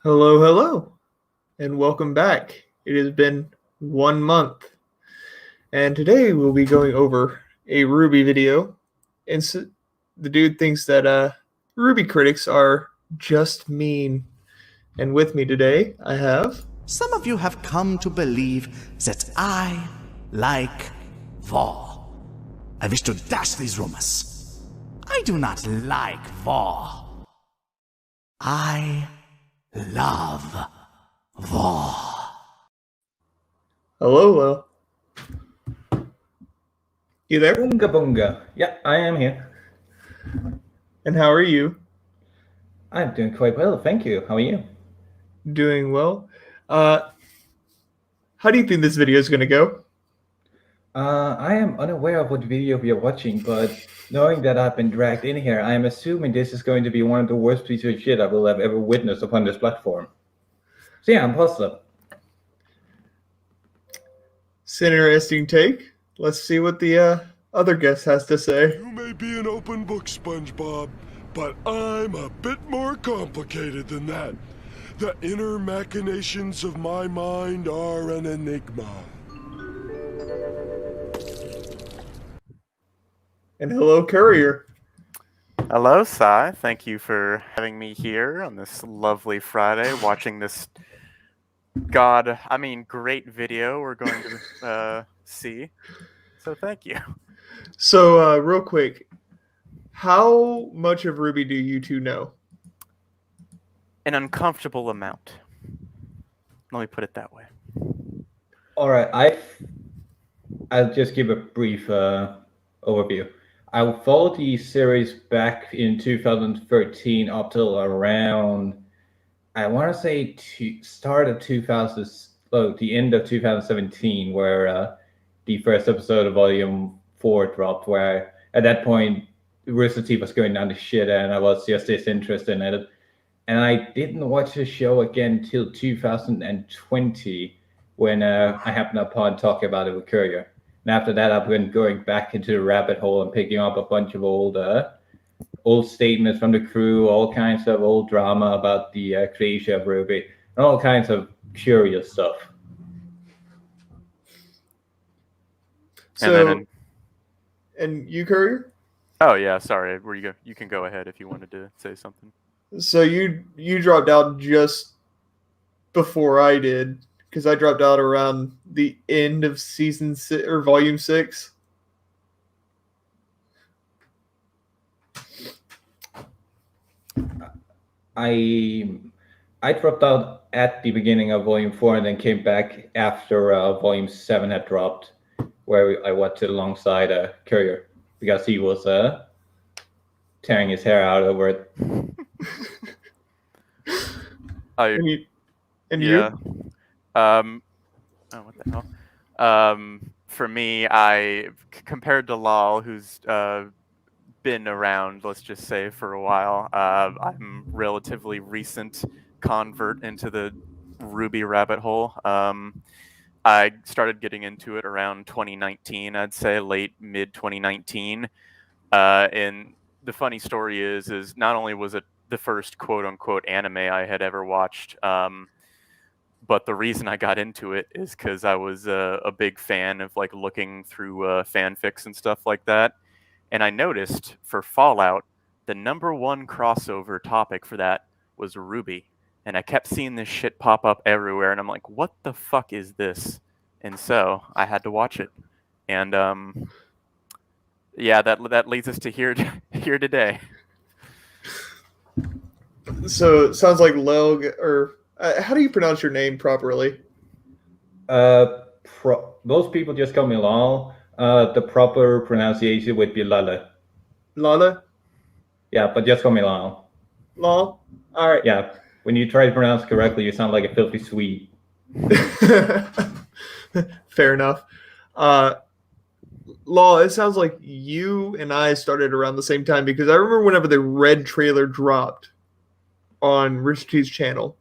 Hello, hello, and welcome back. It has been 1 month, and today we'll be going over a RWBY video. And the dude thinks that RWBY critics are just mean. And with me today, I have. Some of you have come to believe that I like war. I wish to dash these rumors. I do not like war. I love war. Hello, you there? Boonga boonga. Yeah, I am here. And how are you? I'm doing quite well, thank you. How are you? Doing well. How do you think this video is going to go? I am unaware of what video we are watching, but knowing that I've been dragged in here, I am assuming this is going to be one of the worst pieces of shit I will have ever witnessed upon this platform. So yeah, I'm puzzled. It's an interesting take. Let's see what the other guest has to say. You may be an open book, SpongeBob, but I'm a bit more complicated than that. The inner machinations of my mind are an enigma. And hello, Courier. Hello, Sai. Thank you for having me here on this lovely Friday, watching this great video we're going to see. So thank you. So, real quick, how much of RWBY do you two know? An uncomfortable amount. Let me put it that way. All right, I'll just give a brief overview. I followed the series back in 2013 up till around, I want to say start of 2000, the end of 2017, where the first episode of Volume 4 dropped, where at that point, Rooster Teeth was going down to shit, and I was just disinterested in it. And I didn't watch the show again till 2020, when I happened upon talking about it with Courier. And after that, I've been going back into the rabbit hole and picking up a bunch of old statements from the crew, all kinds of old drama about the creation of RWBY, and all kinds of curious stuff. So, and you, Courier? Oh yeah, sorry. You can go ahead if you wanted to say something. So you dropped out just before I did, because I dropped out around the end of season 6 or volume 6. I dropped out at the beginning of volume 4 and then came back after volume 7 had dropped, where I watched it alongside Courier because he was tearing his hair out over it. And yeah. you? What the hell? For me, compared to Lal, who's been around, let's just say, for a while, I'm relatively recent convert into the RWBY rabbit hole. I started getting into it around 2019, I'd say, mid 2019. And the funny story is not only was it the first quote-unquote anime I had ever watched, but the reason I got into it is because I was a big fan of like looking through fanfics and stuff like that. And I noticed for Fallout, the #1 crossover topic for that was RWBY. And I kept seeing this shit pop up everywhere. And I'm like, what the fuck is this? And so I had to watch it. And yeah, that leads us to here today. So it sounds like Lelg, or how do you pronounce your name properly? Most people just call me Lal. The proper pronunciation would be Lala. Lala? Yeah, but just call me Lal. Lal? All right. Yeah, when you try to pronounce it correctly, you sound like a filthy Swede. Fair enough. Lal, it sounds like you and I started around the same time, because I remember whenever the Red trailer dropped on Rooster Teeth's channel,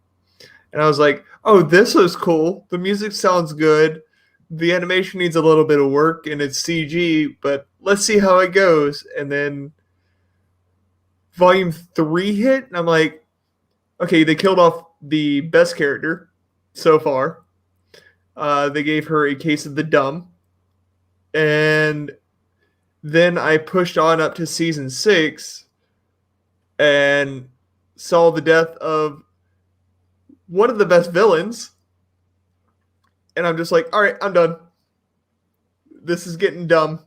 and I was like, oh, this is cool. The music sounds good. The animation needs a little bit of work, and it's CG, but let's see how it goes. And then Volume 3 hit, and I'm like, okay, they killed off the best character so far. They gave her a case of the dumb. And then I pushed on up to season 6 and saw the death of one of the best villains. And I'm just like, all right, I'm done. This is getting dumb.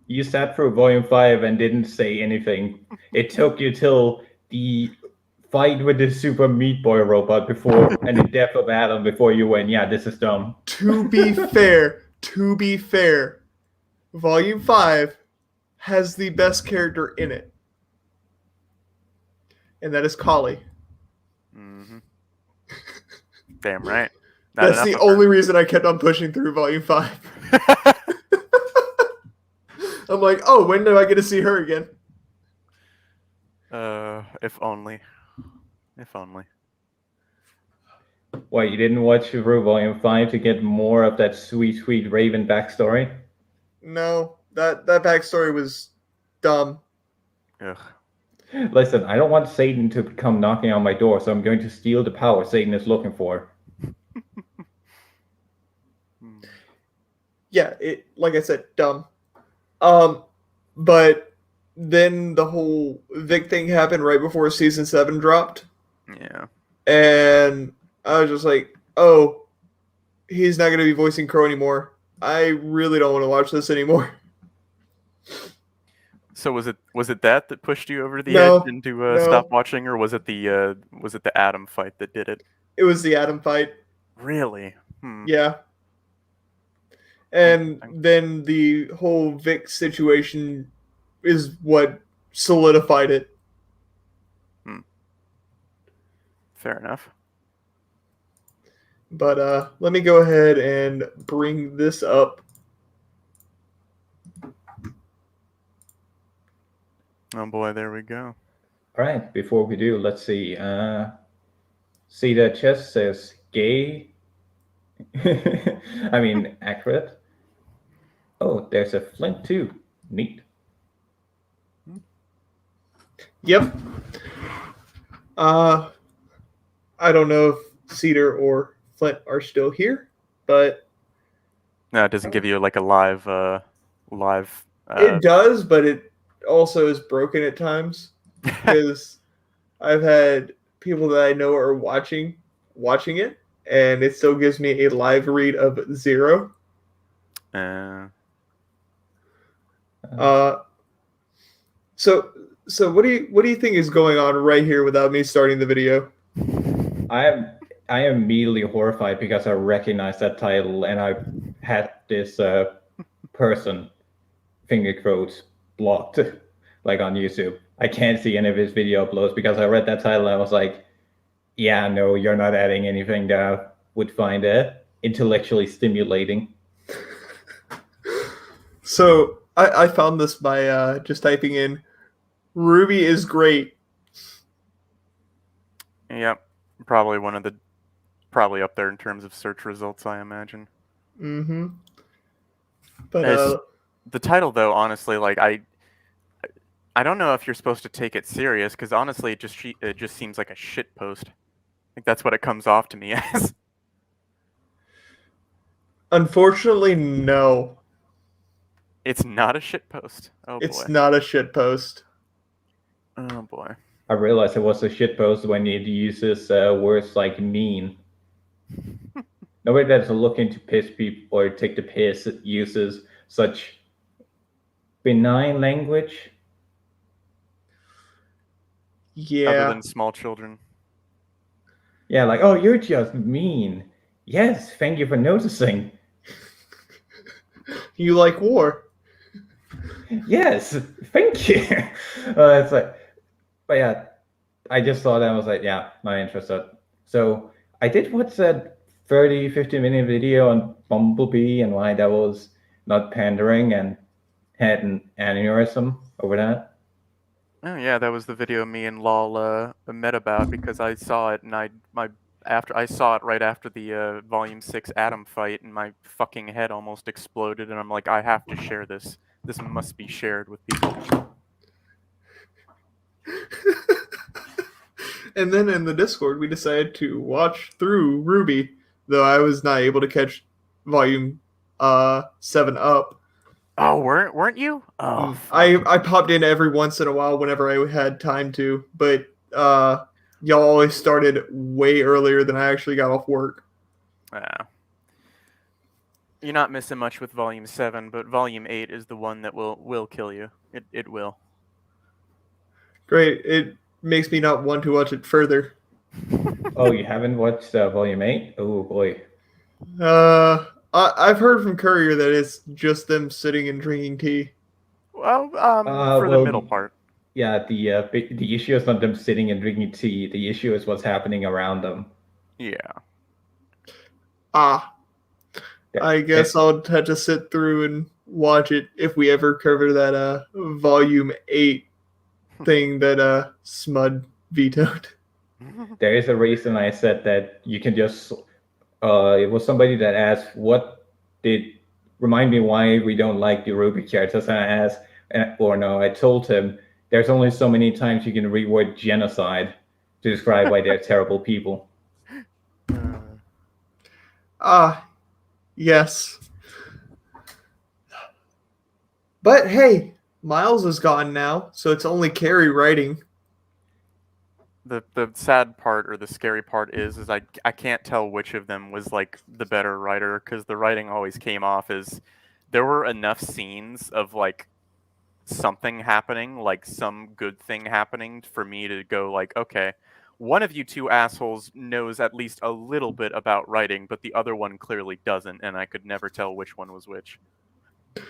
You sat through volume 5 and didn't say anything. It took you till the fight with the Super Meat Boy robot before and the death of Adam before you went, yeah, this is dumb. To be fair, volume 5 has the best character in it. And that is Collie. Mm-hmm. Damn right. That's the only reason I kept on pushing through volume 5. I'm like, oh, when do I get to see her again? If only. If only. What, you didn't watch through volume 5 to get more of that sweet, sweet Raven backstory? No, that backstory was dumb. Ugh. Listen, I don't want Satan to come knocking on my door, so I'm going to steal the power Satan is looking for. Yeah, it, like I said, dumb. But then the whole Vic thing happened right before season 7 dropped. Yeah. And I was just like, oh, he's not going to be voicing Crow anymore. I really don't want to watch this anymore. So was it that pushed you over the No, edge into no. stop watching, or was it the Adam fight that did it? It was the Adam fight. Really? Yeah. And then the whole Vic situation is what solidified it. Fair enough. But let me go ahead and bring this up. Oh boy, there we go. All right, before we do, let's see. See that chest says gay. I mean, accurate. Oh, there's a flint too. Neat. Yep. I don't know if Cedar or Flint are still here, but No, it doesn't give you like a live. it does, but it also is broken at times because I've had people that I know are watching it, and it still gives me a live read of 0. So what do you think is going on right here without me starting the video? I am immediately horrified because I recognize that title and I had this person finger quotes blocked like on YouTube. I can't see any of his video uploads because I read that title and I was like, yeah, no, you're not adding anything that I would find intellectually stimulating. So I found this by just typing in RWBY is great. Yep, probably up there in terms of search results, I imagine. Mm-hmm. But the title, though, honestly, like I don't know if you're supposed to take it serious because honestly, it just seems like a shit post. I think that's what it comes off to me as. Unfortunately, no. It's not a shit post. Oh boy. It's not a shit post. Oh boy. I realized it was a shitpost when it uses words like mean. Nobody that's looking to piss people or take the piss uses such benign language. Yeah. Other than small children. Yeah, like, oh, you're just mean. Yes, thank you for noticing. You like war. Yes, thank you. It's like, but yeah, I just saw that and was like, yeah, not interested. So I did watch that 50-minute video on Bumblebee and why that was not pandering and had an aneurysm over that. Oh yeah, that was the video me and Lol met about because I saw it and I saw it right after the Volume 6 Adam fight and my fucking head almost exploded and I'm like, I have to share this. This must be shared with people. And then in the Discord, we decided to watch through RWBY, though I was not able to catch volume 7 up. Oh, weren't you? Oh, I popped in every once in a while whenever I had time to, but y'all always started way earlier than I actually got off work. yeah. You're not missing much with volume 7, but volume 8 is the one that will kill you. It will. Great. It makes me not want to watch it further. Oh, you haven't watched Volume 8? Oh, boy. I've heard from Courier that it's just them sitting and drinking tea. Well, for the middle part. Yeah, the issue is not them sitting and drinking tea. The issue is what's happening around them. Yeah. I guess I'll have to sit through and watch it if we ever cover that volume 8 thing that Smud vetoed. There is a reason I said that you can just it was somebody that asked remind me why we don't like the RWBY characters, and I asked, I told him there's only so many times you can reword genocide to describe why they're terrible people. Yes. But hey, Miles is gone now, so it's only Carrie writing. The sad part or the scary part is I can't tell which of them was like the better writer, because the writing always came off as there were enough scenes of like something happening, like some good thing happening, for me to go like, okay, one of you two assholes knows at least a little bit about writing, but the other one clearly doesn't, and I could never tell which one was which.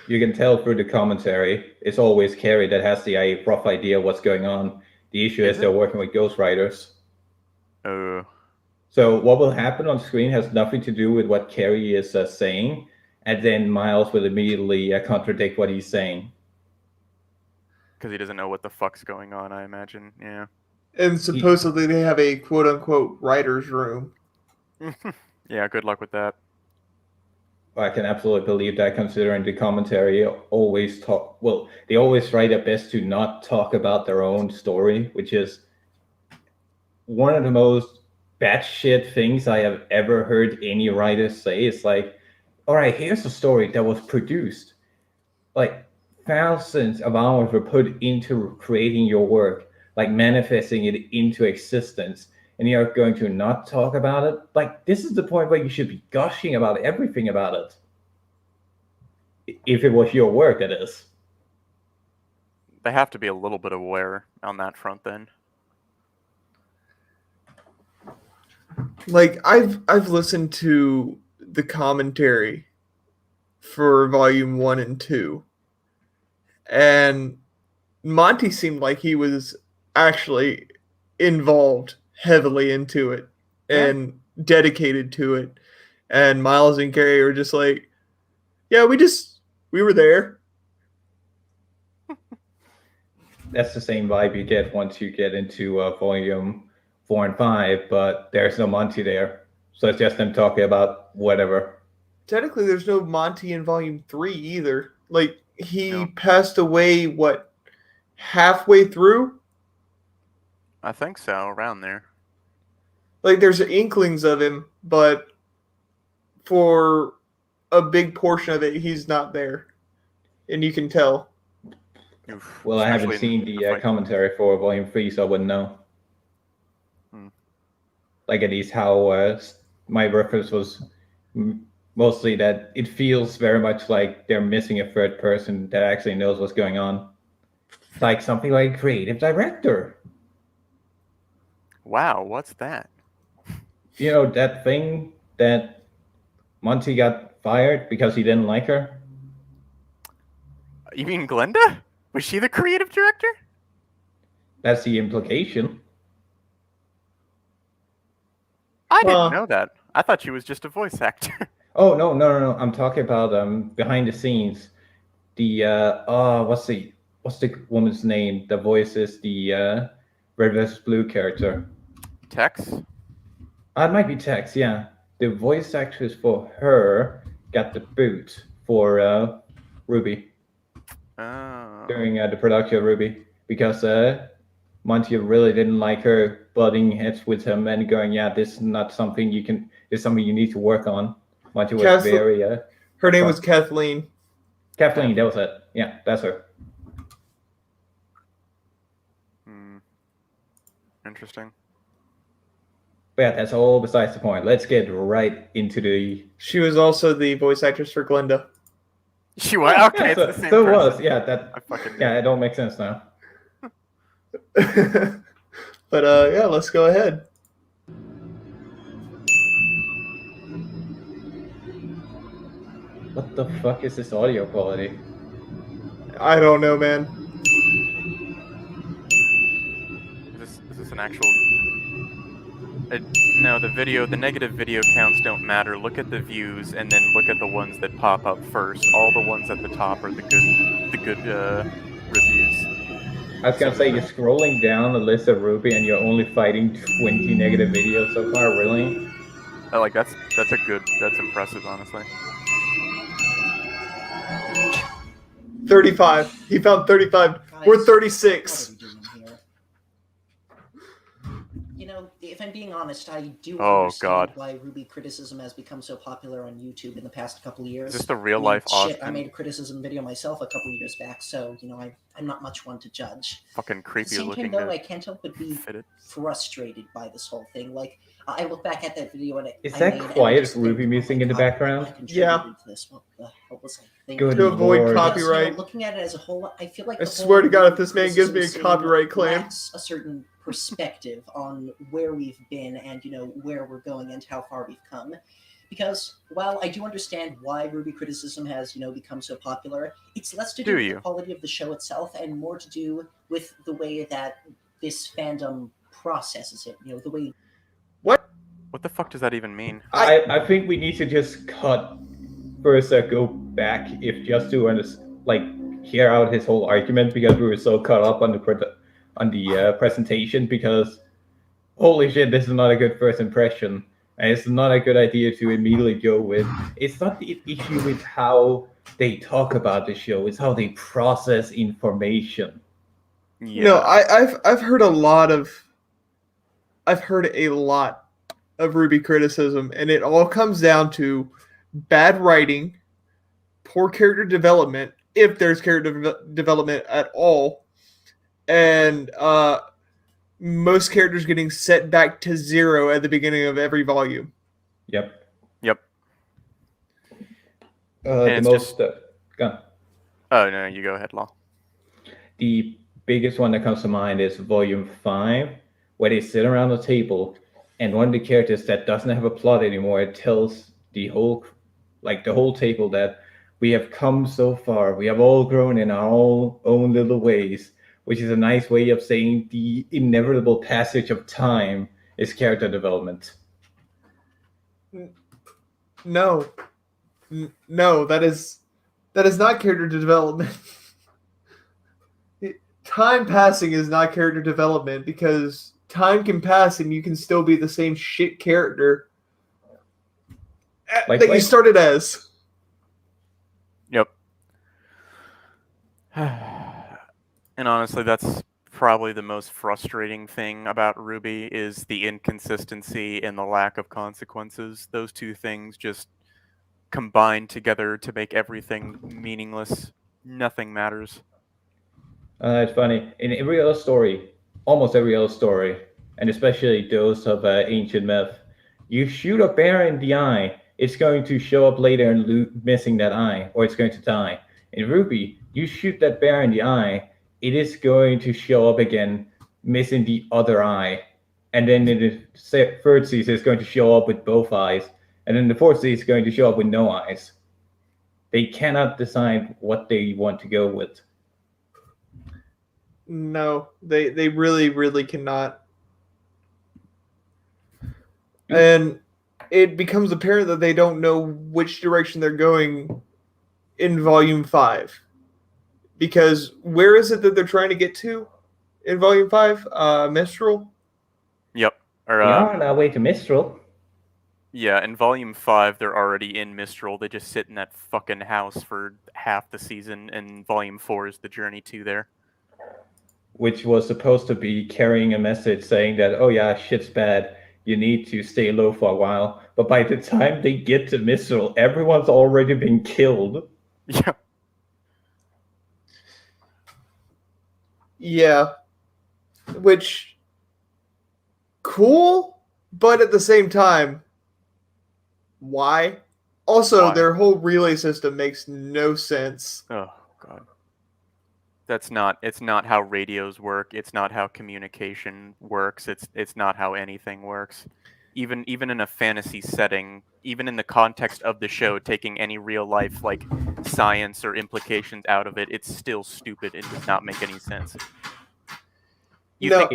You can tell through the commentary. It's always Carrie that has the rough idea of what's going on. The issue is they're working with ghostwriters. So what will happen on screen has nothing to do with what Carrie is saying, and then Miles will immediately contradict what he's saying. Because he doesn't know what the fuck's going on, I imagine. Yeah. And supposedly they have a quote-unquote writer's room. Yeah, good luck with that. I can absolutely believe that, considering the commentary always they always try their best to not talk about their own story, which is one of the most batshit things I have ever heard any writer say. It's like, all right, here's a story that was produced. Like, thousands of hours were put into creating your work, like manifesting it into existence, and you're going to not talk about it? Like, this is the point where you should be gushing about everything about it. If it was your work, that is. They have to be a little bit aware on that front then. Like, I've listened to the commentary for volume 1 and 2, and Monty seemed like he was actually involved heavily into it and dedicated to it, and Miles and Carrie were just like, yeah, we were there. That's the same vibe you get once you get into volume 4 and 5, but there's no Monty there, so it's just them talking about whatever. Technically there's no Monty in volume 3 either. Like, he passed away halfway through? I think so, around there. Like, there's inklings of him, but for a big portion of it, he's not there. And you can tell. Oof. Well, I haven't seen the commentary for volume 3, so I wouldn't know. Like, at least how my reference was mostly that it feels very much like they're missing a third person that actually knows what's going on. Like something like creative director. Wow, what's that? You know, that thing that Monty got fired because he didn't like her? You mean Glenda? Was she the creative director? That's the implication. I didn't know that. I thought she was just a voice actor. Oh, no. I'm talking about behind the scenes. The what's the woman's name? The voice is the Red vs. Blue character. Tex? It might be Tex, yeah. The voice actress for her got the boot for RWBY. Oh. During the production of RWBY, because Monty really didn't like her butting heads with him and going, "Yeah, this is not something you can. It's something you need to work on." Monty was very. Her name was Kathleen. Kathleen, that was it. Yeah, that's her. Interesting. But yeah, that's all besides the point. Let's get right into the. She was also the voice actress for Glenda. She was okay. So, it's the same so person. was yeah. It don't make sense now. But yeah, let's go ahead. What the fuck is this audio quality? I don't know, man. Is this an actual? No, the negative video counts don't matter. Look at the views and then look at the ones that pop up first. All the ones at the top are the good reviews. I was gonna say, you're scrolling down the list of RWBY and you're only fighting 20 negative videos so far, really? That's impressive, honestly. 35. He found 35. We're 36. You know, if I'm being honest, I do understand why RWBY criticism has become so popular on YouTube in the past couple of years. Is this the real life Austin? I made a criticism video myself a couple of years back, so I'm not much one to judge. Fucking creepy At the same looking. time, though, I can't help but be frustrated by this whole thing. Like, I look back at that video and is that quiet RWBY music in the background? Yeah. To this. What the hell was I thinking? Good to avoid Lord. copyright. Looking at it as a whole, I feel like I swear to God, if this man gives me a copyright claim, lacks a certain perspective on where we've been and where we're going and how far we've come. Because while I do understand why RWBY criticism has become so popular, it's less to do with the quality of the show itself and more to do with the way that this fandom processes it. The way. What the fuck does that even mean? I think we need to just cut first, go back, if just to hear out his whole argument, because we were so caught up on the presentation. Because holy shit, this is not a good first impression, and it's not a good idea to immediately go with. It's not the issue with how they talk about the show; it's how they process information. Yeah. No, I've heard a lot of RWBY criticism, and it all comes down to bad writing, poor character development, if there's character development at all, and most characters getting set back to 0 at the beginning of every volume. Yep. The most. Go. Oh no, you go ahead, Law. The biggest one that comes to mind is Volume 5, where they sit around the table, and one of the characters that doesn't have a plot anymore tells the whole table that we have come so far. We have all grown in our own little ways, which is a nice way of saying the inevitable passage of time is character development. No, that is not character development. Time passing is not character development, because time can pass and you can still be the same shit character that you started as. Yep. And honestly, that's probably the most frustrating thing about RWBY, is the inconsistency and the lack of consequences. Those two things just combine together to make everything meaningless. Nothing matters. It's funny. In every other story, almost every other story, and especially those of ancient myth, you shoot a bear in the eye, it's going to show up later and missing that eye, or it's going to die. In RWBY, you shoot that bear in the eye, it is going to show up again, missing the other eye. And then in the third season, it's going to show up with both eyes. And then the fourth season, it's going to show up with no eyes. They cannot decide what they want to go with. No, they really, really cannot. And it becomes apparent that they don't know which direction they're going in Volume 5. Because where is it that they're trying to get to in Volume 5? Mistral? Yep. We are on our way to Mistral. Yeah, in Volume 5, they're already in Mistral. They just sit in that fucking house for half the season, and Volume 4 is the journey to there. which was supposed to be carrying a message saying that, oh yeah, shit's bad, you need to stay low for a while. But by the time they get to Missile, everyone's already been killed. Yeah. Yeah. Which, cool, but at the same time, why? Also, Why? their whole relay system makes no sense. Oh god. It's not how radios work. It's not how communication works. It's not how anything works. Even in a fantasy setting, even in the context of the show, taking any real life like science or implications out of it, it's still stupid and does not make any sense. You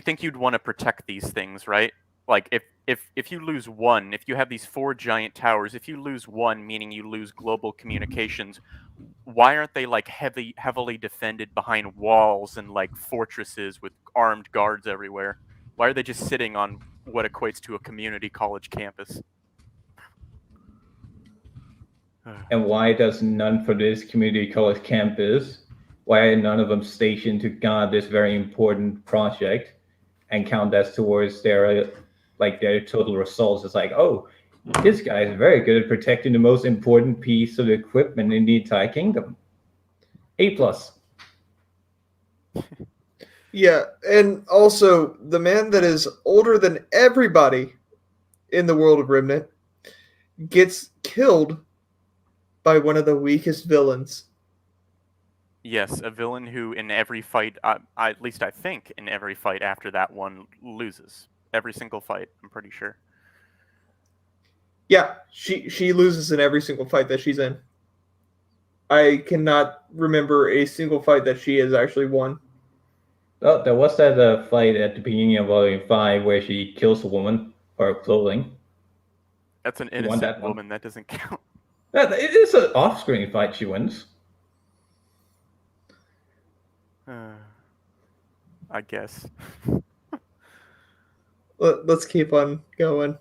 think you'd want to protect these things, right? Like if you lose one, if you have these 4 giant towers, if you lose one, meaning you lose global communications, why aren't they like heavily defended behind walls and like fortresses with armed guards everywhere? Why are they just sitting on what equates to a community college campus? And why does none for this community college campus? Why are none of them stationed to guard this very important project and count that towards their total results? It's like, oh, this guy is very good at protecting the most important piece of equipment in the entire kingdom. A+. Yeah, and also the man that is older than everybody in the world of Remnant gets killed by one of the weakest villains. Yes, a villain who in every fight, at least I think in every fight after that one, loses. Every single fight, I'm pretty sure. Yeah, she loses in every single fight that she's in. I cannot remember a single fight that she has actually won. Oh, there was that fight at the beginning of Volume 5 where she kills a woman for her clothing. That's an innocent woman. That doesn't count. It is an off-screen fight she wins. I guess. Let's keep on going.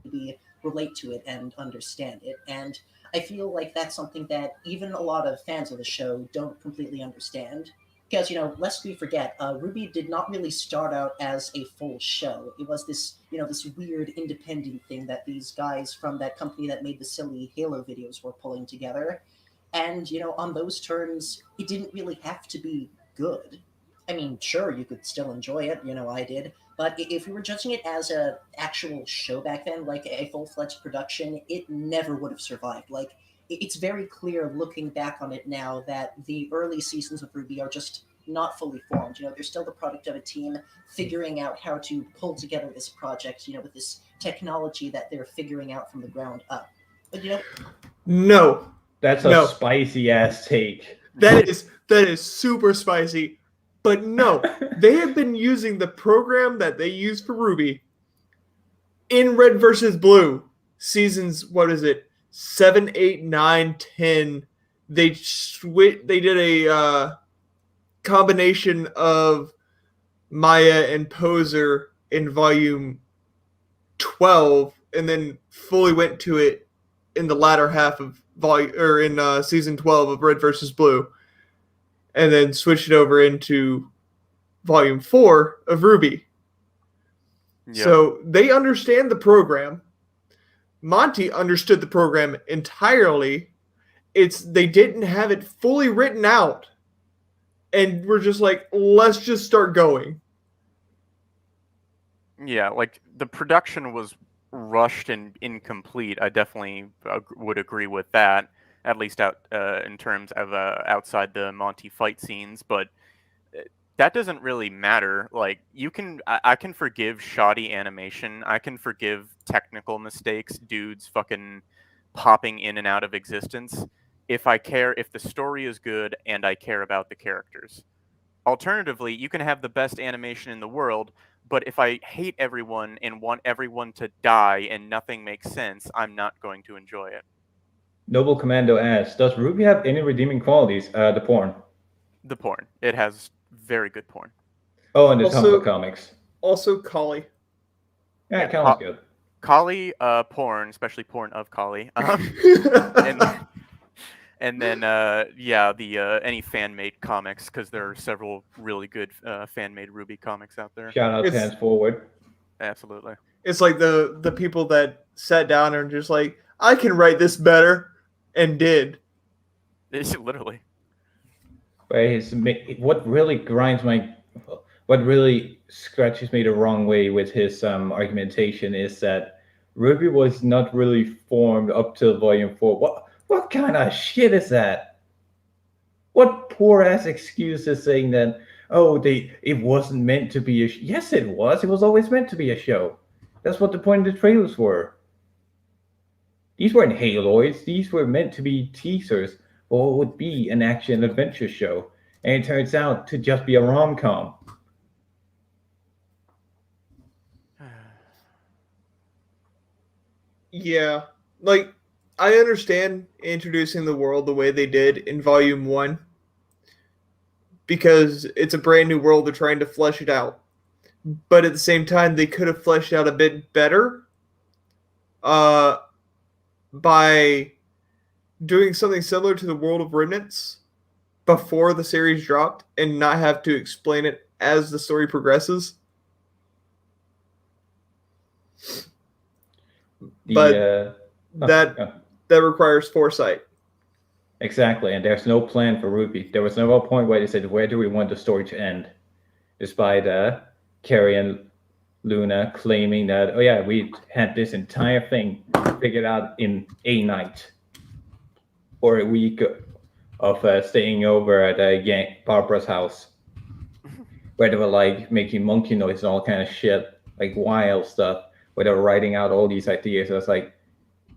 We relate to it and understand it, and I feel like that's something that even a lot of fans of the show don't completely understand. Because, lest we forget, RWBY did not really start out as a full show. It was this, this weird independent thing that these guys from that company that made the silly Halo videos were pulling together. And, on those terms, it didn't really have to be good. I mean, sure, you could still enjoy it, I did. But if we were judging it as an actual show back then, like a full-fledged production, it never would have survived. Like, it's very clear looking back on it now that the early seasons of RWBY are just not fully formed. They're still the product of a team figuring out how to pull together this project, with this technology that they're figuring out from the ground up. But, No. That's a spicy ass take. That is super spicy. But no, they have been using the program that they use for RWBY in Red versus Blue seasons. What is it? 7, 8, 9, 10. They did a combination of Maya and Poser in volume 12, and then fully went to it in the latter half of season 12 of Red versus Blue, and then switched it over into volume 4 of RWBY. Yep. So they understand the program. Monty understood the program entirely. They didn't have it fully written out. And we're just like, let's just start going. Yeah, like the production was rushed and incomplete. I definitely would agree with that, at least in terms of outside the Monty fight scenes. But that doesn't really matter. Like, I can forgive shoddy animation. I can forgive technical mistakes, dudes fucking popping in and out of existence, if the story is good and I care about the characters. Alternatively, you can have the best animation in the world, but if I hate everyone and want everyone to die and nothing makes sense, I'm not going to enjoy it. Noble Commando asks, does RWBY have any redeeming qualities? The porn. The porn. It has very good porn. Oh, and the Tumblr comics. Also, Kali. Yeah, Kali's good. Kali porn, especially porn of Kali. And then, the any fan-made comics, because there are several really good fan-made RWBY comics out there. Shout out It's- Hands Forward. Absolutely. It's like the people that sat down and just like, I can write this better, and did. It's literally. What really scratches me the wrong way with his argumentation is that RWBY was not really formed up till Volume 4. What kind of shit is that? What poor ass excuse is saying that? Oh, it wasn't meant to be a. Yes, it was. It was always meant to be a show. That's what the point of the trailers were. These weren't haloids. These were meant to be teasers for what would be an action adventure show, and it turns out to just be a rom-com. Yeah, like I understand introducing the world the way they did in Volume 1 because it's a brand new world. They're trying to flesh it out, but at the same time, they could have fleshed out a bit better by doing something similar to the World of Remnants before the series dropped and not have to explain it as the story progresses. That requires foresight. Exactly, and there's no plan for RWBY. There was never a point where they said, where do we want the story to end? Despite Carrie and Luna claiming that, oh yeah, we had this entire thing figured out in a night. Or a week of staying over at Barbara's house. Where they were like making monkey noise and all kind of shit, like wild stuff, where they were writing out all these ideas. I was like,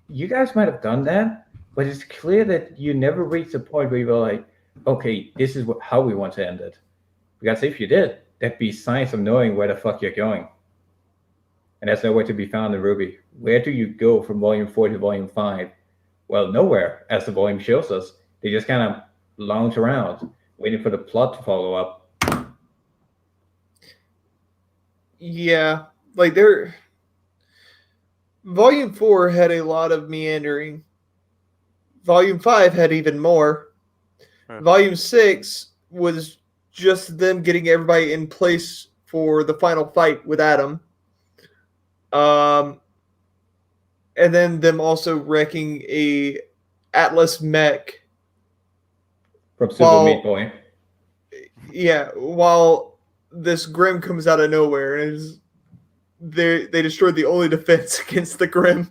you guys might have done that, but it's clear that you never reached the point where you were like, okay, this is how we want to end it. Because if you did, that'd be signs of knowing where the fuck you're going. And that's nowhere to be found in RWBY. Where do you go from Volume 4 to Volume 5? Well, nowhere, as the volume shows us. They just kind of lounge around, waiting for the plot to follow up. Yeah, like Volume 4 had a lot of meandering. Volume 5 had even more. Volume 6 was just them getting everybody in place for the final fight with Adam. And then them also wrecking a Atlas mech. From Super Meat Boy. Yeah, while this Grim comes out of nowhere and they destroyed the only defense against the Grim.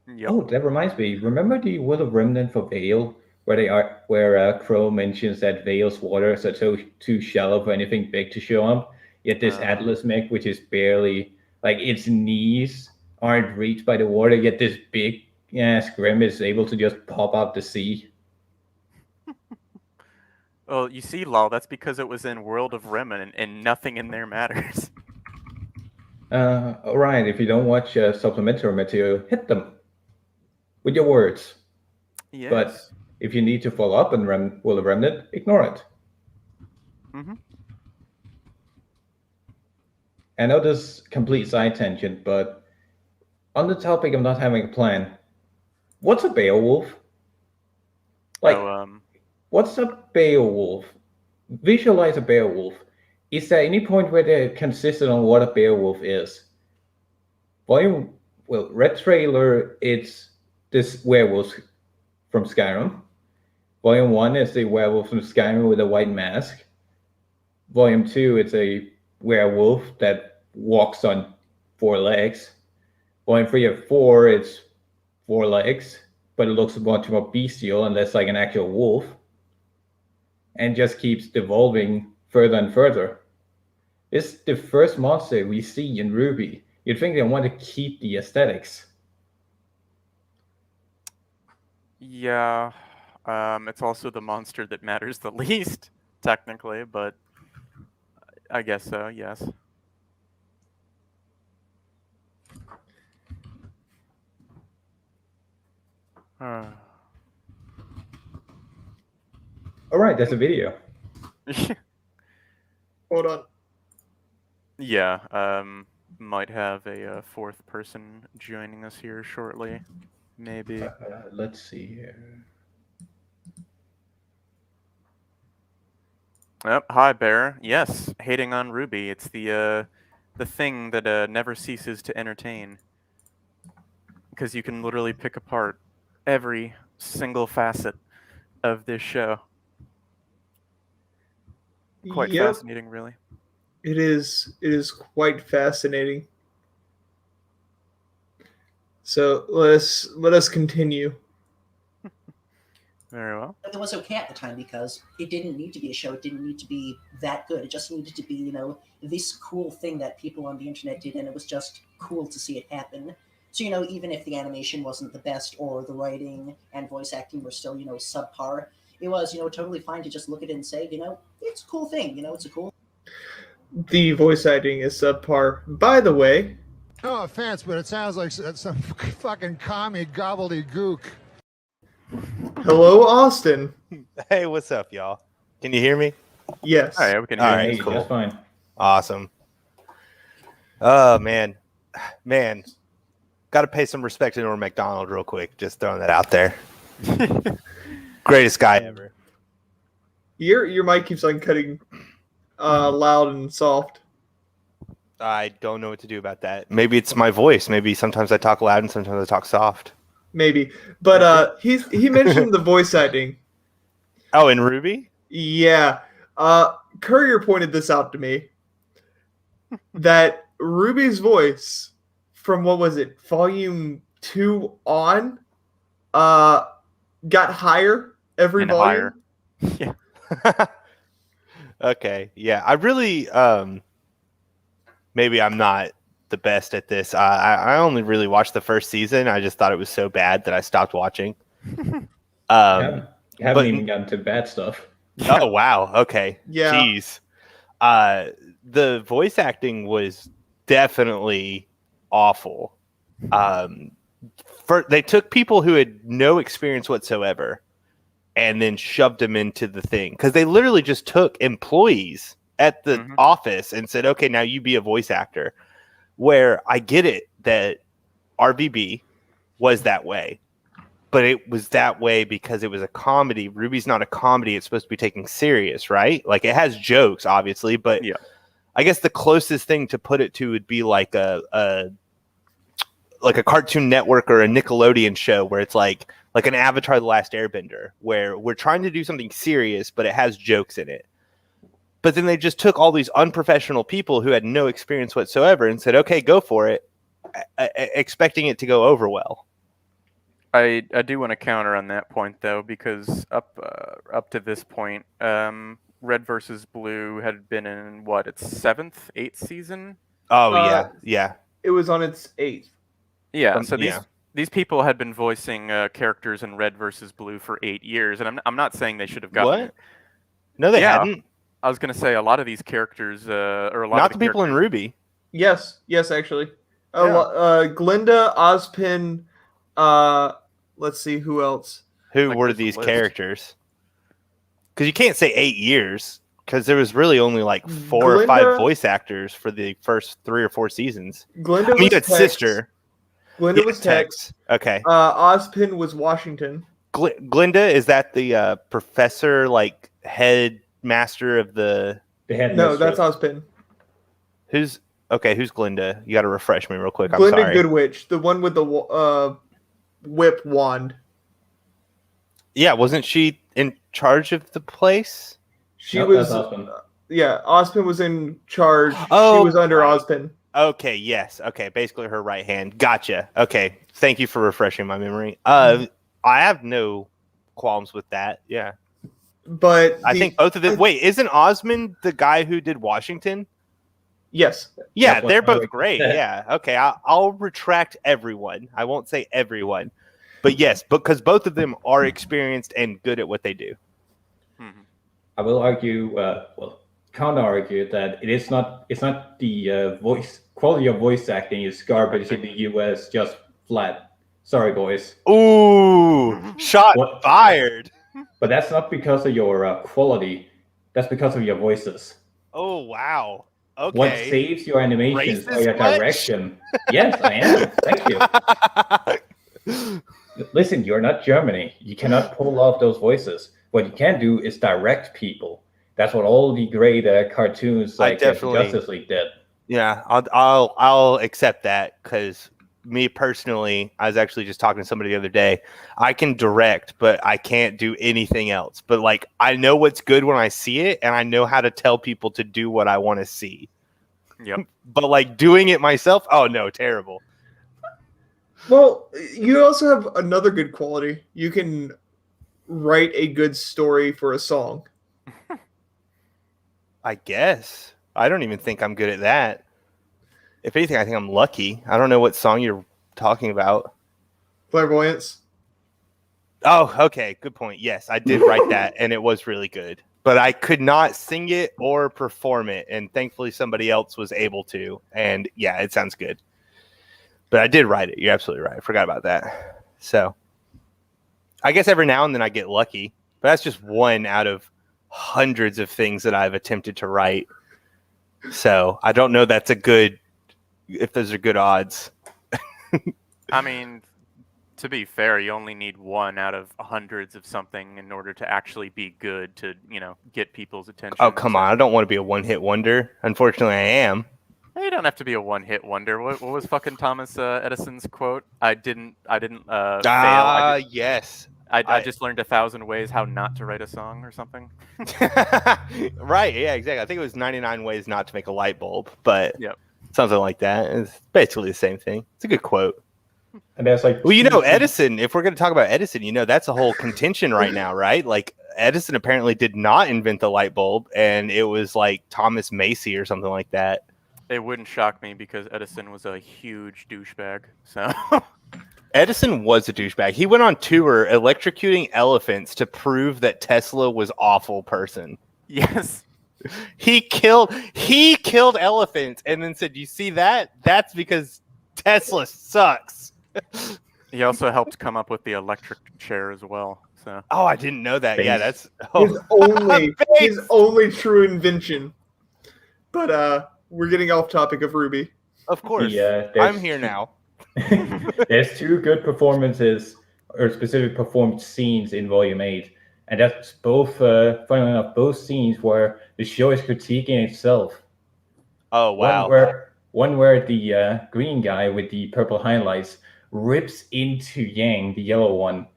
Yep. Oh, that reminds me. Remember the Will of Remnant for Vale, where Crow mentions that Vale's waters are too shallow for anything big to show up? Yet this Atlas mech, which is barely like its knees aren't reached by the water, yet this big ass Grim is able to just pop out the sea. Well, you see, Lol, that's because it was in World of Remnant and nothing in there matters. All right, if you don't watch supplementary material, hit them with your words. Yes. But if you need to follow up on Will of Remnant, ignore it. Mm-hmm. I know this complete side tangent, but on the topic of not having a plan, what's a Beowulf? What's a Beowulf? Visualize a Beowulf. Is there any point where they're consistent on what a Beowulf is? Red Trailer, it's this werewolf from Skyrim. Volume 1 is the werewolf from Skyrim with a white mask. Volume 2, it's a werewolf that walks on 4 legs. Volume 3 and 4, it's 4 legs, but it looks much more bestial and less like an actual wolf. And just keeps devolving further and further. It's the first monster we see in RWBY. You'd think they want to keep the aesthetics. Yeah, it's also the monster that matters the least, technically, but I guess so, yes. All right, that's a video. Hold on. Yeah, might have a fourth person joining us here shortly, maybe. Let's see here. Yep. Hi, Bear. Yes, hating on RWBY. It's the thing that never ceases to entertain. Because you can literally pick apart every single facet of this show. Quite Yep, fascinating, really. it is. It is quite fascinating. So let us continue. Very well. It was okay at the time because it didn't need to be a show. It didn't need to be that good. It just needed to be, this cool thing that people on the internet did, and it was just cool to see it happen. So, even if the animation wasn't the best or the writing and voice acting were still, subpar, it was, totally fine to just look at it and say, it's a cool thing. It's a cool. The voice acting is subpar. By the way, No offense, but it sounds like some fucking commie gobbledygook. hello, Austin. Hey, what's up, y'all? Can you hear me? Yes. All right, we can All hear right, you. Hey, cool. that's fine. Awesome. Oh, man. Got to pay some respect to Norm MacDonald real quick. Just throwing that out there. Greatest guy ever. Your mic keeps on cutting loud and soft. I don't know what to do about that. Maybe it's my voice. Maybe sometimes I talk loud and sometimes I talk soft. Maybe. But he mentioned the voice acting. Oh, and RWBY? Yeah. Courier pointed this out to me. That RWBY's voice from what was it, volume 2 on, got higher every And volume. higher. Yeah. Okay. Yeah. I really maybe I'm not the best at this. I only really watched the first season. I just thought it was so bad that I stopped watching. You haven't but- even gotten to bad stuff. Oh wow. Okay. Yeah. Jeez. The voice acting was definitely awful. They took people who had no experience whatsoever and then shoved them into the thing because they literally just took employees at the office and said, "Okay, now you be a voice actor." Where I get it that RWBY was that way. But it was that way because it was a comedy. RWBY's not a comedy. It's supposed to be taken serious, right? Like it has jokes, obviously, but Yeah. I guess the closest thing to put it to would be like a Cartoon Network or a Nickelodeon show where it's like an Avatar: The Last Airbender, where we're trying to do something serious, but it has jokes in it. But then they just took all these unprofessional people who had no experience whatsoever and said, "Okay, go for it," expecting it to go over well. I do want to counter on that point though, because up to this point, Red versus Blue had been in its 7th, 8th season. Oh yeah. It was on its 8th. Yeah, so yeah. these people had been voicing characters in Red versus Blue for 8 years, and I'm not saying they should have gotten What? No, they Yeah. hadn't. I was gonna say a lot of these characters, or a lot Not of the people in characters- RWBY. Yes, actually. Yeah. Glinda, Ozpin, let's see who else. Who Like, were where's the these list? characters? Because you can't say 8 years, because there was really only like 4 or 5 Glinda- voice actors for the first 3 or 4 seasons. Glinda I mean, was you had Tex. Sister. Glinda Yeah, was Tex. Okay. Ozpin was Washington. Glinda, is that the professor, like head master of the? They had No, mistress. that's Ozpin. Who's Glinda? You got to refresh me real quick. I'm Glinda sorry. Goodwitch, the one with the whip wand. Yeah, wasn't she in charge of the place? She Nope, was. that's Ozpin. Yeah, Ozpin was in charge. Oh, she was under right. Ozpin. Okay, yes. Okay, basically her right hand. Gotcha. Okay, thank you for refreshing my memory. Mm-hmm. I have no qualms with that. Yeah, But I think both of them. Wait, isn't Osmond the guy who did Washington? yes. Yeah, That's what they're I both would great. say. Yeah. Okay, I'll retract everyone. I won't say everyone, but yes, because both of them are experienced and good at what they do. I will argue, counter argue that it's not the voice quality of voice acting is garbage in the US, just flat. Sorry, boys, Ooh, shot What? fired. but that's not because of your quality. That's because of your voices. Oh wow. Okay. What saves your animations or Racist your much? direction? Yes, I am. Thank you. Listen, you're not Germany. You cannot pull off those voices. What you can do is direct people. That's what all the great cartoons like Justice League did. Yeah, I'll accept that, because me personally, I was actually just talking to somebody the other day. I can direct, but I can't do anything else. But like, I know what's good when I see it, and I know how to tell people to do what I want to see. Yep. But like doing it myself, oh no, terrible. Well, you also have another good quality. You can write a good story for a song. I guess. I don't even think I'm good at that. If anything, I think I'm lucky. I don't know what song you're talking about. Clairvoyance. Oh, okay. Good point. Yes, I did write that, and it was really good. But I could not sing it or perform it, and thankfully somebody else was able to. And yeah, it sounds good. But I did write it. You're absolutely right. I forgot about that. So I guess every now and then I get lucky, but that's just one out of hundreds of things that I've attempted to write. So I don't know if those are good odds. I mean, to be fair, you only need one out of hundreds of something in order to actually be good to, get people's attention. Oh, come on. I don't want to be a one-hit wonder. Unfortunately, I am. You don't have to be a one-hit wonder. What was fucking Thomas Edison's quote? I didn't fail. Yes. I just learned 1,000 ways how not to write a song or something. Right. Yeah, exactly. I think it was 99 ways not to make a light bulb, but yep. Something like that. It's basically the same thing. It's a good quote. And that's like, well, Edison, if we're going to talk about Edison, that's a whole contention right now, right? Like, Edison apparently did not invent the light bulb, and it was like Thomas Macy or something like that. It wouldn't shock me, because Edison was a huge douchebag. So Edison was a douchebag. He went on tour electrocuting elephants to prove that Tesla was an awful person. Yes. He killed elephants and then said, "You see that? That's because Tesla sucks." He also helped come up with the electric chair as well. So. Oh, I didn't know that. Yeah, that's his only true invention. But we're getting off topic of RWBY. Of course. Yeah, I'm here now. There's two good performances, or specific performed scenes in Volume 8. And that's both, funnily enough, both scenes where the show is critiquing itself. Oh, wow. One where the green guy with the purple highlights rips into Yang, the yellow one,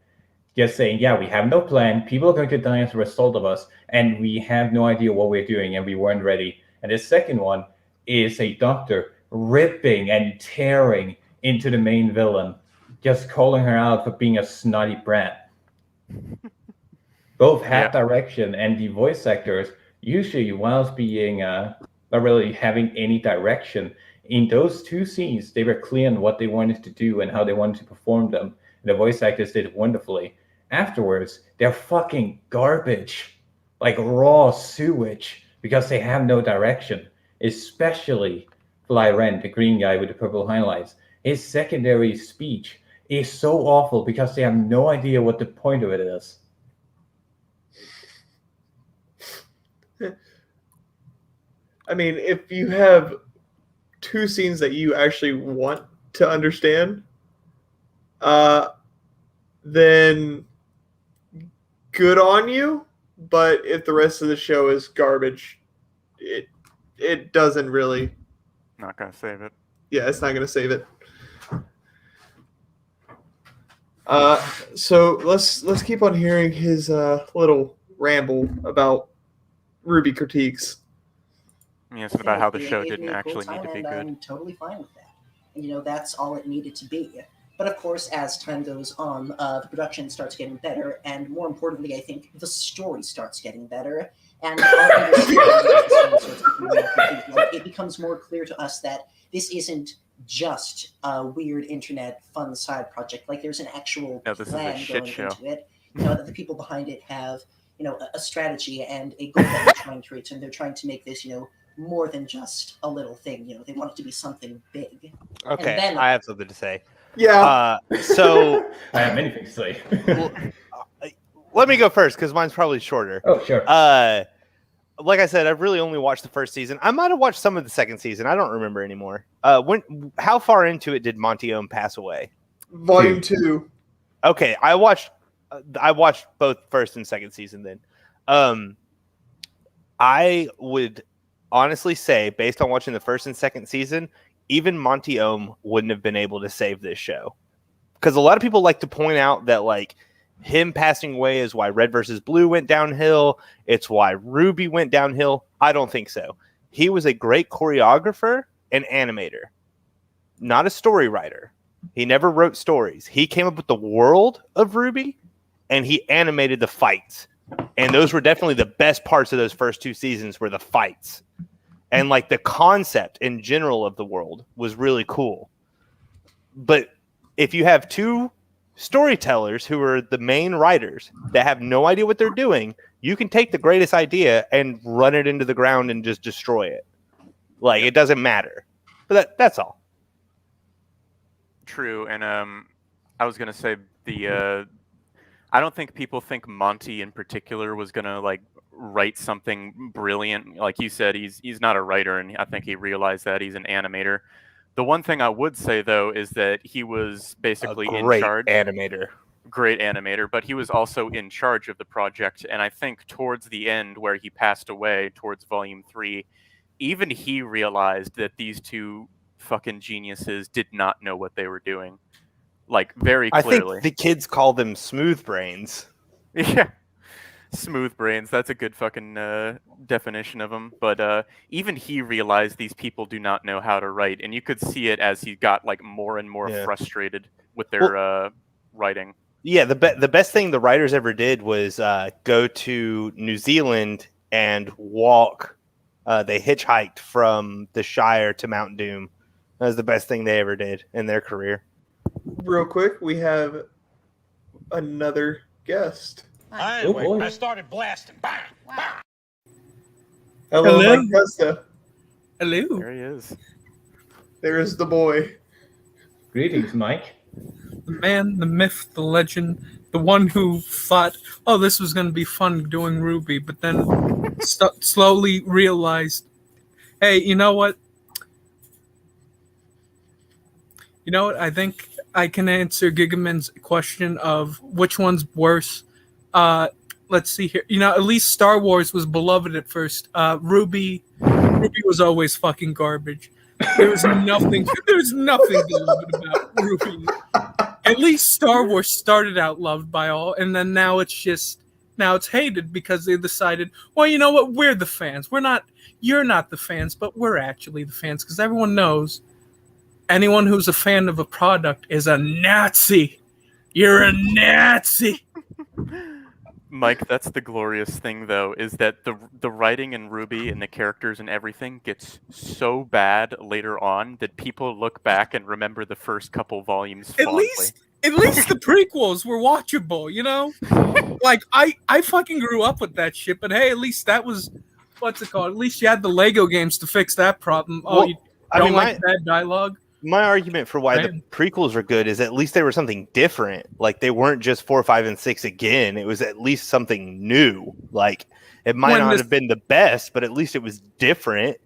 just saying, yeah, we have no plan. People are going to die as a result of us, and we have no idea what we're doing, and we weren't ready. And the second one is a doctor ripping and tearing into the main villain, just calling her out for being a snotty brat. Both have direction, and the voice actors, usually whilst being not really having any direction, in those two scenes, they were clear on what they wanted to do and how they wanted to perform them. The voice actors did it wonderfully. Afterwards, they're fucking garbage, like raw sewage, because they have no direction. Especially Fly Ren, the green guy with the purple highlights. His secondary speech is so awful because they have no idea what the point of it is. I mean, if you have two scenes that you actually want to understand, then good on you. But if the rest of the show is garbage, it doesn't really. Not gonna save it. Yeah, it's not gonna save it. So let's keep on hearing his little ramble about RWBY critiques. Yes, about how the show didn't actually need to be good. I'm totally fine with that. And, that's all it needed to be. But of course, as time goes on, the production starts getting better, and more importantly, I think the story starts getting better, and it becomes more clear to us that this isn't just a weird internet fun side project. Like, there's an actual plan going into it. That the people behind it have, a strategy and a goal that they're trying to reach, and they're trying to make this, more than just a little thing. They want it to be something big. Okay, then, I have something to say. Yeah. So I have many things to say. Let me go first, because mine's probably shorter. Oh, sure. Like I said, I've really only watched the first season. I might have watched some of the second season. I don't remember anymore. How far into it did Monty Ohm pass away? Volume 2. Okay, I watched both first and second season then. I would honestly say, based on watching the first and second season, even Monty Ohm wouldn't have been able to save this show. Because a lot of people like to point out that like him passing away is why Red versus Blue went downhill. It's why RWBY went downhill. I don't think so. He was a great choreographer and animator, not a story writer. He never wrote stories. He came up with the world of RWBY, and he animated the fights. And those were definitely the best parts of those first 2 seasons were the fights. And like the concept in general of the world was really cool. But if you have 2 storytellers who are the main writers that have no idea what they're doing, you can take the greatest idea and run it into the ground and just destroy it. Like, it doesn't matter. But that's all. True, and I was gonna say I don't think people think Monty in particular was gonna like write something brilliant. Like you said, he's not a writer, and I think he realized that he's an animator. The one thing I would say though is that he was basically in charge. Great animator, but he was also in charge of the project. And I think towards the end, where he passed away, towards Volume 3, even he realized that these 2 fucking geniuses did not know what they were doing, like very clearly. I think the kids call them smooth brains. Yeah, smooth brains. That's a good fucking definition of them. But even he realized these people do not know how to write, and you could see it as he got like more and more frustrated with their writing. Yeah, the best thing the writers ever did was go to New Zealand and walk. They hitchhiked from the Shire to Mount Doom. That was the best thing they ever did in their career. Real quick, we have another guest. I started blasting. Bang, bang. Hello, Hello. Mike Costa. Hello. There he is. There's the boy. Greetings, Mike. The man, the myth, the legend, the one who thought, oh, this was going to be fun doing RWBY, but then slowly realized, hey, you know what? I think I can answer Gigaman's question of which one's worse. Let's see here. At least Star Wars was beloved at first. RWBY was always fucking garbage. There was nothing beloved about RWBY. At least Star Wars started out loved by all, and then now it's hated because they decided, well, you know what? We're the fans. You're not the fans, but we're actually the fans, because everyone knows anyone who's a fan of a product is a Nazi. You're a Nazi. Mike, that's the glorious thing, though, is that the writing in RWBY and the characters and everything gets so bad later on that people look back and remember the first couple volumes fondly. At least the prequels were watchable, Like, I fucking grew up with that shit, but hey, at least that was, what's it called? At least you had the Lego games to fix that problem. Well, you don't like bad dialogue? My argument for why the prequels are good is at least they were something different. Like, they weren't just 4, 5, and 6 again. It was at least something new. Like, it might not have been the best, but at least it was different.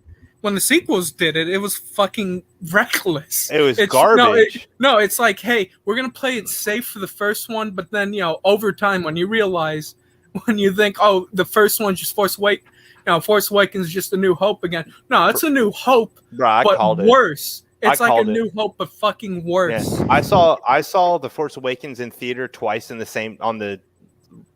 When the sequels did it, it was fucking reckless. It was garbage. It's like, hey, we're going to play it safe for the first one, but then, over time, when you think, oh, the first one's just Force Awakens is just A New Hope again. No, it's A New Hope, Bro, but worse. It's like A New Hope, but fucking worse. Yeah. I saw The Force Awakens in theater twice in the same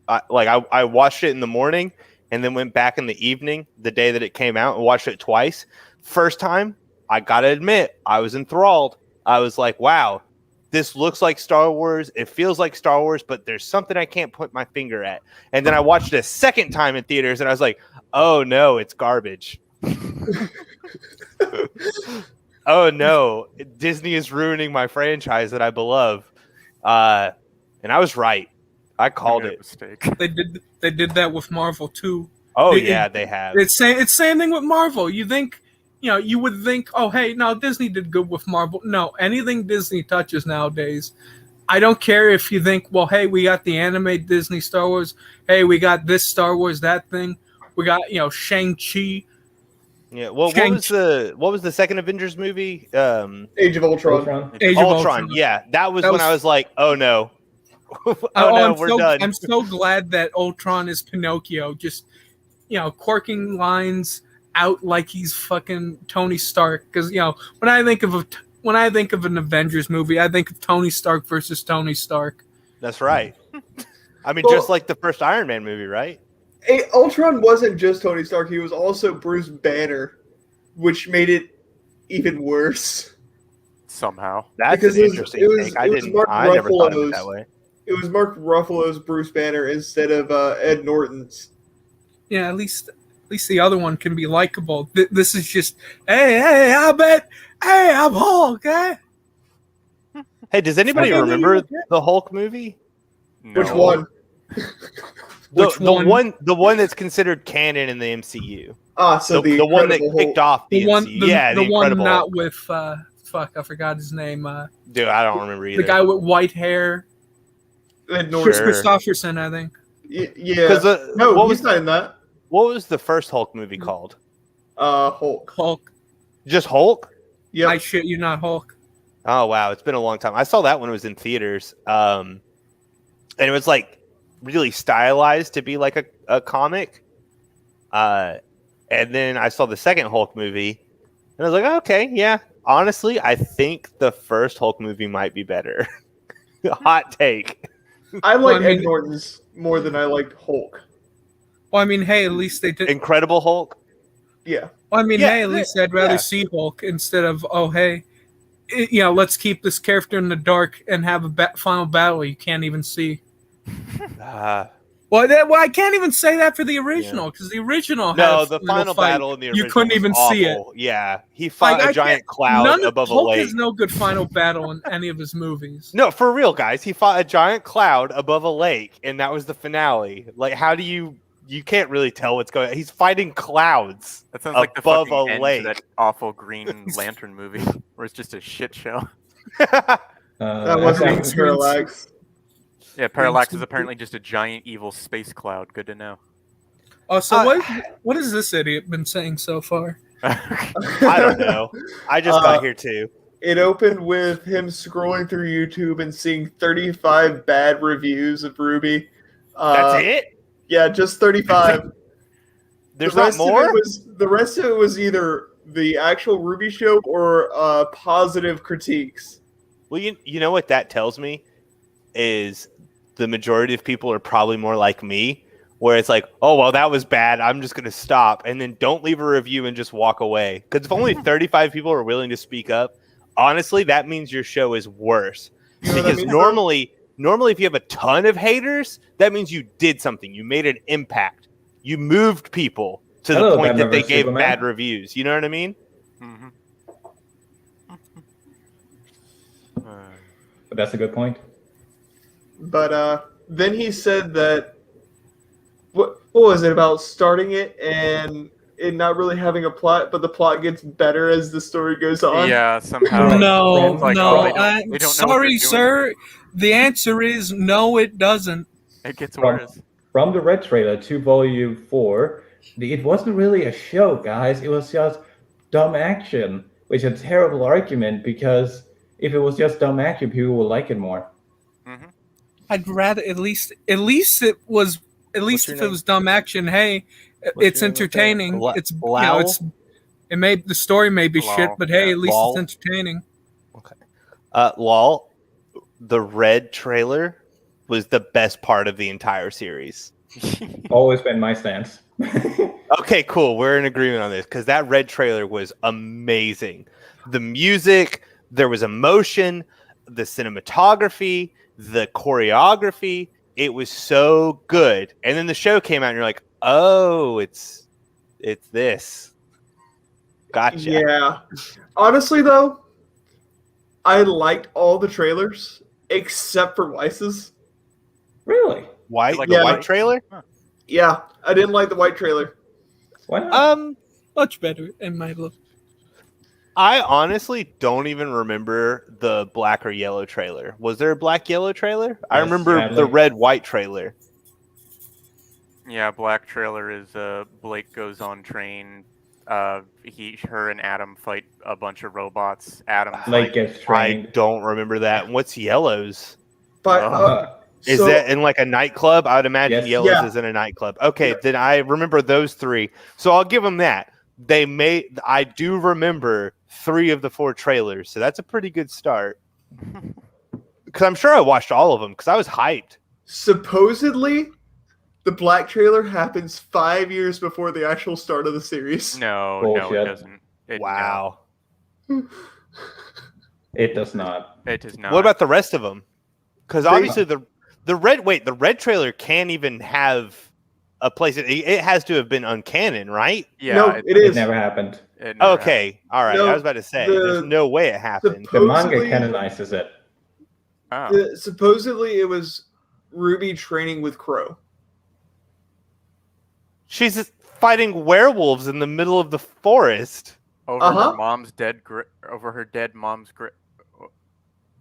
I watched it in the morning and then went back in the evening the day that it came out and watched it twice. First time, I gotta admit, I was enthralled. I was like, wow, this looks like Star Wars. It feels like Star Wars, but there's something I can't put my finger at. And then I watched it a second time in theaters and I was like, oh no, it's garbage. Oh no, Disney is ruining my franchise that I love. And I was right. I called it. Mistake. They did that with Marvel too. Oh yeah, they have. It's same thing with Marvel. You think, you would think, oh hey, no, Disney did good with Marvel. No, anything Disney touches nowadays, I don't care if you think, well, hey, we got the anime Disney Star Wars. Hey, we got this Star Wars, that thing. We got, Shang-Chi. Yeah, well, what was the second Avengers movie? Age of Ultron. Age of Ultron. Yeah, that was when I was like, oh no. We're done. I'm so glad that Ultron is Pinocchio. Just quirking lines out like he's fucking Tony Stark. Because when I think of an Avengers movie, I think of Tony Stark versus Tony Stark. That's right. I mean, Well, just like the first Iron Man movie, right? Ultron wasn't just Tony Stark; he was also Bruce Banner, which made it even worse. Somehow, that's because an interesting take. I never thought of it that way. It was Mark Ruffalo's Bruce Banner instead of Ed Norton's. Yeah, at least the other one can be likable. This is just, hey, I'm Hulk, eh? Hey, does anybody remember the Hulk movie? No. Which one? The one that's considered canon in the MCU. So the one that kicked off the MCU. The one Incredible not Hulk. with I forgot his name. Dude, I don't remember either. The guy with white hair. Ed Norton. Chris Christopherson, I think. Yeah. He's not in that. What was the first Hulk movie called? Hulk. Just Hulk? Yeah. I shit you not, Hulk. Oh wow, it's been a long time. I saw that when it was in theaters, and it was like really stylized to be like a comic. And then I saw the second Hulk movie, and I was like, okay, yeah. Honestly, I think the first Hulk movie might be better. Hot take. I like Ed Norton's more than I liked Hulk. Well, I mean, hey, at least they did Incredible Hulk. Yeah. Well, I mean, hey, at least I'd rather see Hulk instead of let's keep this character in the dark and have a final battle you can't even see. Well, I can't even say that for the original because the original had the final battle in the original you couldn't even see it. Yeah, he fought a giant cloud above a Hulk lake. has no good final battle in any of his movies. No, for real, guys, he fought a giant cloud above a lake, and that was the finale. Like, how do you can't really tell what's going on? He's fighting clouds. That sounds like the above fucking a end lake. to that awful Green Lantern movie where it's just a shit show. That wasn't Parallax. Yeah, Parallax is apparently just a giant evil space cloud. Good to know. Oh, so what has this idiot been saying so far? I don't know. I just got here too. It opened with him scrolling through YouTube and seeing 35 bad reviews of RWBY. That's it? Yeah, just 35. There's not more? The rest of it was either the actual RWBY show or positive critiques. Well, you know what that tells me is the majority of people are probably more like me, where it's like, oh, well, that was bad. I'm just going to stop. And then don't leave a review and just walk away. Because if only 35 people are willing to speak up, honestly, that means your show is worse. Because normally, if you have a ton of haters, that means you did something. You made an impact. You moved people to the point that they gave bad reviews. You know what I mean? Mm-hmm. But that's a good point. But then he said that what was it about starting it and it not really having a plot, but the plot gets better as the story goes on? Yeah, somehow. No. They don't sorry, sir. The answer is no, it doesn't. It gets worse. From the Red trailer to Volume 4, it wasn't really a show, guys. It was just dumb action, which is a terrible argument because if it was just dumb action, people would like it more. Mm-hmm. I'd rather at least it was if it was dumb action. Hey, it's entertaining. The story may be shit, but hey, at least it's entertaining. Okay. Lol, the Red trailer was the best part of the entire series. Always been my stance. Okay, cool. We're in agreement on this because that Red trailer was amazing. The music, there was emotion, the cinematography, the choreography. It was so good. And then the show came out and you're like, oh, it's this. Gotcha. Yeah. Honestly, though, I liked all the trailers except for Weiss's. Really? White? Like the white trailer? Yeah, I didn't like the white trailer. Why not? Much better in my look. I honestly don't even remember the black or yellow trailer. Was there a black yellow trailer? I remember the red white trailer. Yeah, black trailer is Blake goes on train. Her and Adam fight a bunch of robots. Blake gets trained. I don't remember that. What's yellow's? But Is So- that in like a nightclub? I would imagine Yes. Yellow's Yeah. is in a nightclub. Okay, then I remember those 3. So I'll give them that. I do remember 3 of the 4 trailers, so that's a pretty good start. Because I'm sure I watched all of them because I was hyped. Supposedly, the black trailer happens 5 years before the actual start of the series. No, it Bullshit. doesn't. Wow. It does not. It does not. What about the rest of them? Because obviously the red trailer can't even have a place. It has to have been uncanon, right? Yeah, No, it is. It never happened. it never Okay, all right. No, I was about to say there's no way it happened. The manga Supposedly- canonizes it. happened. Oh. Supposedly, it was Ruby training with Crow. She's fighting werewolves in the middle of the forest. Over Uh-huh. her mom's over her dead mom's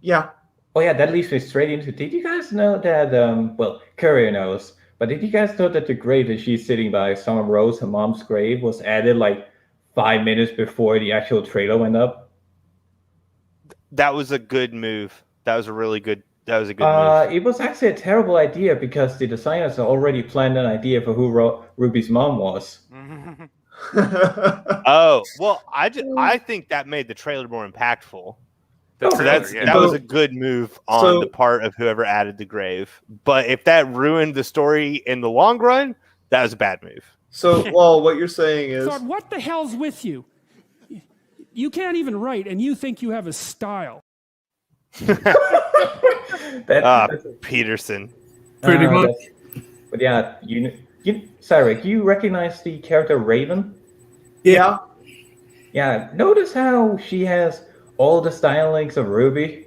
Yeah. Oh yeah, that leads me straight into. Did you guys know that? Well, Courier knows, but did you guys know that the grave that she's sitting by, Summer Rose, her mom's grave, was added like 5 minutes before the actual trailer went up? That was a good move. That was a really good. That was a good move. It was actually a terrible idea because the designers had already planned an idea for who Ruby's mom was. Oh well, I think that made the trailer more impactful. The So trailer, that was a good move on the part of whoever added the grave. But if that ruined the story in the long run, that was a bad move. So, well, what you're saying is, Thought, what the hell's with you? You can't even write, and you think you have a style. Peterson. Pretty much. But yeah, Cyril, you recognize the character Raven? yeah, Yeah, notice how she has all the stylings of Ruby?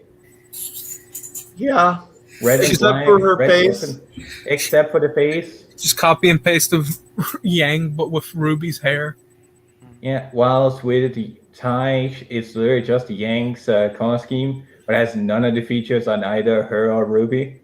yeah. Red and Except black, for her red face. weapon, except for the face. Just copy and paste of Yang, but with Ruby's hair. Yeah, whilst with the tie, it's literally just Yang's color scheme, but has none of the features on either her or Ruby.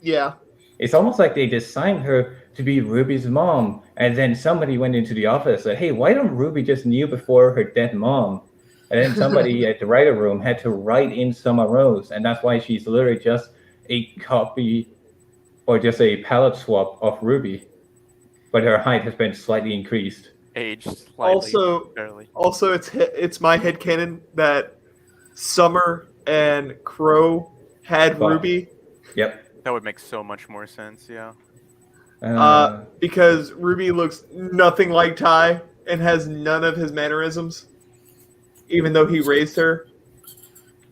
Yeah. It's almost like they designed her to be Ruby's mom, and then somebody went into the office and said, hey, why don't Ruby just kneel before her dead mom? And then somebody at the writer room had to write in Summer Rose, and that's why she's literally just a copy or just a palette swap of Ruby. But her height has been slightly increased. Aged slightly. Barely. Also, it's my headcanon that Summer and Crow had Wow. Ruby. Yep. That would make so much more sense, yeah. Because Ruby looks nothing like Ty and has none of his mannerisms, even though he raised her.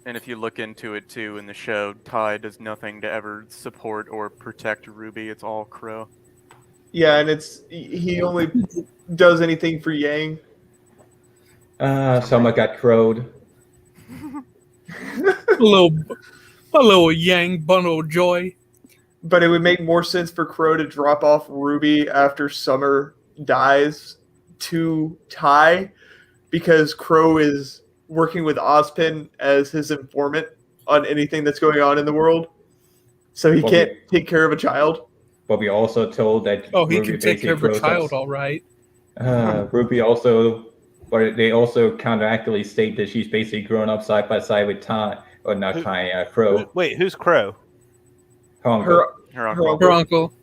And if you look into it too in the show, Ty does nothing to ever support or protect Ruby. It's all Crow. Yeah, and he only does anything for Yang. Summer got crowed. A little Yang bundle of joy. But it would make more sense for Crow to drop off Ruby after Summer dies to Ty, because Crow is working with Ozpin as his informant on anything that's going on in the world. So he can't take care of a child. But we also told that Oh, he Ruby can take care of a basically child, grows all right. up. Ruby also, or they also counteractually state that she's basically grown up side by side with Ty, or not Ty, Crow. Wait, who's Crow? Her uncle. Her uncle. Her uncle.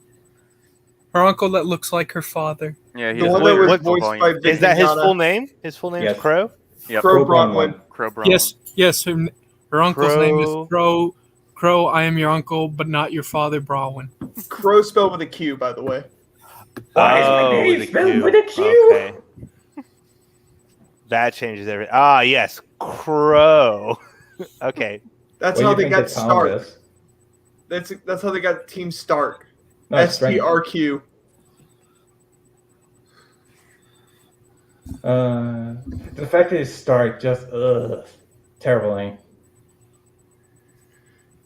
Her uncle that looks like her father. Yeah, he The does one a that was voice voiced volume. by Vic Is that his Mignogna. full name? His full name Yes. is Crow? Yep. Crow Bronwyn. Bronwyn. Crow Brown. Yes. Her uncle's name Crow. is Crow. Crow, I am your uncle, but not your father, Bronwyn. Crow spelled with a Q, by the way. Why is my Oh, name with a spelled Q. with a Q? Okay. That changes everything. Ah, yes, Crow. Okay. That's What do how you they think got the sound Stark. is? That's how they got Team Stark. No, it's strange. STRQ. The fact that it's Stark just terrible name.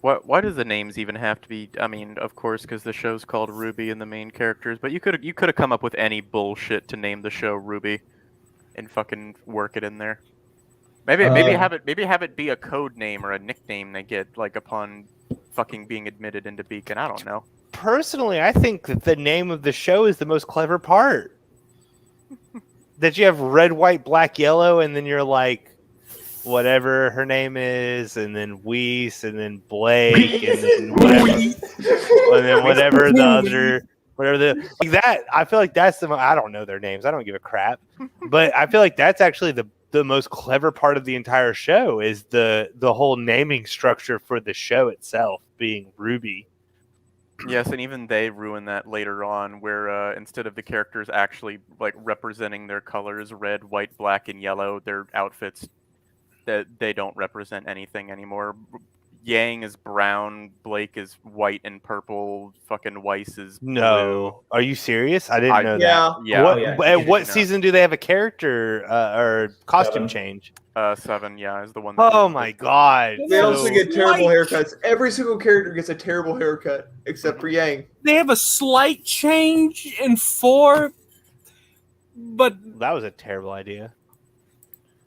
Why does the names even have to be? I mean, of course, because the show's called RWBY and the main characters. But you could have come up with any bullshit to name the show RWBY, and fucking work it in there. Maybe have it be a code name or a nickname they get like upon fucking being admitted into Beacon. I don't know. Personally, I think that the name of the show is the most clever part. That you have red, white, black, yellow, and then you're like whatever her name is, and then Weiss, and then Blake, and then whatever the other, whatever the like that. I feel like that's I don't know their names. I don't give a crap, but I feel like that's actually the most clever part of the entire show is the whole naming structure for the show itself being RWBY. Yes, and even they ruin that later on, where instead of the characters actually like representing their colors, red, white, black, and yellow, their outfits that they don't represent anything anymore. Yang is brown, Blake is white and purple, fucking Weiss is blue. No, are you serious? I didn't know that. Yeah. What season do they have a character or costume change? 7, yeah, is the one. Oh my god! They also get terrible haircuts. Every single character gets a terrible haircut except for Yang. They have a slight change in 4, but that was a terrible idea.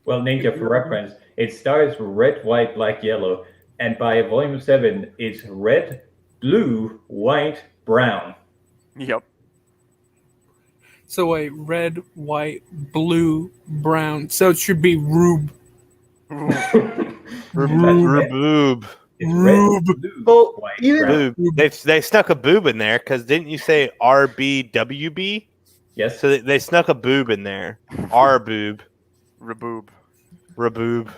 Well, Ninja, for reference, it starts red, white, black, yellow, and by volume 7, it's red, blue, white, brown. Yep. So wait, red, white, blue, brown. So it should be RWBY. RWBY. Well, even they snuck a boob in there because didn't you say RBWB? Yes. So they snuck a boob in there. RBoob. RWBY.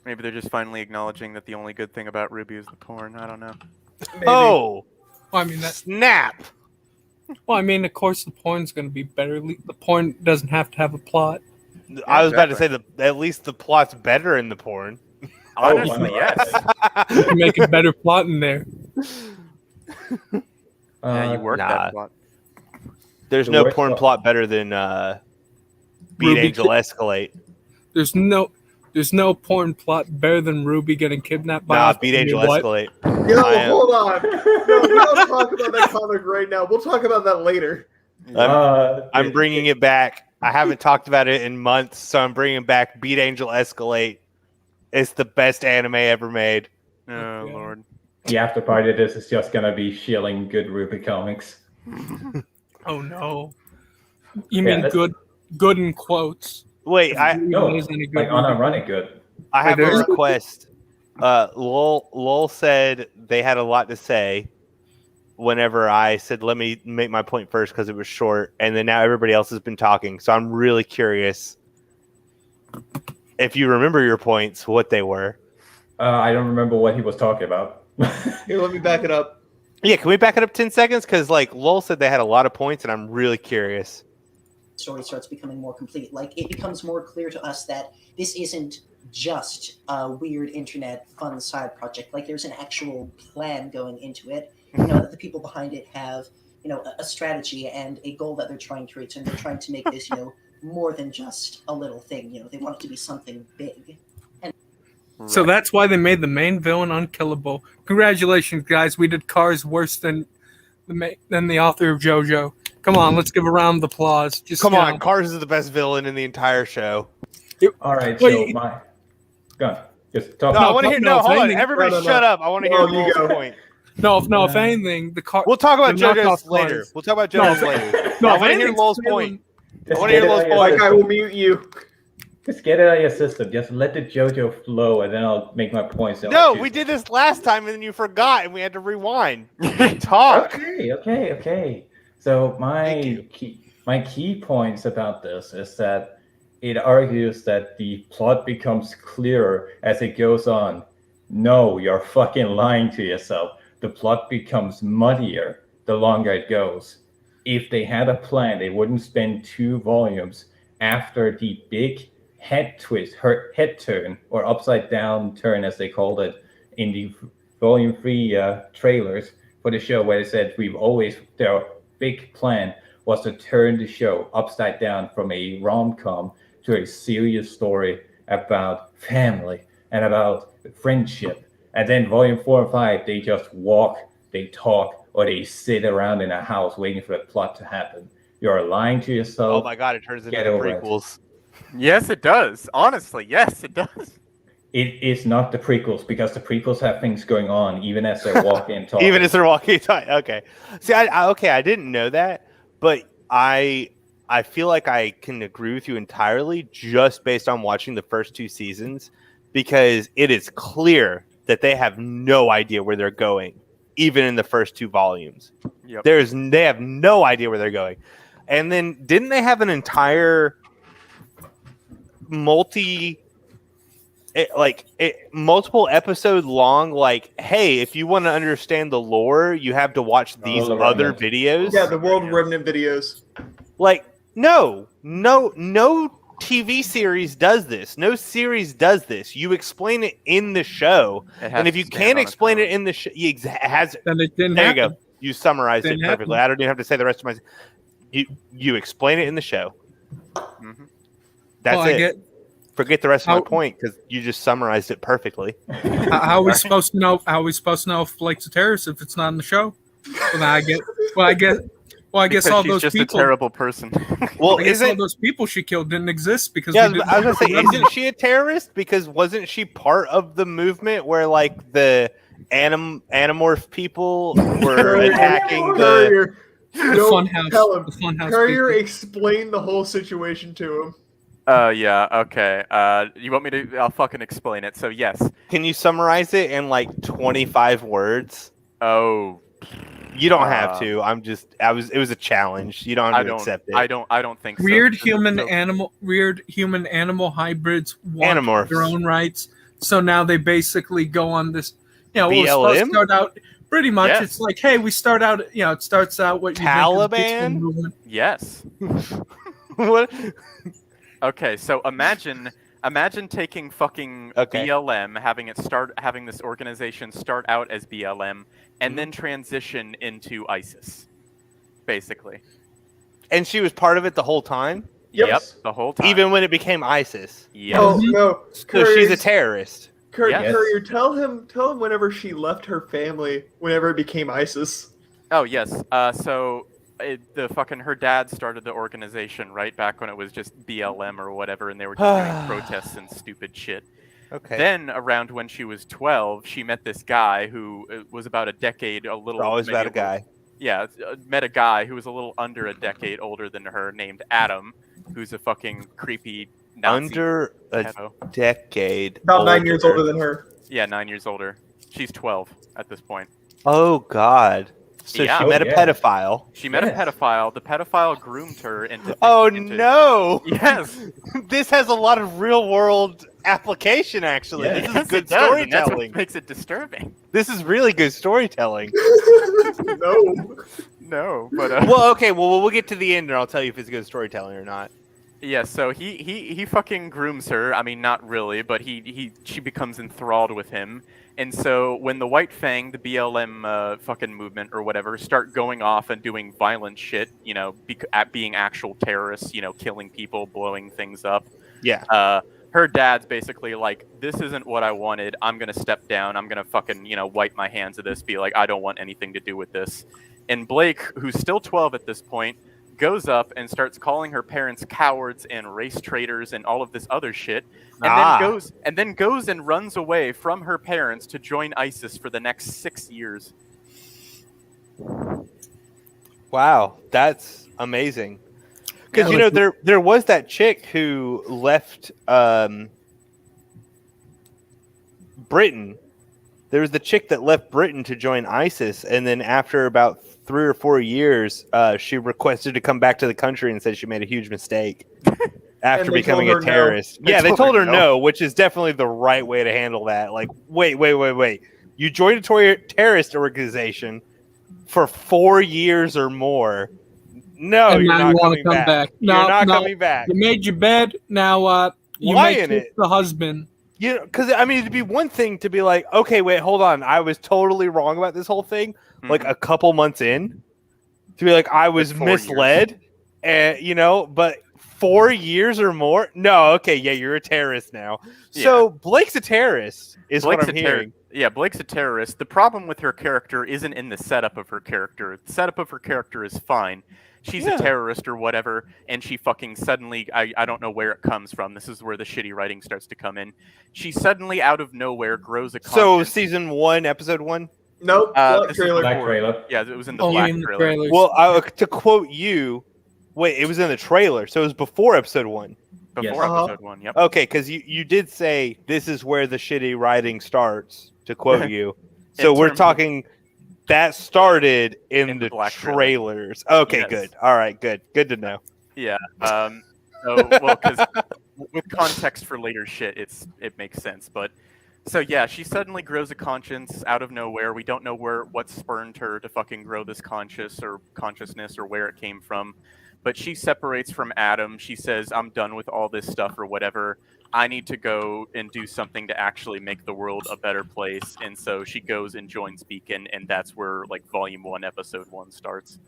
Maybe they're just finally acknowledging that the only good thing about RWBY is the porn. I don't know. Maybe. Oh, well, I mean that. Snap. Well, I mean, of course, the porn's going to be better. The porn doesn't have to have a plot. I was about to say at least the plot's better in the porn. Honestly, yes. You can make a better plot in there. Yeah, you work that plot. There's no porn plot better than Beat Angel Escalate. There's no porn plot better than RWBY getting kidnapped by Beat Angel Escalate. Yo, hold on. No, we don't talk about that comic right now. We'll talk about that later. I'm bringing it back. I haven't talked about it in months, so I'm bringing back Beat Angel Escalate. It's the best anime ever made. Oh, Lord. The after party of this is just going to be shilling good RWBY comics. Oh, no. You mean good in quotes? Wait, like unironic good. I have a request. Lowell said they had a lot to say whenever I said, let me make my point first because it was short. And then now everybody else has been talking. So I'm really curious if you remember your points, what they were. I don't remember what he was talking about. Here, let me back it up. Yeah, can we back it up 10 seconds? Because Lowell said they had a lot of points and I'm really curious. Story starts becoming more complete. Like, it becomes more clear to us that this isn't just a weird internet fun side project. Like, there's an actual plan going into it. You know, that the people behind it have, you know, a strategy and a goal that they're trying to reach, and they're trying to make this, you know, more than just a little thing. You know, they want it to be something big. And so that's why they made the main villain unkillable. Congratulations, guys. We did Cars worse than the author of JoJo. Come on, let's give a round of applause. Come on, Cars is the best villain in the entire show. All right, so go on. Just talk. No, I want to hear. No, hold on. Everybody, shut up. I want to hear Lowell's point. No, if anything, we'll talk about JoJo's later. We'll talk about JoJo's later. I want to hear Lowell's point. I want to hear Lowell's point. I will mute you. Just get it out of your system. Just let the JoJo flow, and then I'll make my points. No, we did this last time, and then you forgot, and we had to rewind. Talk. Okay. So my key points about this is that it argues that the plot becomes clearer as it goes on. No, you're fucking lying to yourself. The plot becomes muddier the longer it goes. If they had a plan, they wouldn't spend 2 volumes after the big head turn, or upside down turn as they called it in the volume 3 trailers for the show, where they said their big plan was to turn the show upside down from a rom-com to a serious story about family and about friendship. And then volume 4 and 5, they just walk, they talk, or they sit around in a house waiting for the plot to happen. You're lying to yourself. Oh my god, it turns into the prequels. Yes, it does. Honestly, yes, it does. It is not the prequels, because the prequels have things going on even as they're walking and talking. Even as they're walking and talking. Okay. See, I didn't know that, but I I feel like I can agree with you entirely just based on watching the first 2 seasons, because it is clear that they have no idea where they're going, even in the first 2 volumes. Yep. They have no idea where they're going. And then didn't they have an entire multiple episode long, like, hey, if you want to understand the lore, you have to watch these other videos. Yeah, the World Remnant videos. Like, no TV series does this. No series does this. You explain it in the show, and if you can't explain it in the show, then it didn't there happen. you go. You summarized it perfectly. Happen. I don't even have to say the rest of my. You explain it in the show. Mm-hmm. That's it. Forget the rest of my point because you just summarized it perfectly. How are we supposed to know? How are we supposed to know if Blake's a terrorist if it's not in the show? I guess Because all she's those just people. a terrible person. Well, I guess all those people she killed didn't exist because Yeah, we didn't I was gonna say, remember. isn't she a terrorist? Because wasn't she part of the movement where like the animorph people were attacking the? Courier. The Don't Funhouse. tell him. The Funhouse Courier people. explained the whole situation to him. Yeah, okay. You want me to? I'll fucking explain it. So yes. Can you summarize it in like 25 words? Oh. You don't have to. It was a challenge. You don't have to accept it. I don't think so. Weird human animal hybrids want Animorphs. their own rights. So now they basically go on this. We're supposed to BLM? start out pretty much. Yes. It's like, hey, we start out. It starts out what you think is a peaceful Taliban? movement. Yes. What? Okay, so imagine taking fucking BLM, having this organization start out as BLM, and then transition into ISIS, basically. And she was part of it the whole time? Yep, the whole time. Even when it became ISIS? Yep. Oh no! So she's a terrorist. Courier, tell him whenever she left her family, whenever it became ISIS. Oh yes. Her dad started the organization right back when it was just BLM or whatever, and they were just doing protests and stupid shit. Okay. Then around when she was 12, she met this guy who was about a decade, Always about a guy. Yeah, met a guy who was a little under a decade older than her, named Adam, who's a fucking creepy Nazi Under a pedo. decade. About 9 years older than her. Yeah, 9 years older. She's 12 at this point. Oh God. So Yeah. she met a pedophile. She met a pedophile. The pedophile groomed her into. No! Yes. This has a lot of real world application. Actually, Yeah. this is Yes, good it does, and that's storytelling. what makes it disturbing. This is really good storytelling. No, but Well, okay. Well, we'll get to the end, and I'll tell you if it's good storytelling or not. yeah. So he fucking grooms her. I mean, not really, but she becomes enthralled with him. And so when the White Fang, the BLM fucking movement or whatever, start going off and doing violent shit, being actual terrorists, killing people, blowing things up. Yeah. Her dad's basically like, this isn't what I wanted. I'm going to step down. I'm going to fucking, wipe my hands of this, be like, I don't want anything to do with this. And Blake, who's still 12 at this point, goes up and starts calling her parents cowards and race traitors and all of this other shit, and then goes and runs away from her parents to join ISIS for the next 6 years. Wow, that's amazing. Because there was that chick who left Britain. There was the chick that left Britain to join ISIS, and then after about 3 or 4 years, she requested to come back to the country and said she made a huge mistake after becoming a terrorist. No. Yeah, they told her no, which is definitely the right way to handle that. Like, wait. You joined a terrorist organization for 4 years or more. No, And you're now not you wanna coming come back. back. You're No, not no. coming back. You made your bed. Now you Lie make in it. the husband. You know, because I mean, it'd be one thing to be like, okay, wait, hold on, I was totally wrong about this whole thing. Like a couple months in, to be like, I was misled, and but 4 years or more. No, okay, yeah, you're a terrorist now. Yeah. So Blake's a terrorist, is Blake's what I'm a hearing. Yeah, Blake's a terrorist. The problem with her character isn't in the setup of her character. The setup of her character is fine. She's a terrorist or whatever, and she fucking suddenly, I don't know where it comes from. This is where the shitty writing starts to come in. She suddenly, out of nowhere, grows a conscience. So season 1, episode 1? Nope. Black trailer. Black trailer. Yeah, it was in the Only black in the trailer. trailers. Well, to quote you, Wait, it was in the trailer, so it was before episode 1. Before episode 1, yep. Okay, because you did say this is where the shitty writing starts, to quote you. So we're talking that started in the trailers. Okay, Yes. good. All right, good. Good to know. Yeah. Because with context for later shit, it makes sense. But so yeah, she suddenly grows a conscience out of nowhere. We don't know what spurned her to fucking grow this consciousness or where it came from. But she separates from Adam. She says, "I'm done with all this stuff or whatever. I need to go and do something to actually make the world a better place." And so she goes and joins Beacon, and that's where like Volume 1, Episode 1 starts.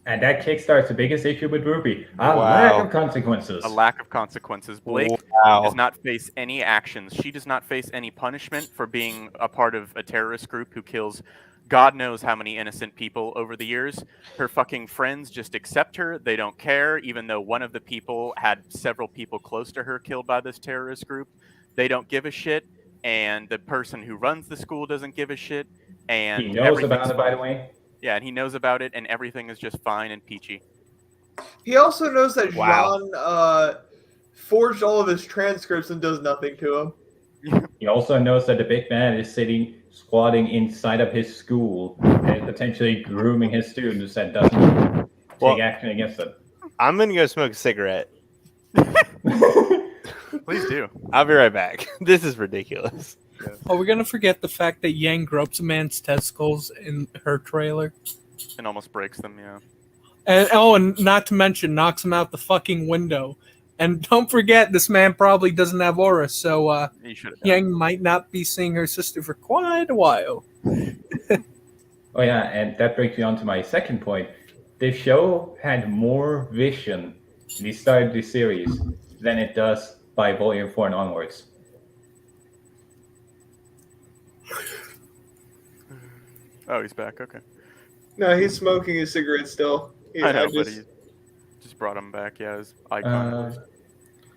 And that kickstarts the biggest issue with RWBY. Lack of consequences. A lack of consequences. Blake does not face any actions. She does not face any punishment for being a part of a terrorist group who kills God knows how many innocent people over the years. Her fucking friends just accept her. They don't care, even though one of the people had several people close to her killed by this terrorist group. They don't give a shit. And the person who runs the school doesn't give a shit. And he knows about it, by the way. Yeah, and he knows about it, and everything is just fine and peachy. He also knows that Jean forged all of his transcripts and does nothing to him. He also knows that the big man is squatting inside of his school and potentially grooming his students and doesn't take action against them. I'm going to go smoke a cigarette. Please do. I'll be right back. This is ridiculous. Are we gonna forget the fact that Yang gropes a man's testicles in her trailer? And almost breaks them, yeah. And not to mention knocks him out the fucking window. And don't forget, this man probably doesn't have aura, so Yang might not be seeing her sister for quite a while. Oh yeah, and that brings me on to my second point. The show had more vision when it started the series than it does by Volume 4 and onwards. Oh, he's back. Okay. No, he's smoking his cigarette still. I know, but he just brought him back. Yeah, his icon.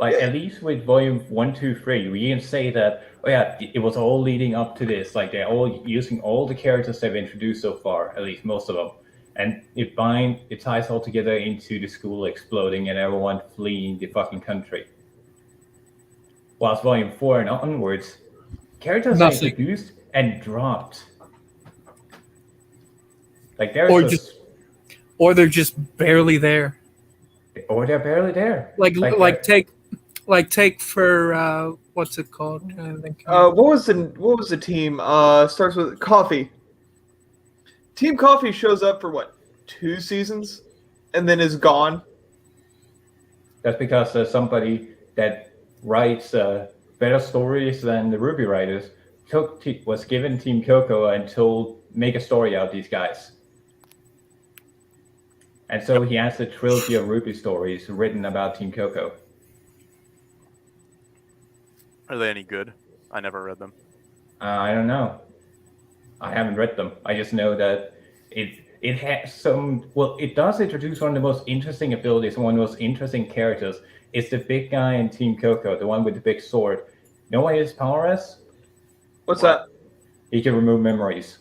At least with Volume 1, 2, 3, we can say that, oh yeah, it was all leading up to this. Like, they're all using all the characters they've introduced so far, at least most of them. And it ties all together into the school exploding and everyone fleeing the fucking country. Whilst Volume 4 and onwards, characters are introduced and dropped. Like or they're just barely there. Or they're barely there. Take for what's it called? I think. What was the team? Starts with Coffee. Team Coffee shows up for what, 2 seasons, and then is gone. That's because somebody that writes better stories than the RWBY writers was given Team Coco and told make a story out of these guys. And so he has a trilogy of RWBY stories written about Team Coco. Are they any good? I never read them. I don't know. I haven't read them. I just know that it has some. Well, it does introduce one of the most interesting abilities, one of the most interesting characters. It's the big guy in Team Coco, the one with the big sword. You know what his power is? What's that? He can remove memories.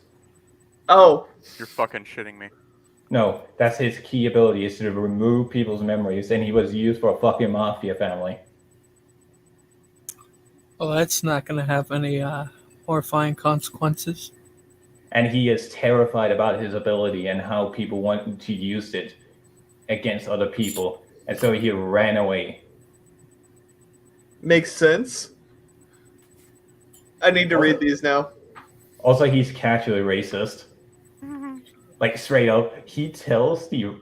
Oh. You're fucking shitting me. No, that's his key ability, is to remove people's memories, and he was used for a fucking mafia family. Well, that's not going to have any horrifying consequences. And he is terrified about his ability and how people want to use it against other people. And so he ran away. Makes sense. I need to read these now. Also, he's casually racist. Like, straight up, he tells the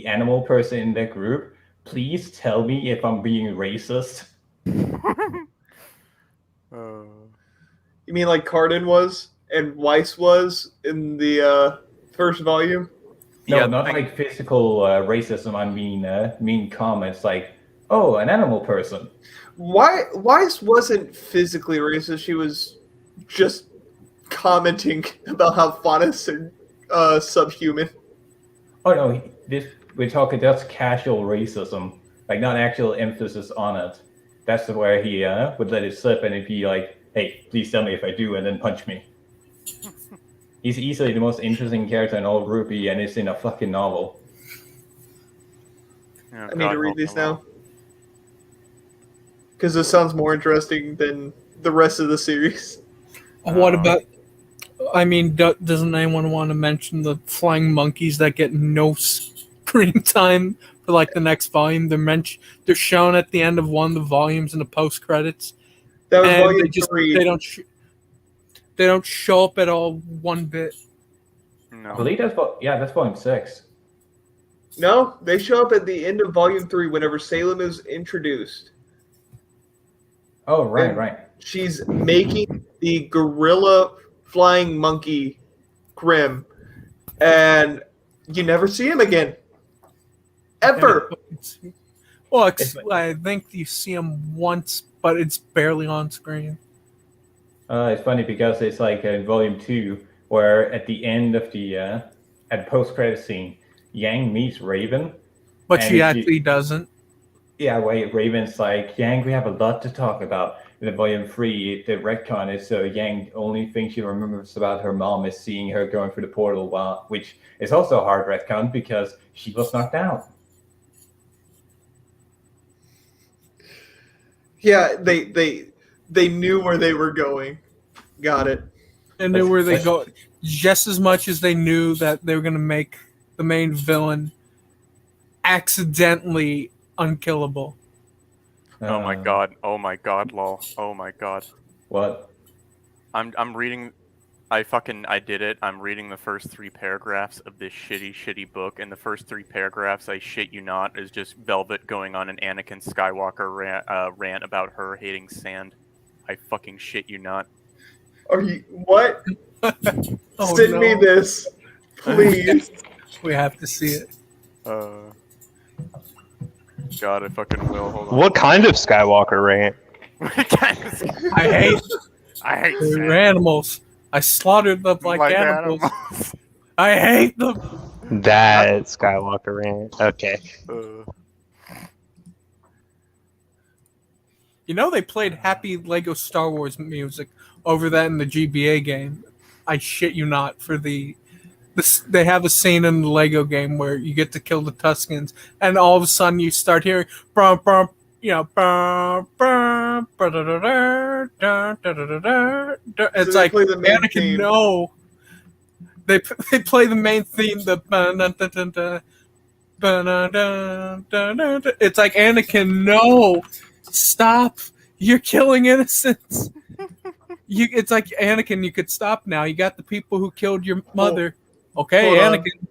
animal person in the group, please tell me if I'm being racist. You mean like Cardin was and Weiss was in the first volume? No, yeah, not like physical racism. I mean comments like, oh, an animal person. Weiss wasn't physically racist. She was just commenting about how Faunus are subhuman. Oh no, we're talking that's casual racism, like not actual emphasis on it. That's where he would let it slip and it'd be like, hey, please tell me if I do, and then punch me. He's easily the most interesting character in all RWBY, and it's in a fucking novel. Oh, I need to read help these me, Lol. now. Because this sounds more interesting than the rest of the series. What about? I mean, doesn't anyone want to mention the flying monkeys that get no screen time for like the next volume? They're shown at the end of one of the volumes in the post credits. That was and volume 3. They don't show up at all one bit. No. I believe that's volume 6. No, they show up at the end of volume 3 whenever Salem is introduced. Oh, right, And right. She's making the gorilla flying monkey Grim, and you never see him again. Ever. Well, I think you see him once, but it's barely on screen. It's funny because it's like in volume 2, where at the end of the at post-credit scene, Yang meets Raven. But she actually doesn't. Yeah, wait, Raven's like, Yang, we have a lot to talk about. And in volume 3, the retcon is Yang, the only thing she remembers about her mom is seeing her going through the portal, which is also a hard retcon because she was knocked out. Yeah, they knew where they were going. Got it. And knew where they go just as much as they knew that they were going to make the main villain accidentally unkillable. Oh my god! Oh my god! Lol! Oh my god! What? I'm reading. I did it. I'm reading the first 3 paragraphs of this shitty book, and the first 3 paragraphs, I shit you not, is just Velvet going on an Anakin Skywalker rant about her hating sand. I fucking shit you not. Are you what? Oh, Send no. me this, please. We have to see it. God, I fucking will. Hold on. What kind of Skywalker rant? I hate sand. they're animals. I slaughtered them like animals. I hate them. That Skywalker rant. Okay. You know they played happy Lego Star Wars music over that in the GBA game. I shit you not. For they have a scene in the Lego game where you get to kill the Tuskens, and all of a sudden you start hearing brum, brum, you know, brum, brum, it's like Anakin. No, they play the main theme. It's like Anakin. No, stop! You're killing innocents. It's like Anakin. You could stop now. You got the people who killed your mother. Okay, Anakin.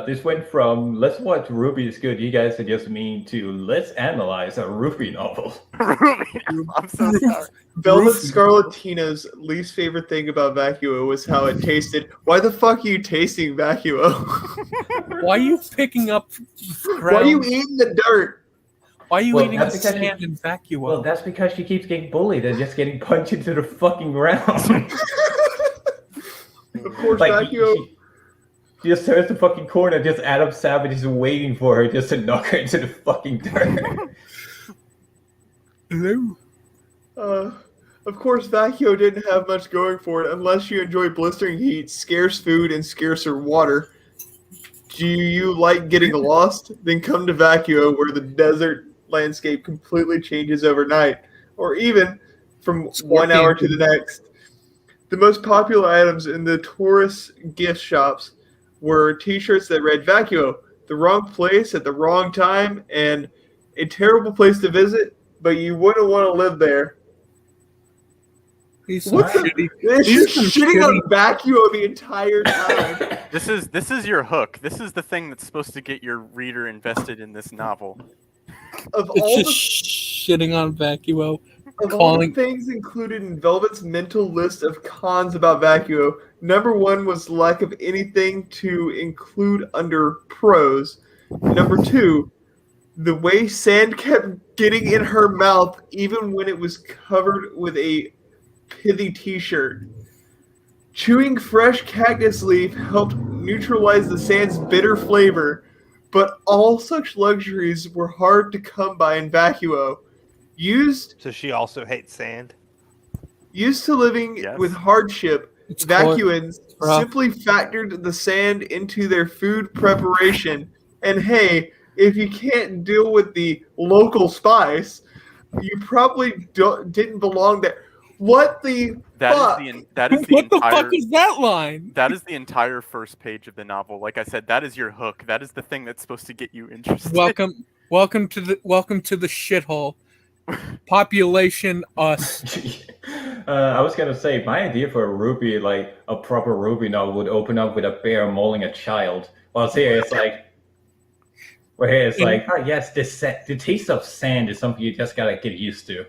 This went from let's watch RWBY is good, you guys are just mean, to let's analyze a RWBY novel. I'm so sorry. Velvet Scarlatina's least favorite thing about Vacuo was how it tasted. Why the fuck are you tasting Vacuo? Why are you picking up Why are you eating the dirt? Why are you eating the sand in Vacuo? Well, that's because she keeps getting bullied and just getting punched into the fucking ground. Of course, like, Vacuo. She just turns the fucking corner, just Adam Savage is waiting for her just to knock her into the fucking dirt. Hello? Of course, Vacuo didn't have much going for it unless you enjoy blistering heat, scarce food, and scarcer water. Do you like getting lost? Then come to Vacuo, where the desert landscape completely changes overnight, or even from 1 hour to the next. The most popular items in the tourist gift shops were t-shirts that read Vacuo, the wrong place at the wrong time, and a terrible place to visit, but you wouldn't want to live there. He's shitting on Vacuo the entire time. This is your hook. This is the thing that's supposed to get your reader invested in this novel. Of It's all just shitting on Vacuo. Of all the things included in Velvet's mental list of cons about Vacuo, number 1 was lack of anything to include under pros. Number 2, the way sand kept getting in her mouth even when it was covered with a pithy t-shirt. Chewing fresh cactus leaf helped neutralize the sand's bitter flavor, but all such luxuries were hard to come by in Vacuo. So she also hates sand. Used to living with hardship, Vacuans simply factored the sand into their food preparation. And hey, if you can't deal with the local spice, you probably didn't belong there. What the fuck? That is the What the entire, fuck is that line? That is the entire first page of the novel. Like I said, that is your hook. That is the thing that's supposed to get you interested. Welcome to the shithole. Population us. I was gonna say my idea for a RWBY, like a proper RWBY novel, would open up with a bear mauling a child. While here it's like, oh yes, the taste of sand is something you just gotta get used to.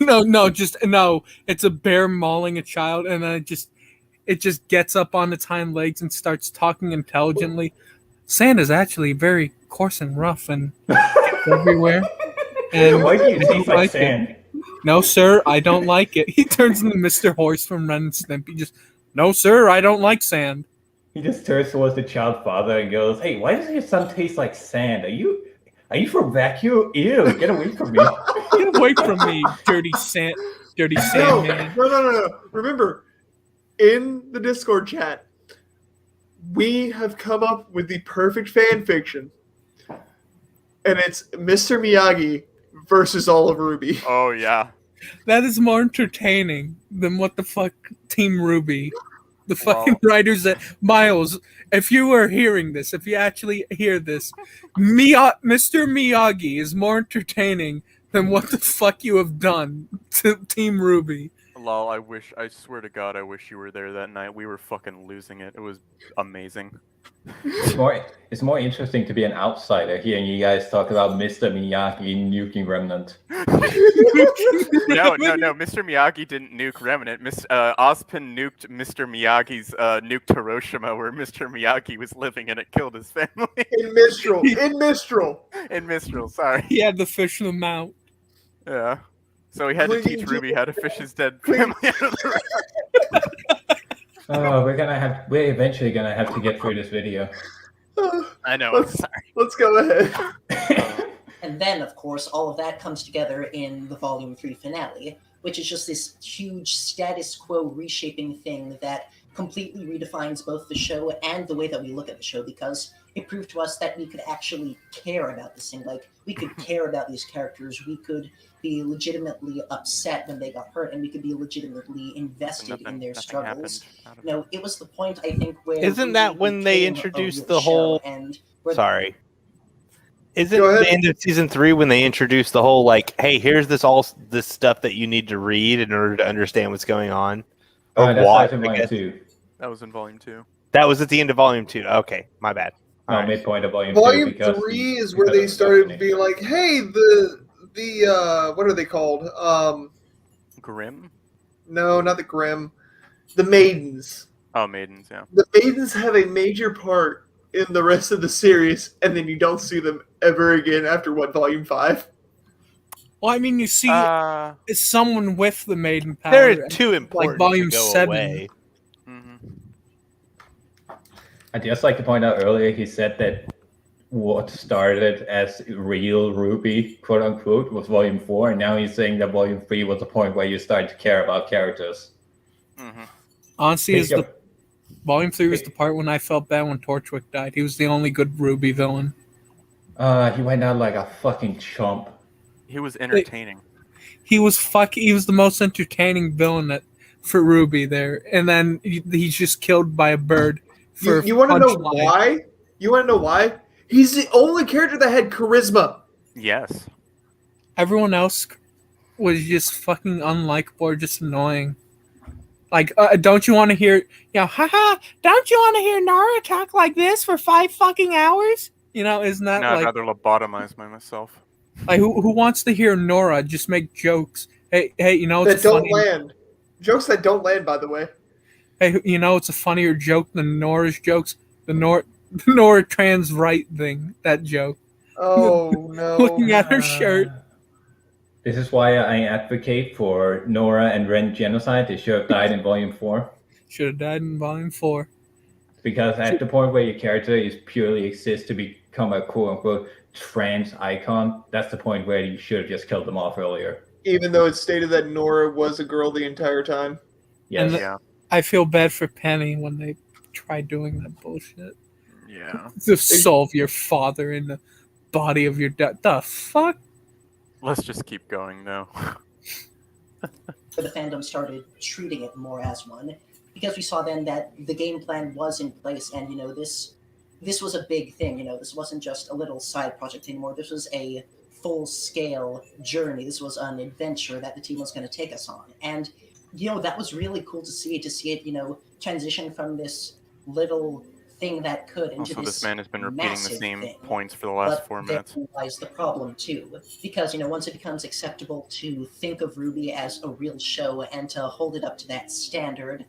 No. It's a bear mauling a child, and then it just gets up on its hind legs and starts talking intelligently. Sand is actually very coarse and rough and everywhere. And why do you taste like sand? No, sir, I don't like it. He turns into Mr. Horse from Ren and Stimpy. No, sir, I don't like sand. He just turns towards the child father and goes, "Hey, why does your son taste like sand? Are you from vacuum? Ew, get away from me! Get away from me, dirty sand man!" No. Remember, in the Discord chat, we have come up with the perfect fan fiction, and it's Mr. Miyagi versus all of RWBY. Oh yeah, that is more entertaining than what the fuck Team RWBY. The fucking writers that Miles, if you are hearing this, if you actually hear this, Mr. Miyagi is more entertaining than what the fuck you have done to Team RWBY. Lol, I swear to God, I wish you were there that night. We were fucking losing it. It was amazing. It's more interesting to be an outsider hearing you guys talk about Mr. Miyagi nuking Remnant. No. Mr. Miyagi didn't nuke Remnant. Ozpin nuked Mr. Miyagi's nuked Hiroshima, where Mr. Miyagi was living, and it killed his family. In Mistral. In Mistral, sorry. He had to fish them out. Yeah. So he had to teach RWBY how to fish his dead family out of the river. Oh, we're eventually gonna have to get through this video. I know. I'm sorry. Let's go ahead. And then, of course, all of that comes together in the Volume 3 finale, which is just this huge status quo reshaping thing that completely redefines both the show and the way that we look at the show, because it proved to us that we could actually care about this thing. Like, we could care about these characters. We could be legitimately upset when they got hurt, and we could be legitimately invested in their struggles. No, it was the point, I think, where... Isn't that when they introduced the whole... Sorry. Isn't Go ahead. the end of season 3 when they introduced the whole, like, hey, here's this stuff that you need to read in order to understand what's going on? Or that's in Volume 2. That was in Volume 2. That was at the end of Volume 2. Okay, my bad. No, midpoint of Volume 2. Volume 3 is where they started to be like, hey, the what are they called? Grimm? No, not the Grimm. The Maidens. Oh, Maidens, yeah. The Maidens have a major part in the rest of the series, and then you don't see them ever again after, Volume 5? Well, I mean, you see someone with the maiden power. They're too important like Volume to go 7. away. I'd just like to point out earlier, he said that what started as real RWBY, quote unquote, was Volume 4, and now he's saying that Volume 3 was the point where you start to care about characters. Honestly, Volume 3 was the part when I felt bad when Torchwick died. He was the only good RWBY villain. He went out like a fucking chump. He was entertaining. He was the most entertaining villain for RWBY there, and then he's just killed by a bird. You want to know why? You want to know why? He's the only character that had charisma. Yes. Everyone else was just fucking unlikable or just annoying. Like, don't you want to hear, haha, don't you want to hear Nara talk like this for 5 fucking hours? Isn't that I'd like... rather lobotomize myself. Like, who wants to hear Nora just make jokes? Hey, that don't land. Jokes that don't land, by the way. Hey, it's a funnier joke than Nora's jokes. The Nora trans right thing, that joke. Oh, no. Looking at her shirt. This is why I advocate for Nora and Ren genocide. They should have died in Volume 4. Should have died in Volume 4. Because at the point where your character is purely exists to become a quote-unquote trans icon, that's the point where you should have just killed them off earlier. Even though it's stated that Nora was a girl the entire time. Yes. I feel bad for Penny when they try doing that bullshit. Yeah. Dissolve your father in the body of your dad. The fuck? Let's just keep going, though. The fandom started treating it more as one, because we saw then that the game plan was in place, and this was a big thing. This wasn't just a little side project anymore. This was a full-scale journey. This was an adventure that the team was going to take us on, and that was really cool to see it. Transition from this little thing that could into Also, this this man has been repeating the same thing. points for the last 4 minutes. There lies the problem too, because once it becomes acceptable to think of RWBY as a real show and to hold it up to that standard,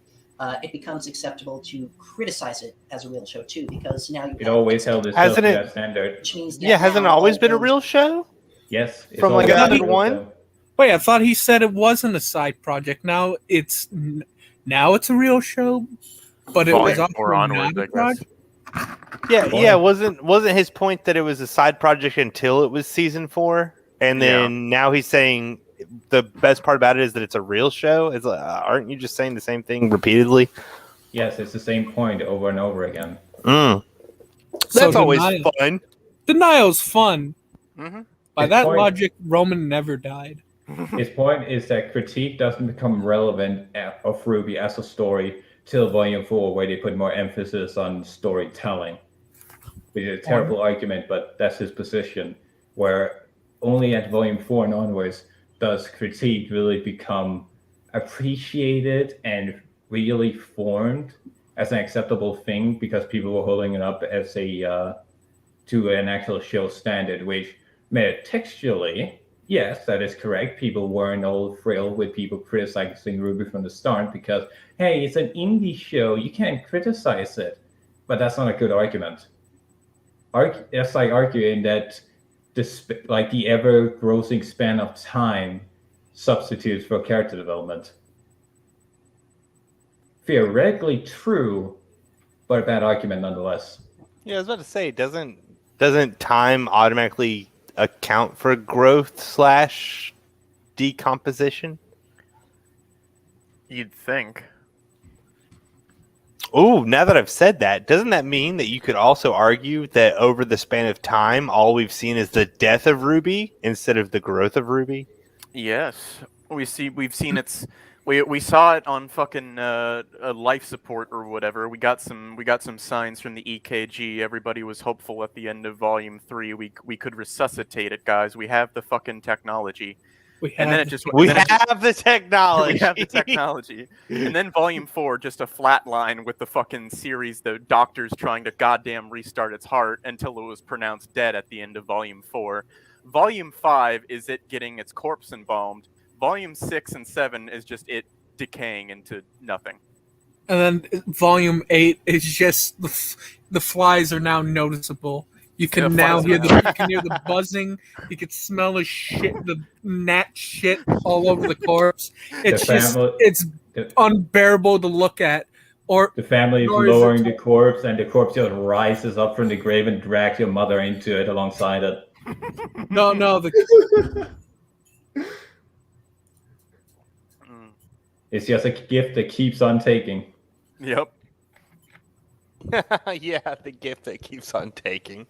it becomes acceptable to criticize it as a real show too, because now you It always held itself to that standard. which means that hasn't it now always all been a those- real show? Yes. It's From like always been a episode real 1? show. Wait, I thought he said it wasn't a side project. Now it's a real show, but it was Volume also 4 onwards, not a I guess. project. Yeah. Wasn't his point that it was a side project until it was season 4, and then now he's saying the best part about it is that it's a real show? It's like, aren't you just saying the same thing repeatedly? Yes, it's the same point over and over again. That's always fun. Denial's fun. Mm-hmm. By His that point- logic, Roman never died. His point is that critique doesn't become relevant of RWBY as a story till Volume 4, where they put more emphasis on storytelling. Which is a terrible argument, but that's his position. Where only at Volume 4 and onwards does critique really become appreciated and really formed as an acceptable thing, because people were holding it up as to an actual show standard, which metatextually, yes, that is correct. People weren't all thrilled with people criticizing RWBY from the start because, hey, it's an indie show, you can't criticize it. But that's not a good argument. It's like arguing that the ever-grossing span of time substitutes for character development. Theoretically true, but a bad argument nonetheless. Yeah, I was about to say, doesn't time automatically account for growth / decomposition? You'd think. Oh, now that I've said that, doesn't that mean that you could also argue that over the span of time, all we've seen is the death of RWBY instead of the growth of RWBY? Yes, we've seen its. We saw it on fucking life support or whatever. We got some signs from the EKG. Everybody was hopeful at the end of Volume 3 we could resuscitate it, guys. We have the fucking technology. We have the technology. We have the technology. And then Volume 4, just a flat line with the fucking series, the doctors trying to goddamn restart its heart until it was pronounced dead at the end of Volume 4. Volume 5 is it getting its corpse embalmed. Volume 6 and 7 is just it decaying into nothing. And then Volume 8 is just the flies are now noticeable. You can now hear the buzzing. You can smell the shit, the gnat shit all over the corpse. It's it's unbearable to look at. Or the family is lowering the corpse, and the corpse just rises up from the grave and drags your mother into it alongside it. No. It's just a gift that keeps on taking. Yep. Yeah, the gift that keeps on taking.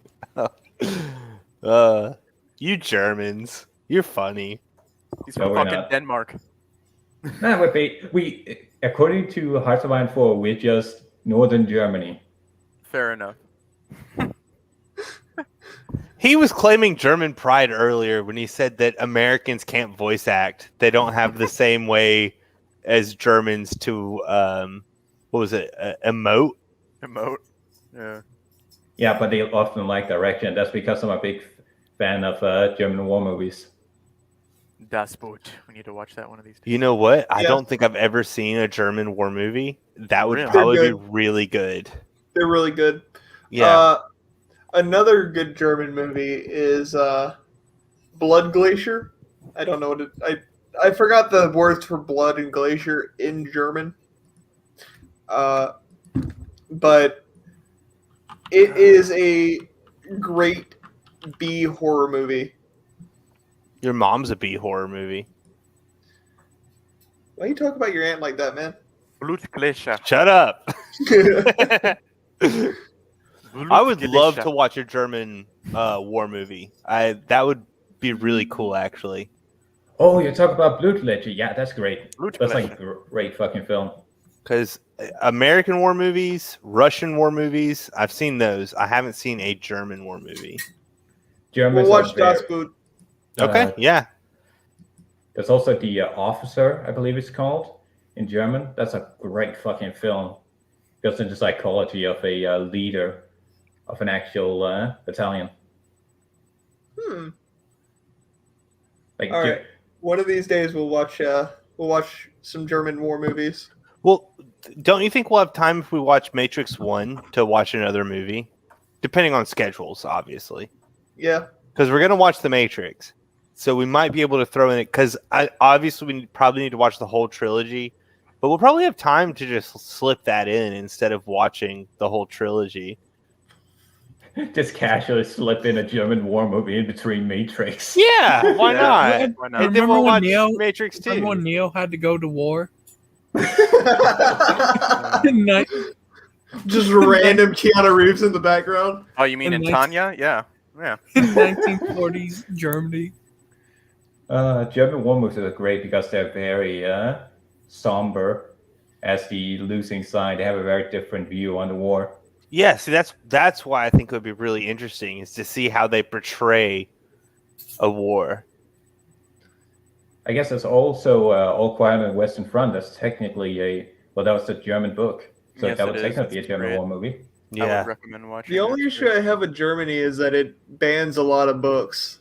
You Germans, you're funny. He's from fucking Denmark. Nah, we according to Hearts of Iron 4, we're just northern Germany. Fair enough. He was claiming German pride earlier when he said that Americans can't voice act. They don't have the same way as Germans to what was it? Emote. Yeah. Yeah, but they often like direction. That's because I'm a big fan of German war movies. Das Boot. We need to watch that one of these days. You know what? I don't think I've ever seen a German war movie. That would probably be really good. They're really good. Yeah. Another good German movie is Blood Glacier. I don't know what I forgot the words for blood and glacier in German. But it is a great B horror movie. Your mom's a B horror movie. Why you talk about your aunt like that, man? Blutgläscher. Shut up. I would love to watch a German war movie. That would be really cool, actually. Oh, you talk about Blutgläscher. Yeah, that's great. That's like a great fucking film. Because American war movies, Russian war movies, I've seen those. I haven't seen a German war movie. Germans we'll watch are very- Das Boot. Okay, yeah. There's also The Officer, I believe it's called, in German. That's a great fucking film. Just in the psychology of a leader of an actual battalion. Like, All right. One of these days we'll watch some German war movies. Well, don't you think we'll have time if we watch Matrix 1 to watch another movie? Depending on schedules, obviously. Yeah. Because we're going to watch The Matrix. So we might be able to throw in it. Because obviously we probably need to watch the whole trilogy. But we'll probably have time to just slip that in instead of watching the whole trilogy. Just casually slip in a German war movie in between Matrix. Yeah, why not? Why not? And then we'll watch Matrix 2. Remember when Neo had to go to war? Just random Keanu Reeves in the background. Oh, you mean in Tanya? Yeah. In 1940s Germany. German war movies are great because they're very somber. As the losing side, they have a very different view on the war. Yeah, see, that's why I think it would be really interesting is to see how they portray a war. I guess it's also All Quiet on the Western Front. That's technically that was a German book. So Yes, that would it is. technically be a It's German great. war movie. I Yeah. would recommend watching The only issue I have with Germany is that it bans a lot of books.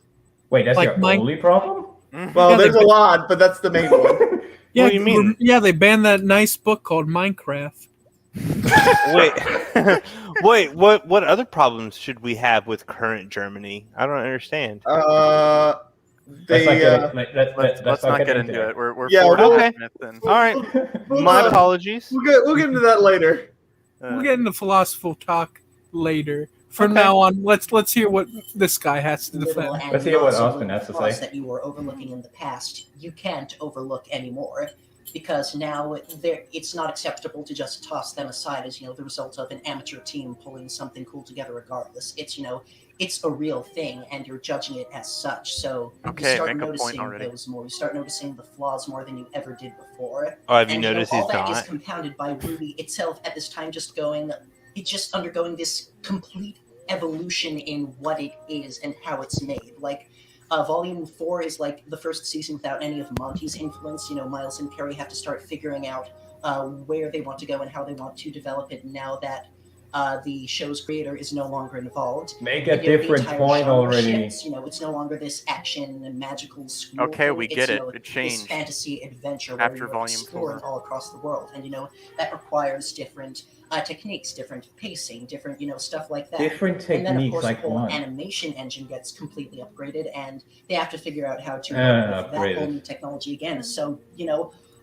Wait, that's Like your Mike- only problem? Well, Yeah, there's they- a lot, but that's the main one. Yeah, What do you mean? Yeah, they banned that nice book called Minecraft. Wait, what other problems should we have with current Germany? I don't understand. They Let's not get into it. We're Yeah, 4 okay. minutes in. All right, my apologies. We'll get into that later. We'll get into philosophical talk later. From Okay. now on, let's hear what this guy has to Little defend. and Let's hear what not so Austin little has to flaws say. that you were overlooking in the past, you can't overlook anymore, because now it's not acceptable to just toss them aside as the result of an amateur team pulling something cool together. Regardless, it's a real thing, and you're judging it as such. So Okay, you start make a point noticing already. those more. You start noticing the flaws more than you ever did before. Oh, have you And noticed all he's that is not? compounded by RWBY itself at this time it's just undergoing this complete evolution in what it is and how it's made. Like, Volume 4 is like the first season without any of Monty's influence. Miles and Perry have to start figuring out where they want to go and how they want to develop it now that the show's creator is no longer involved. Make a And, the different entire point genre already. shifts. It's no longer this action and magical school Okay, thing. we It's, get it. It This changed fantasy adventure after where you're Volume exploring 4. all across the world, and that requires different techniques, different pacing, different stuff like that. Different And then, of techniques, course, like the whole what? animation engine gets completely upgraded, and they have to figure out how to work with that upgraded. whole new technology again. So,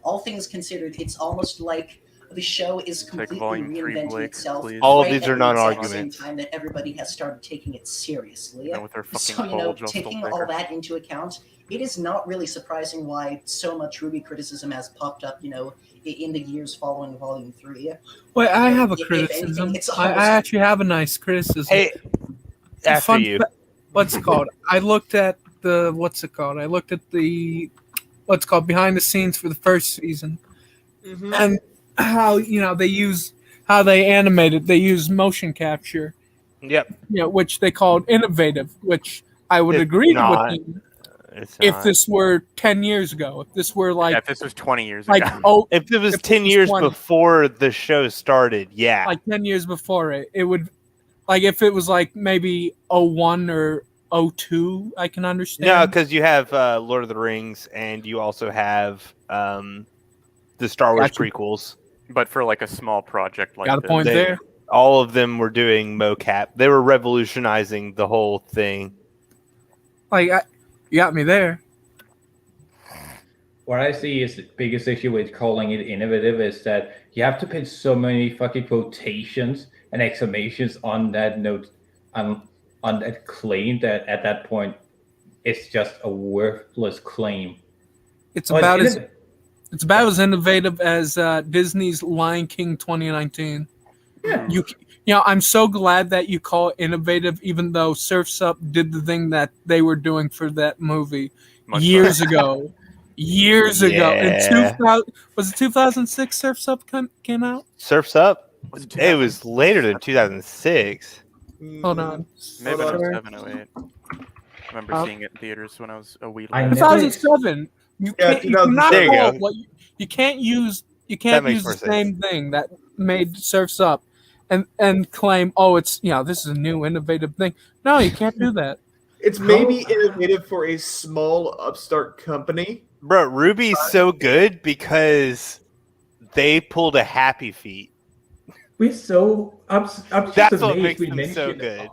all things considered, it's almost like the show is completely Volume 3, reinventing Blake, itself. please. All of right these at are the non-arguments. same time that everybody has started taking it seriously. And with their fucking So, bulge, I'll still taking pick all her. that into account, it is not really surprising why so much RWBY criticism has popped up, in the years following Volume 3. Wait, I have a If anything, criticism. it's I almost- actually have a nice criticism. Hey, after Fun you. What's it called? I looked at what's it called? I looked at the what's it called behind the scenes for the first season, and how they animated. They use motion capture. Yep. Which they called innovative. Which I would It's agree not. with them It's if not. this were 10 years ago. If this were Yeah, if this was 20 years like ago. If it was if it 10 was years 20. before the show started, yeah. like 10 years before it would, like if it was like maybe 01 or 02, I can understand. No, because you have Lord of the Rings, and you also have the Star Wars Gotcha. prequels. But for like a small project like Got a this. point there. All of them were doing mocap. They were revolutionizing the whole thing. Like, you got me there. What I see is the biggest issue with calling it innovative is that you have to put so many fucking quotations and exclamations on that note, on that claim that at that point it's just a worthless claim. It's Oh, about it's as It's about as innovative as Disney's Lion King 2019. Yeah. I'm so glad that you call it innovative, even though Surf's Up did the thing that they were doing for that movie years ago. Years ago. In 2000, was it 2006 Surf's Up came out? Surf's Up? It was later than 2006. Hold on. Maybe 07, 08. I remember seeing it in theaters when I was a wee lad. 2007. You can't. You cannot there you call go. it what you can't use. You can't use the same thing that made Surf's Up, and claim, oh, it's this is a new innovative thing. No, you can't do that. It's maybe innovative for a small upstart company. Bro, RWBY's so good because they pulled a Happy Feet. I'm just That's amazed what makes we them managed so to- good.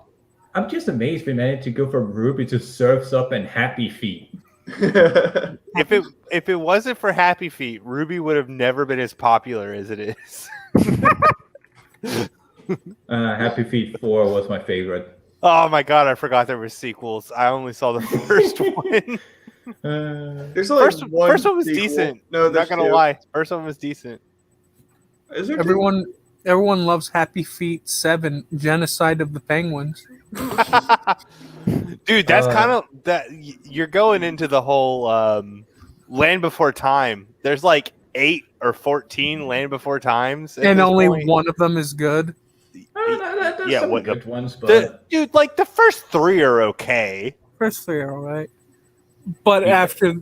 I'm just amazed we managed to go from RWBY to Surf's Up and Happy Feet. If it wasn't for Happy Feet, RWBY would have never been as popular as it is. Happy Feet 4 was my favorite. Oh my god, I forgot there were sequels. I only saw the first one. There's only first one was sequel. decent. No, I'm not gonna lie. First one was decent. Is there Everyone loves Happy Feet 7, Genocide of the Penguins. Dude, that's kind of that. You're going into the whole Land Before Time. There's like 8 or 14 Land Before Times, and only one of them is good. There's some good ones, but dude, like the first 3 are okay. First 3 are alright, but after,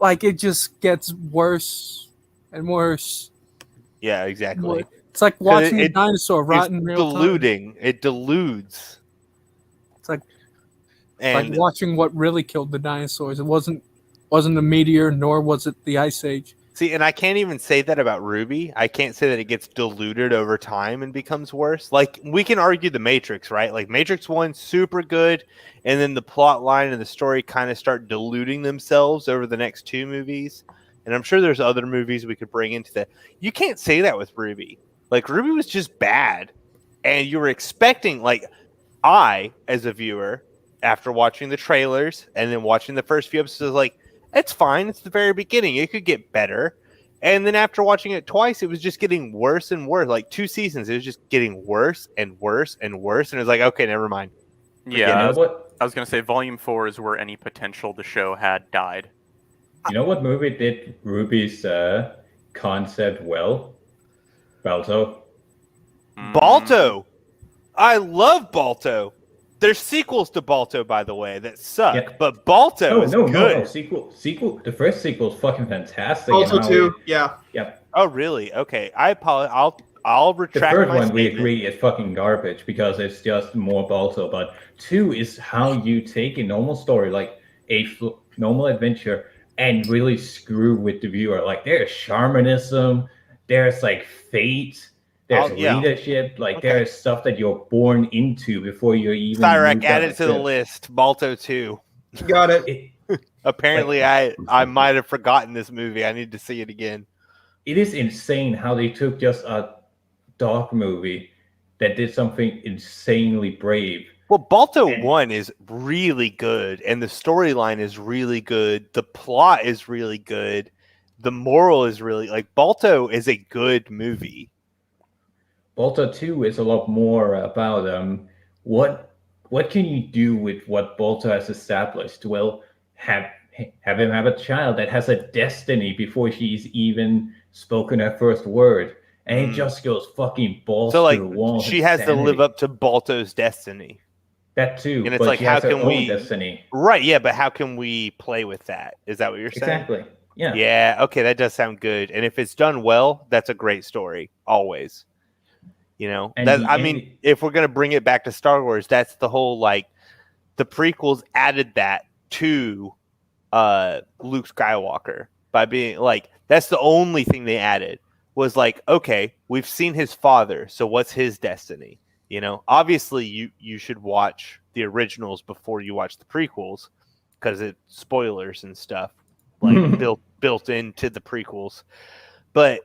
like, it just gets worse and worse. Yeah, exactly. It's like watching a dinosaur rot in real diluting. time. It deludes. It's like watching what really killed the dinosaurs. It wasn't a meteor, nor was it the Ice Age. See, and I can't even say that about RWBY. I can't say that it gets diluted over time and becomes worse. Like, we can argue the Matrix, right? Like, Matrix 1, super good, and then the plot line and the story kind of start diluting themselves over the next 2 movies. And I'm sure there's other movies we could bring into that. You can't say that with RWBY. Like, RWBY was just bad. And you were expecting, like, I, as a viewer, after watching the trailers and then watching the first few episodes, like, it's fine. It's the very beginning. It could get better. And then after watching it twice, it was just getting worse and worse. Like 2 seasons, it was just getting worse and worse and worse. And it was like, okay, never mind. Yeah, I was going to say Volume 4 is where any potential the show had died. You know what movie did RWBY's concept well? Balto. Balto! I love Balto. There's sequels to Balto, by the way, that suck, but Balto is good. No, sequel. The first sequel is fucking fantastic. Balto 2, yeah. Yep. Oh, really? Okay, I apologize. I'll retract the first my one. We statement. agree is fucking garbage because it's just more Balto. But 2 is how you take a normal story, like a normal adventure, and really screw with the viewer. Like, there's shamanism, there's like fate. There's leadership, like there is stuff that you're born into before you're even. Cyrac, add it to the list. Balto 2. Got it. Apparently, I might have forgotten this movie. I need to see it again. It is insane how they took just a dog movie that did something insanely brave. Well, Balto 1 is really good, and the storyline is really good. The plot is really good. The moral is really like Balto is a good movie. Balto 2 is a lot more about what can you do with what Balto has established? Well, have him have a child that has a destiny before she's even spoken her first word, and it just goes fucking balls so, like, to the wall. She has to live up to Balto's destiny. That too, and it's but like, she how has her can own we? Destiny. Right? Yeah, but how can we play with that? Is that what you're saying? Exactly. Yeah. Yeah. Okay, that does sound good. And if it's done well, that's a great story. Always. You know, if we're gonna bring it back to Star Wars, that's the whole, like, the prequels added that to Luke Skywalker by being like, that's the only thing they added was like, okay, we've seen his father, so what's his destiny? You know, obviously you should watch the originals before you watch the prequels because it's spoilers and stuff like built into the prequels. But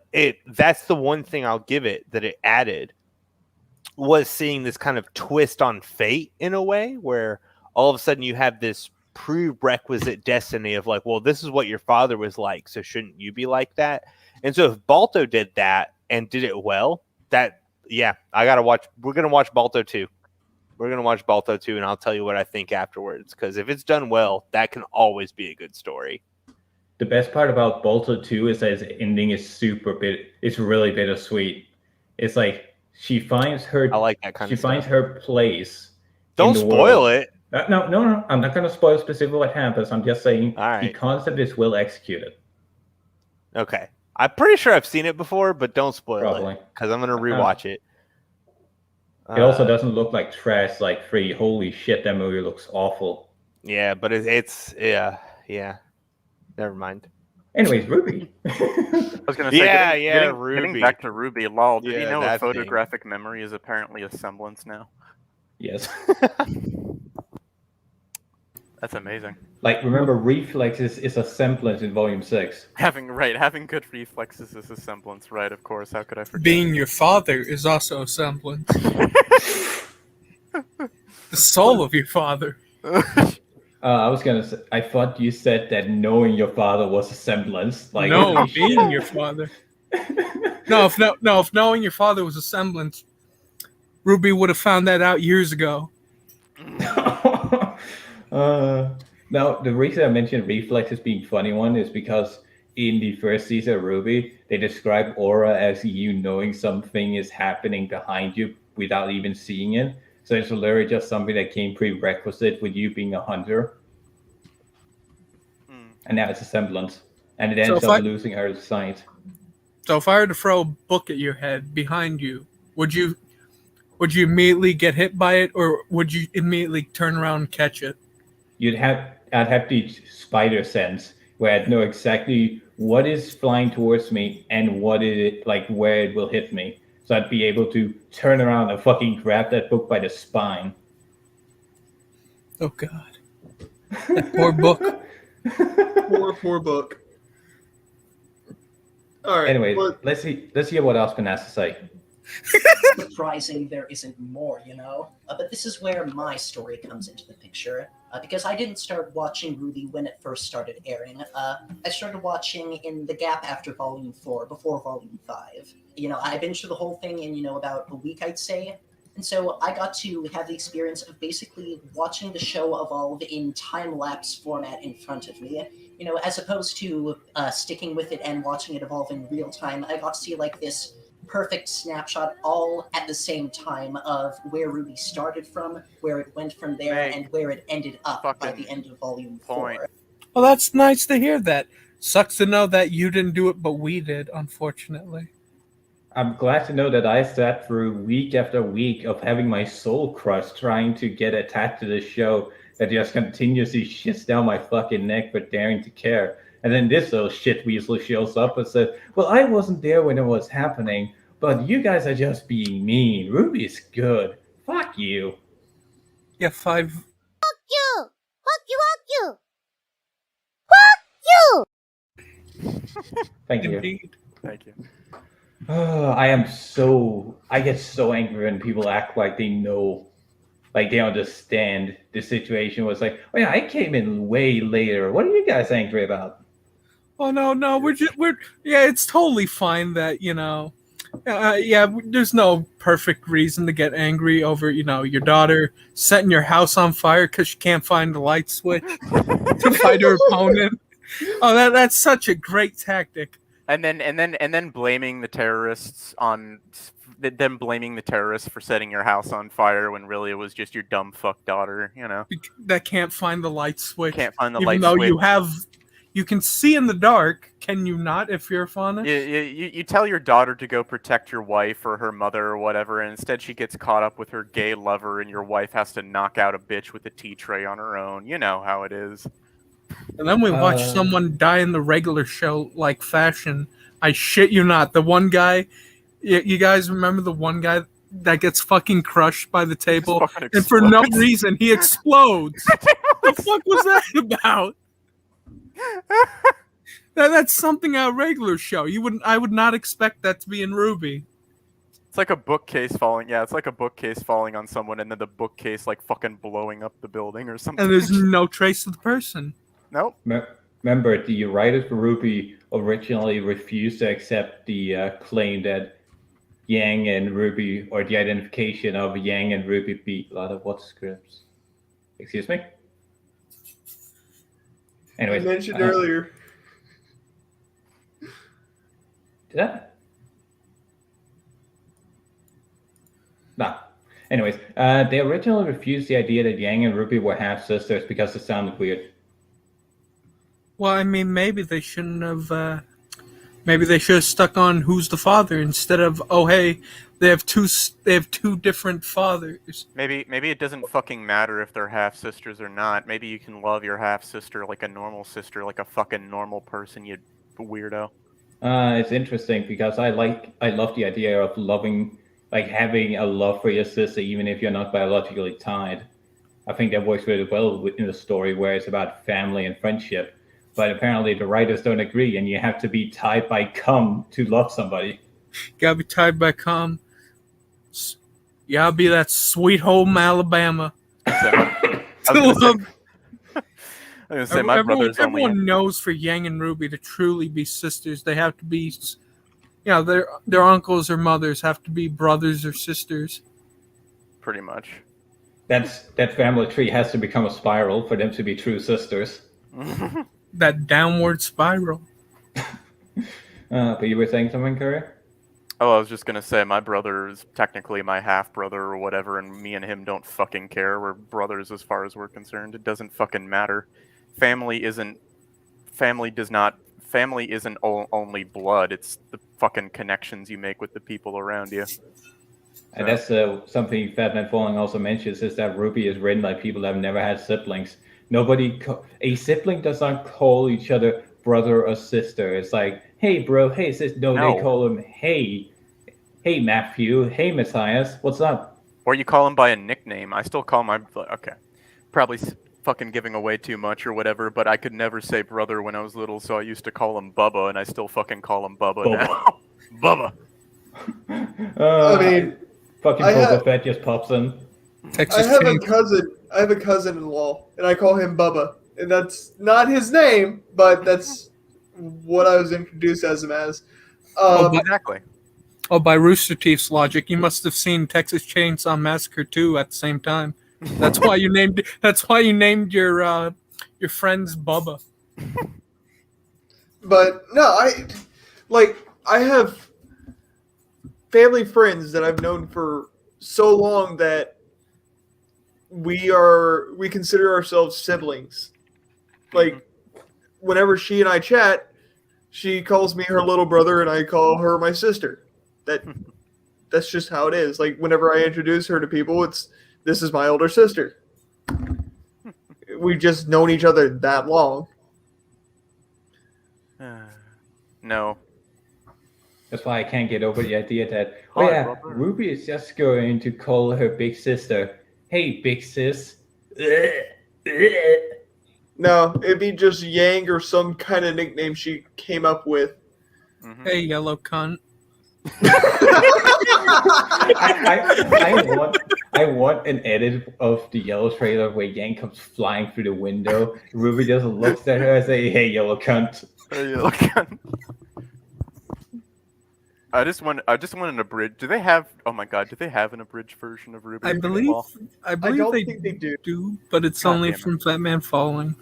that's the one thing I'll give it that it added was seeing this kind of twist on fate in a way where all of a sudden you have this prerequisite destiny of like, well, this is what your father was like, so shouldn't you be like that? And so if Balto did that and did it well, we're gonna watch Balto 2. We're gonna watch Balto 2, and I'll tell you what I think afterwards. Because if it's done well, that can always be a good story. The best part about Balto 2 is that its ending is it's really bittersweet. It's like she finds her. I like that kind of stuff. She finds her place. Don't spoil it. No. I'm not gonna spoil specifically what happens. I'm just saying right. The concept is well executed. Okay. I'm pretty sure I've seen it before, but don't spoil it because I'm gonna rewatch it. It also doesn't look like trash like 3. Holy shit, that movie looks awful. Yeah, but it's never mind. Anyways, RWBY. I was going to say, RWBY. Getting back to RWBY, lol, did you know that photographic memory is apparently a semblance now? Yes. That's amazing. Like, remember, reflexes is a semblance in Volume 6. Having good reflexes is a semblance, right? Of course, how could I forget? Being your father is also a semblance. The soul of your father. I was gonna say, I thought you said that knowing your father was a semblance. Like, no, being your father. If knowing your father was a semblance, RWBY would have found that out years ago. Now, the reason I mentioned reflexes being funny one is because in the first season of RWBY, they describe aura as you knowing something is happening behind you without even seeing it. So it's literally just something that came prerequisite with you being a hunter. And now it's a semblance. And it ends up losing our sight. So if I were to throw a book at your head behind you, would you immediately get hit by it, or would you immediately turn around and catch it? I'd have the spider sense where I'd know exactly what is flying towards me and what it like where it will hit me. So I'd be able to turn around and fucking grab that book by the spine. Oh God. That poor book. Poor book. All right. Anyway, let's hear what Aspen has to say. Surprising there isn't more, but this is where my story comes into the picture, because I didn't start watching RWBY when it first started airing. I started watching in the gap after Volume 4, before Volume 5. I binged through the whole thing in, about a week, I'd say. And so I got to have the experience of basically watching the show evolve in time-lapse format in front of me. As opposed to sticking with it and watching it evolve in real time, I got to see this perfect snapshot all at the same time of where RWBY started from, where it went from there, and where it ended up by the end of Volume 4. Well, that's nice to hear that. Sucks to know that you didn't do it, but we did, unfortunately. I'm glad to know that I sat through week after week of having my soul crushed trying to get attached to this show that just continuously shits down my fucking neck for daring to care. And then this little shit weasel shows up and says, well, I wasn't there when it was happening, but you guys are just being mean. RWBY is good. Fuck you. Yeah, 5. Fuck you! Fuck you! Fuck you! Fuck you! Thank you. Indeed. Thank you. I get so angry when people act like they know, like they understand the situation. Was like, oh yeah, I came in way later. What are you guys angry about? Oh no, we're it's totally fine that there's no perfect reason to get angry over your daughter setting your house on fire because she can't find the light switch to fight her opponent. Oh, that's such a great tactic. And then blaming the terrorists for setting your house on fire when really it was just your dumb fuck daughter, that can't find the light switch. Can't find the light switch. Even though you can see in the dark, can you not? If you're honest, you tell your daughter to go protect your wife or her mother or whatever, and instead she gets caught up with her gay lover, and your wife has to knock out a bitch with a tea tray on her own. You know how it is. And then we watch someone die in the regular show like fashion. I shit you not. The one guy, you guys remember the one guy that gets fucking crushed by the table, and for no reason he explodes. What the fuck was that about? That's something out of regular show. I would not expect that to be in RWBY. It's like a bookcase falling. Yeah, it's like a bookcase falling on someone, and then the bookcase like fucking blowing up the building or something. And there's no trace of the person. Nope. Remember, the writers for RWBY originally refused to accept the claim that Yang and RWBY, or the identification of Yang and RWBY, be a lot of what scripts? Excuse me? Anyway, I mentioned earlier. Did I? Nah. Anyways, they originally refused the idea that Yang and RWBY were half sisters because it sounded weird. Well, I mean, maybe they shouldn't have. Maybe they should have stuck on who's the father instead of, oh hey, they have two different fathers. Maybe it doesn't fucking matter if they're half sisters or not. Maybe you can love your half sister like a normal sister, like a fucking normal person. You weirdo. It's interesting because I love the idea of loving, like having a love for your sister even if you're not biologically tied. I think that works really well in the story where it's about family and friendship. But apparently the writers don't agree, and you have to be tied by cum to love somebody. Gotta be tied by cum. You gotta be that sweet home Alabama. I was gonna say my brother's only. Everyone knows for Yang and RWBY to truly be sisters, they have to be, their uncles or mothers have to be brothers or sisters. Pretty much. That family tree has to become a spiral for them to be true sisters. That downward spiral. But you were saying something, Curry? Oh, I was just gonna say my brother is technically my half brother or whatever, and me and him don't fucking care. We're brothers as far as we're concerned. It doesn't fucking matter. Family isn't only blood. It's the fucking connections you make with the people around you. And that's something Fatman Falling also mentions, is that RWBY is written by people that have never had siblings. A sibling does not call each other brother or sister. It's like, hey bro, hey sis. No, they call him hey Matthew, hey Matthias, what's up? Or you call him by a nickname. I still call my probably fucking giving away too much or whatever, but I could never say brother when I was little, so I used to call him Bubba, and I still fucking call him Bubba now. Bubba. I mean, fucking Boba Fett just pops in. I have a cousin-in-law, and I call him Bubba, and that's not his name, but that's what I was introduced as him as. Exactly. Oh, by Rooster Teeth's logic, you must have seen Texas Chainsaw Massacre 2 at the same time. That's why you named. That's why you named your friends Bubba. But no, I have family friends that I've known for so long that we consider ourselves siblings. Like, whenever she and I chat, she calls me her little brother and I call her my sister. That's just how it is. Like, whenever I introduce her to people, this is my older sister. We've just known each other that long. No. That's why I can't get over the idea that, RWBY is just going to call her big sister, hey, big sis. No, it'd be just Yang or some kind of nickname she came up with. Mm-hmm. Hey, yellow cunt. I want an edit of the yellow trailer where Yang comes flying through the window. RWBY just looks at her and says, hey, yellow cunt. Hey, yellow cunt. I just want an abridged. Do they have? Oh my god! Do they have an abridged version of RWBY? I believe they do, but it's only from Fatman Falling.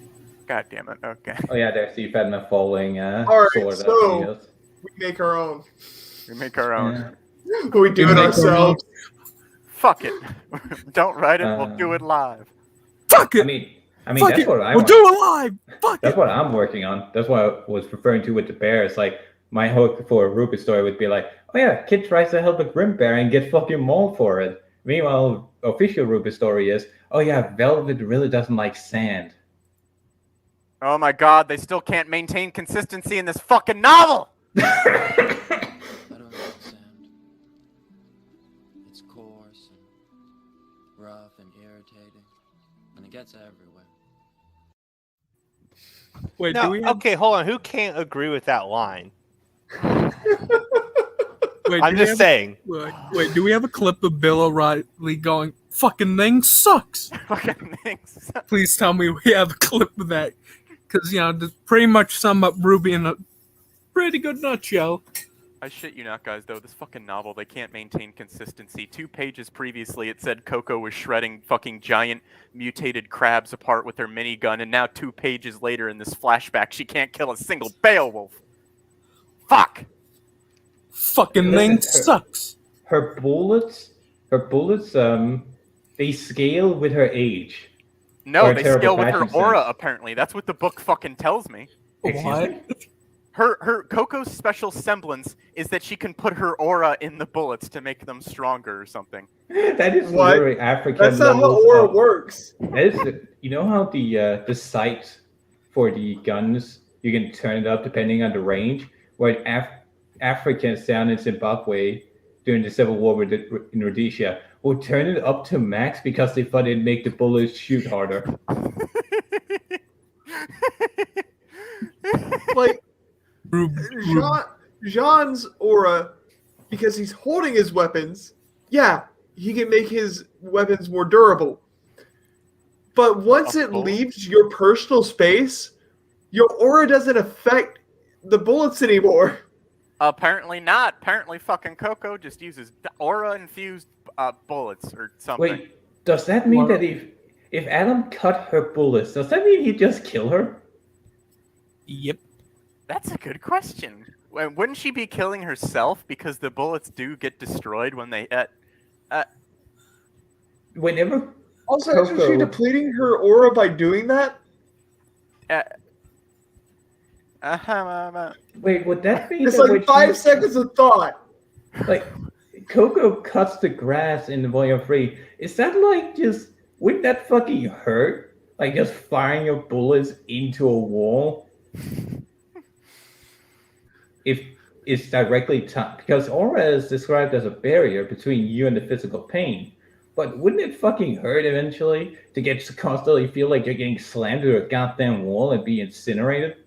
God damn it! Okay. Oh yeah, there's the Fatman Falling. All right, so we make our own. We make our own. Yeah. We do it ourselves. Fuck it. Don't write it. We'll do it live. Fuck it. I mean, that's what we'll do it live. Fuck that's what I'm working on. That's what I was referring to with the bear. It's like, my hope for a RWBY story would be like, oh yeah, kid tries to help a Grim Bear and gets fucking mauled for it. Meanwhile, official RWBY story is, oh yeah, Velvet really doesn't like sand. Oh my god, they still can't maintain consistency in this fucking novel! I don't like sand. It's coarse and rough and irritating, and it gets everywhere. Wait, okay, hold on. Who can't agree with that line? Wait, I'm just saying. Wait, do we have a clip of Bill O'Reilly going, "Fucking thing sucks"? Fucking things. Please tell me we have a clip of that, because to pretty much sum up RWBY in a pretty good nutshell. I shit you not, guys, though. This fucking novel, they can't maintain consistency. 2 pages previously, it said Coco was shredding fucking giant mutated crabs apart with her minigun, and now 2 pages later in this flashback, she can't kill a single Beowulf. Fuck! Fucking thing sucks. Her bullets, they scale with her age. No, they scale with her aura, apparently. That's what the book fucking tells me. What? Her Coco's special semblance is that she can put her aura in the bullets to make them stronger or something. That is literally African. That's not how aura works. That is, you know how the sight for the guns, you can turn it up depending on the range. Where Africans down in Zimbabwe during the Civil War in Rhodesia would turn it up to max because they thought it'd make the bullets shoot harder. Like Jean's aura, because he's holding his weapons, yeah, he can make his weapons more durable. But once it leaves your personal space, your aura doesn't affect the bullets anymore. Apparently not. Apparently fucking Coco just uses aura-infused bullets or something. Wait, does that mean that if Adam cut her bullets, does that mean he'd just kill her? Yep. That's a good question. Wouldn't she be killing herself because the bullets do get destroyed when they Whenever. Also, Coco... isn't she depleting her aura by doing that? Wait, would that mean it's that like 5 seconds of thought? Like, Coco cuts the grass in Volume 3. Is that like just... Wouldn't that fucking hurt? Like just firing your bullets into a wall? If it's directly because aura is described as a barrier between you and the physical pain. But wouldn't it fucking hurt eventually to constantly feel like you're getting slammed to a goddamn wall and be incinerated?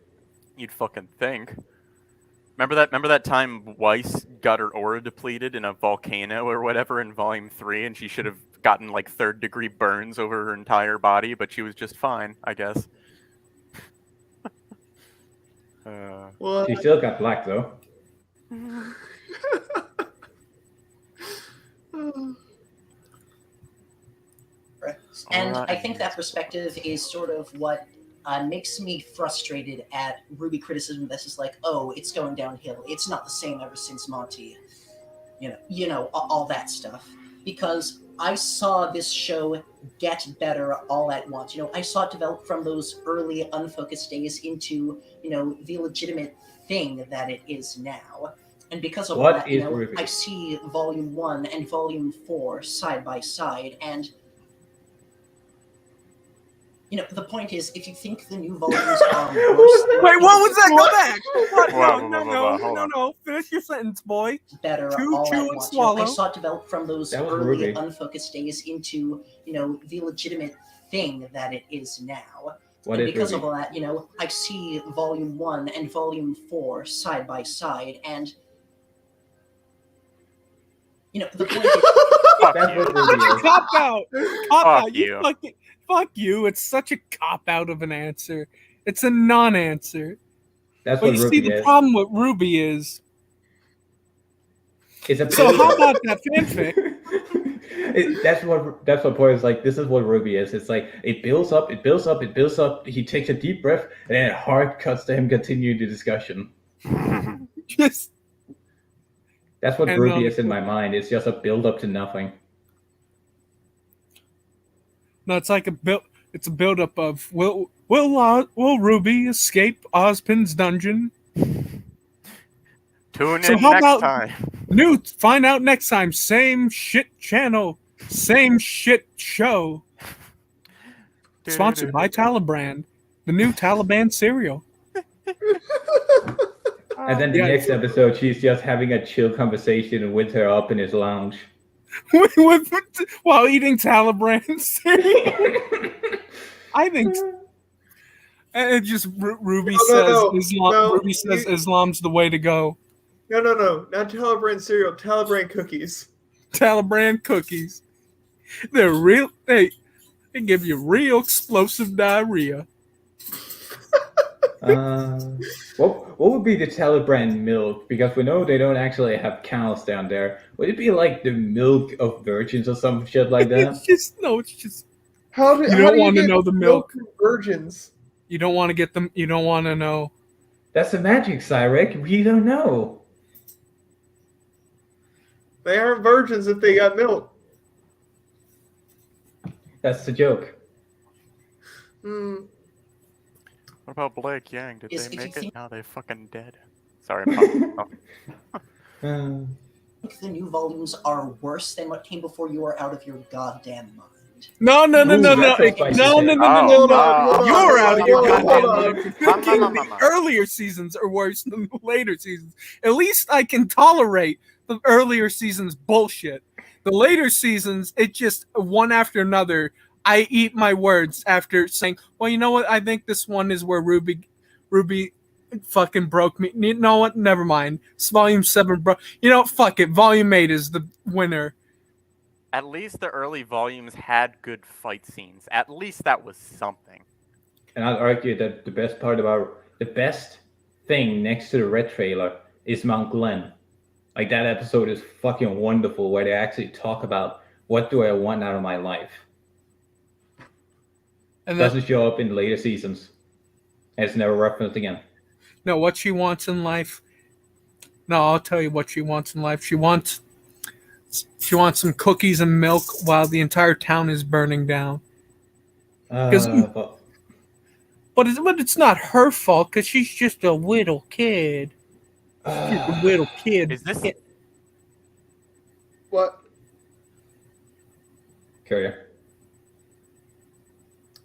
You'd fucking think. Remember that time Weiss got her aura depleted in a volcano or whatever in Volume 3, and she should have gotten like 3rd-degree burns over her entire body, but she was just fine, I guess. She still got black though. And I think that perspective is sort of what makes me frustrated at RWBY criticism that's just like, oh, it's going downhill. It's not the same ever since Monty. You know, all that stuff. Because I saw this show get better all at once. I saw it develop from those early unfocused days into, the legitimate thing that it is now. And because of that, I see Volume 1 and Volume 4 side by side, and the point is, if you think the new volumes are worse... Wait, what was that? Go back! No. Finish your sentence, boy. Better all at once. I saw it develop from those early unfocused days into, the legitimate thing that it is now. And because of all that, I see Volume 1 and Volume 4 side by side, and the point is... Such a cop-out! Fuck you. Fuck you. It's such a cop-out of an answer. It's a non-answer. That's but what you RWBY see, the is. problem with RWBY is... So how about that fanfic? That's what point is like. This is what RWBY is. It's like it builds up. He takes a deep breath, and then it hard cuts to him continuing the discussion. Just... That's what RWBY is in my mind. It's just a build up to nothing. No, it's like it's a build up of will RWBY escape Ozpin's dungeon? Tune in next time. Find out next time. Same shit channel, same shit show. Sponsored by Taliban, the new Taliban cereal. And then the next episode, she's just having a chill conversation with her up in his lounge. While eating Taliban cereal. I think it just RWBY says Islam's the way to go. No. Not Telebrand cereal. Telebrand cookies. Telebrand cookies. They're real. They give you real explosive diarrhea. What would be the Telebrand milk? Because we know they don't actually have cows down there. Would it be like the milk of virgins or some shit like that? It's just. You don't want to know the milk. From virgins. You don't want to get them. You don't want to know. That's the magic, Cyrek. We don't know. They aren't virgins if they got milk. That's the joke. Hmm. What about Blake Yang? Did Is they it make you it? Now they're fucking dead. Sorry, Pop. I think the new volumes are worse than what came before. You are out of your goddamn mind. No. You're out of your goddamn mind. The earlier seasons are worse than the later seasons. At least I can tolerate the earlier seasons bullshit. The later seasons, it just one after another. I eat my words after saying, well, you know what? I think this one is where Ruby fucking broke me. You know what? Never mind. It's volume 7, bro. You know, fuck it. Volume 8 is the winner. At least the early volumes had good fight scenes. At least that was something. And I'd argue that the best thing next to the Red trailer is Mount Glen. Like, that episode is fucking wonderful, where they actually talk about what do I want out of my life. And doesn't show up in later seasons. And it's never referenced again. No, what she wants in life. No, I'll tell you what she wants in life. She wants some cookies and milk while the entire town is burning down. But it's not her fault because she's just a little kid. She's a little kid. Is this? What? Carrier.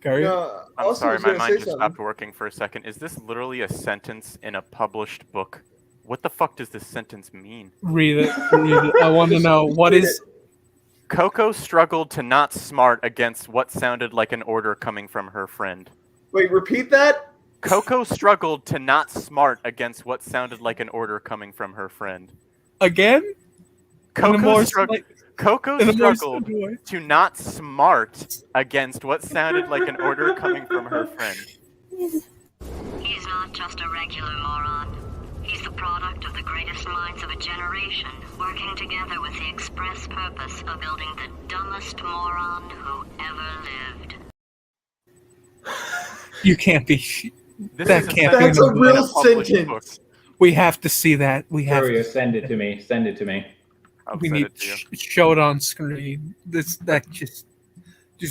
No, I'm sorry, my mind just stopped working for a second. Is this literally a sentence in a published book? What the fuck does this sentence mean? Read it. I want to know. What is... Coco struggled to not smart against what sounded like an order coming from her friend. Wait, repeat that? Coco struggled to not smart against what sounded like an order coming from her friend. Again? Coco struggled to not smart against what sounded like an order coming from her friend. He's not just a regular moron. He's the product of the greatest minds of a generation, working together with the express purpose of building the dumbest moron who ever lived. You can't be... That's a real sentence. We have to see that. We have to send it to me. Send it to me. We need to show it on screen. There's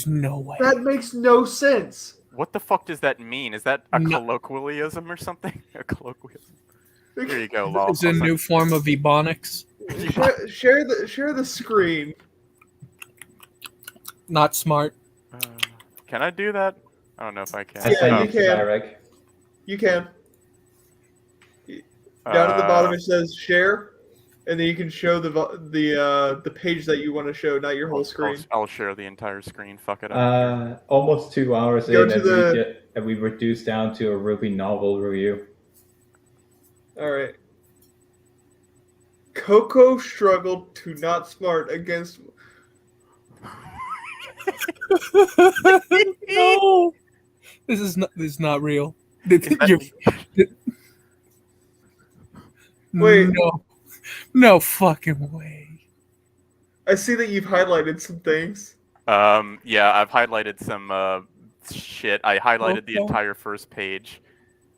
no way. That makes no sense. What the fuck does that mean? Is that a colloquialism or something? A colloquialism. Here you go, Lol. It's a new form of ebonics. Share the screen. Not smart. Can I do that? I don't know if I can. Yeah, you can. You can. Down at the bottom it says share, and then you can show the page that you want to show, not your whole screen. I'll share the entire screen. Fuck it. Almost 2 hours in, and we reduced down to a RWBY novel review. All right. Coco struggled to not smart against. No, this is not real. Wait. No fucking way. I see that you've highlighted some things. Yeah, I've highlighted some shit. I highlighted the entire first page.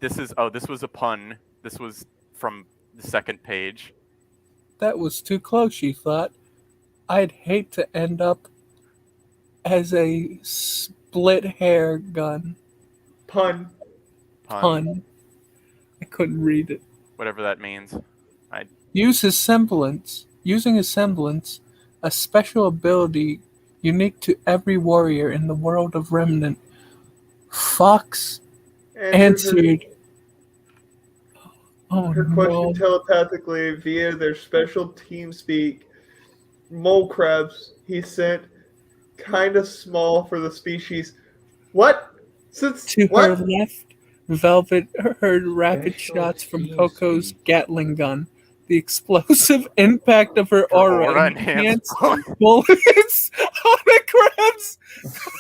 This was a pun. This was from the second page. That was too close, she thought. I'd hate to end up as a split hair gun. Pun. I couldn't read it. Whatever that means. Using his semblance, a special ability unique to every warrior in the world of Remnant. Fox answered her question telepathically via their special team speak. Mole crabs, he sent, kinda small for the species. What? Her left, Velvet heard rapid shots from Coco's Gatling gun. The explosive impact of her aura enhanced bullets holograms.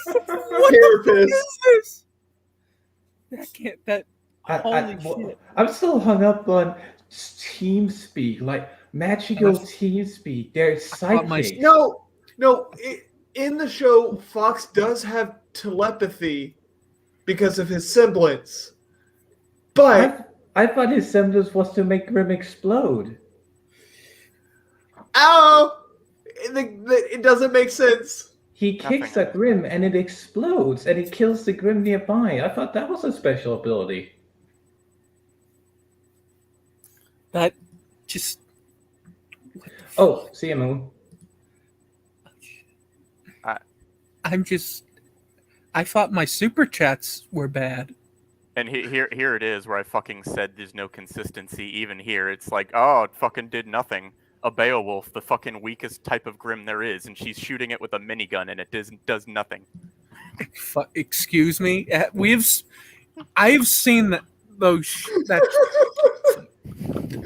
What the fuck is this? That can't. That. Holy shit! I'm still hung up on team speak, like magical team speak. They're psychic. No. In the show, Fox does have telepathy because of his semblance, but I thought his semblance was to make Grimm explode. Oh, it doesn't make sense. He kicks at Grimm and it explodes and it kills the Grimm nearby. I thought that was a special ability. That just. Oh, see you, Moon. I thought my super chats were bad. And here it is where I fucking said there's no consistency even here. It's like, oh, it fucking did nothing. A Beowulf, the fucking weakest type of Grimm there is, and she's shooting it with a minigun and it does nothing. Excuse me? I've seen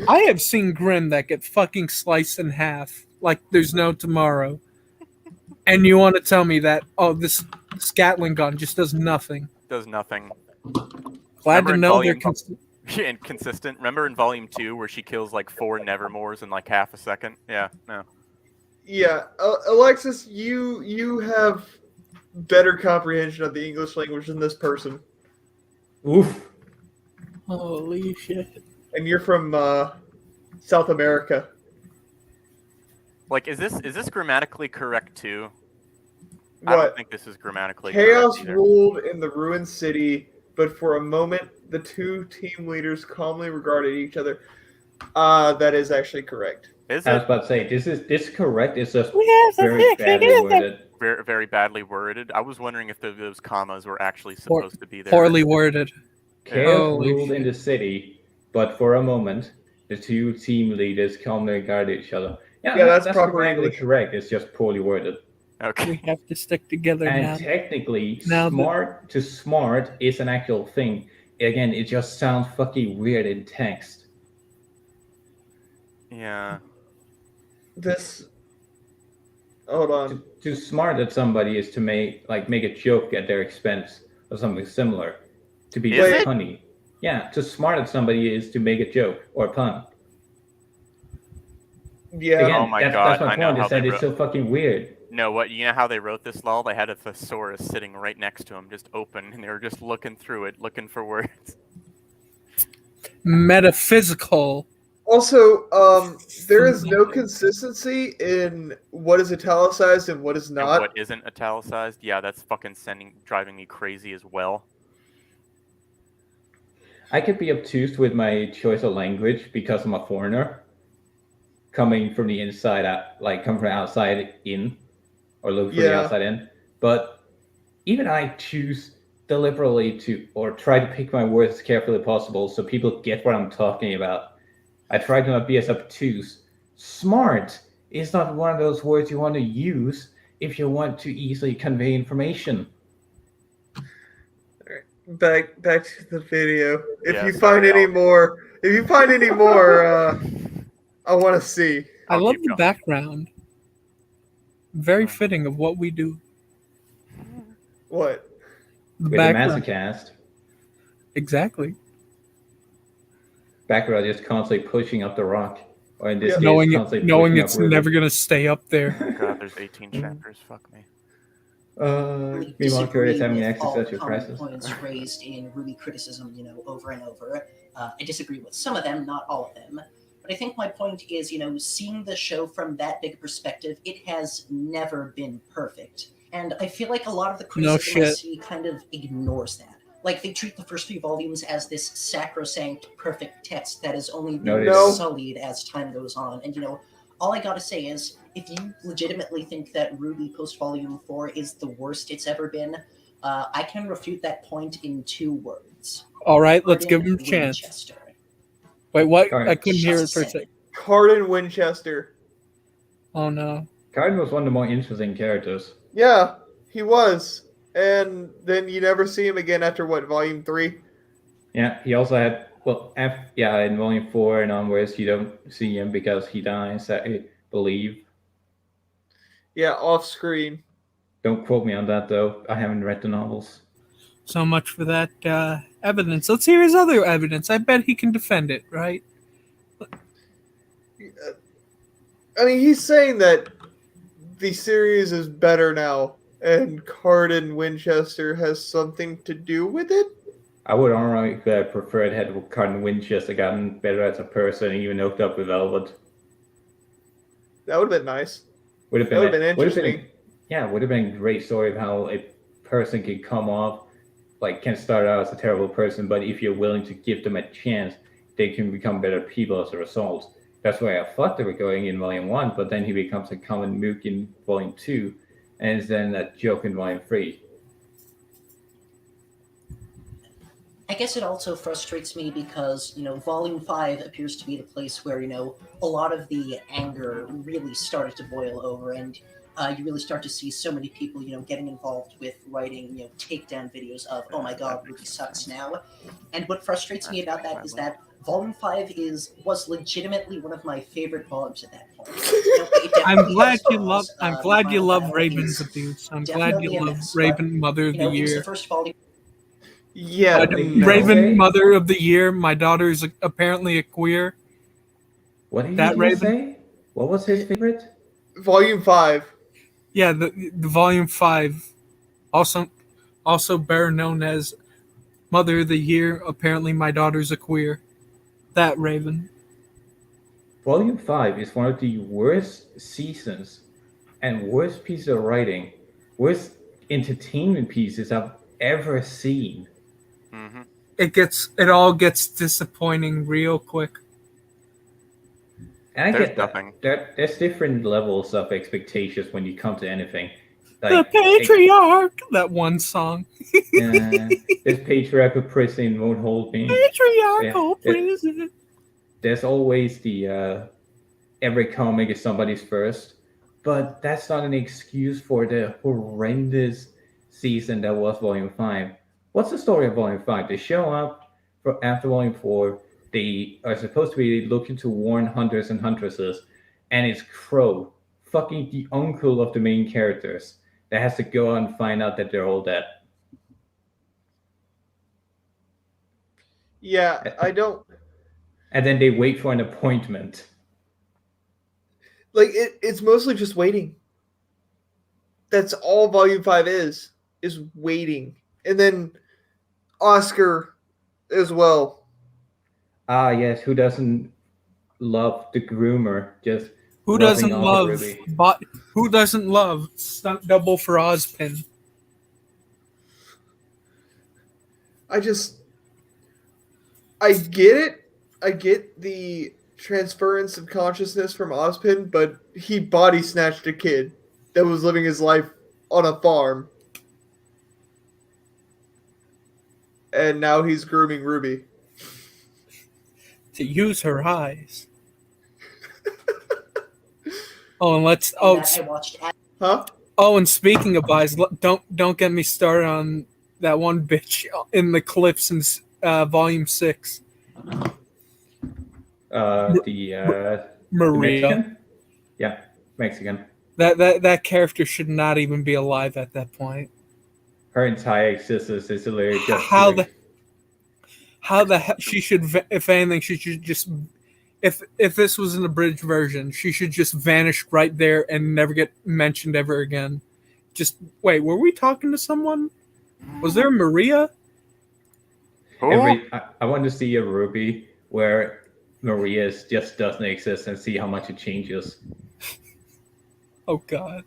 I have seen Grimm that get fucking sliced in half like there's no tomorrow. And you want to tell me that, this Gatling gun just does nothing. Does nothing. Glad to know they're inconsistent. Remember in Volume 2 where she kills like 4 Nevermores in like half a second? Yeah, no. Yeah, Alexis, you have better comprehension of the English language than this person. Oof. Holy shit. And you're from South America. Like, is this grammatically correct too? What? I don't think this is grammatically Chaos correct either. ruled in the ruined city, but for a moment, the two team leaders calmly regarded each other. That is actually correct. Is I was it? about to say, this correct? It's just very badly worded. Very, very badly worded. I was wondering if those commas were actually supposed to be there. Poorly worded. Chaos ruled in the city, but for a moment, the two team leaders calmly regarded each other. Yeah, that's proper grammatically English. correct. It's just poorly worded. Okay. We have to stick together And now. technically, Now smart is an actual thing. Again, it just sounds fucking weird in text. Yeah. Hold on. To smart at somebody is to make a joke at their expense or something similar. To be funny. Yeah, to smart at somebody is to make a joke or a pun. Yeah. Again, Oh my that's god, my I know point. how Is that they it's so fucking weird. No, you know how they wrote this law? They had a thesaurus sitting right next to him, just open, and they were just looking through it, looking for words. Metaphysical. Also, there is no consistency in what is italicized and what is And not. what isn't italicized? Yeah, that's fucking driving me crazy as well. I could be obtuse with my choice of language because I'm a foreigner, coming from the inside out, come from the outside in, or look from the outside in. But even I choose deliberately or try to pick my words as carefully as possible so people get what I'm talking about. I try to not be as obtuse. Smart is not one of those words you want to use if you want to easily convey information. Back to the video. If you sorry, find any more, I want to see. I love the background. Very fitting of what we do. What? The With background. the Massacast. Exactly. Background just constantly pushing up the rock. Or in this case, Knowing constantly it's never going to stay up there. God, there's 18 chapters. Fuck me. Meanwhile, Curry is having access all to the your common prices. points raised in RWBY criticism, over and over. I disagree with some of them, not all of them. But I think my point is, seeing the show from that big perspective, it has never been perfect. And I feel like a lot of the criticism I see kind of ignores that. Like, they treat the first 3 volumes as this sacrosanct, perfect text that is only being sullied as time goes on. And, all I gotta say is, if you legitimately think that RWBY post-volume 4 is the worst it's ever been, I can refute that point in 2 words. All right, let's give him a chance. Winchester. Wait, what? I couldn't hear it for a second. Cardin Winchester. Oh, no. Cardin was one of the more interesting characters. Yeah, he was. And then you never see him again after, volume 3? Yeah, he also had Well, in Volume 4 and onwards, you don't see him because he dies, I believe. Yeah, off screen. Don't quote me on that, though. I haven't read the novels. So much for that evidence. Let's hear his other evidence. I bet he can defend it, right? I mean, he's saying that the series is better now, and Cardin Winchester has something to do with it? I would ironically have preferred had Cardin Winchester gotten better as a person and even hooked up with Velvet. That would have been nice. Would have been interesting. Would have been a great story of how a person can come off, can start out as a terrible person, but if you're willing to give them a chance, they can become better people as a result. That's why I thought they were going in Volume 1, but then he becomes a common mook in Volume 2, and is then a joke in Volume 3. I guess it also frustrates me because, Volume 5 appears to be the place where, a lot of the anger really started to boil over, and you really start to see so many people, getting involved with writing, takedown videos of, oh my god, RWBY sucks now. And what frustrates me about that is that Volume 5 was legitimately one of my favorite volumes at that point. I'm glad you love Raven's abuse. I'm glad you love Raven Mother of the Year. It was the first volume. Yeah, Raven Mother of the Year. My daughter is apparently a queer. What did you say? What was his favorite? Volume 5. Yeah, the Volume 5, also better known as Mother of the Year. Apparently, my daughter's a queer. That Raven. Volume 5 is one of the worst seasons and worst pieces of writing, worst entertainment pieces I've ever seen. Mm-hmm. It all gets disappointing real quick. And I get nothing. There's different levels of expectations when you come to anything. The patriarch, that one song. This patriarchal prison won't hold me. Patriarchal prison. There's always the every comic is somebody's first, but that's not an excuse for the horrendous season that was Volume 5. What's the story of Volume 5? They show up after Volume 4. They are supposed to be looking to warn hunters and huntresses, and it's Crow, fucking the uncle of the main characters, that has to go out and find out that they're all dead. Yeah, I don't... And then they wait for an appointment. It's mostly just waiting. That's all Volume 5 is waiting. And then Oscar as well. Ah, yes, who doesn't love the groomer? Just who doesn't love stunt double for Ozpin? I get it. I get the transference of consciousness from Ozpin, but he body snatched a kid that was living his life on a farm. And now he's grooming RWBY. To use her eyes. And speaking of eyes, don't get me started on that one bitch in the clips in Volume 6. Maria. Mexican? Yeah, Mexican. That character should not even be alive at that point. Her entire existence is literally just how the hell she should, if anything, she should just, if this was an abridged version, she should just vanish right there and never get mentioned ever again. Just wait, were we talking to someone? Was there a Maria? I want to see a RWBY where Maria just doesn't exist and see how much it changes. Oh God.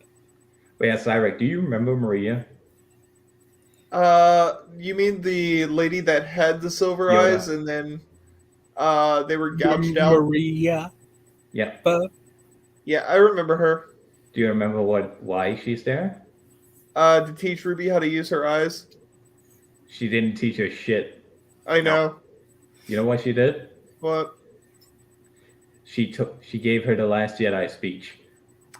Wait, Cyrek, do you remember Maria? You mean the lady that had the silver eyes and then they were gouged out? Maria. Yeah. Yeah, I remember her. Do you remember why she's there? To teach RWBY how to use her eyes. She didn't teach her shit. I know. You know what she did? What? She gave her the Last Jedi speech.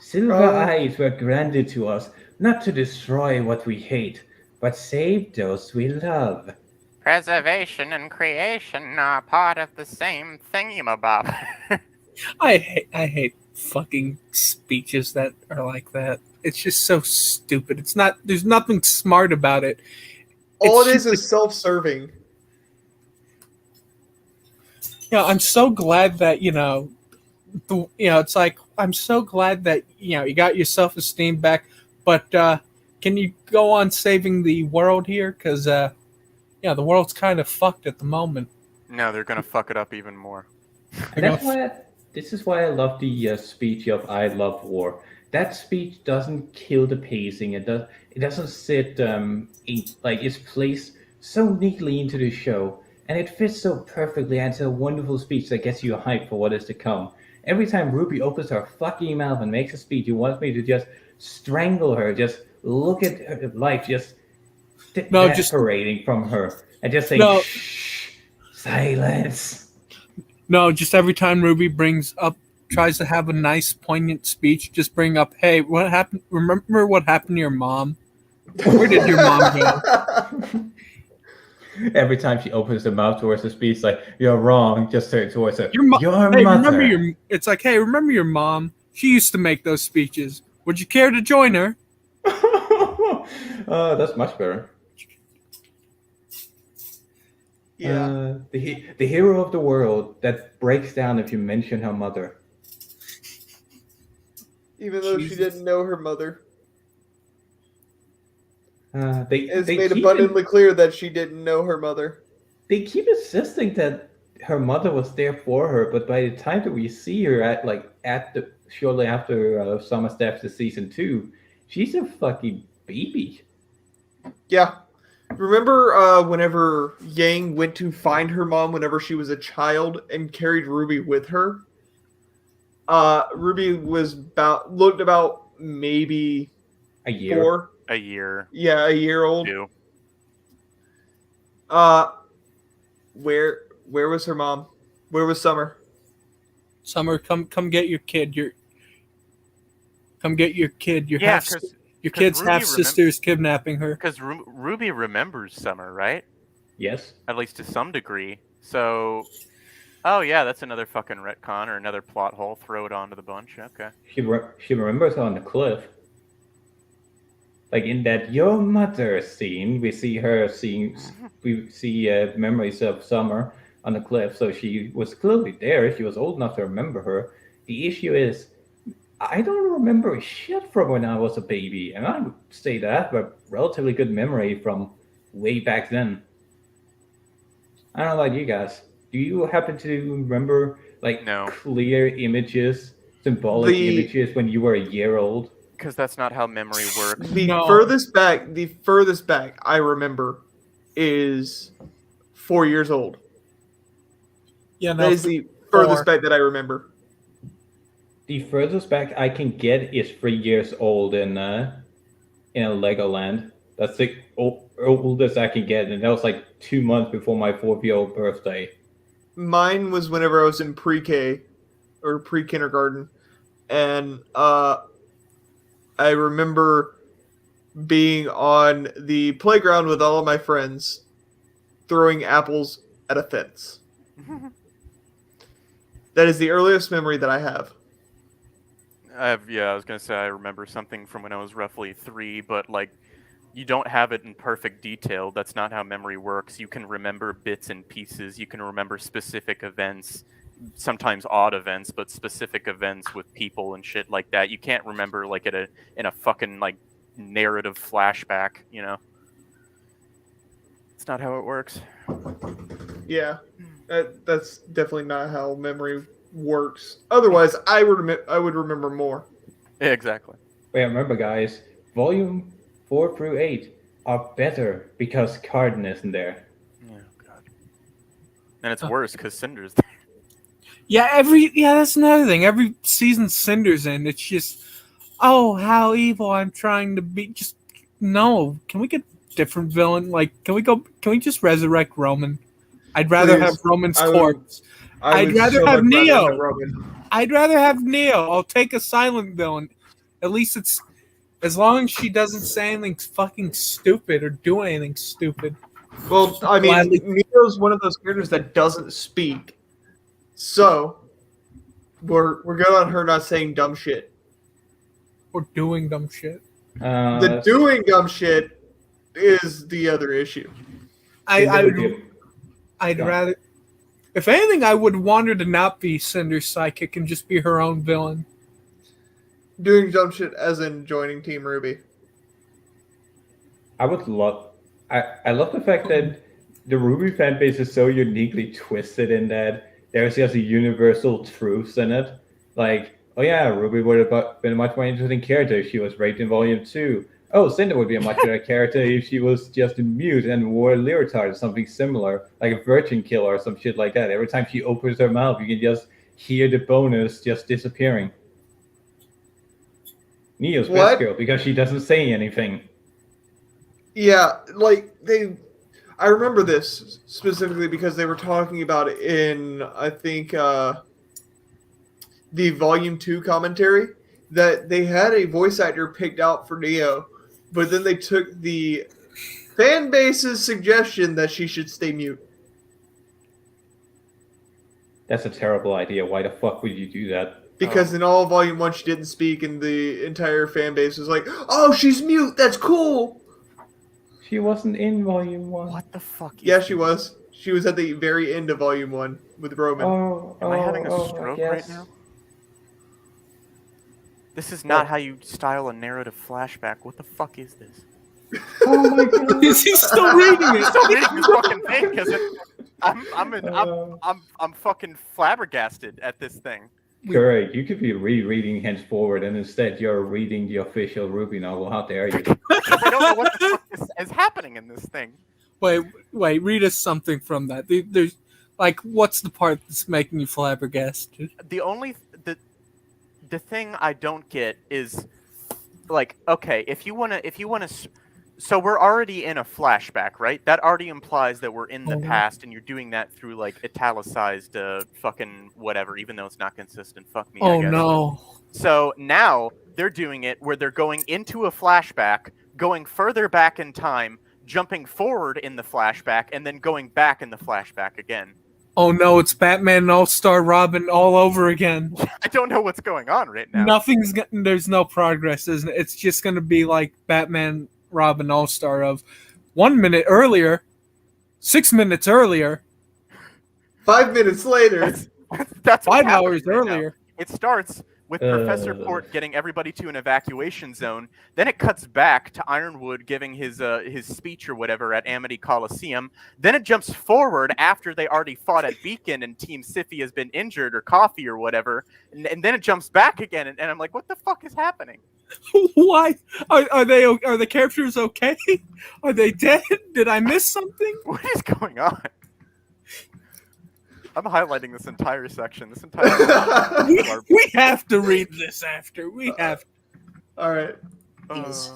Silver eyes were granted to us not to destroy what we hate, but save those we love. Preservation and creation are part of the same thingamabob. I hate fucking speeches that are like that. It's just so stupid. It's not. There's nothing smart about it. All It's it just is self-serving. I'm so glad that it's like I'm so glad that you got your self-esteem back. But can you go on saving the world here? Because the world's kind of fucked at the moment. No, they're gonna fuck it up even more. This is why I love the speech of "I love war." That speech doesn't kill the pacing. It doesn't sit it's placed so neatly into the show, and it fits so perfectly. And it's a wonderful speech that gets you hyped for what is to come. Every time Ruby opens her fucking mouth and makes a speech, you want me to just strangle her, just look at her life, just separating from her, and just say, "Shh, silence." No, just every time Ruby tries to have a nice, poignant speech, just bring up, "Hey, what happened? Remember what happened to your mom? Where did your mom go?" Every time she opens her mouth towards the speech, like, "You're wrong," just turn towards her. Your hey, mother. It's like, "Hey, remember your mom? She used to make those speeches. Would you care to join her?" That's much better. Yeah. The hero of the world that breaks down if you mention her mother. Even though she didn't know her mother. It's they made keep abundantly clear that she didn't know her mother. They keep insisting that her mother was there for her, but by the time that we see her shortly after Summer steps to season 2, she's a fucking baby. Yeah. Remember whenever Yang went to find her mom whenever she was a child and carried Ruby with her? Ruby looked about maybe a year. 4. A year. Yeah, a year old. 2. Where was her mom? Where was Summer? Summer, come get your kid. Come get your kid. Your kid's Ruby half sister's kidnapping her. Because Ruby remembers Summer, right? Yes. At least to some degree. So, oh yeah, that's another fucking retcon or another plot hole. Throw it onto the bunch. Okay. She remembers her on the cliff. Like in that "Your Mother" scene, we see memories of Summer on the cliff. So she was clearly there. She was old enough to remember her. The issue is, I don't remember shit from when I was a baby, and I would say that I have a relatively good memory from way back then. I don't know about you guys. Do you happen to remember clear images, symbolic images when you were a year old? Because that's not how memory works. The furthest back I remember is 4 years old. Yeah, that is the furthest back that I remember. The furthest back I can get is 3 years old in a Legoland. That's the oldest I can get, and that was like 2 months before my 4-year-old birthday. Mine was whenever I was in pre-K or pre-kindergarten, and I remember being on the playground with all of my friends, throwing apples at a fence. That is the earliest memory that I have. I was gonna say I remember something from when I was roughly 3, but you don't have it in perfect detail. That's not how memory works. You can remember bits and pieces. You can remember specific events, sometimes odd events, but specific events with people and shit like that. You can't remember in a fucking narrative flashback. It's not how it works. Yeah, that's definitely not how memory works. Otherwise, I would remember more. Yeah, exactly. Wait, remember, guys, volume 4 through 8 are better because Carden isn't there. Oh god. And it's worse because Cinder's there. Yeah, that's another thing. Every season Cinder's in, it's just, oh, how evil I'm trying to be. Just no. Can we get a different villain? Can we just resurrect Roman? I'd rather have Roman's corpse. I'd rather have Neo. I'd rather have Neo. I'll take a silent villain. At least as long as she doesn't say anything fucking stupid or do anything stupid. Well, I mean, Neo's one of those characters that doesn't speak, so we're good on her not saying dumb shit or doing dumb shit. The doing dumb shit is the other issue. I'd rather, if anything, I would want her to not be Cinder's psychic and just be her own villain. Doing dumb shit as in joining Team RWBY. I would love. I love the fact that the RWBY fan base is so uniquely twisted in that there's just a universal truth in it. Like, oh yeah, RWBY would have been a much more interesting character if she was raped in Volume 2. Oh, Cinder would be a much better character if she was just a mute and wore a leotard or something similar, like a virgin killer or some shit like that. Every time she opens her mouth, you can just hear the bonus just disappearing. Neo's best girl because she doesn't say anything. Yeah, like I remember this specifically because they were talking about it in, I think, the Volume 2 commentary, that they had a voice actor picked out for Neo, but then they took the fan base's suggestion that she should stay mute. That's a terrible idea. Why the fuck would you do that? Because in all Volume 1 she didn't speak, and the entire fan base was like, oh, she's mute, that's cool! She wasn't in Volume 1. What the fuck? Yeah, she was. She was at the very end of Volume 1 with Roman. Am I having a stroke right now? This is not how you style a narrative flashback. What the fuck is this? Oh my god! Is he still reading it? I'm still reading this fucking thing because I'm fucking flabbergasted at this thing. Correct. You could be rereading henceforward, and instead you're reading the official RWBY novel. How dare you? I don't know what the fuck is happening in this thing. Wait, read us something from that. There's, like, what's the part that's making you flabbergasted? The thing I don't get is, like, okay, if you wanna, so we're already in a flashback, right? That already implies that we're in the past, and you're doing that through, like, italicized fucking whatever, even though it's not consistent. Fuck me, I guess. No. So now they're doing it where they're going into a flashback, going further back in time, jumping forward in the flashback, and then going back in the flashback again. Oh no, it's Batman and All-Star Robin all over again. I don't know what's going on right now. There's no progress, isn't it? It's just going to be like Batman, Robin, All-Star of 1 minute earlier, 6 minutes earlier, 5 minutes later. That's 5 hours earlier. Now. It starts with Professor Port getting everybody to an evacuation zone. Then it cuts back to Ironwood giving his speech or whatever at Amity Coliseum. Then it jumps forward after they already fought at Beacon and Team Siffy has been injured or coffee or whatever. And then it jumps back again. And I'm like, what the fuck is happening? Why? Are the characters okay? Are they dead? Did I miss something? What is going on? I'm highlighting this entire section. This entire we have to read this after. We have to. All right. Is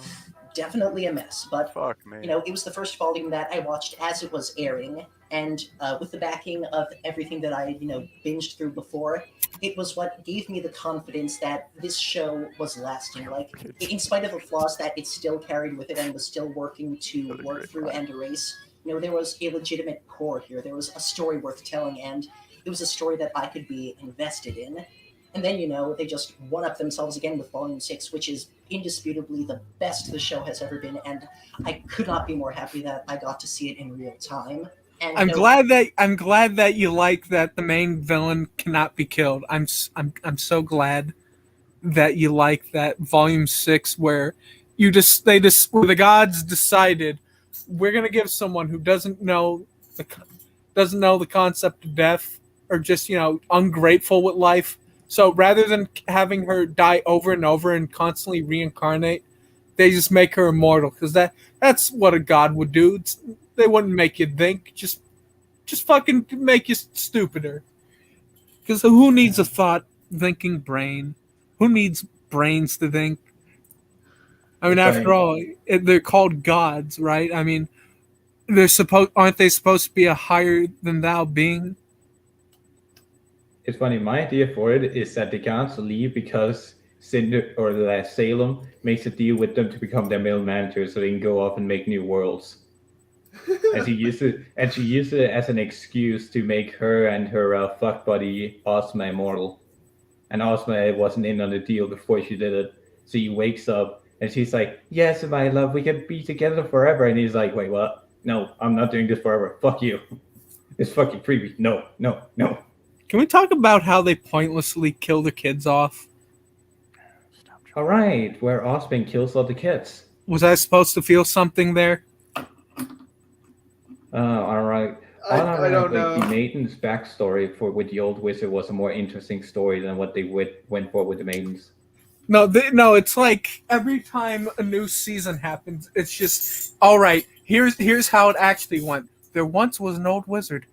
definitely a mess, but fuck me. It was the first volume that I watched as it was airing, and with the backing of everything that I binged through before, it was what gave me the confidence that this show was lasting. Like, in spite of the flaws that it still carried with it and was still working to work through and erase. There was a legitimate core here. There was a story worth telling, and it was a story that I could be invested in. And then, they just one-up themselves again with Volume 6, which is indisputably the best the show has ever been, and I could not be more happy that I got to see it in real time. And I'm glad that you like that the main villain cannot be killed. I'm so glad that you like that Volume 6 where where the gods decided we're gonna give someone who doesn't know the concept of death or just ungrateful with life. So rather than having her die over and over and constantly reincarnate, they just make her immortal because that's what a god would do. They wouldn't make you think, just fucking make you stupider. Because who needs a thinking brain? Who needs brains to think? I mean, after all, they're called gods, right? I mean, aren't they supposed to be a higher than thou being? It's funny. My idea for it is that they can't leave because Cinder or Salem makes a deal with them to become their middle manager, so they can go off and make new worlds. and she used it as an excuse to make her and her fuck buddy Ozma immortal. And Ozma wasn't in on the deal before she did it. So he wakes up and she's like, "Yes, my love, we can be together forever." And he's like, "Wait, what? No, I'm not doing this forever. Fuck you. It's fucking creepy. No, no, no." Can we talk about how they pointlessly kill the kids off? All right, where Ozma kills all the kids. Was I supposed to feel something there? All right. I don't know. The Maiden's backstory with the old wizard was a more interesting story than what they went for with the Maidens. No, it's like every time a new season happens, it's just, all right, here's how it actually went. There once was an old wizard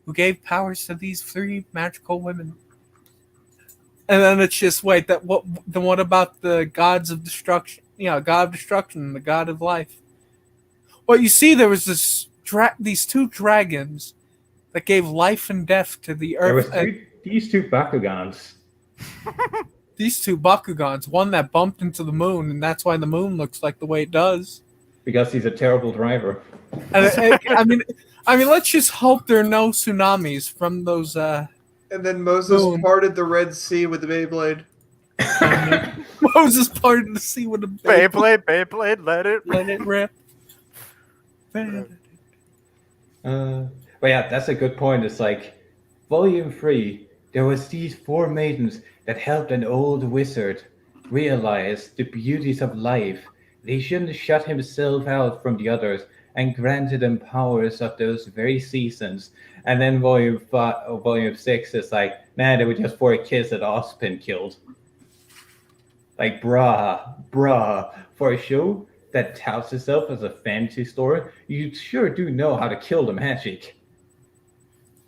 who gave powers to these 3 magical women. And then it's just, wait, what about the gods of destruction? God of destruction and the god of life. Well, you see, there was these 2 dragons that gave life and death to the earth. There was these 2 Bakugans. These 2 Bakugans, one that bumped into the moon, and that's why the moon looks like the way it does. Because he's a terrible driver. And I mean, let's just hope there are no tsunamis from those. And then Moses parted the Red Sea with the Beyblade. Moses parted the sea with a Beyblade, let it rip. But yeah, that's a good point. It's like, Volume 3, there was these 4 maidens that helped an old wizard realize the beauties of life. They shouldn't shut himself out from the others and granted him powers of those very seasons. And then Volume 6 is like, nah, there were just 4 kids that Ozpin killed. Like, bruh, for a show that touts itself as a fantasy story, you sure do know how to kill the magic.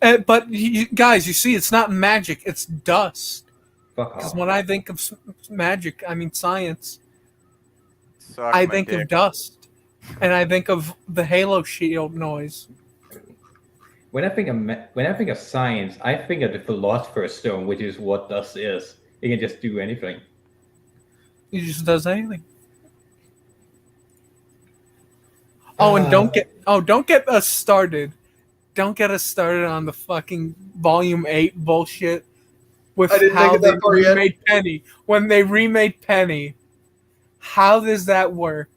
But guys, you see, it's not magic; it's dust. Fuck off. Because when I think of magic, I mean science. Suck I my think dick. of dust, and I think of the Halo shield noise. When I think of science, I think of the Philosopher's Stone, which is what dust is. It can just do anything. It just does anything. Oh, and don't get us started. Don't get us started on the fucking Volume 8 bullshit with how they remade Penny. When they remade Penny, how does that work?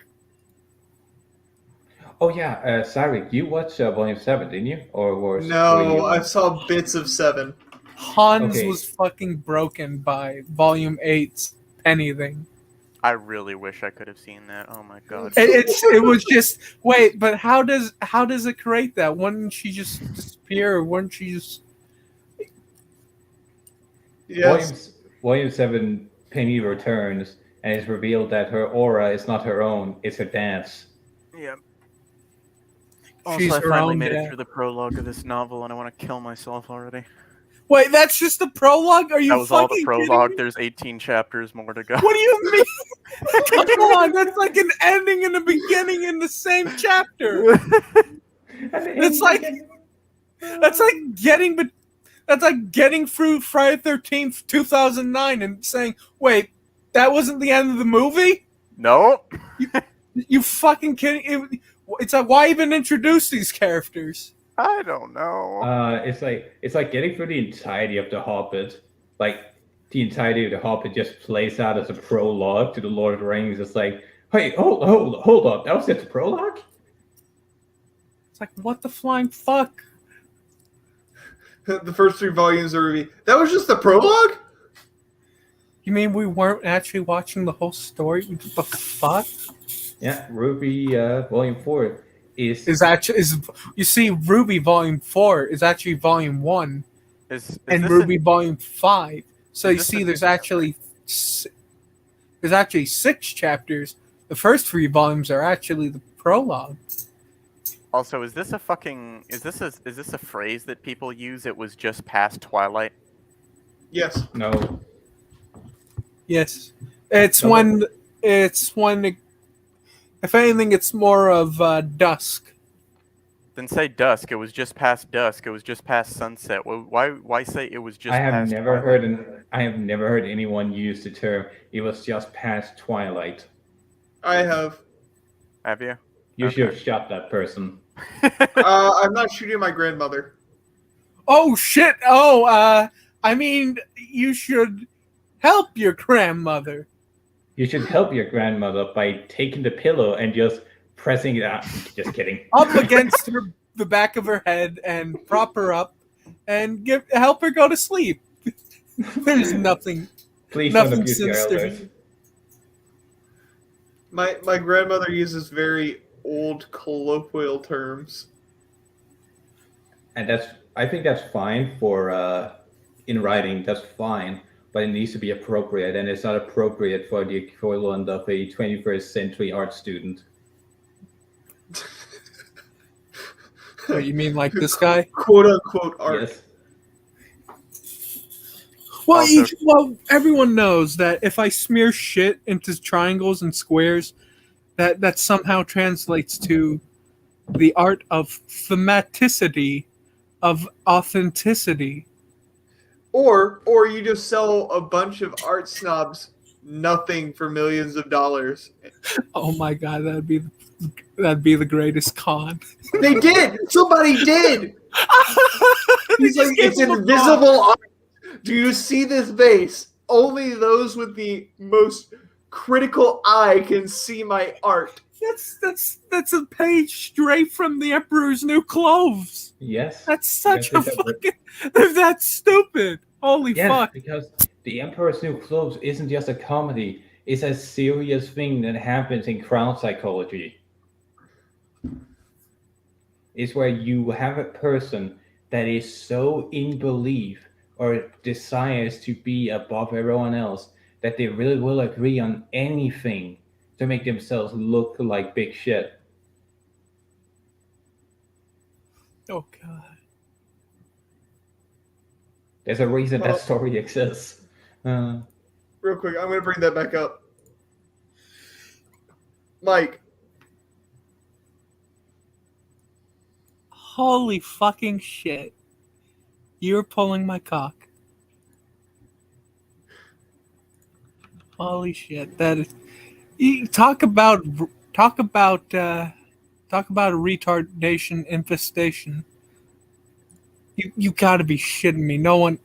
Oh yeah, Cyril, you watched Volume 7, didn't you? No, I saw bits of 7. Hans was fucking broken by Volume 8's Penny thing. I really wish I could have seen that. Oh my god. It was just wait, but how does it create that? Wouldn't she just disappear, or wouldn't she just? Yes. Volume 7, Penny returns, and it's revealed that her aura is not her own; it's her dad's. Yeah. She's Also, I her finally own made dad. it through the prologue of this novel, and I want to kill myself already. Wait, that's just the prologue? Are you That was all fucking the kidding prologue. me? There's 18 chapters more to go. What do you mean? Come on, that's like an ending and a beginning in the same chapter. It's like that's like getting through Friday 13th, 2009, and saying, "Wait, that wasn't the end of the movie." No. You fucking kidding? It's like, why even introduce these characters? I don't know. It's like getting through the entirety of The Hobbit. Like, the entirety of The Hobbit just plays out as a prologue to The Lord of the Rings. It's like, hey, hold up, that was just a prologue? It's like, what the flying fuck? The first 3 volumes of RWBY. That was just the prologue? You mean we weren't actually watching the whole story? What the fuck? Yeah, RWBY Volume 4 is you see, RWBY Volume 4 is actually Volume 1, and RWBY Volume 5. So you see, there's actually 6 chapters. The first 3 volumes are actually the prologue. Also, is this a phrase that people use? It was just past Twilight. Yes. No. Yes, it's when if anything, it's more of dusk. Then say dusk. It was just past dusk. It was just past sunset. Why say it was just? I have never Twilight? heard anyone use the term "it was just past twilight." I have. Have you? You should have shot that person. I'm not shooting my grandmother. Oh shit! Oh, I mean, you should help your grandmother. You should help your grandmother by taking the pillow and just pressing it out. Just kidding. Up against the back of her head and prop her up and help her go to sleep. There's nothing. Please don't nothing abuse your sinister. elders. My grandmother uses very old colloquial terms. And I think that's fine for in writing. That's fine, but it needs to be appropriate, and it's not appropriate for the equivalent of a 21st century art student. What, you mean like this guy? Quote unquote art. Yes. Well, well, everyone knows that if I smear shit into triangles and squares, that somehow translates to the art of thematicity, of authenticity. Or you just sell a bunch of art snobs nothing for millions of dollars. Oh my god, that'd be the greatest con. They did. Somebody did. He's like, it's invisible art. Do you see this vase? Only those with the most critical eye can see my art. That's a page straight from the Emperor's New Clothes. Yes. That's such a fucking. That's stupid. Holy fuck. Because The Emperor's New Clothes isn't just a comedy. It's a serious thing that happens in crowd psychology. It's where you have a person that is so in belief or desires to be above everyone else that they really will agree on anything to make themselves look like big shit. Oh god. There's a reason that story exists. Real quick, I'm going to bring that back up. Mike. Holy fucking shit. You're pulling my cock. Holy shit. That is, you talk about a retardation infestation. You gotta be shitting me. No one.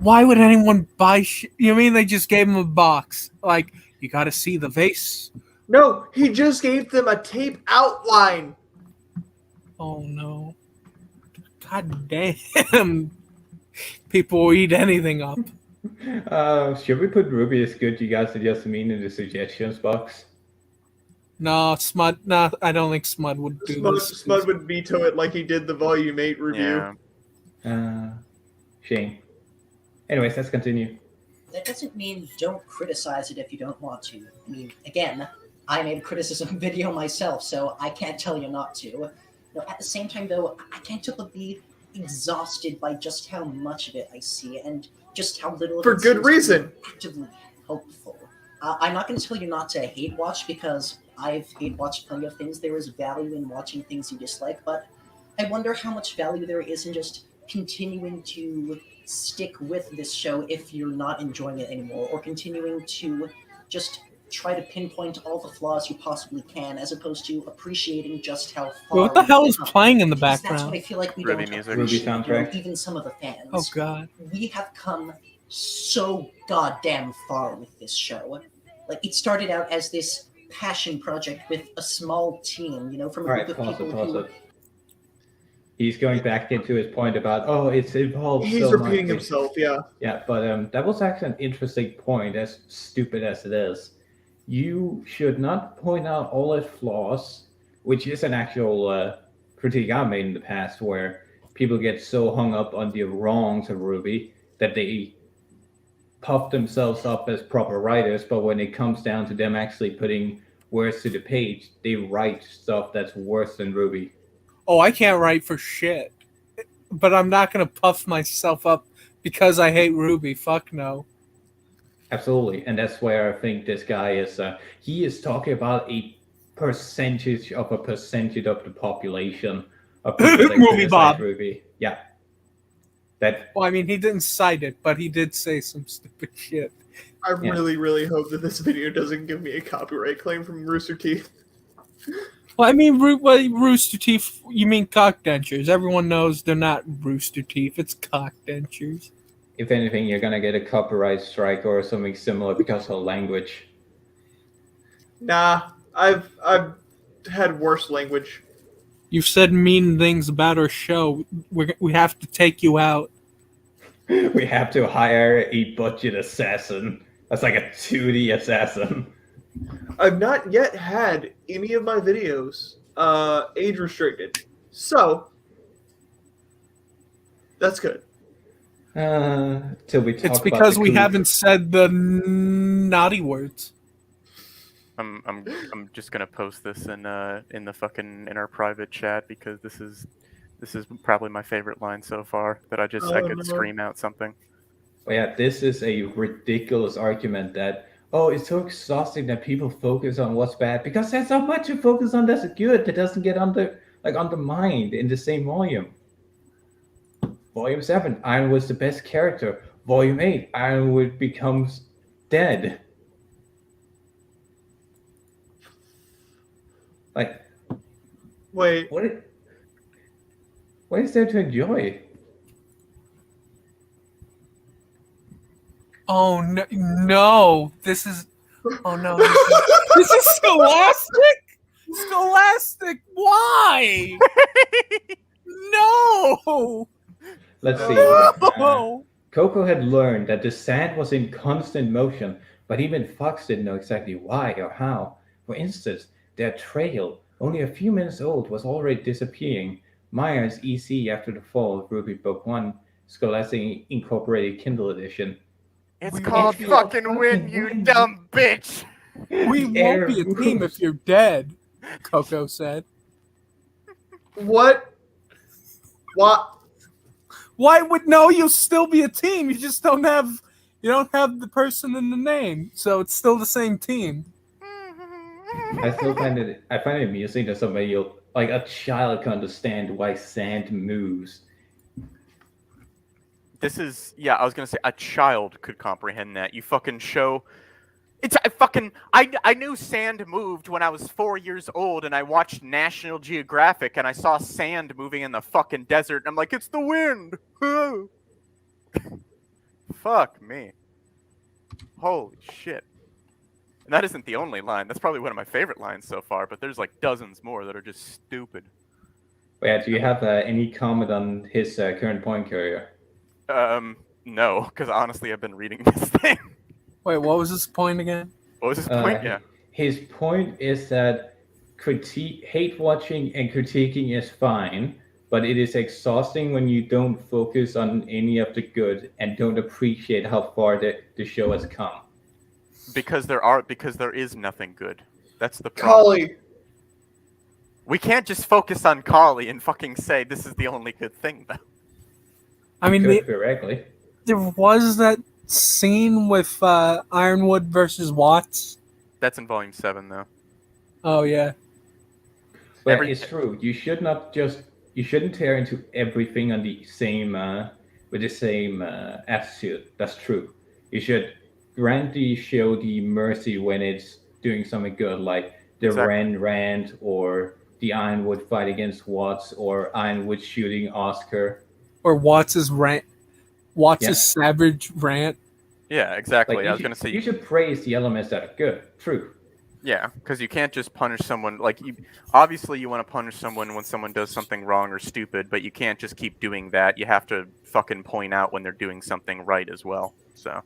Why would anyone buy shit? You mean they just gave him a box? Like, you gotta see the vase. No, he just gave them a tape outline. Oh no. God damn. People will eat anything up. Should we put Ruby as good you guys suggest me in the suggestions box? No, Smud. No, I don't think Smud would do this. Smud would veto it like he did the Volume 8 review. Shame. Anyways, let's continue. That doesn't mean don't criticize it if you don't want to. I mean, again, I made a criticism video myself, so I can't tell you not to. At the same time, though, I can't help but be exhausted by just how much of it I see and just how little of it For good seems reason. actively helpful. I'm not going to tell you not to hate watch because I've hate watched plenty of things. There is value in watching things you dislike, but I wonder how much value there is in just continuing to stick with this show if you're not enjoying it anymore, or continuing to just try to pinpoint all the flaws you possibly can, as opposed to appreciating just how far. What the hell is we've come. playing in the Because background? That's what I feel like we RWBY don't music. appreciate, RWBY soundtrack. even some of the fans. Oh god. We have come so goddamn far with this show. Like, it started out as this passion project with a small team, from a Alright, group of pause people who. it. He's going back into his point about, it's involved He's so repeating much. himself, yeah. Yeah, but that was actually an interesting point, as stupid as it is. You should not point out all its flaws, which is an actual critique I made in the past, where people get so hung up on the wrongs of RWBY that they puff themselves up as proper writers, but when it comes down to them actually putting words to the page, they write stuff that's worse than RWBY. Oh, I can't write for shit. But I'm not going to puff myself up because I hate RWBY. Fuck no. Absolutely, and that's where I think this guy is. He is talking about a percentage of the population of people that Movie criticize Bob. RWBY. Yeah. That. Well, I mean, he didn't cite it, but he did say some stupid shit. I really, really hope that this video doesn't give me a copyright claim from Rooster Teeth. Well, I mean, rooster teeth. You mean cock dentures? Everyone knows they're not rooster teeth. It's cock dentures. If anything, you're gonna get a copyright strike or something similar because of language. Nah, I've had worse language. You've said mean things about our show. We have to take you out. We have to hire a budget assassin. That's like a 2D assassin. I've not yet had any of my videos age restricted, so that's good. Till we talk It's about because the we cool- haven't said the naughty words. I'm just gonna post this in our private chat because this is probably my favorite line so far that I could scream out something. Oh yeah, this is a ridiculous argument that it's so exhausting that people focus on what's bad because there's so much to focus on that's good that doesn't get undermined in the same volume. Volume 7, Ironwood's the best character. Volume 8, Ironwood becomes dead. Like, wait, what is there to enjoy? Oh no! This is. Oh no! This is Scholastic. Scholastic, why? No. Let's see. No. Coco had learned that the sand was in constant motion, but even Fox didn't know exactly why or how. For instance, their trail, only a few minutes old, was already disappearing. Myers EC after the fall of RWBY Book 1, Scholastic Incorporated Kindle Edition. It's called fucking win, you dumb bitch! We won't be a team if you're dead, Coco said. What? What? Why would you'll still be a team. You just don't have the person in the name, so it's still the same team. I find it amusing that somebody like a child can understand why sand moves. I was gonna say a child could comprehend that. You fucking show. I knew sand moved when I was 4 years old and I watched National Geographic and I saw sand moving in the fucking desert and I'm like, it's the wind! Fuck me. Holy shit. And that isn't the only line. That's probably one of my favorite lines so far, but there's like dozens more that are just stupid. Yeah, do you have any comment on his current point career? No, because honestly I've been reading this thing. Wait, what was his point again? What was his point? Yeah. His point is that hate watching and critiquing is fine, but it is exhausting when you don't focus on any of the good and don't appreciate how far the show has come. Because there is nothing good. That's the problem. Collie. We can't just focus on Collie and fucking say this is the only good thing, though. I mean, correctly. There was that scene with Ironwood versus Watts. That's in Volume 7, though. Oh yeah. But it's true. You shouldn't tear into everything on the same with the same attitude. That's true. You should grant the show the mercy when it's doing something good, like the Ren rant or the Ironwood fight against Watts or Ironwood shooting Oscar. Or Watts' rant. Watts' savage rant. Yeah, exactly. Like, I was going to say you should praise the elements that are good. True. Yeah, because you can't just punish someone. Obviously, you want to punish someone when someone does something wrong or stupid, but you can't just keep doing that. You have to fucking point out when they're doing something right as well. So.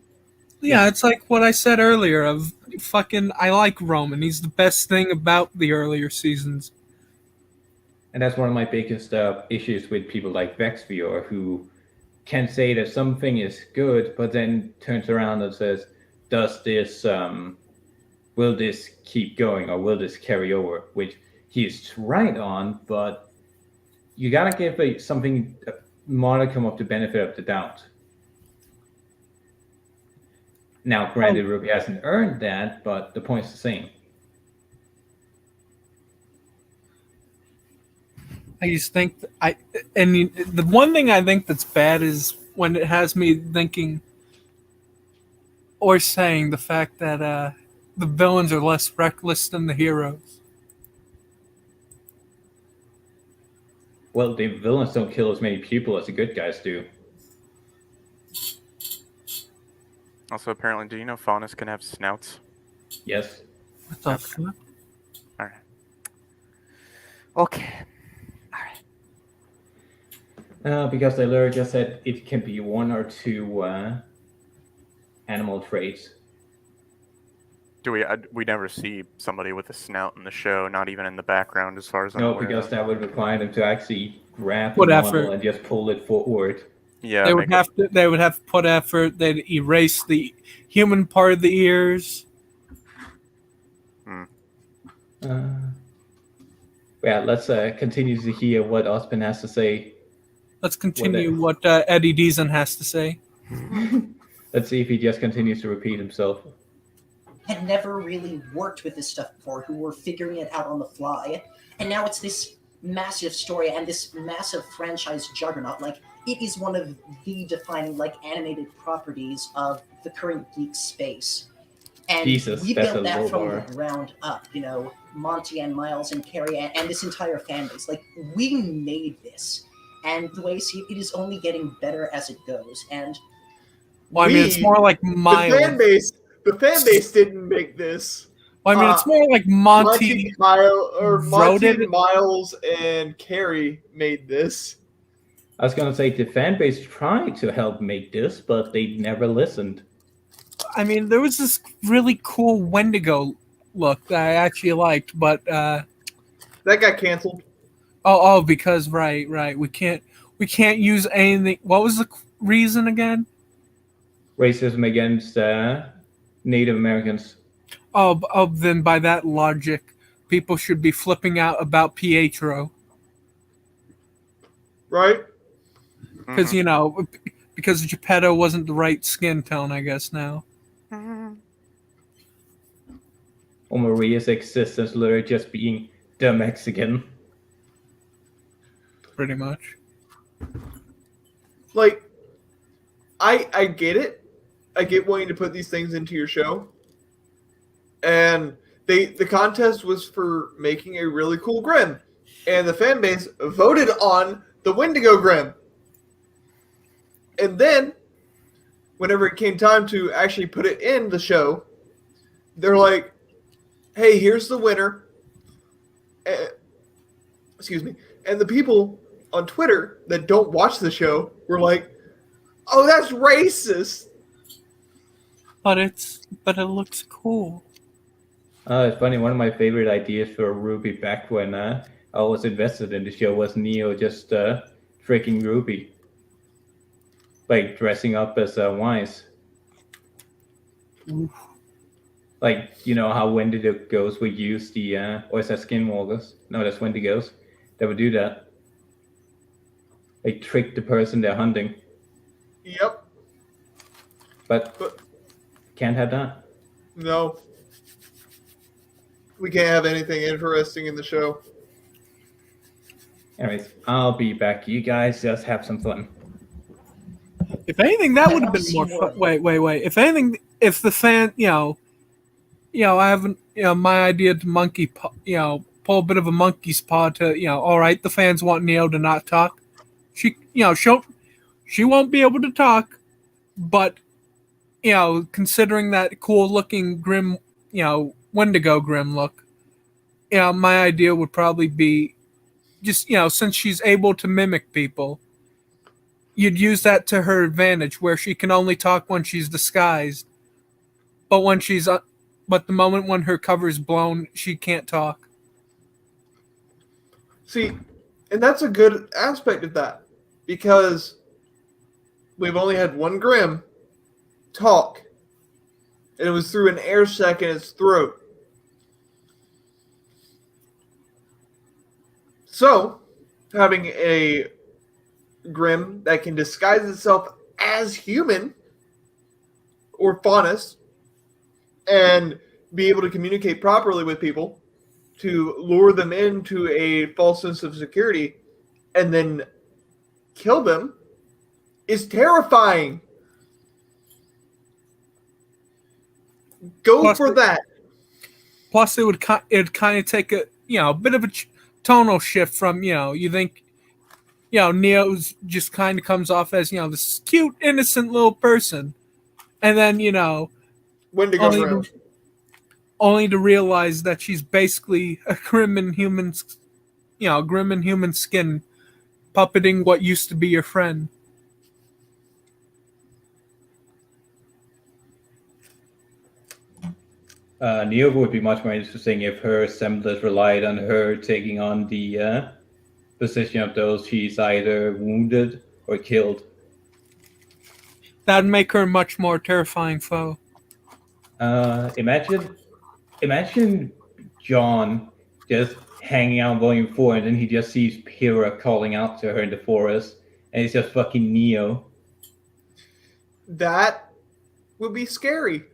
Yeah, it's like what I said earlier of fucking. I like Roman. He's the best thing about the earlier seasons. And that's one of my biggest issues with people like VexViewer who can say that something is good, but then turns around and says, "Does this will this keep going or will this carry over?" Which he's right on, but you gotta give something a modicum of the benefit of the doubt. Now, granted, RWBY hasn't earned that, but the point's the same. I just think the one thing I think that's bad is when it has me thinking or saying the fact that the villains are less reckless than the heroes. Well, the villains don't kill as many people as the good guys do. Also, apparently, do you know faunus can have snouts? Yes. What the fuck? All right. Okay. Because they literally just said it can be one or two animal traits. Do we never see somebody with a snout in the show, not even in the background, as far as I'm No, aware. because that would require them to actually grab the Put model effort. and just pull it forward. Yeah, They would have to put effort. They'd erase the human part of the ears. Yeah, let's continue to hear what Osman has to say. Let's continue what Eddie Deason has to say. Let's see if he just continues to repeat himself. Had never really worked with this stuff before, who were figuring it out on the fly, and now it's this massive story and this massive franchise juggernaut. Like, it is one of the defining, like, animated properties of the current geek space. And Jesus, we that's built a that low from bar. the ground up, you know, Monty and Miles and Carrie and this entire fan base. Like, we made this. And the way you see it, it is only getting better as it goes. And Well, I mean, it's more like Miles. The fan base didn't make this. Well, I mean, it's more like Monty Monty it. and Miles and Carrie made this. I was gonna say the fan base tried to help make this, but they never listened. I mean, there was this really cool Wendigo look that I actually liked, but that got canceled. Oh, because right, we can't use anything. What was the reason again? Racism against Native Americans. Then by that logic, people should be flipping out about Pietro. Right? Because, you know, because Geppetto wasn't the right skin tone, I guess, now. Or Maria's existence literally just being the Mexican. Pretty much. Like, I get it. I get wanting to put these things into your show. And the contest was for making a really cool Grimm. And the fan base voted on the Wendigo Grimm. And then, whenever it came time to actually put it in the show, they're like, hey, here's the winner. Excuse me. And the people on Twitter that don't watch the show were like, oh, that's racist. But it looks cool. It's funny. One of my favorite ideas for RWBY back when I was invested in the show was Neo just tricking Ruby, like dressing up as Wise. Oof. Like, you know how Wendigos would use the or is that Skinwalkers? No, that's Wendigos that would do that. Like trick the person they're hunting. Yep. But can't have that. No. We can't have anything interesting in the show. Anyways, I'll be back. You guys just have some fun. If anything, that would have been more fun. Wait. If anything, if the fan, I haven't, my idea to pull a bit of a monkey's paw to, all right, the fans want Neo to not talk. She won't be able to talk, but, considering that cool looking Grimm, Wendigo Grimm look, my idea would probably be just, since she's able to mimic people, you'd use that to her advantage where she can only talk when she's disguised. But but the moment when her cover's blown, she can't talk. See, and that's a good aspect of that because we've only had one Grimm talk, and it was through an air sac in its throat. So, having a Grimm that can disguise itself as human or faunus and be able to communicate properly with people to lure them into a false sense of security and then kill them is terrifying. Go for that. Plus, it'd kind of take a bit of a tonal shift from you think Neo's just kind of comes off as this cute, innocent little person, and then when to go around. Only to realize that she's basically a grim and human skin, puppeting what used to be your friend. Neo would be much more interesting if her semblance relied on her taking on the position of those she's either wounded or killed. That'd make her a much more terrifying foe. Imagine John just hanging out in Volume 4, and then he just sees Pyrrha calling out to her in the forest, and it's just fucking Neo. That would be scary.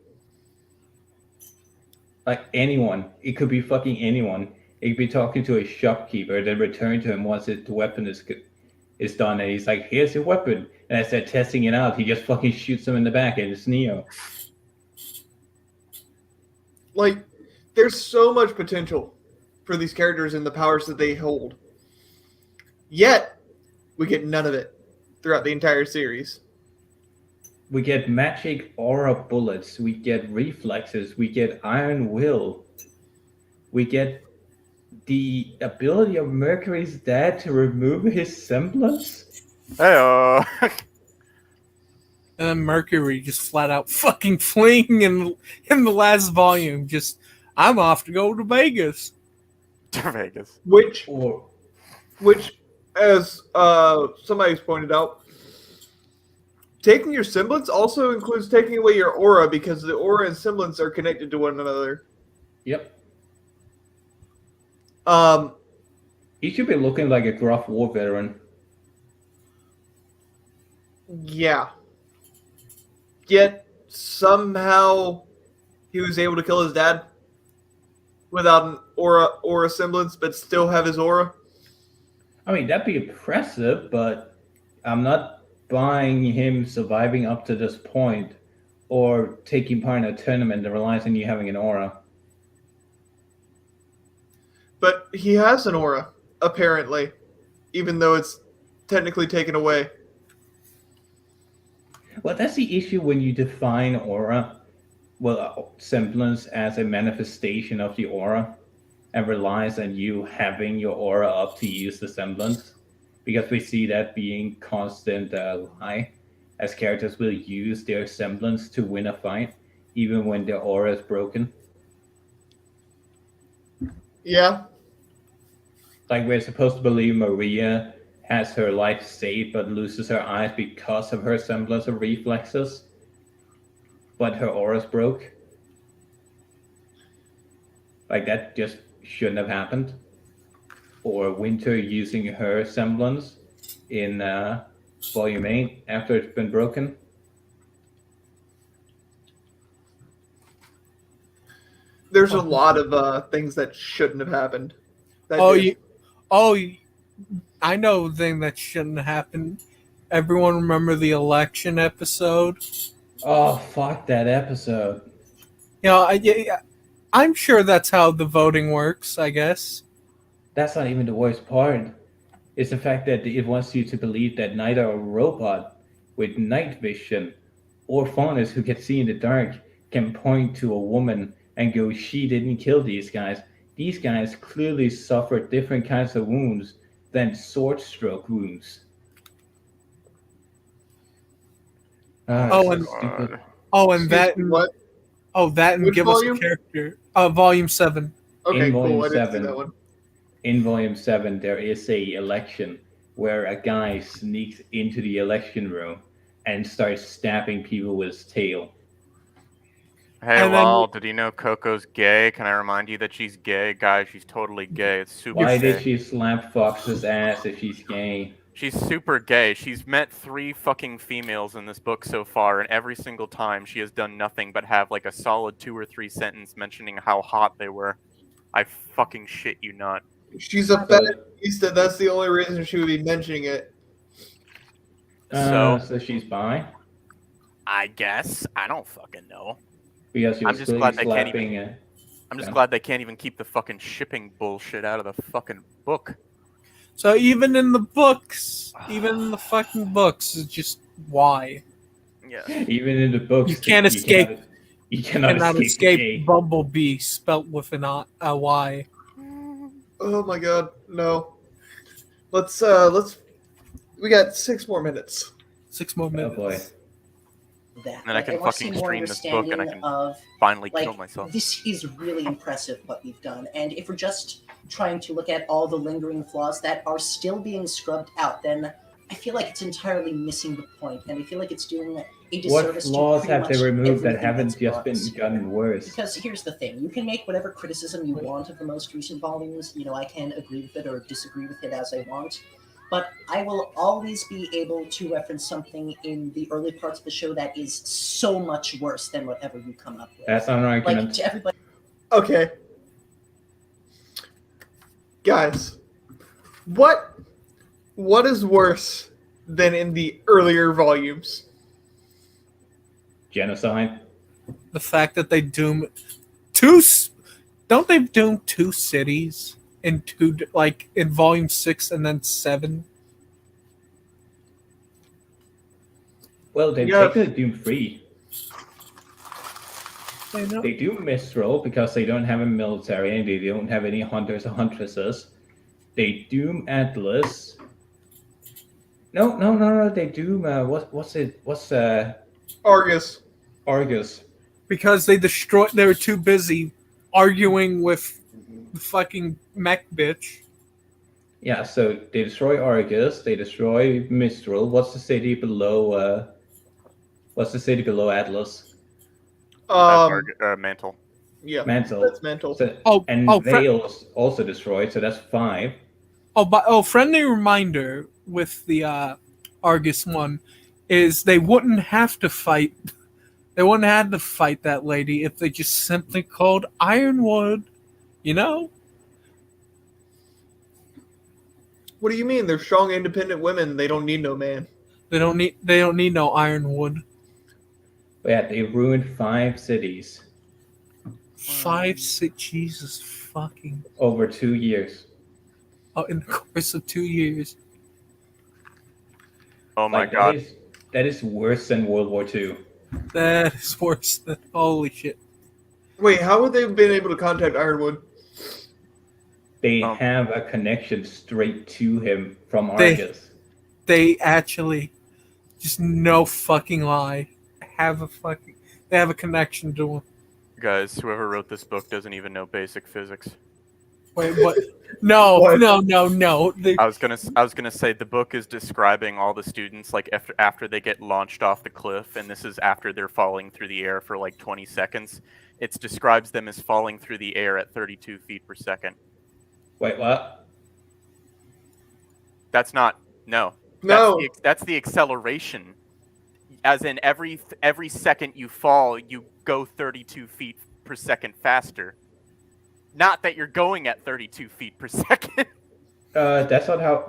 Like anyone. It could be fucking anyone. It could be talking to a shopkeeper, then return to him once the weapon is done, and he's like, here's your weapon. And as they're testing it out, he just fucking shoots him in the back, and it's Neo. Like, there's so much potential for these characters and the powers that they hold. Yet, we get none of it throughout the entire series. We get magic aura bullets, we get reflexes, we get iron will. We get the ability of Mercury's dad to remove his semblance. Hey-oh. And then Mercury just flat out fucking fleeing in the last volume. Just, I'm off to go to Vegas. To Vegas. Which, as somebody's pointed out, taking your semblance also includes taking away your aura, because the aura and semblance are connected to one another. Yep. He should be looking like a gruff war veteran. Yeah. Yet somehow he was able to kill his dad without an aura semblance, but still have his aura. I mean, that'd be impressive, but I'm not buying him surviving up to this point or taking part in a tournament that relies on you having an aura. But he has an aura, apparently, even though it's technically taken away. Well, that's the issue when you define aura, semblance as a manifestation of the aura, and relies on you having your aura up to use the semblance. Because we see that being constant lie, as characters will use their semblance to win a fight, even when their aura is broken. Yeah. Like, we're supposed to believe Maria has her life saved but loses her eyes because of her semblance of reflexes, but her aura's broke. Like, that just shouldn't have happened. Or Winter using her semblance in Volume 8 after it's been broken. There's a lot of things that shouldn't have happened. I know the thing that shouldn't have happened. Everyone remember the election episode? Oh, fuck that episode. I'm sure that's how the voting works, I guess. That's not even the worst part. It's the fact that it wants you to believe that neither a robot with night vision or Faunus who can see in the dark can point to a woman and go, she didn't kill these guys. These guys clearly suffered different kinds of wounds than sword stroke wounds. And give us a character. Volume 7. Okay, Volume cool. I didn't see that one. In Volume 7, there is a election where a guy sneaks into the election room and starts stabbing people with his tail. Hey, Lal, did you know Coco's gay? Can I remind you that she's gay? Guys, she's totally gay. It's super Why gay. did she slap Fox's ass if she's gay? She's super gay. She's met 3 fucking females in this book so far, and every single time she has done nothing but have like a solid 2 or 3 sentence mentioning how hot they were. I fucking shit you not. She's a feminista. That's the only reason she would be mentioning it. So she's bi? I guess. I don't fucking know. Because I'm just glad they can't even keep the fucking shipping bullshit out of the fucking book. So even in the books, even in the fucking books, it's just why. Yeah. Even in the books, You can't escape. You cannot escape the A. Bumblebee spelt with a Y. Oh my god, no. Let's we got 6 more minutes. 6 more minutes. Oh boy. That. And then I can want to fucking see more stream this book and I can of, finally like, kill myself. This is really impressive what we've done. And if we're just trying to look at all the lingering flaws that are still being scrubbed out, then I feel like it's entirely missing the point. And I feel like it's doing a disservice What flaws to have they removed that haven't that's just been gotten worse? Because here's the thing. You can make whatever criticism you want of the most recent volumes. You know, I can agree with it or disagree with it as I want. But I will always be able to reference something in the early parts of the show that is so much worse than whatever you come up with. That's not an argument. Like, to everybody. Okay. Guys, what is worse than in the earlier volumes? Genocide. The fact that they doom don't they doom 2 cities in in volume 6 and then 7? Well, they technically doom 3. They do Mistral because they don't have a military and they don't have any hunters or huntresses. They doom Atlas. No. They doom what's Argus. Argus. Because they were too busy arguing with the fucking mech bitch. Yeah, so they destroy Argus. They destroy Mistral. What's the city below? What's the city below Atlas? Mantle. Yeah, Mantle. That's Mantle. So, also destroyed, so that's 5. Friendly reminder with the Argus one is they wouldn't have to fight. They wouldn't have to fight that lady if they just simply called Ironwood. You know. What do you mean? They're strong, independent women. They don't need no man. They don't need no Ironwood. But yeah, they ruined 5 cities. 5, 6, Jesus fucking. Over 2 years. Oh, in the course of 2 years. Oh my god. That is worse than World War II. That is worse than holy shit. Wait, how would they have been able to contact Ironwood? They have a connection straight to him from Argus. They actually, just no fucking lie, they have a connection to him. Guys, whoever wrote this book doesn't even know basic physics. Wait, what? No. I was gonna say the book is describing all the students like after they get launched off the cliff, and this is after they're falling through the air for like 20 seconds. It describes them as falling through the air at 32 feet per second. Wait, what? That's not no. That's the acceleration. As in every second you fall, you go 32 feet per second faster. Not that you're going at 32 feet per second. That's not how.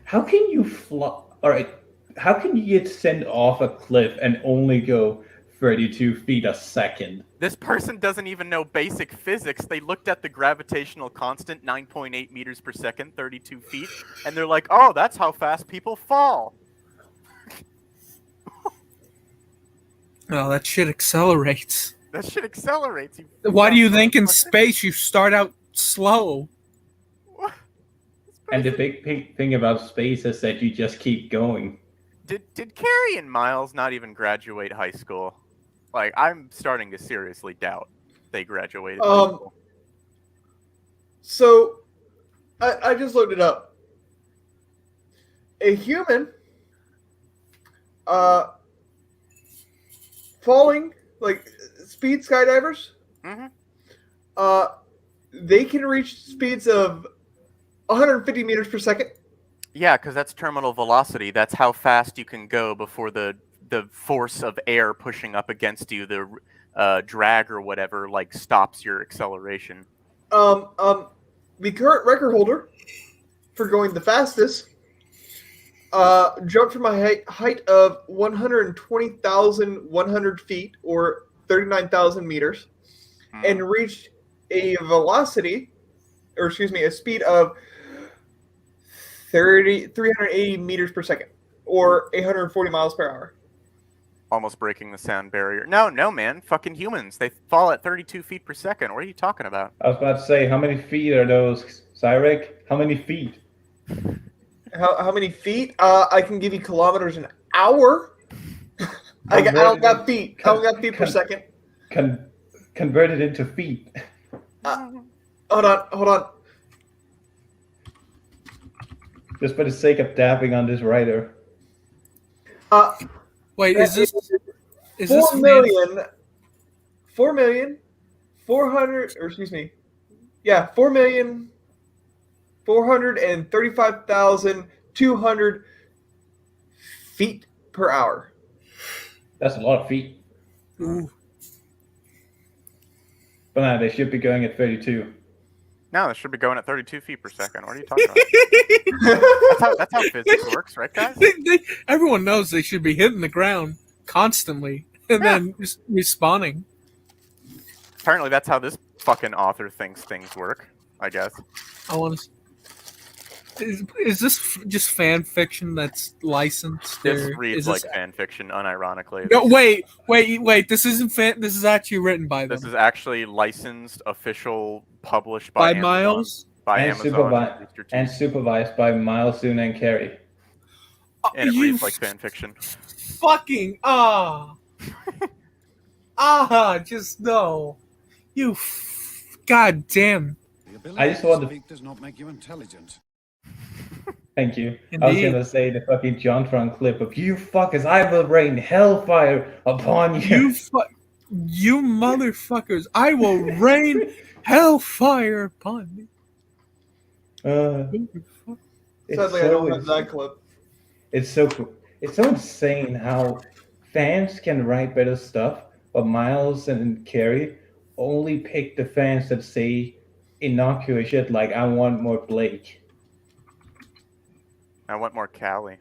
How can you fly? All right. How can you get sent off a cliff and only go 32 feet a second? This person doesn't even know basic physics. They looked at the gravitational constant, 9.8 meters per second, 32 feet, and they're like, "Oh, that's how fast people fall." Oh, that shit accelerates. That shit accelerates. Why do you think in space you start out slow? And the big thing about space is that you just keep going. Did Carrie and Miles not even graduate high school? Like, I'm starting to seriously doubt they graduated high school. So, I just looked it up. A human falling, like speed skydivers, they can reach speeds of 150 meters per second. Yeah, because that's terminal velocity. That's how fast you can go before the force of air pushing up against you, the drag or whatever, like stops your acceleration. The current record holder for going the fastest jumped from a height of 120,100 feet or 39,000 meters and reached a velocity, or excuse me, a speed of 380 meters per second, or 840 miles per hour. Almost breaking the sound barrier. No, man. Fucking humans. They fall at 32 feet per second. What are you talking about? I was about to say, how many feet are those, Cyrek? How many feet? How many feet? I can give you kilometers an hour. I don't got feet. I don't got feet per second. Convert it into feet. Hold on. Just for the sake of dabbing on this writer. Wait, is this 4,435,200 feet per hour. That's a lot of feet. Ooh. But no, they should be going at 32. No, they should be going at 32 feet per second. What are you talking about? that's how physics works, right, guys? Everyone knows they should be hitting the ground constantly and then just respawning. Apparently, that's how this fucking author thinks things work, I guess. I want to. Is this just fan fiction that's licensed? This reads like fan fiction, unironically. No, wait. This isn't fan. This is actually written by them. This is actually licensed, official, published by Amazon, Miles, and supervised by Miles, Zuna, and Carrie. And it reads like fan fiction. Fucking just no. God damn. I just want to speak does not make you intelligent. Thank you. Indeed. I was gonna say the fucking JonTron clip of "You fuckers, I will rain hellfire upon you." You motherfuckers, I will rain hellfire upon you. Sadly, I don't have that clip. It's so insane how fans can write better stuff, but Miles and Carrie only pick the fans that say innocuous shit like "I want more Blake." I want more Callie.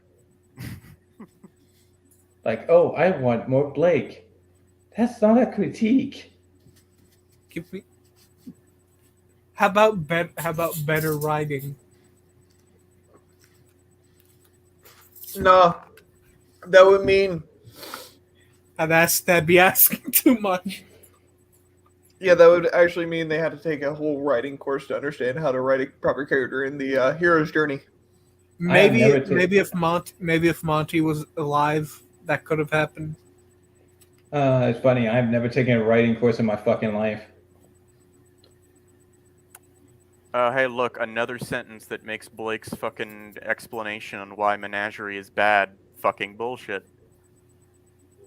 Like, oh, I want more Blake. That's not a critique. Give me. How about better writing? No, that would mean. That'd be asking too much. Yeah, that would actually mean they had to take a whole writing course to understand how to write a proper character in the hero's journey. Maybe if Monty was alive, that could have happened. It's funny. I've never taken a writing course in my fucking life. Hey, look, another sentence that makes Blake's fucking explanation on why Menagerie is bad fucking bullshit.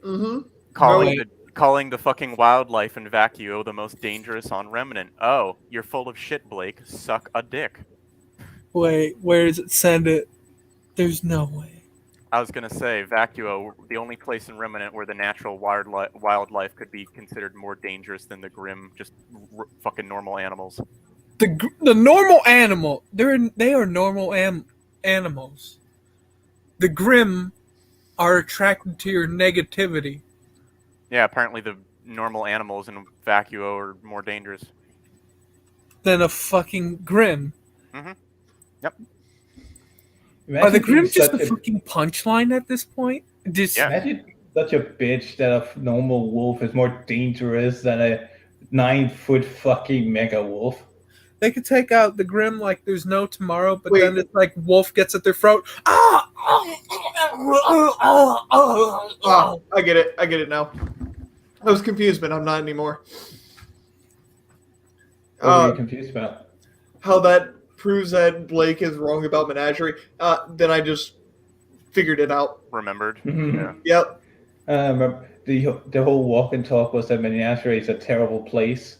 Mm-hmm. Calling the fucking wildlife in Vacuo the most dangerous on Remnant. Oh, you're full of shit, Blake. Suck a dick. Wait, where does it send it? There's no way. I was gonna say, Vacuo, the only place in Remnant where the natural wildlife could be considered more dangerous than the grim, just fucking normal animals. The normal animal, they are normal animals. The grim are attracted to your negativity. Yeah, apparently the normal animals in Vacuo are more dangerous than a fucking grim. Mm-hmm. Yep. Are the grim just a fucking punchline at this point? Imagine such a bitch that a normal wolf is more dangerous than a 9-foot fucking mega wolf. They could take out the grim like there's no tomorrow, but then it's like wolf gets at their throat. I get it now. I was confused, but I'm not anymore. What are you confused about? How that proves that Blake is wrong about Menagerie. Then I just figured it out. Remembered. Mm-hmm. Yeah. Yep. The whole walk and talk was that Menagerie is a terrible place.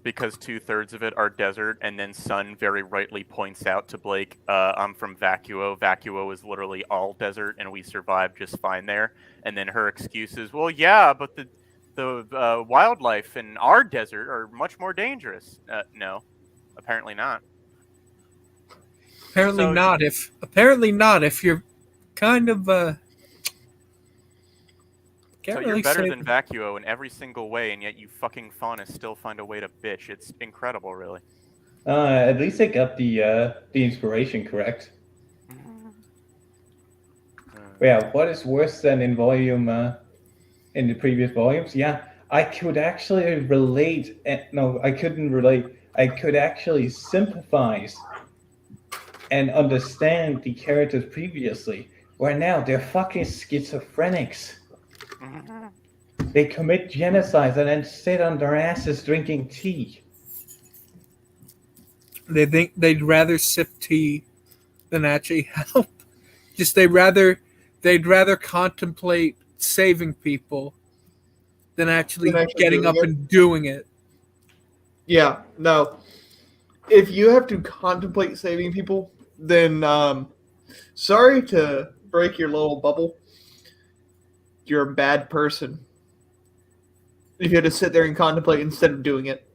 Because 2/3 of it are desert, and then Sun very rightly points out to Blake, I'm from Vacuo. Vacuo is literally all desert, and we survived just fine there. And then her excuse is, well, yeah, but the wildlife in our desert are much more dangerous. No, apparently not. Apparently not. If you're kind of So you're better than Vacuo in every single way, and yet you fucking faunists still find a way to bitch. It's incredible, really. At least I got the inspiration correct. Yeah, what is worse than in volume in the previous volumes? Yeah, I could actually relate. No, I couldn't relate. I could actually sympathize and understand the characters previously, where now they're fucking schizophrenics. They commit genocide and then sit on their asses drinking tea. They think they'd rather sip tea than actually help. Just they'd rather contemplate saving people than actually getting up and doing it. Yeah, no. If you have to contemplate saving people, then sorry to break your little bubble. You're a bad person. If you had to sit there and contemplate instead of doing it.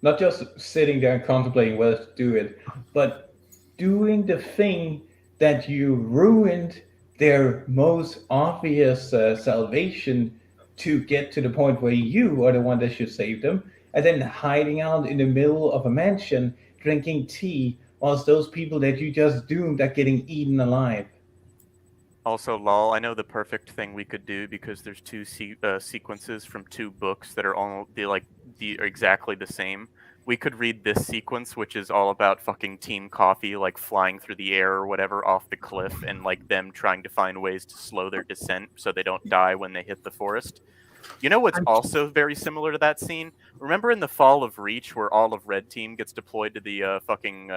Not just sitting there and contemplating whether to do it, but doing the thing that you ruined their most obvious salvation to get to the point where you are the one that should save them, and then hiding out in the middle of a mansion drinking tea whilst those people that you just doomed are getting eaten alive. Also, lol, I know the perfect thing we could do, because there's two sequences from two books that are all exactly the same. We could read this sequence, which is all about fucking Team Coffee, like flying through the air or whatever off the cliff, and like them trying to find ways to slow their descent so they don't die when they hit the forest. You know what's also very similar to that scene? Remember in the Fall of Reach, where all of Red Team gets deployed to the fucking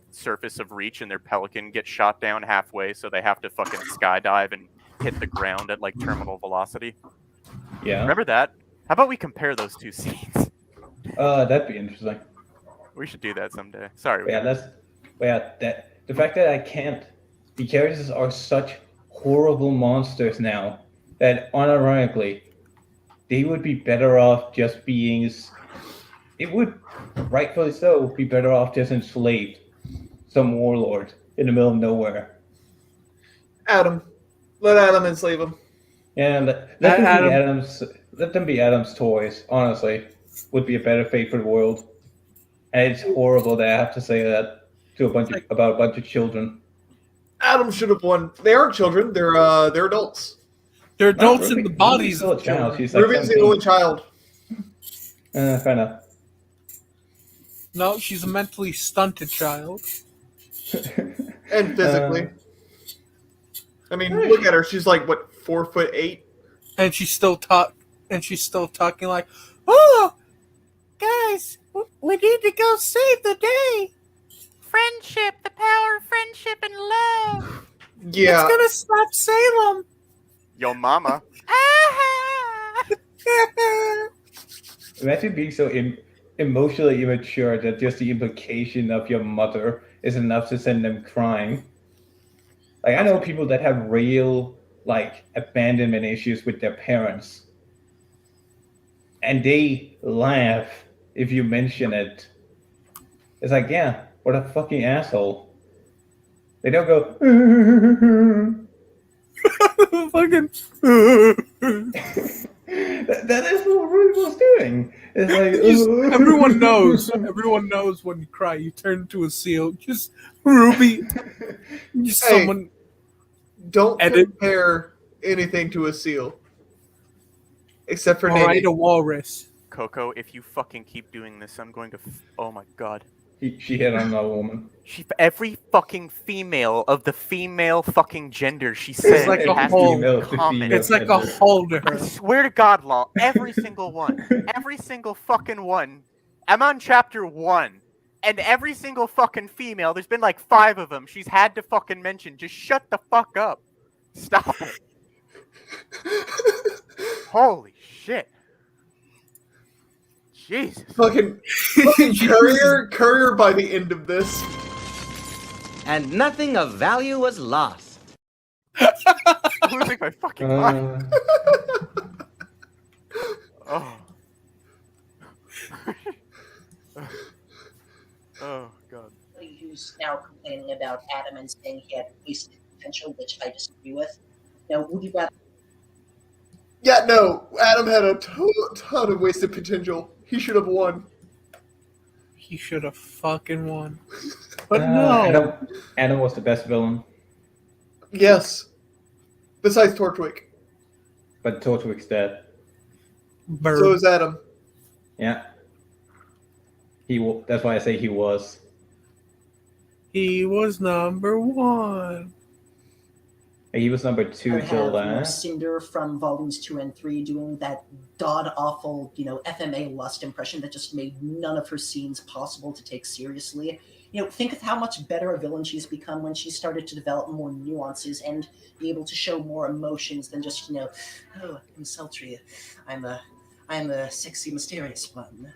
surface of Reach, and their Pelican gets shot down halfway, so they have to fucking skydive and hit the ground at like terminal velocity? Yeah. Remember that? How about we compare those two scenes? That'd be interesting. We should do that someday. Sorry. The fact that I can't. The characters are such horrible monsters now that unironically, they would be better off just being. It would, rightfully so, be better off just enslaved. Some warlord in the middle of nowhere. Adam. Let Adam enslave him. Yeah, let them be Adam's toys, honestly. Would be a better fate for the world. And it's horrible that I have to say that to about a bunch of children. Adam should have won. They aren't children, they're adults. They're adults in the bodies of children. She's like Ruby's the only child. Fair enough. No, she's a mentally stunted child. And physically. I mean, look at her. She's like, what, 4'8"? And she's still talking like, oh, guys, we need to go save the day. Friendship, the power of friendship and love. Yeah. It's gonna stop Salem. Yo mama. Imagine being so emotionally immature that just the implication of your mother is enough to send them crying. Like, I know people that have real, like, abandonment issues with their parents. And they laugh if you mention it. It's like, yeah, what a fucking asshole. They don't go, fucking. that is what Ruby was doing. It's like, everyone knows. Everyone knows when you cry, you turn into a seal. Just Ruby. Just someone. Don't compare anything to a seal. Except for Alright, a walrus. Coco, if you fucking keep doing this, I'm going to. Oh my god. She hit on another woman. Every fucking female of the female fucking gender, she says it's like a hole. It's like a hole to her. I swear to God, Law, every single one. Every single fucking one. I'm on chapter 1. And every single fucking female, there's been like 5 of them, she's had to fucking mention, just shut the fuck up. Stop it. Holy shit. Jesus. Fucking courier by the end of this. And nothing of value was lost. I'm losing my fucking mind. Oh. Oh, God. Who's now complaining about Adam and saying he had wasted potential, which I disagree with. Now, would you rather... Yeah, no. Adam had a ton of wasted potential. He should have won. He should have fucking won. But no. Adam was the best villain. Yes. Besides Torchwick. But Torchwick's dead. Bird. So is Adam. Yeah. That's why I say he was. He was number 1. He was number 2 I till have Cinder from volumes 2 and 3 doing that god-awful, FMA Lust impression that just made none of her scenes possible to take seriously. Think of how much better a villain she's become when she started to develop more nuances and be able to show more emotions than just, oh, I'm sultry. I'm a sexy, mysterious one.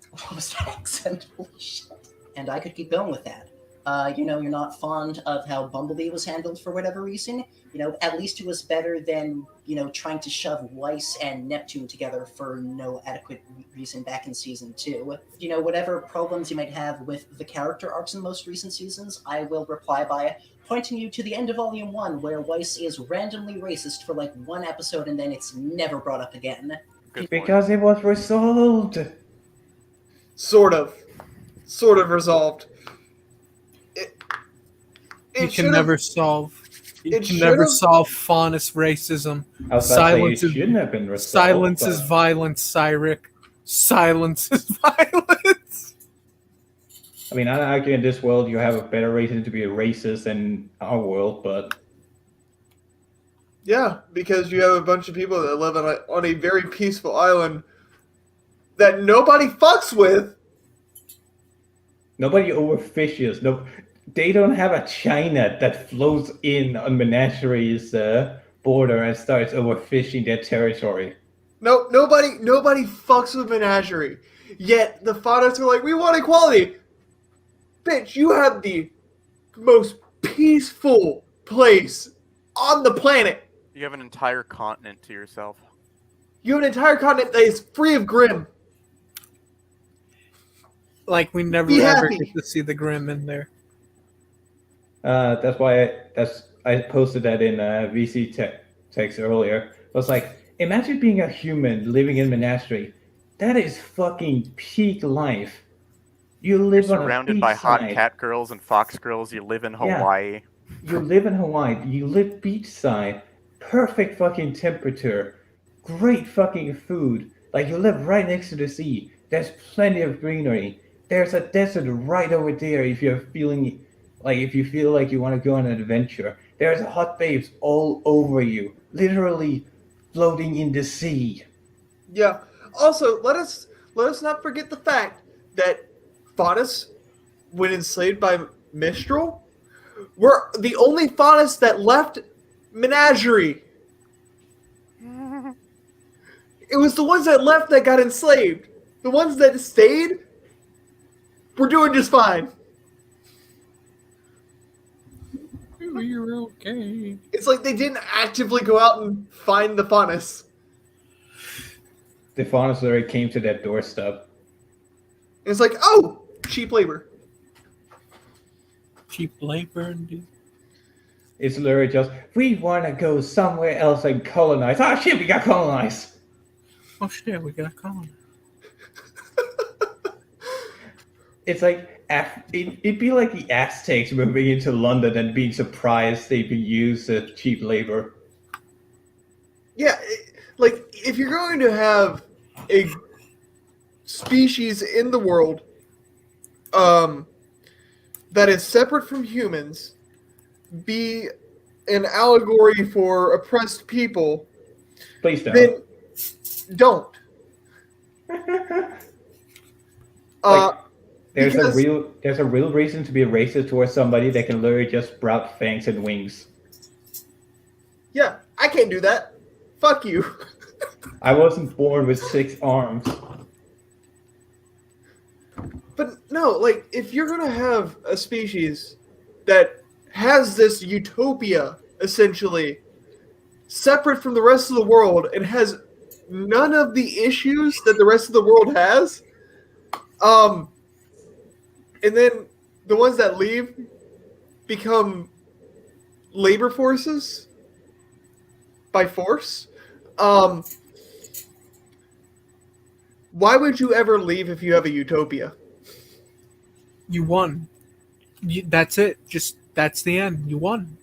What was that accent? Holy shit. And I could keep going with that. You're not fond of how Bumblebee was handled for whatever reason. At least it was better than, trying to shove Weiss and Neptune together for no adequate reason back in season 2. Whatever problems you might have with the character arcs in most recent seasons, I will reply by pointing you to the end of Volume 1, where Weiss is randomly racist for like 1 episode and then it's never brought up again. Because it was resolved. Sort of resolved. You can never solve faunus racism. Silence shouldn't have been resolved. Silence is violence, Cyric. Silence is violence. I mean, I argue in this world you have a better reason to be a racist than our world, but yeah, because you have a bunch of people that live on a very peaceful island that nobody fucks with. Nobody overfishes. No, they don't have a China that flows in on Menagerie's border and starts overfishing their territory. No, nobody fucks with Menagerie. Yet the fathers are like, we want equality. Bitch, you have the most peaceful place on the planet. You have an entire continent to yourself. You have an entire continent that is free of Grimm. Like we never ever get to see the Grimm in there. That's why I posted that in VC text earlier. I was like, imagine being a human living in Menagerie. That is fucking peak life. You live surrounded by hot cat girls and fox girls. You live in Hawaii. Yeah. You live in Hawaii. You live beachside. Perfect fucking temperature. Great fucking food. Like you live right next to the sea. There's plenty of greenery. There's a desert right over there if you feel like you want to go on an adventure. There's hot babes all over you, literally floating in the sea. Yeah. Also, let us not forget the fact that Faunus, when enslaved by Mistral, were the only Faunus that left Menagerie. It was the ones that left that got enslaved. The ones that stayed were doing just fine. You're okay. It's like they didn't actively go out and find the Faunus. The Faunus already came to that doorstep. It's like, oh, cheap labor. Cheap labor, indeed. It's literally just, we want to go somewhere else and colonize. Oh shit, we got colonized. Oh shit, we got colonized. It's like, it'd be like the Aztecs moving into London and being surprised they could use cheap labor. Yeah, like, if you're going to have a species in the world that is separate from humans, be an allegory for oppressed people, please don't. Then don't. There's a real reason to be racist towards somebody that can literally just sprout fangs and wings. Yeah, I can't do that. Fuck you. I wasn't born with 6 arms. But no, like, if you're gonna have a species that has this utopia, essentially, separate from the rest of the world, and has none of the issues that the rest of the world has, and then the ones that leave become labor forces by force, Why would you ever leave if you have a utopia? You won. That's it. That's the end. You won.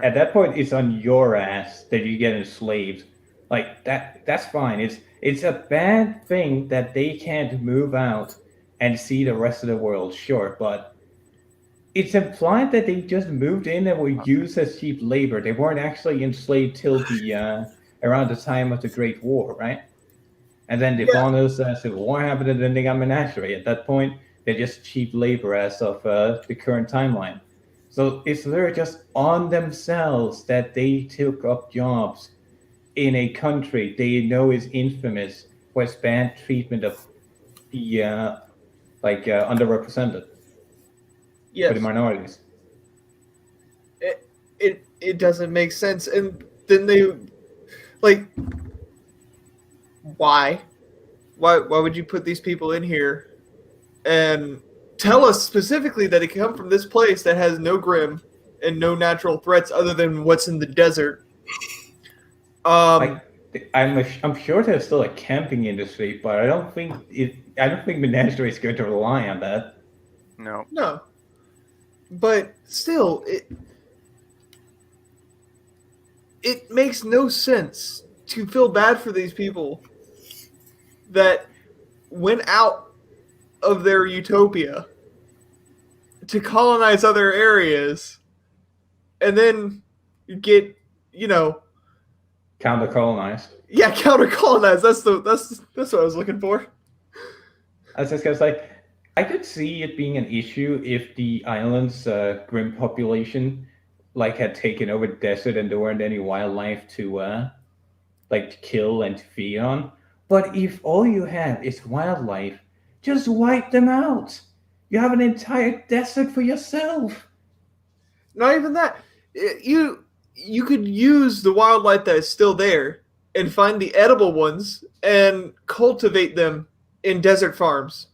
At that point, it's on your ass that you get enslaved. Like that's fine. It's a bad thing that they can't move out and see the rest of the world, sure, but it's implied that they just moved in and were used as cheap labor. They weren't actually enslaved till the around the time of the Great War, right? And then the Faunus Civil War happened, and then they got menagerie. At that point, they're just cheap labor as of the current timeline. So it's literally just on themselves that they took up jobs in a country they know is infamous for its bad treatment of the underrepresented, for the minorities. It doesn't make sense, and then they like why would you put these people in here and tell us specifically that it can come from this place that has no grim and no natural threats other than what's in the desert? I'm sure there's still a camping industry, but I don't think menagerie is going to rely on that. No. But still, it makes no sense to feel bad for these people that went out of their utopia to colonize other areas and then get, counter-colonized. Yeah, counter-colonized. That's what I was looking for. I was just gonna say, I could see it being an issue if the island's grim population had taken over the desert and there weren't any wildlife to kill and to feed on. But if all you have is wildlife, just wipe them out. You have an entire desert for yourself. Not even that. You could use the wildlife that is still there and find the edible ones and cultivate them in desert farms.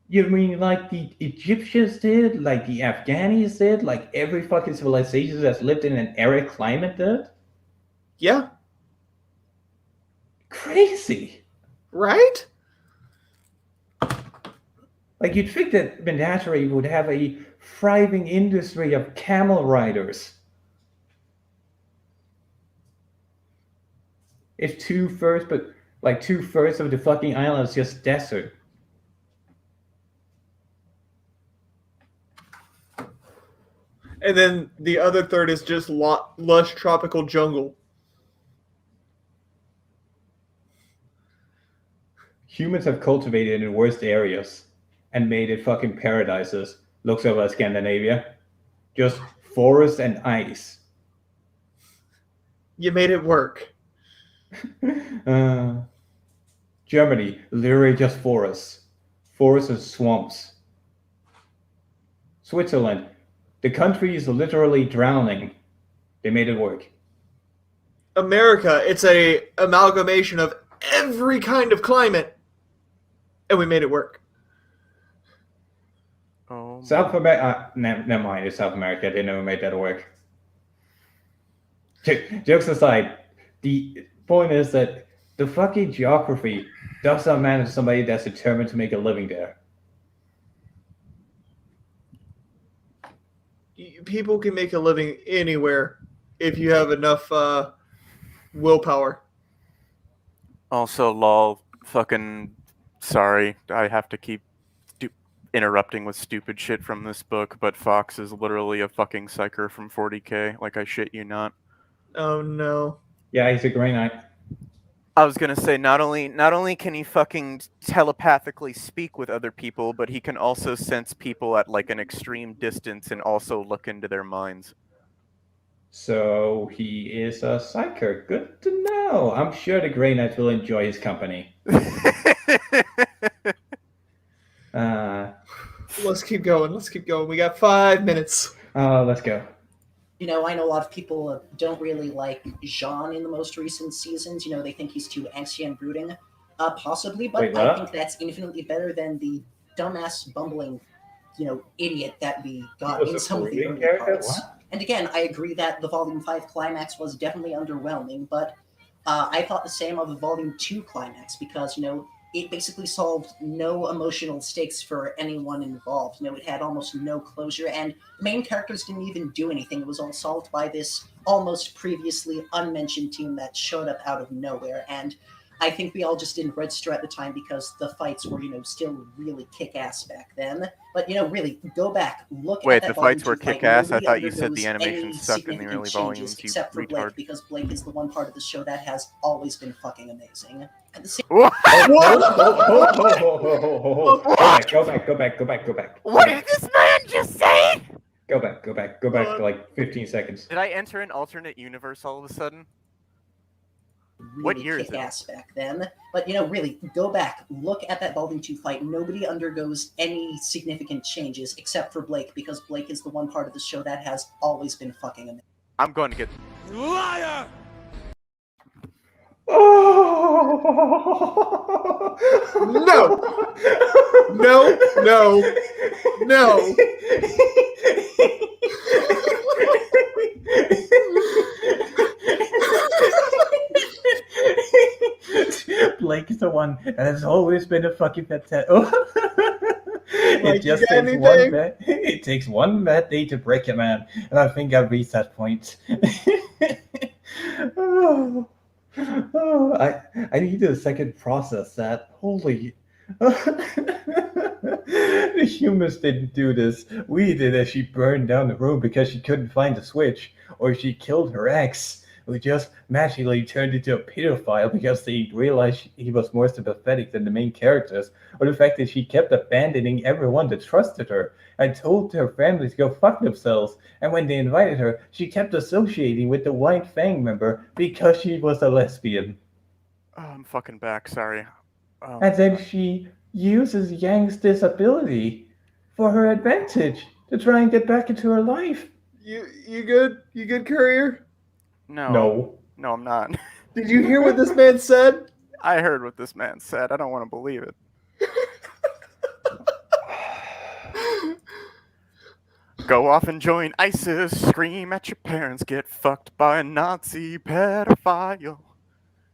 You mean like the Egyptians did, like the Afghanis did, like every fucking civilization that's lived in an arid climate did? Yeah. Crazy. Right? Like, you'd think that menagerie would have a thriving industry of camel riders. If 2/3 of the fucking island is just desert. And then the other third is just lush tropical jungle. Humans have cultivated in worst areas and made it fucking paradises. Looks over Scandinavia. Just forest and ice. You made it work. Germany, literally just forests. Forests and swamps. Switzerland, the country is literally drowning. They made it work. America, it's a amalgamation of every kind of climate, and we made it work. Oh. South America, never mind. It's South America. They never made that work. Jokes aside, the point is that the fucking geography does not matter to somebody that's determined to make a living there. People can make a living anywhere if you have enough willpower. Also, lol, fucking sorry. I have to keep interrupting with stupid shit from this book, but Fox is literally a fucking psyker from 40K. Like, I shit you not. Oh, no. Yeah, he's a Grey Knight. I was gonna say, not only can he fucking telepathically speak with other people, but he can also sense people at like an extreme distance and also look into their minds. So he is a psyker. Good to know. I'm sure the Grey Knight will enjoy his company. Let's keep going. We got 5 minutes. Let's go. I know a lot of people don't really like Jean in the most recent seasons. They think he's too angsty and brooding. Possibly, but I think that's infinitely better than the dumbass, bumbling, idiot that we got in some of the early parts. And again, I agree that the Volume 5 climax was definitely underwhelming, but I thought the same of the Volume 2 climax because, it basically solved no emotional stakes for anyone involved. It had almost no closure, and the main characters didn't even do anything. It was all solved by this almost previously unmentioned team that showed up out of nowhere, and I think we all just didn't register at the time because the fights were, still really kick-ass back then. But, really, go back, look Wait, at that the fights were Volume 2 fight. kick-ass? I Nobody thought you said undergoes the animation any sucked in the significant early changes volumes, you except for Blake, retard. because Blake is the one part of the show that has always been fucking amazing. At the same Go back. What did this man just say? Go back to like 15 seconds. Did I enter an alternate universe all of a sudden? really What year is it? kick-ass back then. But, really, go back, look at that Volume 2 fight. Nobody undergoes any significant changes except for Blake, because Blake is the one part of the show that has always been fucking amazing. I'm going to get... Liar! No! No! Blake is the one that has always been a fucking fantastic. It just takes anything? one bad. It takes one bad day to break a man, and I think I've reached that point. I needed a second to process that. Holy. The humans didn't do this. We did as she burned down the room because she couldn't find the switch, or she killed her ex, who just magically turned into a pedophile because they realized he was more sympathetic than the main characters, or the fact that she kept abandoning everyone that trusted her and told her family to go fuck themselves, and when they invited her, she kept associating with the White Fang member because she was a lesbian. Oh, I'm fucking back, sorry. Oh, And then she uses Yang's disability for her advantage to try and get back into her life. You good? You good, Courier? No, I'm not. Did you hear what this man said? I heard what this man said. I don't want to believe it. Go off and join ISIS. Scream at your parents. Get fucked by a Nazi pedophile.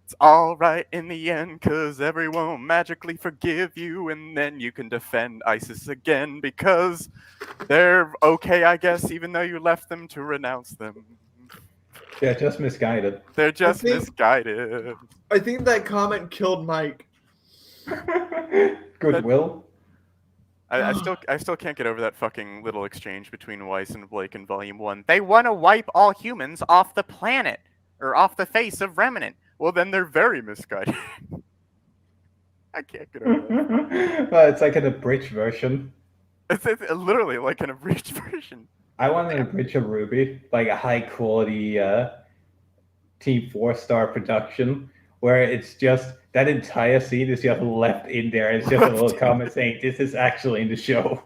It's alright in the end, cause everyone will magically forgive you, and then you can defend ISIS again, because they're okay, I guess, even though you left them to renounce them. They're just misguided. They're just misguided. I think that comment killed Mike. Goodwill. I still can't get over that fucking little exchange between Weiss and Blake in Volume 1. They want to wipe all humans off the planet, or off the face of Remnant. Well, then they're very misguided. I can't get over that. It's like an abridged version. It's literally like an abridged version. I want an abridged of RWBY, like a high quality Team 4-star production, where it's just that entire scene is just left in there. It's just a little comment saying this is actually in the show.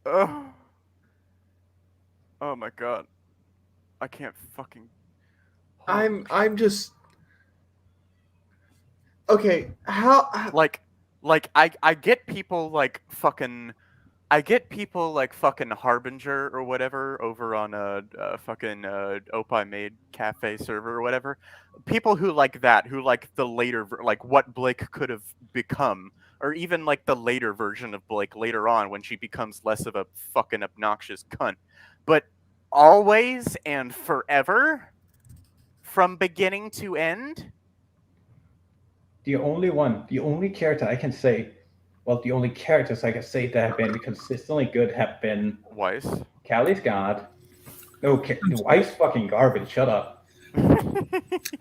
Oh my god. I can't fucking... I'm just... Okay, how... I get people like fucking... I get people like fucking Harbinger or whatever over on a fucking Opie Made cafe server or whatever. People who like that, who like the later, like what Blake could have become, or even like the later version of Blake later on when she becomes less of a fucking obnoxious cunt. But always and forever, from beginning to end. The only character I can say, well, the only characters I can say that have been consistently good have been Weiss. Callie's God. No, Weiss fucking garbage. Shut up.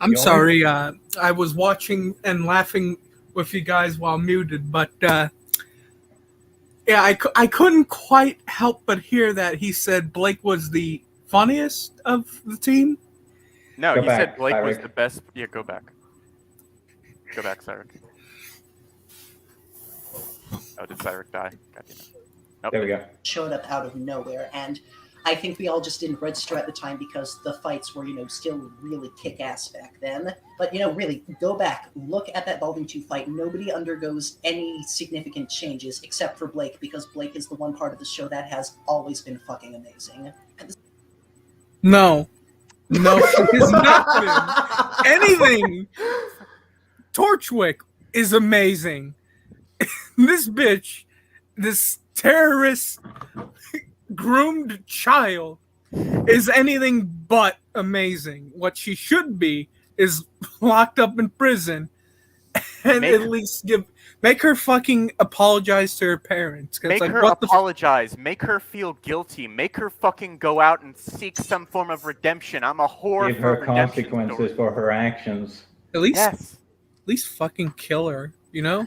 I'm sorry. I was watching and laughing with you guys while muted, but yeah, I couldn't quite help but hear that he said Blake was the funniest of the team. No, Go he back, said Blake was Cyric. the best. Yeah, go back. Go back, Cyric. Oh, did Cyric die? God damn it. Nope. There we go. Showed up out of nowhere, and I think we all just didn't register at the time because the fights were, still really kick-ass back then. But, really, go back, look at that Volume 2 fight. Nobody undergoes any significant changes except for Blake, because Blake is the one part of the show that has always been fucking amazing. No. No, she has not been. Anything. Torchwick is amazing. This bitch, this terrorist groomed child, is anything but amazing. What she should be is locked up in prison and at least make her fucking apologize to her parents. Make like, her apologize. Make her feel guilty. Make her fucking go out and seek some form of redemption. I'm a whore Give for her redemption consequences story. for her actions. At least, Yes. at least fucking kill her. You know.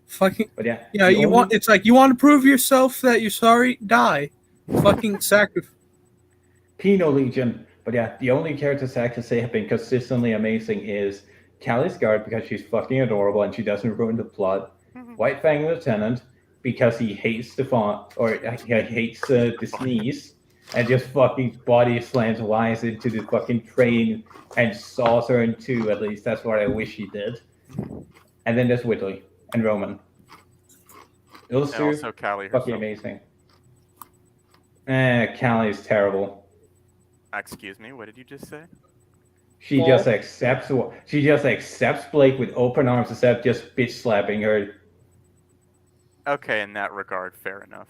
Fucking. But yeah. Yeah. You want? It's like you want to prove yourself that you're sorry. Die. Fucking sacrifice. Penal Legion. But yeah, the only characters I can say have been consistently amazing is Callie's Guard because she's fucking adorable and she doesn't ruin the plot. White Fang Lieutenant because he hates the font or he hates the sneeze and just fucking body slams Wise into the fucking train and saws her in two. At least that's what I wish he did. And then there's Whitley and Roman. Those And two also Callie fucking herself. amazing. Callie's terrible. Excuse me, what did you just say? She just accepts Blake with open arms instead of just bitch slapping her. Okay, in that regard, fair enough.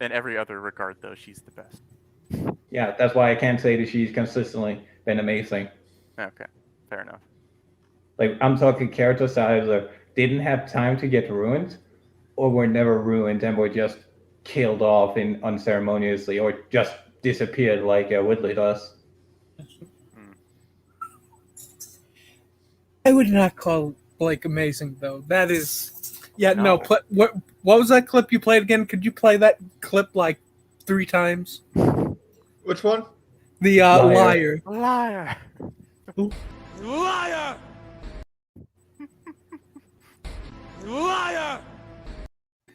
In every other regard, though, she's the best. Yeah, that's why I can't say that she's consistently been amazing. Okay, fair enough. Like, I'm talking characters that either didn't have time to get ruined, or were never ruined and were just killed off unceremoniously, or just disappeared like Whitley does. I would not call Blake amazing though. That is, no. What was that clip you played again? Could you play that clip like 3 times? Which one? The liar. Liar. Liar! Liar!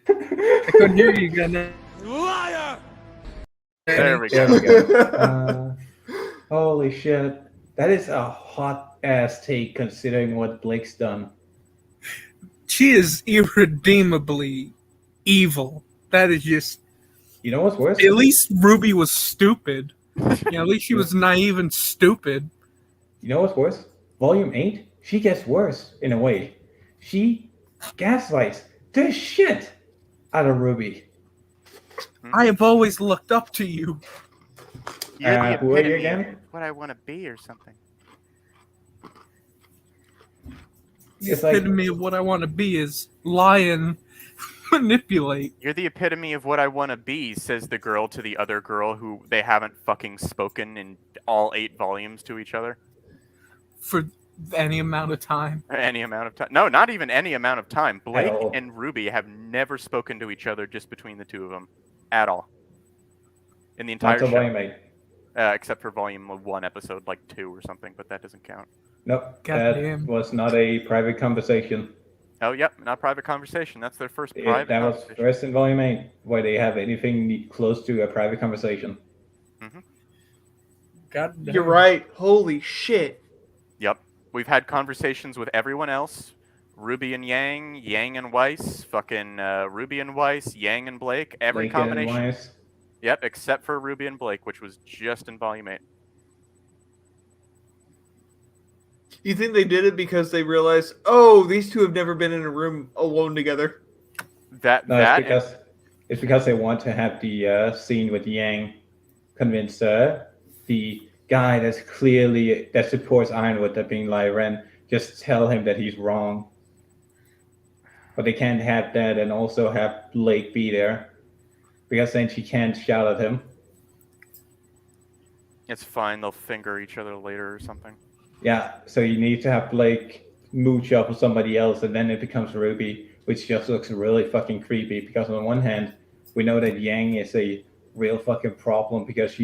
I couldn't hear you again. Liar! There we There go. we go. Holy shit. That is a hot ass take considering what Blake's done. She is irredeemably evil. That is just. You know what's worse? At least Ruby was stupid. At least she was naive and stupid. You know what's worse? Volume 8, she gets worse in a way. She gaslights the shit out of Ruby. I have always looked up to you. You're the who are you epitome again? of what I want to be or something. The It's like- epitome of what I want to be is lie and manipulate. You're the epitome of what I want to be, says the girl to the other girl who they haven't fucking spoken in all 8 volumes to each other. For any amount of time. Any amount of time. No, not even any amount of time. Blake all. and Ruby have never spoken to each other just between the two of them. At all. In the entire Until show. Volume 8. Except for volume 1, episode like 2 or something, but that doesn't count. Nope, Goddamn. that was not a private conversation. Oh, yep, not private conversation. That's their first private That was conversation. first in Volume 8, where they have anything close to a private conversation. God damn. You're right. Holy shit. Yep. We've had conversations with everyone else. Ruby and Yang, Yang and Weiss, fucking Ruby and Weiss, Yang and Blake, every Blake and combination. Weiss. Yep, except for Ruby and Blake, which was just in volume 8. You think they did it because they realized, oh, these two have never been in a room alone together? No, it's because they want to have the scene with Yang convince the guy that supports Ironwood, that being Lai Ren, just tell him that he's wrong. But they can't have that and also have Blake be there, because then she can't shout at him. It's fine, they'll finger each other later or something. Yeah, so you need to have Blake mooch up with somebody else, and then it becomes Ruby, which just looks really fucking creepy, because on one hand, we know that Yang is a real fucking problem because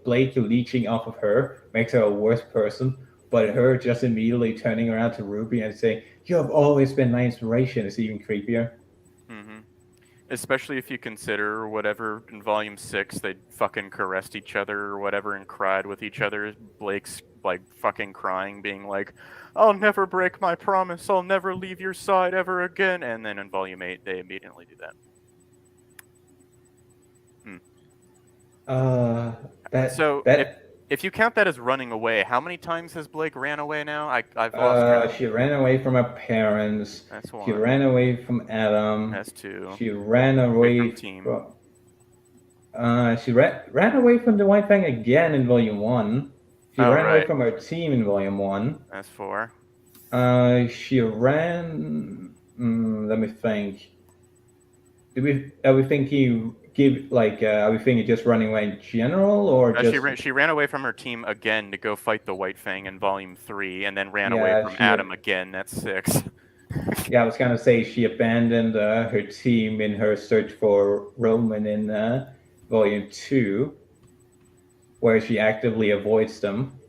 Blake leeching off of her makes her a worse person, but her just immediately turning around to Ruby and saying, "You have always been my inspiration," is even creepier. Especially if you consider whatever in volume 6 they fucking caressed each other or whatever and cried with each other. Blake's like fucking crying, being like, "I'll never break my promise. I'll never leave your side ever again." And then in volume 8 they immediately do that. So if you count that as running away, how many times has Blake ran away now? I've lost track. She ran away from her parents. That's one. She ran away from Adam. That's two. She ran away from she ran away from the White Fang again in Volume 1. She ran away from her team in Volume 1. That's 4. She ran. Let me think. Are we thinking are we thinking just running away in general, or just? She ran away from her team again to go fight the White Fang in Volume 3, and then ran away from Adam again. That's 6. Yeah, I was gonna say she abandoned her team in her search for Roman in Volume 2, where she actively avoids them.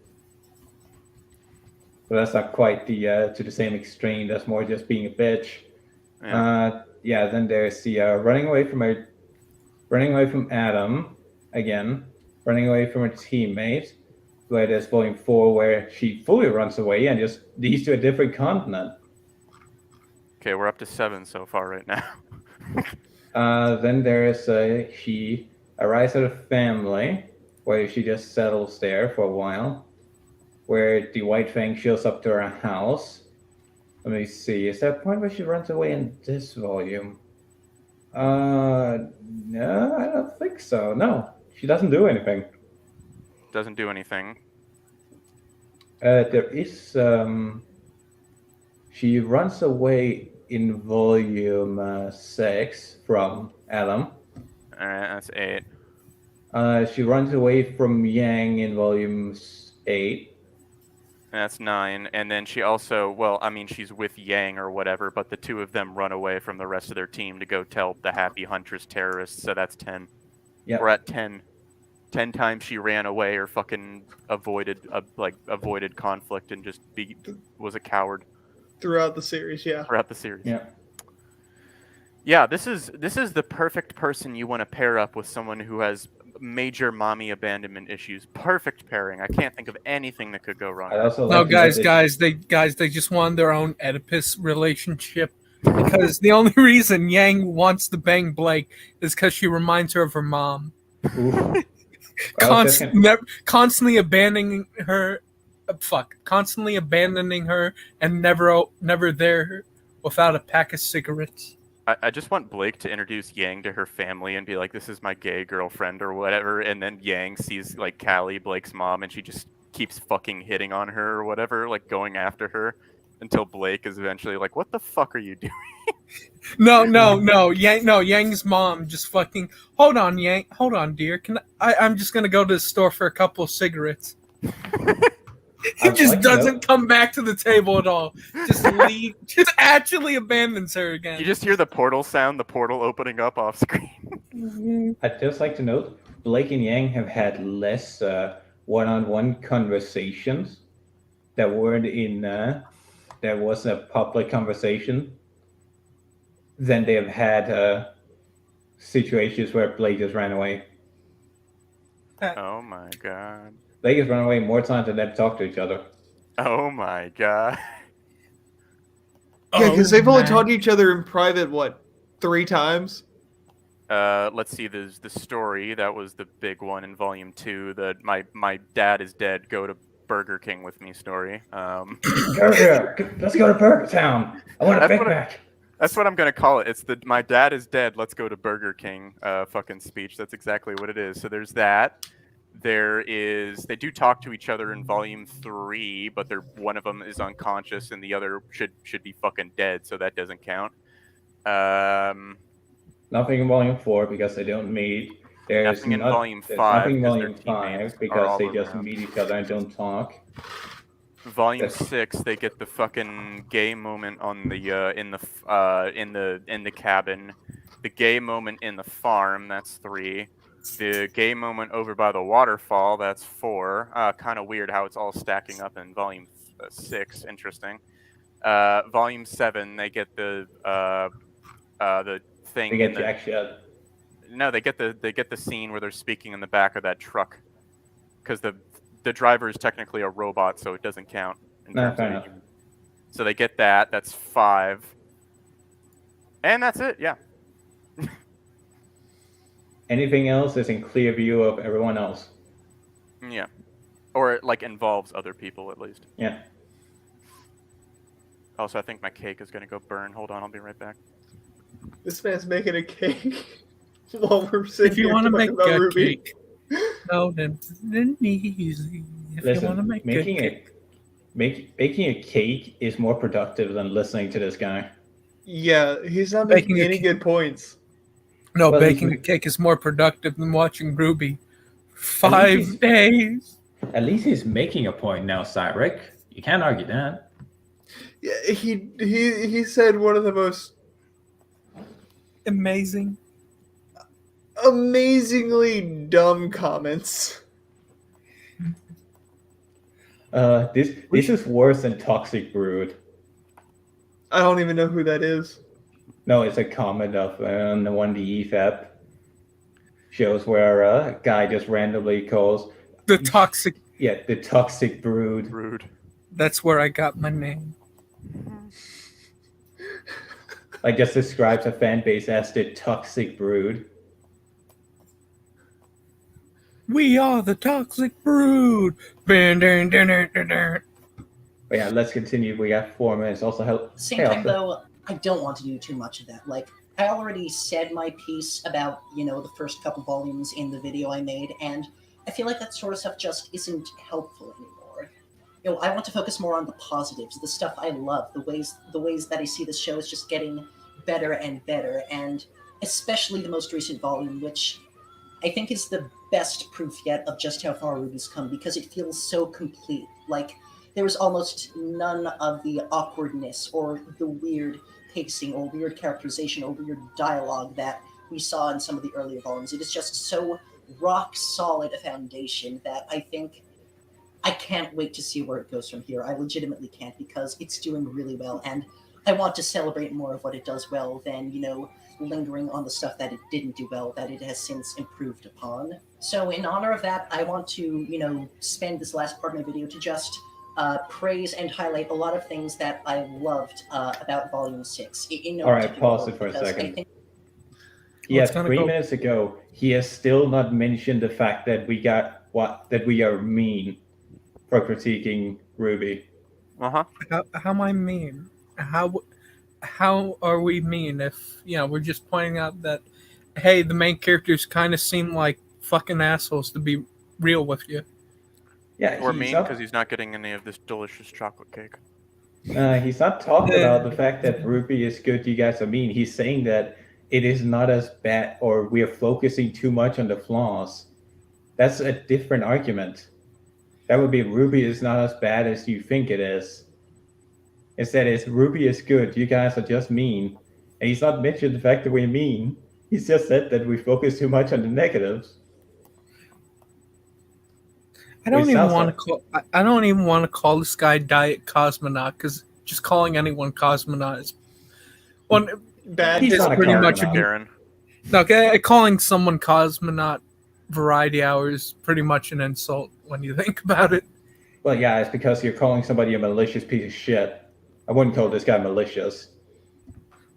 So that's not quite to the same extreme. That's more just being a bitch. Yeah. Then there's the running away from Adam again, running away from her teammate. Where there's Volume 4, where she fully runs away and just leaves to a different continent. Okay, we're up to 7 so far right now. Then there's she arrives at a family where she just settles there for a while, where the White Fang shows up to her house. Let me see. Is there a point where she runs away in this volume? No, I don't think so. No, she doesn't do anything. Doesn't do anything. There is. She runs away in volume 6 from Adam. Alright, that's 8. She runs away from Yang in volume 8. That's 9. And then she also, she's with Yang or whatever, but the two of them run away from the rest of their team to go tell the Happy Huntress terrorists, so that's 10. Yep. We're at 10. 10 times she ran away or fucking avoided conflict and just was a coward. Throughout the series, yeah. Throughout the series. Yeah. Yeah, this is the perfect person you want to pair up with someone who has major mommy abandonment issues. Perfect pairing. I can't think of anything that could go wrong. No, guys, they just want their own Oedipus relationship, because the only reason Yang wants to bang Blake is because she reminds her of her mom. Constantly abandoning her. Constantly abandoning her and never there without a pack of cigarettes. I just want Blake to introduce Yang to her family and be like, "This is my gay girlfriend" or whatever, and then Yang sees like Callie, Blake's mom, and she just keeps fucking hitting on her or whatever, like going after her until Blake is eventually like, "What the fuck are you doing?" No. Yang's mom just fucking. Hold on, Yang. Hold on, dear. I'm just gonna go to the store for a couple of cigarettes. He just doesn't come back to the table at all. Just leave. Just actually abandons her again. You just hear the portal sound, the portal opening up off screen. I'd just like to note, Blake and Yang have had less one-on-one conversations that weren't in there was a public conversation than they have had situations where Blake just ran away. Oh my god. Blake has run away more times than they've talked to each other. Oh my god. Yeah, because they've only talked to each other in private, 3 times? Let's see, there's the story. That was the big one in Volume 2. The my dad is dead, go to Burger King with me story. Go here. Let's go to Burger Town. I want a Big Mac. That's what I'm going to call it. It's the my dad is dead, let's go to Burger King fucking speech. That's exactly what it is. So there's that. They do talk to each other in Volume 3, but one of them is unconscious and the other should be fucking dead, so that doesn't count. Nothing in Volume 4 because they don't meet. There's nothing in Volume 5. Nothing in Volume 5 because they just meet each other and don't talk. Volume 6, they get the fucking gay moment on the in the cabin. The gay moment in the farm, that's 3. The gay moment over by the waterfall, that's 4. Kind of weird how it's all stacking up in Volume 6. Interesting. Volume 7, they get the thing. They get jack shot. No, they get the scene where they're speaking in the back of that truck, because the driver is technically a robot, so it doesn't count. So they get that. That's 5. And that's it. Yeah. Anything else is in clear view of everyone else. Yeah. Or it like involves other people at least. Yeah. Also, I think my cake is gonna go burn. Hold on, I'll be right back. This man's making a cake while we're sitting If you here want to talking make about a RWBY. cake, no, then easy. If you want to make baking a cake is more productive than listening to this guy. Yeah, he's not making any good points. No, Well, baking a cake is more productive than watching RWBY. At least 5 days. At least he's making a point now, Cyrek. You can't argue that. Yeah, he said one of the most amazingly dumb comments. This is worse than Toxic Brood. I don't even know who that is. No, it's a comment of on the 1D EFAP shows where a guy just randomly calls the Toxic. Yeah, the Toxic Brood. That's where I got my name. Like, just describes a fan base as the Toxic Brood. We are the Toxic Brood. But yeah, let's continue. We got 4 minutes. Also, help. Same time, though, I don't want to do too much of that. Like, I already said my piece about, the first couple volumes in the video I made, and I feel like that sort of stuff just isn't helpful anymore. I want to focus more on the positives, the stuff I love, the ways that I see this show is just getting better and better, and especially the most recent volume, which I think is the best proof yet of just how far RWBY's come, because it feels so complete. Like, there was almost none of the awkwardness or the weird pacing or weird characterization or weird dialogue that we saw in some of the earlier volumes. It is just so rock solid a foundation that I think I can't wait to see where it goes from here. I legitimately can't, because it's doing really well, and I want to celebrate more of what it does well than, lingering on the stuff that it didn't do well, that it has since improved upon. So in honor of that, I want to, spend this last part of my video to just praise and highlight a lot of things that I loved about Volume 6. All right, pause it for a second. Yeah, 3 minutes ago, he has still not mentioned the fact that we are mean for critiquing RWBY. How am I mean? How are we mean if we're just pointing out that, hey, the main characters kind of seem like fucking assholes, to be real with you? Yeah, or mean because he's not getting any of this delicious chocolate cake. He's not talking about the fact that RWBY is good, you guys are mean. He's saying that it is not as bad, or we are focusing too much on the flaws. That's a different argument. That would be RWBY is not as bad as you think it is. Instead, it's RWBY is good, you guys are just mean. And he's not mentioned the fact that we're mean. He's just said that we focus too much on the negatives. I don't even want to call this guy Diet Cosmonaut, because just calling anyone Cosmonaut is bad. He's not pretty a much Darren. Okay, calling someone Cosmonaut variety hour is pretty much an insult when you think about it. Well, yeah, it's because you're calling somebody a malicious piece of shit. I wouldn't call this guy malicious.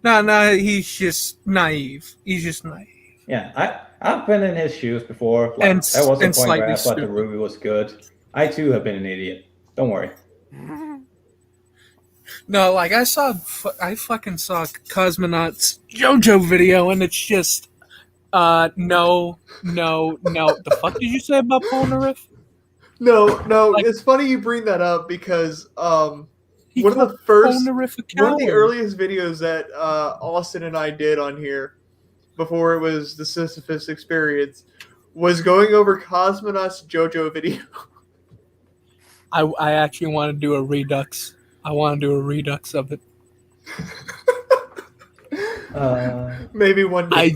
No, he's just naive. He's just naive. Yeah, I've been in his shoes before. Like, And there was a point where I thought slightly the RWBY was good. I too have been an idiot. Don't worry. No, like I fucking saw Cosmonaut's JoJo video, and it's just, no. The fuck did you say about Polnareff? No, it's funny you bring that up because one of the earliest videos that Austin and I did on here before it was the Sisyphus Experience was going over Cosmonaut's JoJo video. I actually want to do a redux. I want to do a redux of it. Maybe one day.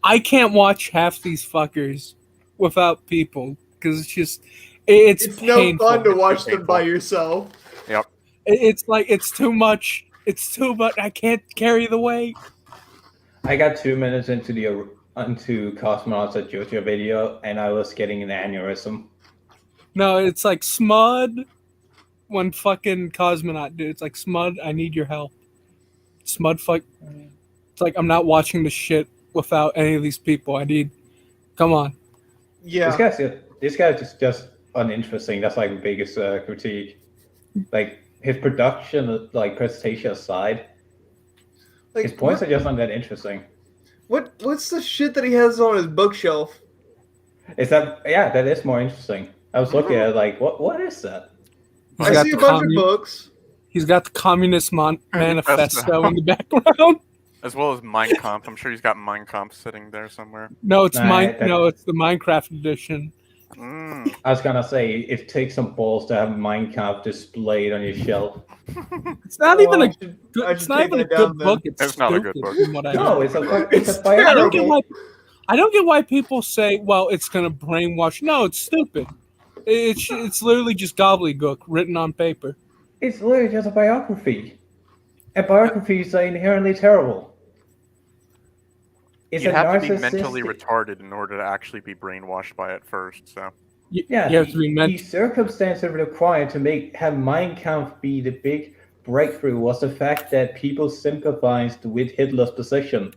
I can't watch half these fuckers without people because it's no painful. fun to watch them by yourself. Yep. It's like it's too much. It's too much. I can't carry the weight. I got 2 minutes into Cosmonaut's JoJo video, and I was getting an aneurysm. No, it's like Smud when fucking Cosmonaut, dude. It's like, Smud, I need your help. Smud, fuck. It's like, I'm not watching the shit. without any of these people. Come on. Yeah. This guy's just uninteresting. That's like the biggest critique. Like his production, like presentation aside, Like, his points are just not that interesting. What's the shit that he has on his bookshelf? That is more interesting. I was looking at it like, what is that? I see a bunch of books. He's got the Communist Manifesto in the background. As well as Mein Kampf. I'm sure he's got Mein Kampf sitting there somewhere. No, it's it's the Minecraft edition. I was gonna say it takes some balls to have Mein Kampf displayed on your shelf. It's not even a good. It's not even a good book. It's not a good book. No, it's a I don't get why people say, "Well, it's gonna brainwash." No, it's stupid. It's literally just gobbledygook written on paper. It's literally just a biography. And biographies are inherently terrible. You have to be mentally retarded in order to actually be brainwashed by it first. So yeah, you have to be the circumstances required to have Mein Kampf be the big breakthrough was the fact that people sympathized with Hitler's position,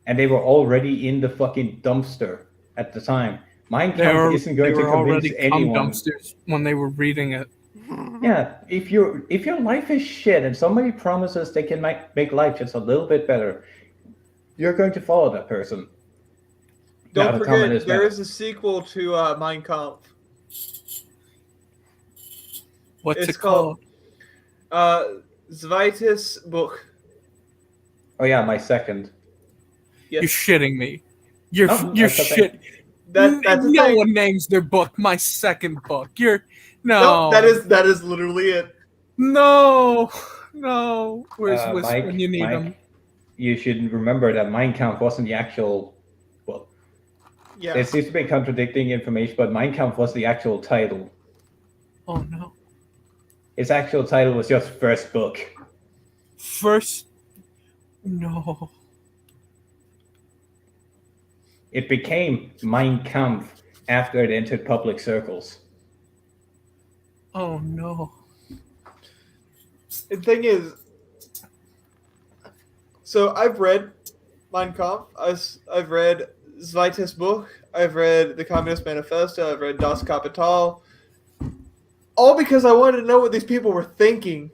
and they were already in the fucking dumpster at the time. Mein Kampf isn't going to convince anyone. Dumpsters when they were reading it. Yeah, if your life is shit and somebody promises they can make life just a little bit better, you're going to follow that person. Don't forget, there is a sequel to Mein Kampf. What's it called? Zweites Buch. Oh yeah, my second. Yes. You're shitting me. You're shit. That's no one names their book my second book. No, that is literally it. No. Where's Mike, when you need them? You should remember that Mein Kampf wasn't the actual. Well, yeah. There seems to be contradicting information, but Mein Kampf was the actual title. Oh no. Its actual title was just first book. No. It became Mein Kampf after it entered public circles. Oh no. The thing is, so I've read Mein Kampf, I've read Zweites Buch, I've read the Communist Manifesto, I've read Das Kapital, all because I wanted to know what these people were thinking.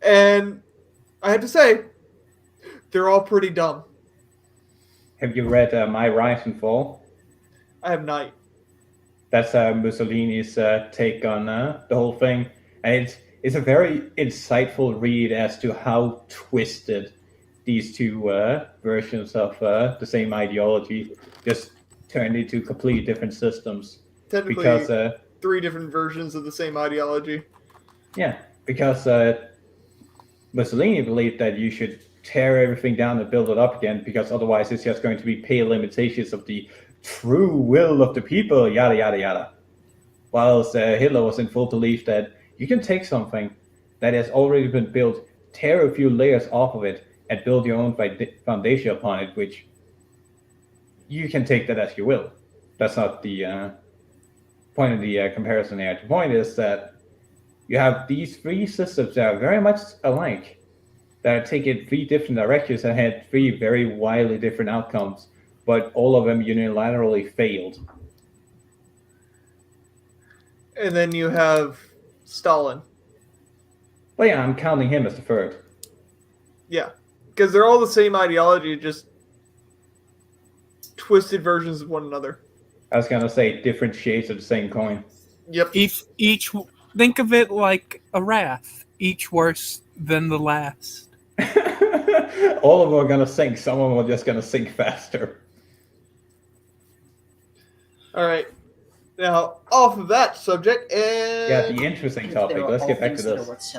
And I had to say, they're all pretty dumb. Have you read My Rise and Fall? I have not. That's Mussolini's take on the whole thing. And it's a very insightful read as to how twisted these two versions of the same ideology just turned into completely different systems. Technically, because, 3 different versions of the same ideology. Yeah, because Mussolini believed that you should tear everything down and build it up again, because otherwise it's just going to be pale limitations of the true will of the people, yada, yada, yada. Whilst Hitler was in full belief that you can take something that has already been built, tear a few layers off of it, and build your own foundation upon it, which you can take that as you will. That's not the point of the comparison there. The point is that you have these 3 systems that are very much alike, that are taken 3 different directions and had 3 very wildly different outcomes, but all of them unilaterally failed. And then you have Stalin. Well, yeah, I'm counting him as the 3rd. Yeah, because they're all the same ideology, just twisted versions of one another. I was going to say different shades of the same coin. Yep. Each think of it like a wrath, each worse than the last. All of them are going to sink. Some of them are just going to sink faster. All right. Now, off of that subject, and yeah, the interesting topic. Let's get back to this.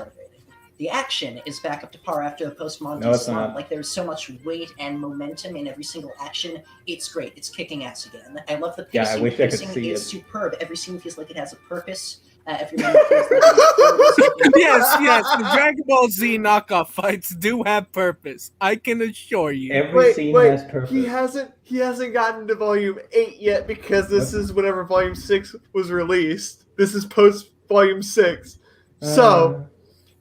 The action is back up to par after a post-Monty No, it's slump. not. Like, there's so much weight and momentum in every single action. It's great. It's kicking ass again. I love the pacing. Yeah, I wish I could pacing see is it. superb. Every scene feels like it has a purpose. Every moment feels like it Yes, the Dragon Ball Z knockoff fights do have purpose. I can assure you. Every scene has purpose. He hasn't gotten to volume 8 yet, because this is whenever volume 6 was released. This is post volume 6. So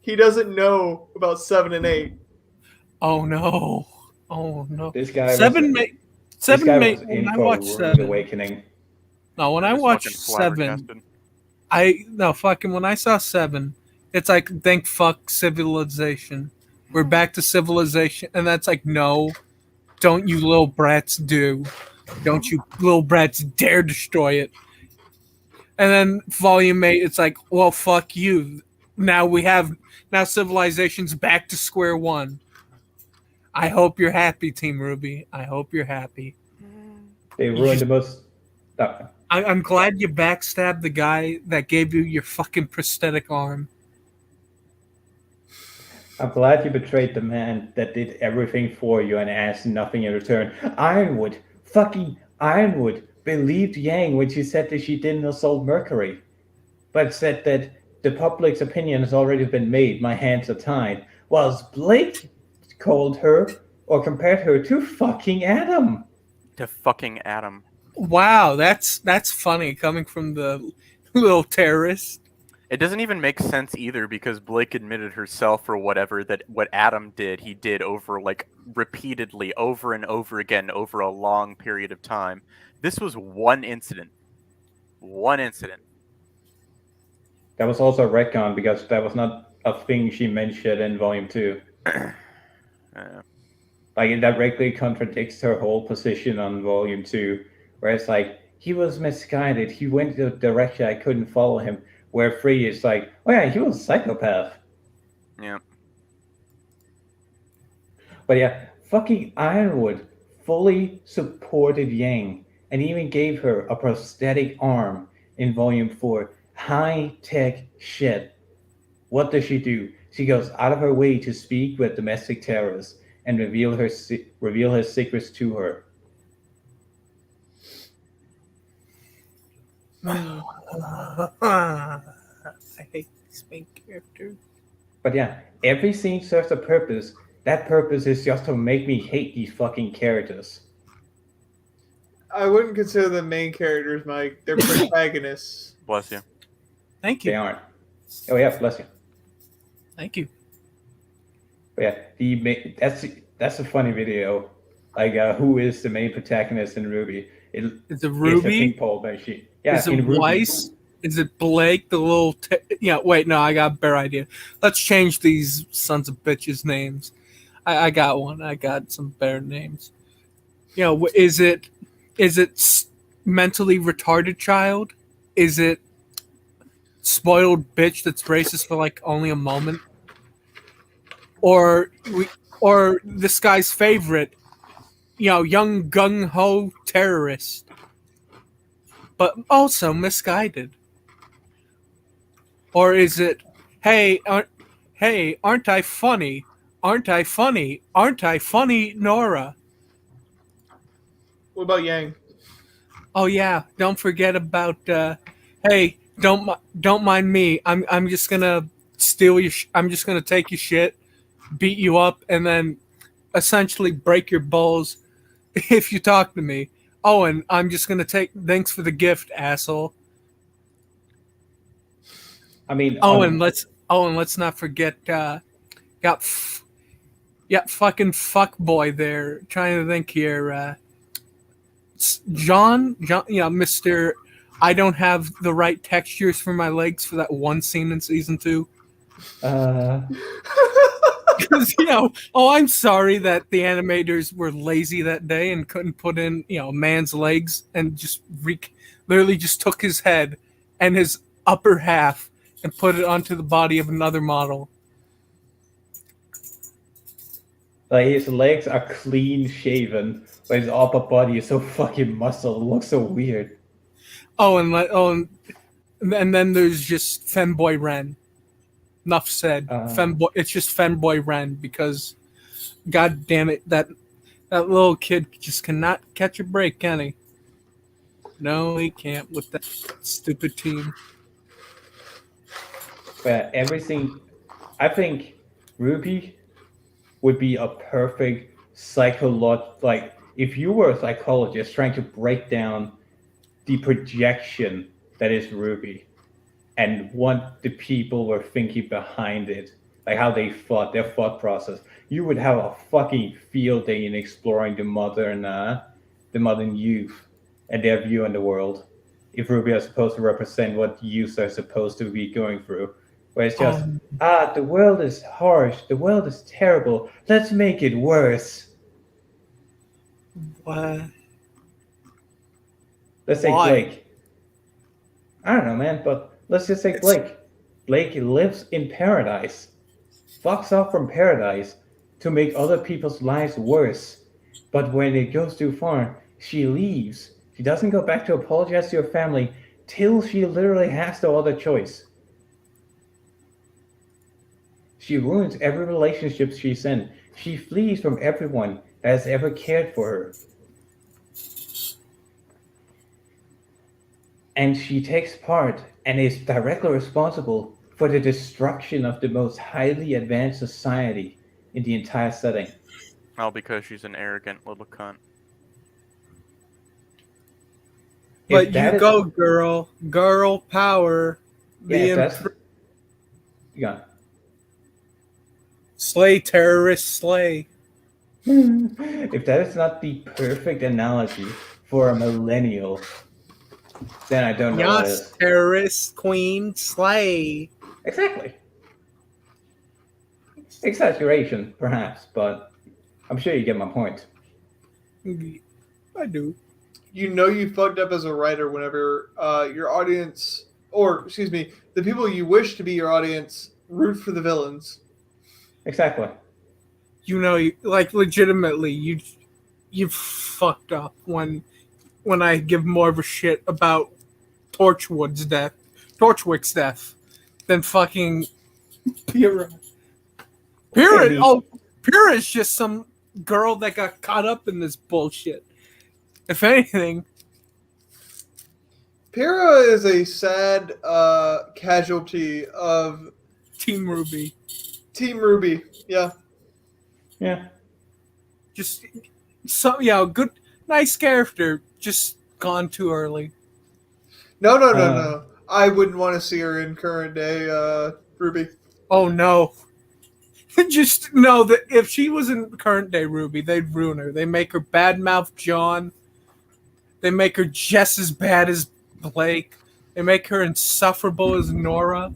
He doesn't know about 7 and 8. Oh no! Oh no! This guy Seven. was, Seven. this guy was When in I for watched a rude 7. awakening. No, when I Just watched fucking 7, flabbergasted. fucking when I saw 7, it's like thank fuck civilization. We're back to civilization, and that's like no, don't you little brats do, don't you little brats dare destroy it. And then Volume 8, it's like well fuck you. Now civilization's back to square one. I hope you're happy, Team RWBY. I hope you're happy. They ruined the most. I'm glad you backstabbed the guy that gave you your fucking prosthetic arm. I'm glad you betrayed the man that did everything for you and asked nothing in return. Ironwood, fucking Ironwood, believed Yang when she said that she didn't assault Mercury, but said that the public's opinion has already been made, my hands are tied, whilst Blake called her or compared her to fucking Adam. To fucking Adam. Wow, that's funny coming from the little terrorist. It doesn't even make sense either because Blake admitted herself or whatever that what Adam did, he did over like repeatedly over and over again over a long period of time. This was one incident. One incident. That was also a retcon because that was not a thing she mentioned in Volume 2. Like, it directly contradicts her whole position on Volume 2, where it's like, he was misguided, he went in a direction I couldn't follow him, where 3 is like, oh yeah, he was a psychopath. Yeah. But yeah, fucking Ironwood fully supported Yang, and even gave her a prosthetic arm in Volume 4. High-tech shit. What does she do? She goes out of her way to speak with domestic terrorists and reveal his secrets to her. I hate these main characters. But yeah, every scene serves a purpose. That purpose is just to make me hate these fucking characters. I wouldn't consider them main characters, Mike. They're protagonists. Bless you. Thank you. They aren't. Oh yeah, bless you. Thank you. But yeah, that's a funny video. Like, who is the main protagonist in RWBY? Is it It's a RWBY? ping pong machine. Yeah, Is it in RWBY. Weiss? Is it Blake, the little... wait, no, I got a better idea. Let's change these sons of bitches' names. I got one. I got some better names. Is it mentally retarded child? Is it spoiled bitch that's racist for like only a moment? Or this guy's favorite, young gung-ho terrorist, but also misguided? Or is it, hey, aren't I funny? Aren't I funny? Aren't I funny, Nora? What about Yang? Oh yeah, don't forget about. Hey, don't mind me. I'm just gonna steal your. I'm just gonna take your shit, beat you up, and then essentially break your balls if you talk to me. Oh, and I'm just gonna take. Thanks for the gift, asshole. I mean, and let's not forget. Fucking fuck boy there. Trying to think here. John, Mr. I don't have the right textures for my legs for that one scene in season 2. Because, I'm sorry that the animators were lazy that day and couldn't put in, a man's legs and just literally just took his head and his upper half and put it onto the body of another model. Like, his legs are clean shaven, but his upper body is so fucking muscle. It looks so weird. And then there's just Femboy Ren. Enough said. It's just Femboy Ren because, god damn it, that little kid just cannot catch a break, can he? No, he can't with that stupid team. But everything, I think RWBY would be a perfect like, if you were a psychologist trying to break down the projection that is RWBY and what the people were thinking behind it, like how they thought, their thought process. You would have a fucking field day in exploring the modern youth and their view on the world. If RWBY is supposed to represent what youth are supposed to be going through, where it's just the world is harsh, the world is terrible. Let's make it worse. What? Let's say Why? Blake. I don't know, man, but let's just say Blake. Blake lives in paradise, fucks off from paradise to make other people's lives worse. But when it goes too far, she leaves. She doesn't go back to apologize to her family till she literally has no other choice. She ruins every relationship she's in. She flees from everyone that has ever cared for her. And she takes part and is directly responsible for the destruction of the most highly advanced society in the entire setting. All because she's an arrogant little cunt. But you go, girl. Girl power. Yeah, Slay, terrorist, slay. If that is not the perfect analogy for a millennial, then I don't know what Yes, is. terrorist, queen, slay. Exactly. Exaggeration, perhaps, but I'm sure you get my point. I do. You know you fucked up as a writer whenever your audience, or excuse me, the people you wish to be your audience, root for the villains. Exactly. You know, like legitimately, you fucked up when I give more of a shit about Torchwick's death, than fucking Pyrrha. Pyrrha is just some girl that got caught up in this bullshit. If anything, Pyrrha is a sad casualty of Team RWBY. Team RWBY, yeah. Yeah. Just good, nice character, just gone too early. No. I wouldn't want to see her in current day RWBY. Oh no. Just know that if she was in current day RWBY, they'd ruin her. They make her badmouth John. They make her just as bad as Blake. They make her insufferable as Nora.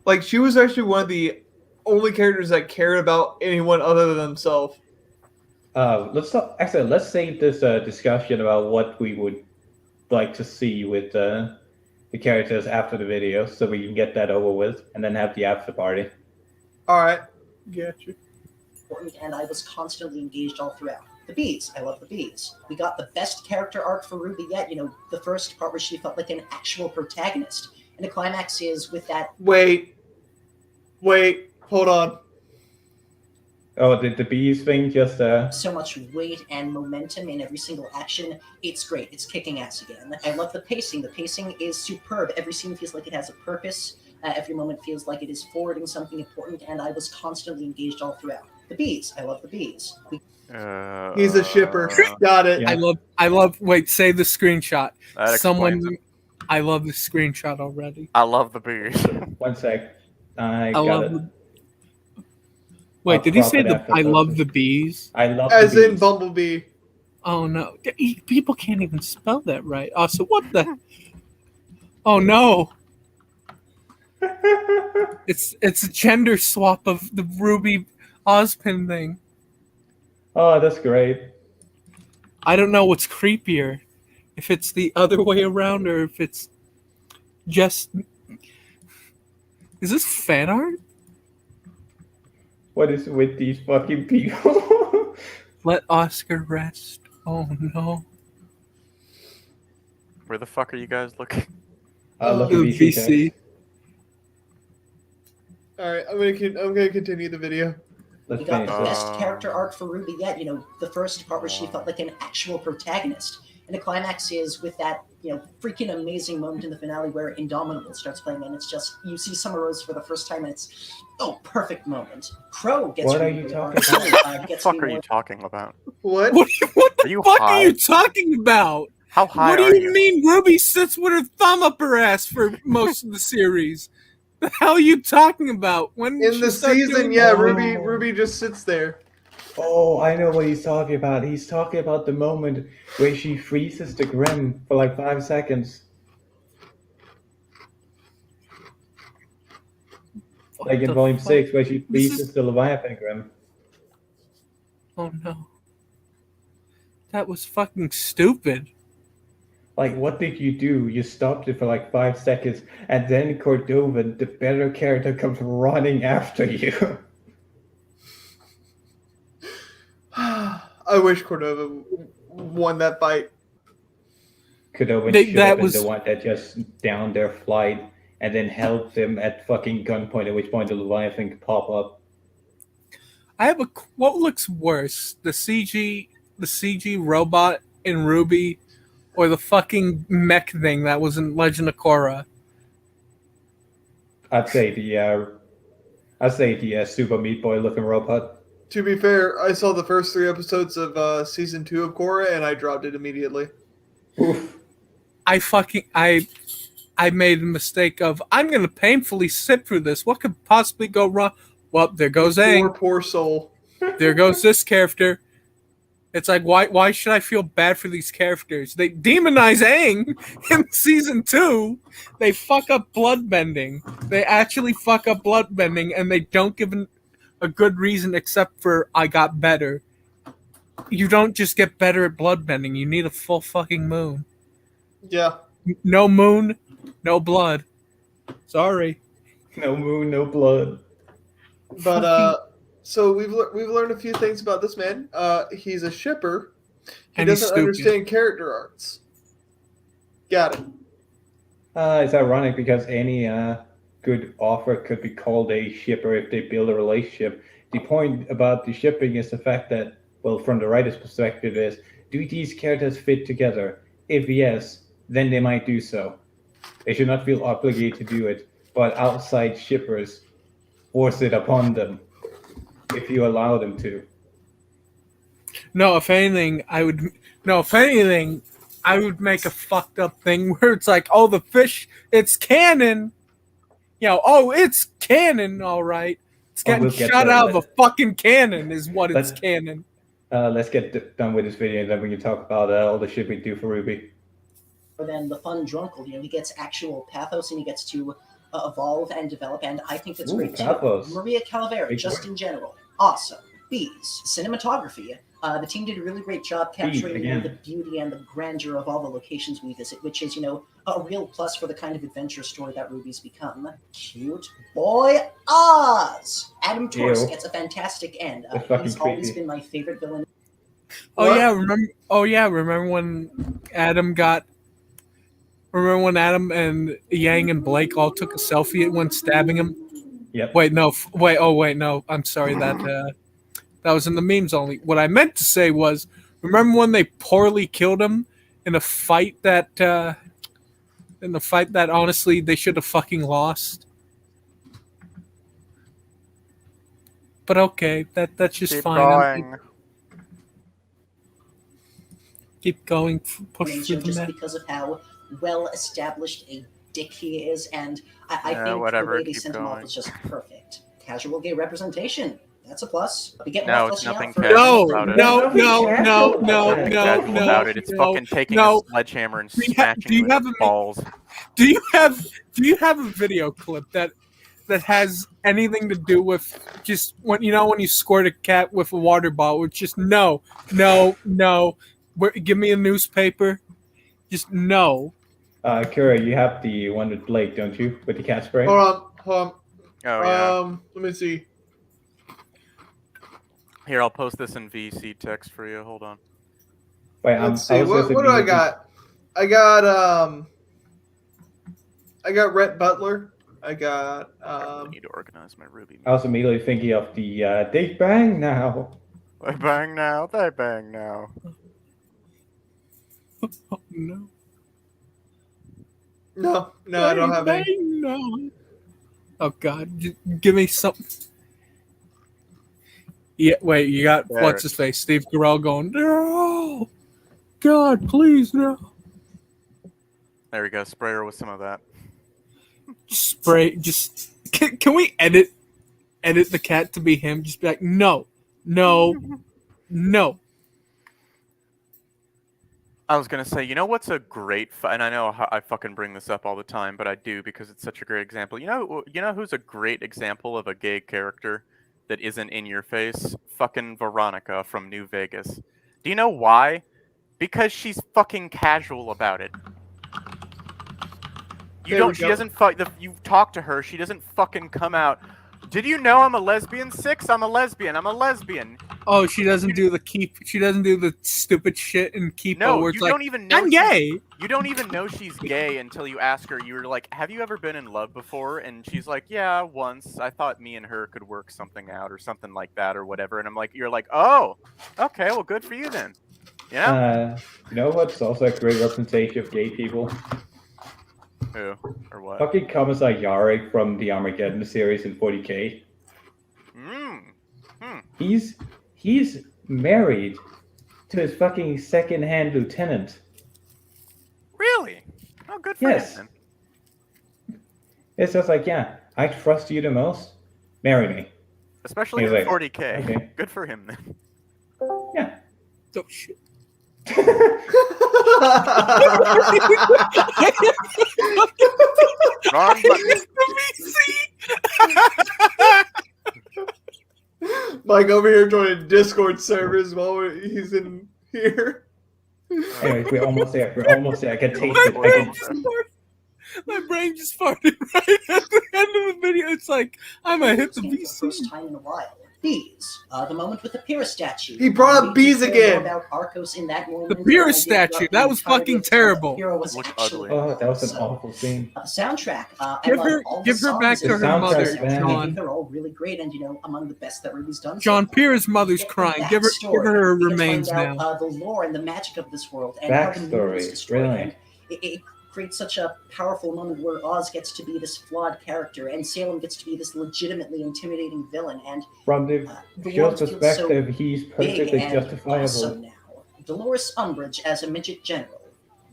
Like, she was actually one of the only characters that cared about anyone other than themselves. Let's save this discussion about what we would like to see with the characters after the video, so we can get that over with, and then have the after party. All right. Gotcha. And I was constantly engaged all throughout. The bees. I love the bees. We got the best character arc for RWBY yet. You know, the first part where she felt like an actual protagonist. And the climax is with that... Wait. Hold on. Oh, did the bees thing just... So much weight and momentum in every single action. It's great. It's kicking ass again. I love the pacing. The pacing is superb. Every scene feels like it has a purpose. Every moment feels like it is forwarding something important, and I was constantly engaged all throughout. The bees. I love the bees. He's a shipper. Got it. Yeah. I love. Wait, say the screenshot. I love the screenshot already. I love the bees. 1 sec. I got love it. Wait, did he say I love the bees? I love as the bees. in Bumblebee. Oh no, people can't even spell that right. Oh, so what the? Oh no. It's a gender swap of the RWBY Ozpin thing. Oh, that's great. I don't know what's creepier, if it's the other way around or if it's just. Is this fan art? What is with these fucking people? Let Oscar rest. Oh no. Where the fuck are you guys looking? Look at VC. All right, I'm gonna continue the video. We got the best character arc for RWBY yet. You know, the first part where she felt like an actual protagonist. And the climax is with that, freaking amazing moment in the finale where Indomitable starts playing, and it's just, you see Summer Rose for the first time, and it's, perfect moment. Crow gets What are you talking about? What the fuck are you talking about? What? What Are the you fuck high? are you talking about? How high What are do you you? mean RWBY sits with her thumb up her ass for most of the series? The hell are you talking about? When did In she the start season, doing yeah, that? Ruby just sits there. Oh, I know what he's talking about. He's talking about the moment where she freezes the Grim for like 5 seconds. Like in Volume 6, where she freezes the Leviathan Grim. Oh no. That was fucking stupid. Like, what did you do? You stopped it for like 5 seconds, and then Cordovan, the better character, comes running after you. I wish Cordova won that fight. Cordovan should have been the one that just downed their flight and then held them at fucking gunpoint, at which point the Leviathan could pop up. I have what looks worse, the CG robot in RWBY, or the fucking mech thing that was in Legend of Korra? I'd say the Super Meat Boy looking robot. To be fair, I saw the first 3 episodes of season 2 of Korra, and I dropped it immediately. Oof. I made a mistake of, I'm going to painfully sit through this. What could possibly go wrong? Well, there goes Aang. Poor soul. There goes this character. It's like, why should I feel bad for these characters? They demonize Aang in season 2. They fuck up bloodbending. They actually fuck up bloodbending, and they don't give a good reason except for I got better. You don't just get better at bloodbending. You need a full fucking moon. Yeah. No moon, no blood. Sorry. No moon, no blood. But so we've learned a few things about this man. He's a shipper. He doesn't understand character arcs. Got it. It's ironic because any good author could be called a shipper if they build a relationship. The point about the shipping is the fact that, well, from the writer's perspective is, do these characters fit together? If yes, then they might do so. They should not feel obligated to do it, but outside shippers force it upon them if you allow them to. No, if anything, I would make a fucked up thing where it's like, oh, the fish, it's canon. It's canon, all right. It's getting shot out of a fucking cannon is what it's canon. Let's get done with this video, and then we can talk about all the shit we do for RWBY. But then the fun drunkle, he gets actual pathos, and he gets to evolve and develop, and I think that's great pathos. too. Maria Calavera, just in general, awesome. Bees, cinematography. The team did a really great job capturing the beauty and the grandeur of all the locations we visit, which is, a real plus for the kind of adventure story that RWBY's become. Cute boy Oz! Adam Torres gets a fantastic end. He's always been my favorite villain. Remember when Adam and Yang and Blake all took a selfie when stabbing him? Yep. No. I'm sorry, that was in the memes only. What I meant to say was, remember when they poorly killed him in a fight that honestly they should have fucking lost? But okay, that's just Keep fine. Going. Keep going. Push through the just net. because of how well established a dick he is, and I think whatever, the way they keep sent him off going. was just perfect. Casual gay representation. That's a plus. We get No, more it's fleshing nothing out for casual about it. No. About it. It's fucking taking a sledgehammer and smashing you with balls. Do you have a video clip that has anything to do with just when you squirt a cat with a water bottle? It's just no. Give me a newspaper. Just no. Kura, you have the one with Blake, don't you? With the cat spray? Hold on. Oh, yeah. Let me see. Here, I'll post this in VC text for you. Hold on. Wait, let's see. What do I got? I got Rhett Butler. I got. I need to organize my RWBY. I was immediately thinking of the they bang now. They bang now. They bang now. Oh, no. No, I don't have any. No. Oh God, give me something. Yeah, wait, you got what's his face? Steve Carell going, no, God, please no. There we go. Spray her with some of that. spray. Just can we edit the cat to be him? Just be like, no. I was gonna say, you know what's a great, and I know I fucking bring this up all the time, but I do because it's such a great example. You know who's a great example of a gay character that isn't in your face? Fucking Veronica from New Vegas. Do you know why? Because she's fucking casual about it. She doesn't you talk to her, she doesn't fucking come out. Did you know I'm a lesbian? 6, I'm a lesbian. I'm a lesbian. Oh, she doesn't do the stupid shit and keep. No, where you it's like, don't even know. I'm gay. You don't even know she's gay until you ask her. You're like, have you ever been in love before? And she's like, yeah, once. I thought me and her could work something out or something like that or whatever. And I'm like, you're like, oh, okay, well, good for you then. Yeah. You know what's also a great representation of gay people? Who or what? Fucking Commissar Garrick from the Armageddon series in 40K. He's married to his fucking second-hand lieutenant. Really? Oh, good for him then. It's just like, yeah, I trust you the most. Marry me. Especially in 40K. Okay. Good for him then. Yeah. Oh shit. Wrong button. Mike over here joining Discord servers while he's in here. Anyways, we're almost there. I can taste it. My brain just farted right at the end of the video. It's like, I'm gonna hit the For the VC. first time in a while. Bees. The moment with the Pyrrha statue. He brought up bees again. About Arcos in that moment. The Pyrrha statue. That was fucking terrible. Oh, that was an awful scene. Soundtrack. Give her back to her mother, I think they're all really great and, among the best that RWBY's done. John Pyrrha's mother's crying. Give her her remains now. The lore and the magic of this world. And how the moon was destroyed. Brilliant. It creates such a powerful moment where Oz gets to be this flawed character and Salem gets to be this legitimately intimidating villain. And from the show's perspective, he's perfectly justifiable. Awesome now. Dolores Umbridge as a midget general.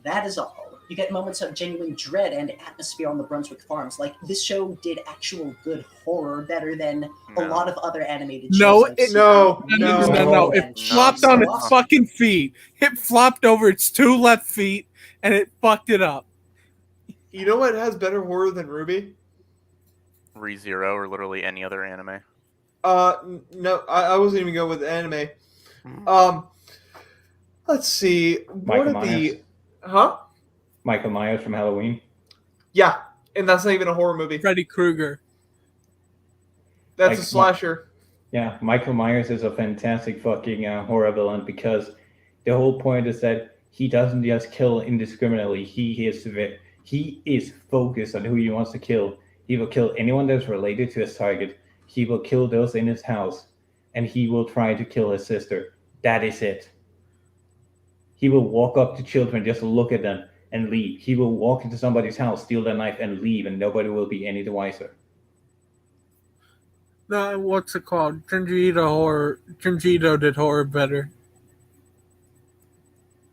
That is all. You get moments of genuine dread and atmosphere on the Brunswick farms. Like, this show did actual good horror better than a lot of other animated shows. No. It flopped on its fucking feet. It flopped over its 2 left feet, and it fucked it up. You know what has better horror than RWBY? ReZero or literally any other anime. No, I wasn't even going with anime. Let's see. Michael Myers. Michael Myers from Halloween. Yeah, and that's not even a horror movie. Freddy Krueger. That's a slasher. Yeah, Michael Myers is a fantastic fucking horror villain because the whole point is that he doesn't just kill indiscriminately. He is focused on who he wants to kill. He will kill anyone that's related to his target. He will kill those in his house, and he will try to kill his sister. That is it. He will walk up to children, just look at them, and leave. He will walk into somebody's house, steal their knife, and leave, and nobody will be any the wiser. No, what's it called? Junji Ito did horror better.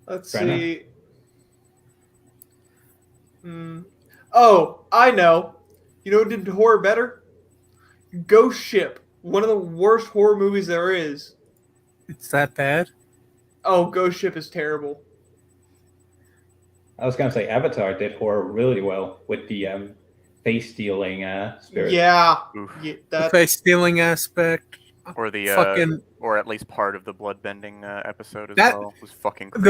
Let's see. Oh, I know. You know who did horror better? Ghost Ship. One of the worst horror movies there is. It's that bad? Oh, Ghost Ship is terrible. I was going to say Avatar did horror really well with the face-stealing spirit. Yeah. The face-stealing aspect. Or the fucking, or at least part of the bloodbending episode as well was fucking crazy.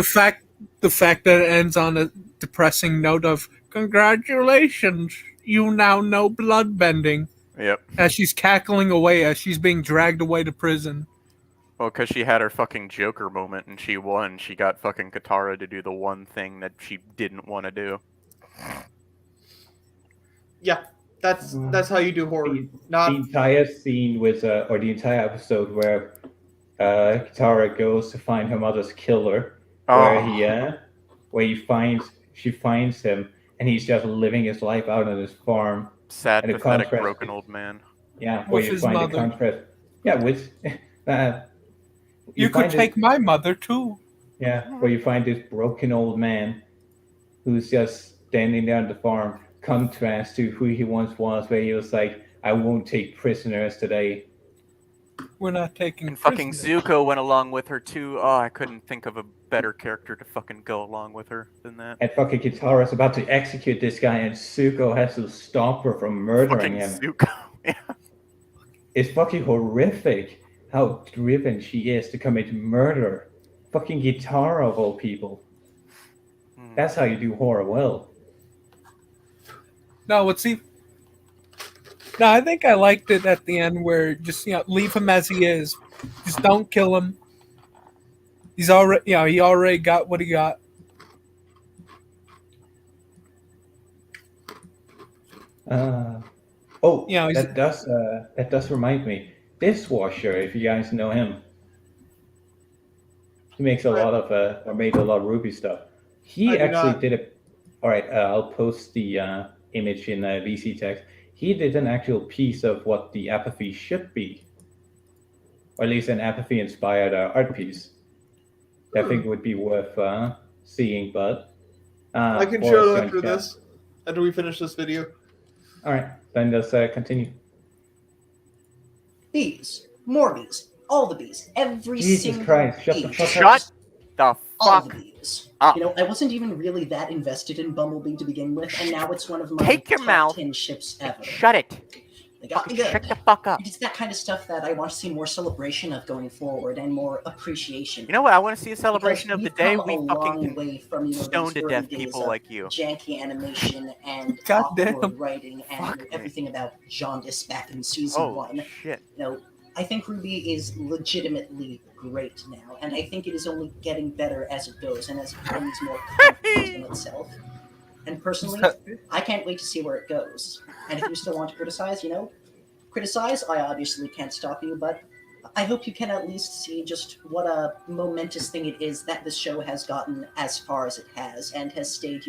The fact that it ends on a depressing note of congratulations, you now know bloodbending. Yep. As she's cackling away as she's being dragged away to prison. Well, because she had her fucking Joker moment and she won. She got fucking Katara to do the one thing that she didn't want to do. Yeah, that's how you do horror. The entire scene was, or the entire episode where Katara goes to find her mother's killer, where she finds him, and he's just living his life out on his farm. Sad, pathetic, broken old man. Yeah, where you find the contrast. Yeah, with you could take my mother too. Yeah, where you find this broken old man who's just standing there on the farm, contrast to who he once was, where he was like, "I won't take prisoners today." We're not taking. And fucking prisoners. Zuko went along with her too. Oh, I couldn't think of a better character to fucking go along with her than that. And fucking Kitara's about to execute this guy, and Zuko has to stop her from murdering him. Zuko, yeah. It's fucking horrific how driven she is to commit murder. Fucking Kitara of all people. That's how you do horror well. No, No, I think I liked it at the end where just leave him as he is. Just don't kill him. He's already he already got what he got. That does remind me. Dishwasher, if you guys know him. He makes a lot of or made a lot of RWBY stuff. He actually did it. All right, I'll post the image in VC text. He did an actual piece of what the apathy should be, or at least an apathy-inspired art piece. I think would be worth seeing. But I can show it after this, after we finish this video. All right, then let's continue. Bees, more bees, all the bees, every Jesus single Christ! Shut bee. the fuck up! Shut the All the fuck bees. up! I wasn't even really that invested in Bumblebee to begin with, and now it's one of my Take your top mouth. 10 ships ever. Shut it! They got me good. Shut the fuck up! It's that kind of stuff that I want to see more celebration of going forward and more appreciation. You know what? I want to see a celebration of the We've day come we a fucking long way from stone those to early death days people of like you. janky animation and Goddamn. awkward writing and everything about jaundice back in season 1. Shit. I think RWBY is legitimately great now, and I think it is only getting better as it goes and as it becomes more confident in itself. And personally, I can't wait to see where it goes. And if you still want to criticize, criticize. I obviously can't stop you, but I hope you can at least see just what a momentous thing it is that this show has gotten as far as it has, and has stayed,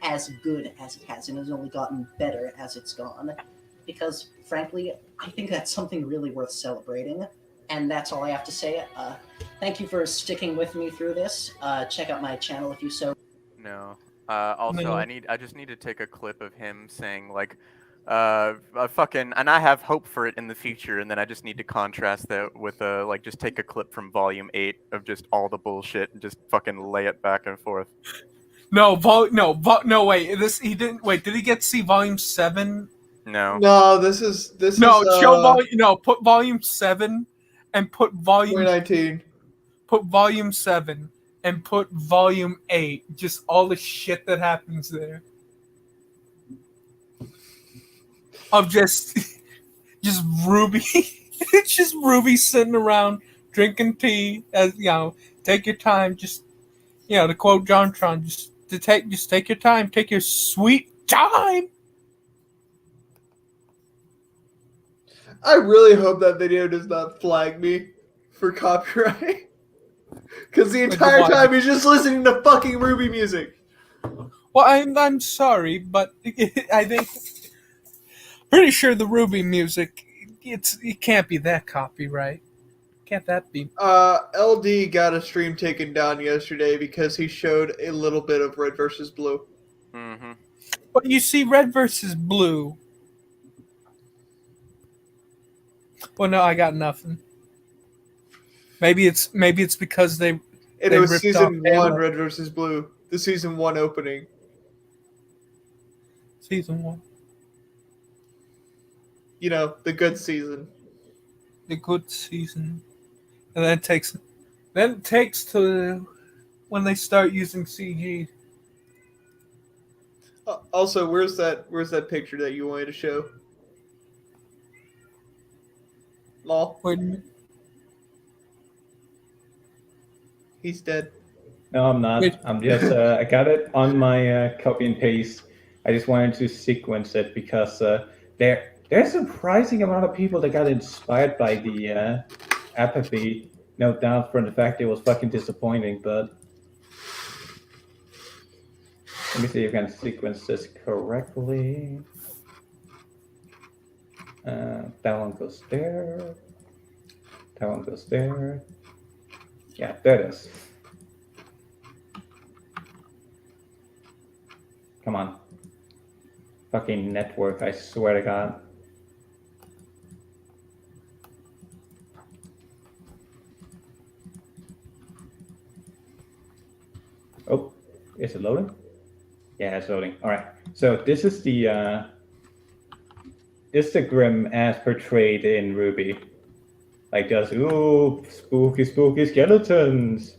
as good as it has, and has only gotten better as it's gone. Because, frankly, I think that's something really worth celebrating. And that's all I have to say. Thank you for sticking with me through this. Check out my channel if you so. No. Also, No. I just need to take a clip of him saying like, fucking, and I have hope for it in the future, and then I just need to contrast that with just take a clip from Volume 8 of just all the bullshit and just fucking lay it back and forth. No, wait. He didn't. Wait, did he get to see Volume 7? No. No, this is show volume. No, put Volume 7 and put Volume 2019. Put Volume 7 and put Volume 8. Just all the shit that happens there. Of just RWBY. It's just RWBY sitting around drinking tea. As take your time. Just to quote JonTron, just take your time. Take your sweet time. I really hope that video does not flag me for copyright. Because the entire time he's just listening to fucking RWBY music. Well, I'm sorry, but I think pretty sure the RWBY music it can't be that copyright. Can't that be? LD got a stream taken down yesterday because he showed a little bit of Red versus Blue. Mm-hmm. But you see, Red versus Blue. Well, no, I got nothing. Maybe it's because they. And they it was ripped season off 1, Halo. Red versus Blue. The season 1 opening. Season 1. The good season. The good season. And then it takes to when they start using CG. Also, where's that picture that you wanted to show? Law. Wait a minute. He's dead. No, I'm not. I'm just. I got it on my copy and paste. I just wanted to sequence it because there's a surprising amount of people that got inspired by the apathy. No doubt from the fact it was fucking disappointing, but let me see if I can sequence this correctly. That one goes there. That one goes there. Yeah, there it is. Come on. fucking network, I swear to God. Oh, is it loading? Yeah, it's loading. All right. So this is the Grimm as portrayed in RWBY. Like just spooky, spooky skeletons.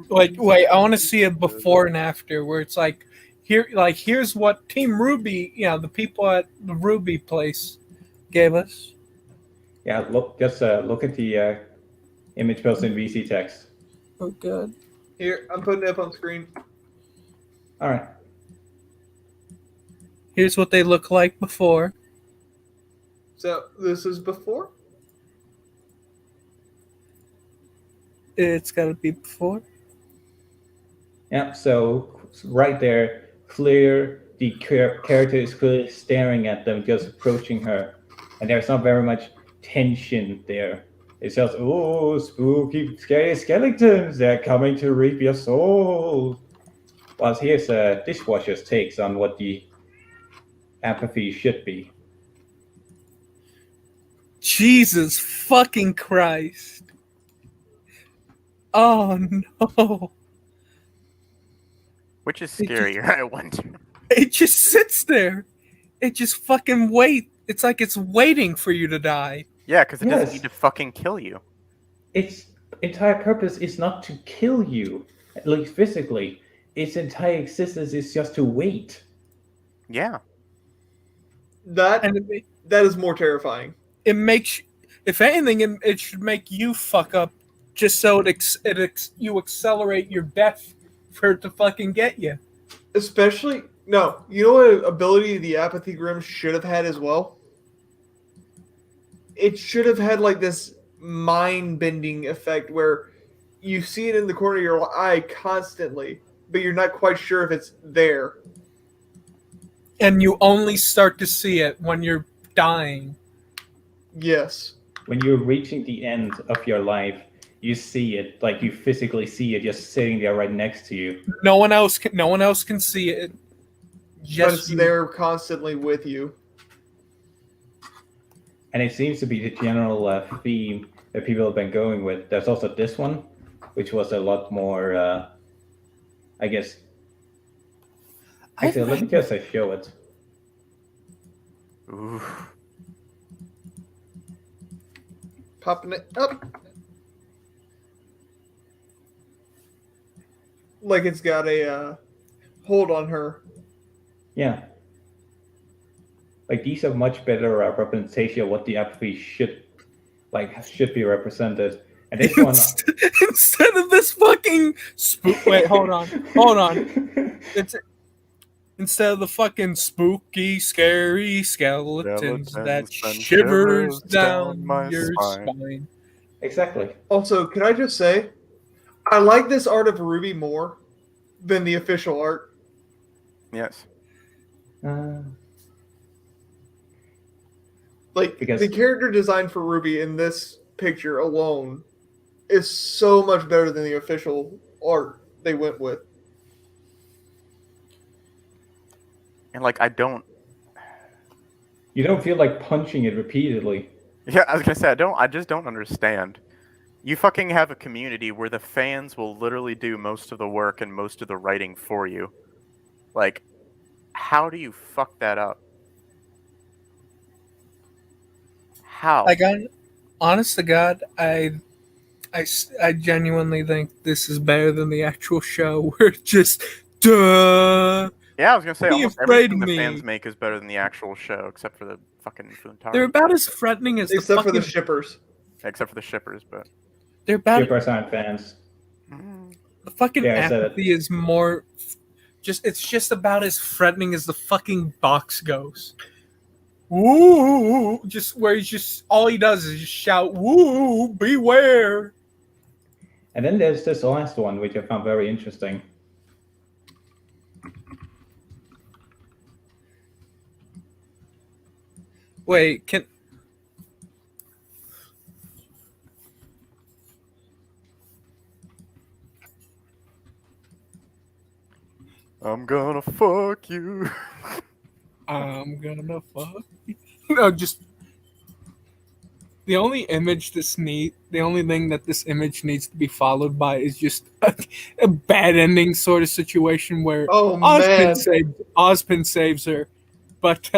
Wait, I want to see it before and after, where it's like, here's what Team RWBY, the people at the RWBY place, gave us. Yeah, look at the image posted in VC text. Oh, good. Here, I'm putting it up on screen. All right. Here's what they look like before. So this is before? It's got to be before. Yeah, so right there, the character is clearly staring at them, just approaching her. And there's not very much tension there. It's just, spooky, scary skeletons, they're coming to reap your soul. Well, here's Dishwasher's takes on what the apathy should be. Jesus fucking Christ. Oh no. Which is scarier, I wonder. It just sits there. It just fucking wait. It's like it's waiting for you to die. Yeah, because it doesn't need to fucking kill you. Its entire purpose is not to kill you, at least physically. Its entire existence is just to wait. Yeah. That is more terrifying. It makes, if anything, it should make you fuck up, just so you accelerate your death for it to fucking get you. Especially, no, you know what ability the Apathy Grimm should have had as well? It should have had like this mind-bending effect where you see it in the corner of your eye constantly, but you're not quite sure if it's there. And you only start to see it when you're dying. Yes. When you're reaching the end of your life, you see it, like you physically see it just sitting there right next to you. No one else can see it. But it's there constantly with you. And it seems to be the general theme that people have been going with. There's also this one, which was a lot more, I guess. Actually, let me just show it. Ooh. Popping it up. Like it's got a hold on her. Yeah. Like these are much better representation of what the apathy should be represented. And this one, instead of this fucking wait, hold on. Instead of the fucking spooky, scary skeletons that shivers down your spine. Exactly. Also, can I just say, I like this art of RWBY more than the official art. Yes. Because the character design for RWBY in this picture alone is so much better than the official art they went with. And you don't feel like punching it repeatedly. Yeah, I was gonna say I just don't understand. You fucking have a community where the fans will literally do most of the work and most of the writing for you. Like, how do you fuck that up? How? Honest to God, I genuinely think this is better than the actual show. Where it's just duh. Yeah, I was gonna say Be almost afraid everything of the me. fans make is better than the actual show, except for the fucking Funtari. They're about as threatening as except for fucking, the shippers. Except for the shippers, but they're about. Shippers aren't fans. The fucking Yeah, I said apathy is more. It's just about as threatening as the fucking box goes. Woo! Just where he's just all he does is just shout, "Woo! Beware!" And then there's this last one, which I found very interesting. Wait, can I'm gonna fuck you. I'm gonna fuck. No, just the only thing that this image needs to be followed by is just a bad ending sort of situation where Ozpin saves her, but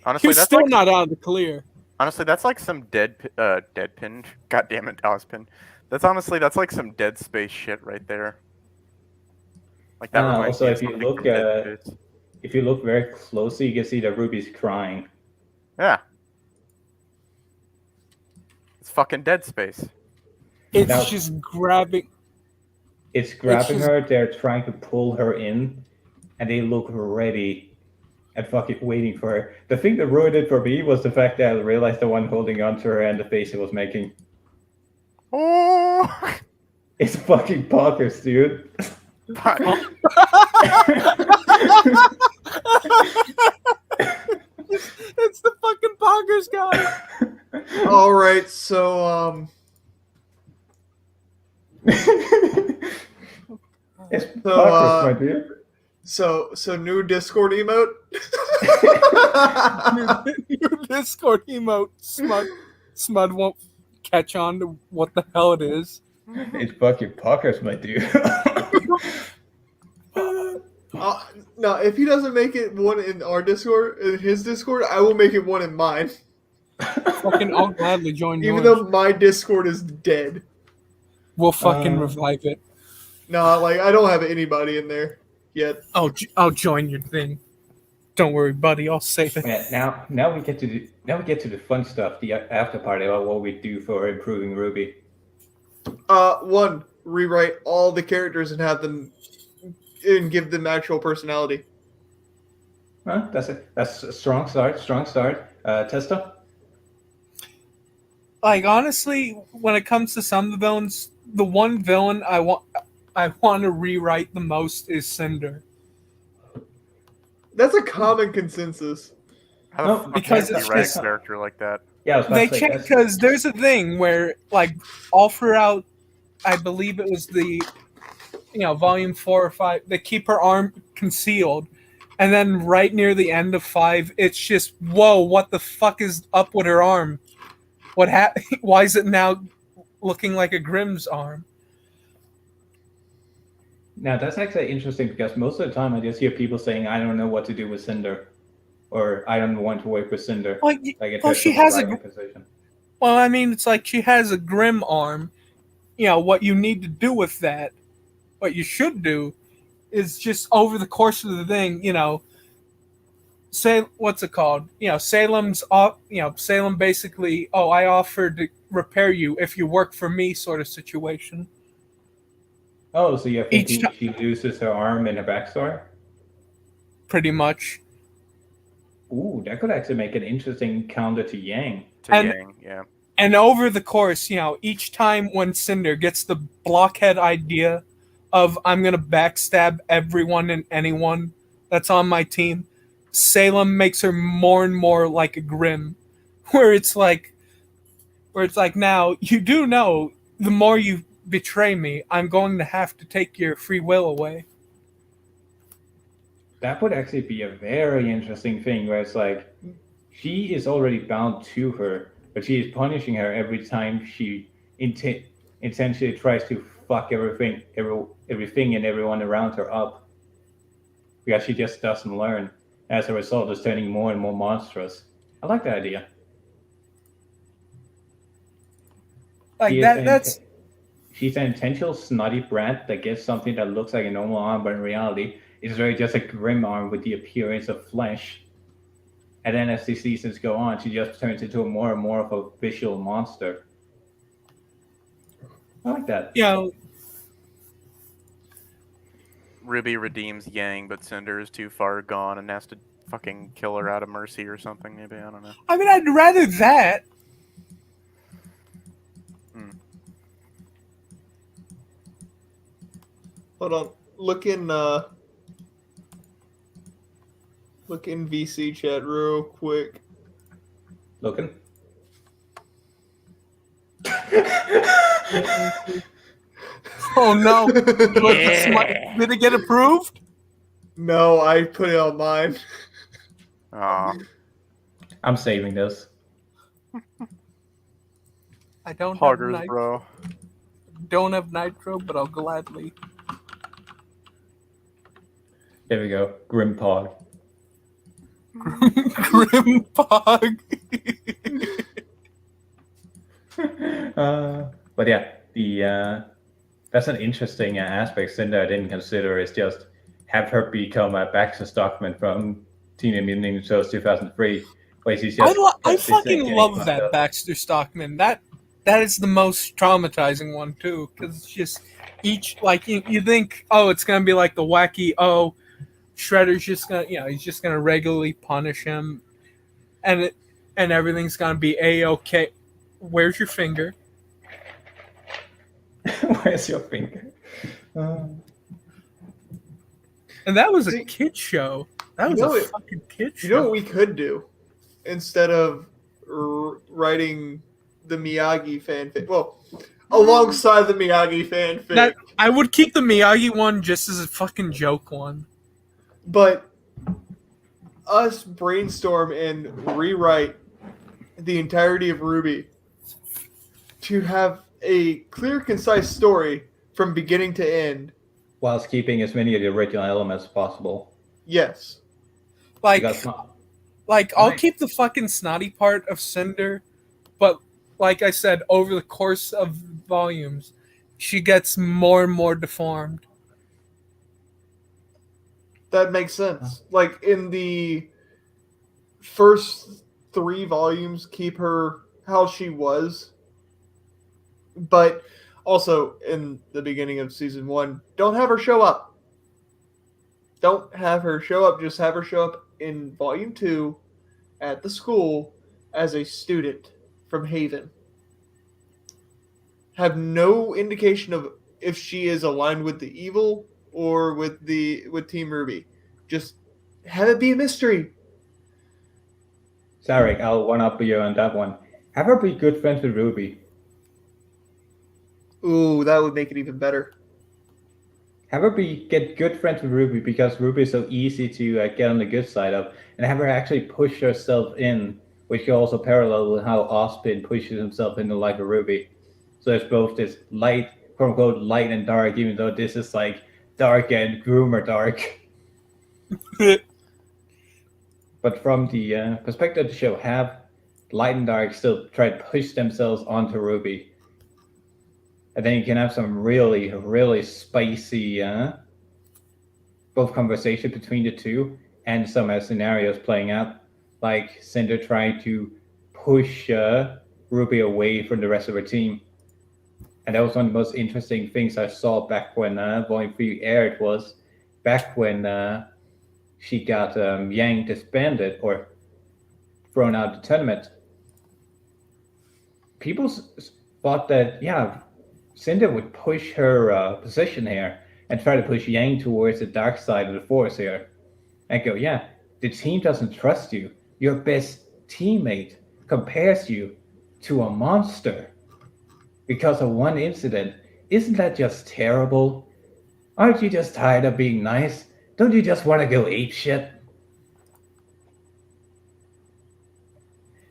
Honestly, he's that's still like not out of the clear. Honestly, that's like some dead pin. God damn it, Ozpin. That's like some Dead Space shit right there. Like that reminds also, me of if you something look from Dead Space. if you look very closely, you can see that Ruby's crying. Yeah. It's fucking Dead Space. It's just grabbing. It's grabbing her. They're trying to pull her in, and they look ready and fucking waiting for her. The thing that ruined it for me was the fact that I realized the one holding onto her and the face it was making. Oh! It's fucking Poggers, dude. It's the fucking Poggers guy. All right, so it's Poggers, my dude. So new Discord emote. New Discord emote. Smud won't catch on to what the hell it is. It's fucking Poggers, my dude. No, if he doesn't make it one in our Discord, in his Discord, I will make it one in mine. Fucking, I'll gladly join Even yours. though my Discord is dead. We'll fucking revive it. No, like I don't have anybody in there yet. I'll join your thing. Don't worry, buddy. I'll save it. Yeah, now we get to the fun stuff, the after party about what we do for improving Ruby. One, rewrite all the characters and have them and give them actual personality. Huh? That's a strong start. Testa? Like honestly, when it comes to some of the villains, the one villain I want to rewrite the most is Cinder. That's a common consensus. How the fuck because can you it's write just a character like that? Yeah, they can't, because there's a thing where like all throughout, I believe it was the volume 4 or 5, they keep her arm concealed, and then right near the end of 5, it's just whoa, what the fuck is up with her arm? Why is it now looking like a Grimm's arm? Now that's actually interesting because most of the time I just hear people saying, "I don't know what to do with Cinder," or "I don't want to work with Cinder." She has a position. Well, I mean, it's like she has a Grimm arm. What you need to do with that, what you should do, is just over the course of the thing, say what's it called? Salem's off. Salem basically, I offered to repair you if you work for me, sort of situation. Oh, so you're thinking she loses her arm in her backstory? Pretty much. Ooh, that could actually make an interesting counter to Yang. Yang, yeah. And over the course, each time when Cinder gets the blockhead idea of I'm gonna backstab everyone and anyone that's on my team, Salem makes her more and more like a Grimm, where it's like now you do know the more you betray me, I'm going to have to take your free will away. That would actually be a very interesting thing, where it's like she is already bound to her, but she is punishing her every time she intentionally tries to fuck everything and everyone around her up, because she just doesn't learn. As a result, it's turning more and more monstrous. I like that idea. She's an intentional snotty brat that gets something that looks like a normal arm, but in reality, it's really just a Grimm arm with the appearance of flesh. And then as the seasons go on, she just turns into more and more of a visual monster. I like that. Ruby redeems Yang, but Cinder is too far gone and has to fucking kill her out of mercy or something, maybe. I don't know. I mean, I'd rather that. Hold on. Look in VC chat real quick. Looking. Oh no! Did it get approved? No, I put it on mine. Aw. I'm saving this. I don't Poggers, have bro. Don't have nitro, but I'll gladly. There we go. Grimpog. Grimpog. But yeah, the that's an interesting aspect. Cinder I didn't consider is just have her become a Baxter Stockman from Teenage Mutant Ninja Turtles 2003, where she's just. I fucking love that Baxter Stockman. That is the most traumatizing one too, because it's just each like you think, oh, it's gonna be like the wacky, oh, Shredder's just gonna, he's just gonna regularly punish him, and everything's gonna be a-okay. Where's your finger? Where's your finger? And that was a kid show. That was a fucking kid show. You know what we could do instead of writing the Miyagi fanfic? Well, alongside the Miyagi fanfic, I would keep the Miyagi one just as a fucking joke one. But us brainstorm and rewrite the entirety of RWBY to have a clear, concise story from beginning to end, whilst keeping as many of the original elements as possible. Yes. I'll keep the fucking snotty part of Cinder, but like I said, over the course of volumes, she gets more and more deformed. That makes sense. Like in the first 3 volumes, keep her how she was. But also in the beginning of season 1, don't have her show up. Don't have her show up. Just have her show up in volume 2 at the school as a student from Haven. Have no indication of if she is aligned with the evil or with Team RWBY. Just have it be a mystery. Zarek, I'll one-up you on that one. Have her be good friends with RWBY. Ooh, that would make it even better. Have her get good friends with RWBY because RWBY is so easy to get on the good side of, and have her actually push herself in, which can also parallel with how Ozpin pushes himself in the life of RWBY. So there's both this light, quote-unquote, light and dark, even though this is like dark and groomer dark. But from the perspective of the show, have light and dark still try to push themselves onto RWBY. And then you can have some really, really spicy both conversation between the two and some scenarios playing out. Like Cinder trying to push RWBY away from the rest of her team. And that was one of the most interesting things I saw back when Volume 3 aired, was back when she got Yang disbanded or thrown out of the tournament. People thought that, Cinder would push her position here and try to push Yang towards the dark side of the force here. And go, the team doesn't trust you. Your best teammate compares you to a monster because of one incident. Isn't that just terrible? Aren't you just tired of being nice? Don't you just want to go apeshit?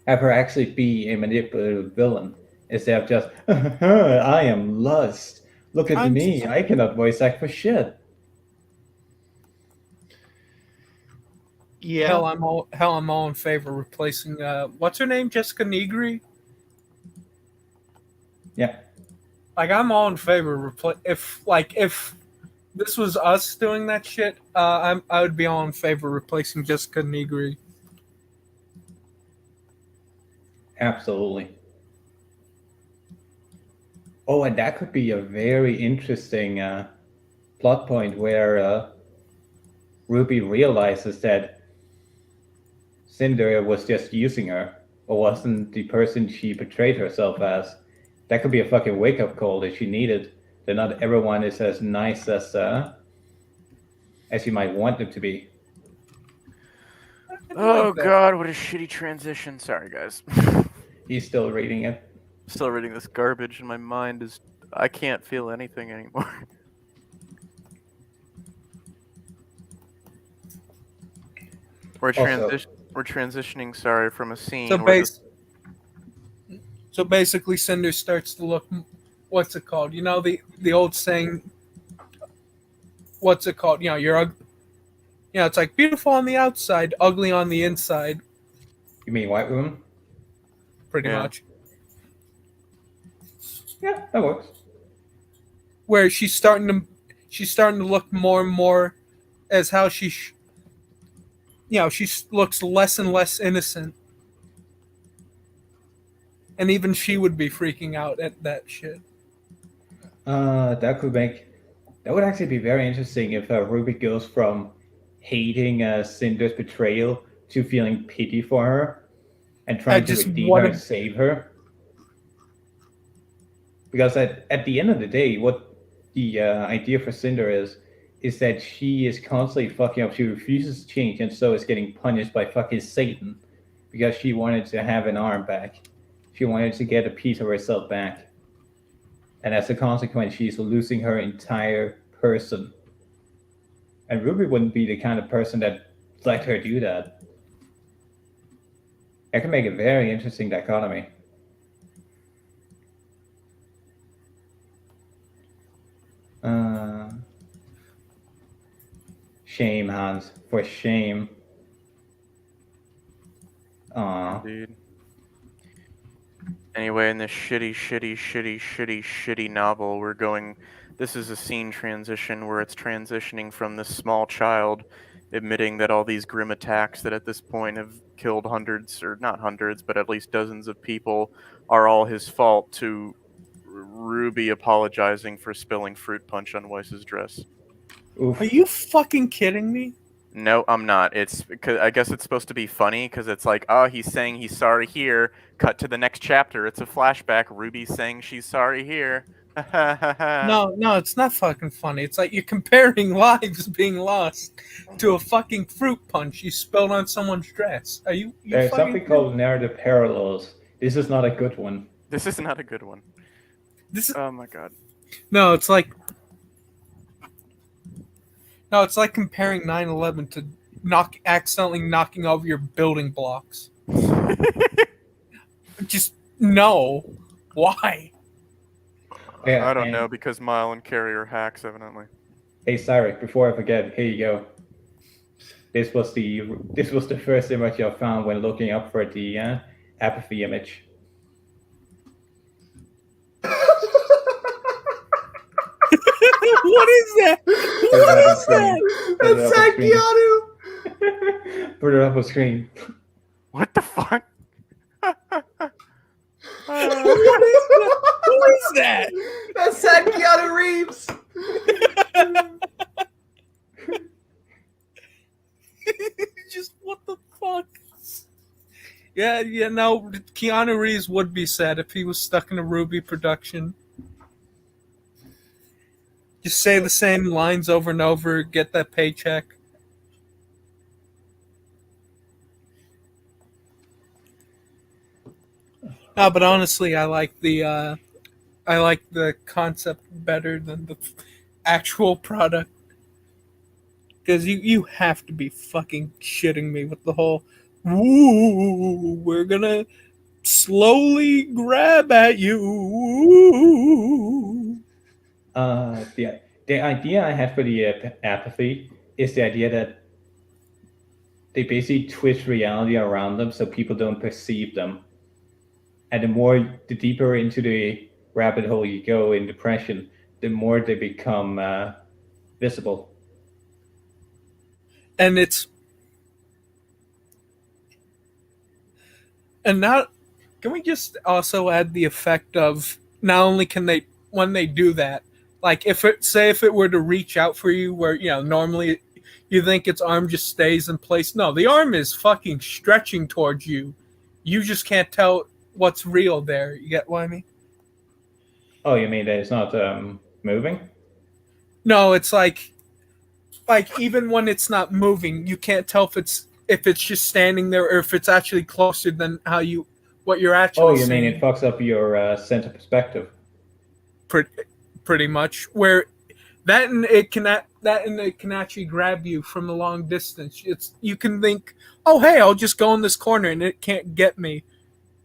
Have her actually be a manipulative villain instead of just, I am lust. Look at me, I cannot voice act for shit. Yeah. Hell, I'm all in favor of replacing what's her name? Jessica Negri? Yeah. Like, I'm all in favor of if this was us doing that shit, I would be all in favor of replacing Jessica Negri. Absolutely. Oh, and that could be a very interesting plot point where RWBY realizes that Cinder was just using her, or wasn't the person she portrayed herself as. That could be a fucking wake-up call that she needed. That not everyone is as nice as you might want them to be. Oh god, what a shitty transition. Sorry, guys. He's still reading it. Still reading this garbage, and my mind is... I can't feel anything anymore. We're We're transitioning, sorry, from a scene. So basically, Cinder starts to look. What's it called? You know the old saying. What's it called? You know, you're ugly. You know, it's like beautiful on the outside, ugly on the inside. You mean White Room? Pretty much. Yeah, that works. Where she's starting to look more and more as how she looks less and less innocent. And even she would be freaking out at that shit. That would actually be very interesting if Ruby goes from hating Cinder's betrayal to feeling pity for her and trying to redeem her and save her. Because at the end of the day, what the idea for Cinder is that she is constantly fucking up. She refuses to change and so is getting punished by fucking Satan because she wanted to have an arm back. She wanted to get a piece of herself back. And as a consequence, she's losing her entire person. And Ruby wouldn't be the kind of person that let her do that. That can make a very interesting dichotomy. Shame, Hans. For shame. Aww. Dude. Anyway, in this shitty novel, this is a scene transition where it's transitioning from this small child admitting that all these grim attacks that at this point have killed hundreds, or not hundreds, but at least dozens of people, are all his fault, to Ruby apologizing for spilling fruit punch on Weiss's dress. Oof. Are you fucking kidding me? No, I'm not. It's because I guess it's supposed to be funny because it's like, oh, he's saying he's sorry here. Cut to the next chapter. It's a flashback. Ruby's saying she's sorry here. No, it's not fucking funny. It's like you're comparing lives being lost to a fucking fruit punch you spilled on someone's dress. Are you There's something called narrative parallels. This is not a good one. This is not a good one. Oh my god. No, it's like comparing 9/11 to accidentally knocking over your building blocks. Just no. Why? Yeah, I don't know, because Mile and Carrie are hacks, evidently. Hey, Cyrus, before I forget, here you go. This was the first image I found when looking up for the apathy image. What is that? What is that? That's Keanu. Put it up on screen. What the fuck? Who is that? That's sad Keanu Reeves. Just what the fuck? Yeah, no, Keanu Reeves would be sad if he was stuck in a RWBY production. Just say the same lines over and over, get that paycheck. No, but honestly, I like the concept better than the actual product. Because you have to be fucking shitting me with the whole, "Ooh, we're gonna slowly grab at you." The idea I had for the apathy is the idea that they basically twist reality around them so people don't perceive them. And the deeper into the rabbit hole you go in depression, the more they become visible. And now, can we just also add the effect of not only can they, when they do that, like if it were to reach out for you where, normally you think its arm just stays in place. No, the arm is fucking stretching towards you. You just can't tell what's real there. You get what I mean? Oh, you mean that it's not moving? No, it's like even when it's not moving, you can't tell if it's just standing there or if it's actually closer than what you're actually Oh, you seeing. mean it fucks up your sense of perspective? Pretty much. Where that and it can that and it can actually grab you from a long distance. You can think, oh hey, I'll just go in this corner and it can't get me.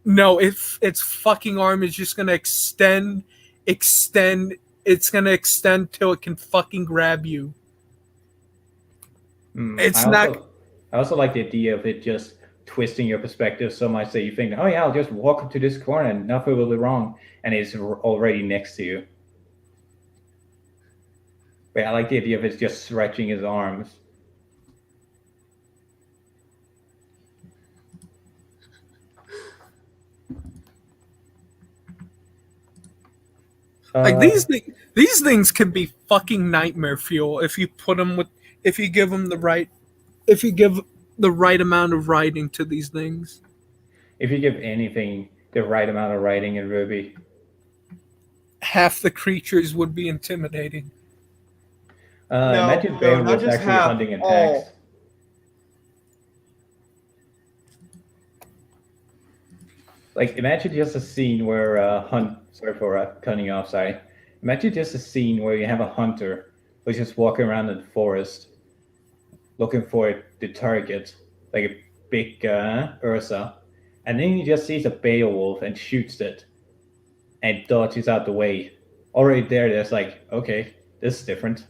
No, its fucking arm is just gonna extend. It's gonna extend till it can fucking grab you. It's I also like the idea of it just twisting your perspective so much that you think, oh yeah, I'll just walk up to this corner and nothing will be wrong, and it's already next to you. But I like the idea of it just stretching his arms. Like these things can be fucking nightmare fuel if you give the right amount of writing to these things. If you give anything the right amount of writing in RWBY, half the creatures would be intimidating. Imagine Beowulf actually hunting in packs. Like, imagine just a scene where sorry for cutting you off, sorry. Imagine just a scene where you have a hunter who's just walking around in the forest looking for the target, like a big Ursa, and then he just sees a Beowulf and shoots it and dodges out the way. Already there's like, okay, this is different.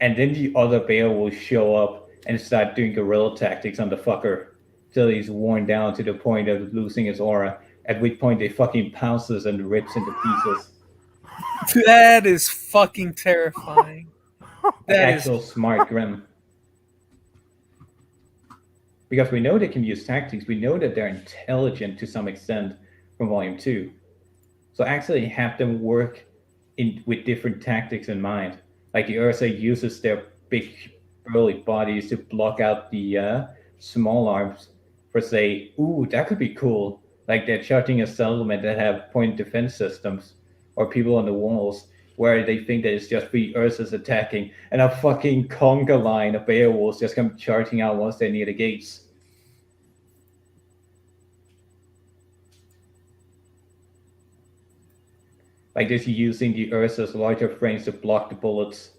And then the other Beowulf show up and start doing guerrilla tactics on the fucker till he's worn down to the point of losing his aura, at which point they fucking pounces and rips into pieces. That is fucking terrifying. That actual smart Grim. Because we know they can use tactics, we know that they're intelligent to some extent from Volume 2. So actually have them work with different tactics in mind. Like the Ursa uses their big burly bodies to block out the small arms for say, ooh, that could be cool. Like they're charging a settlement that have point defense systems or people on the walls where they think that it's just three Ursas attacking and a fucking conga line of Beowulfs just come charging out once they're near the gates. Like just using the Ursa's larger frames to block the bullets.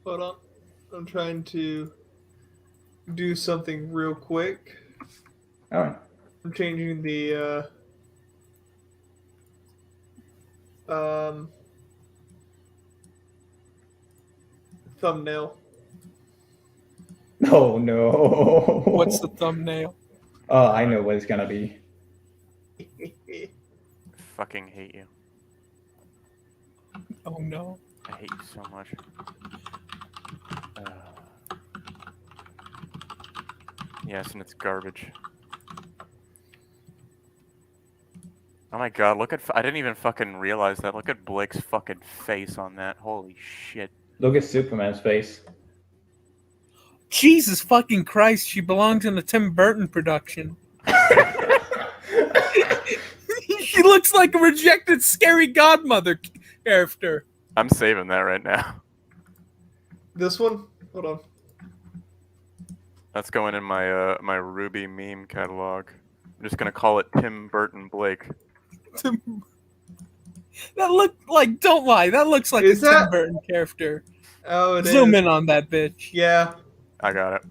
Hold on. I'm trying to do something real quick. Alright. I'm changing the thumbnail. Oh no. What's the thumbnail? Oh, I know what it's gonna be. Fucking hate you. Oh no. I hate you so much. Yes, and it's garbage. Oh my god, look at... I didn't even fucking realize that. Look at Blake's fucking face on that. Holy shit. Look at Superman's face. Jesus fucking Christ, she belongs in a Tim Burton production. She looks like a rejected scary godmother character. I'm saving that right now. This one? Hold on. That's going in my my RWBY meme catalog. I'm just gonna call it Tim Burton Blake. That looked like, don't lie, that looks like Is a Tim Burton character. Oh, it Zoom is. in on that bitch. Yeah. I got it.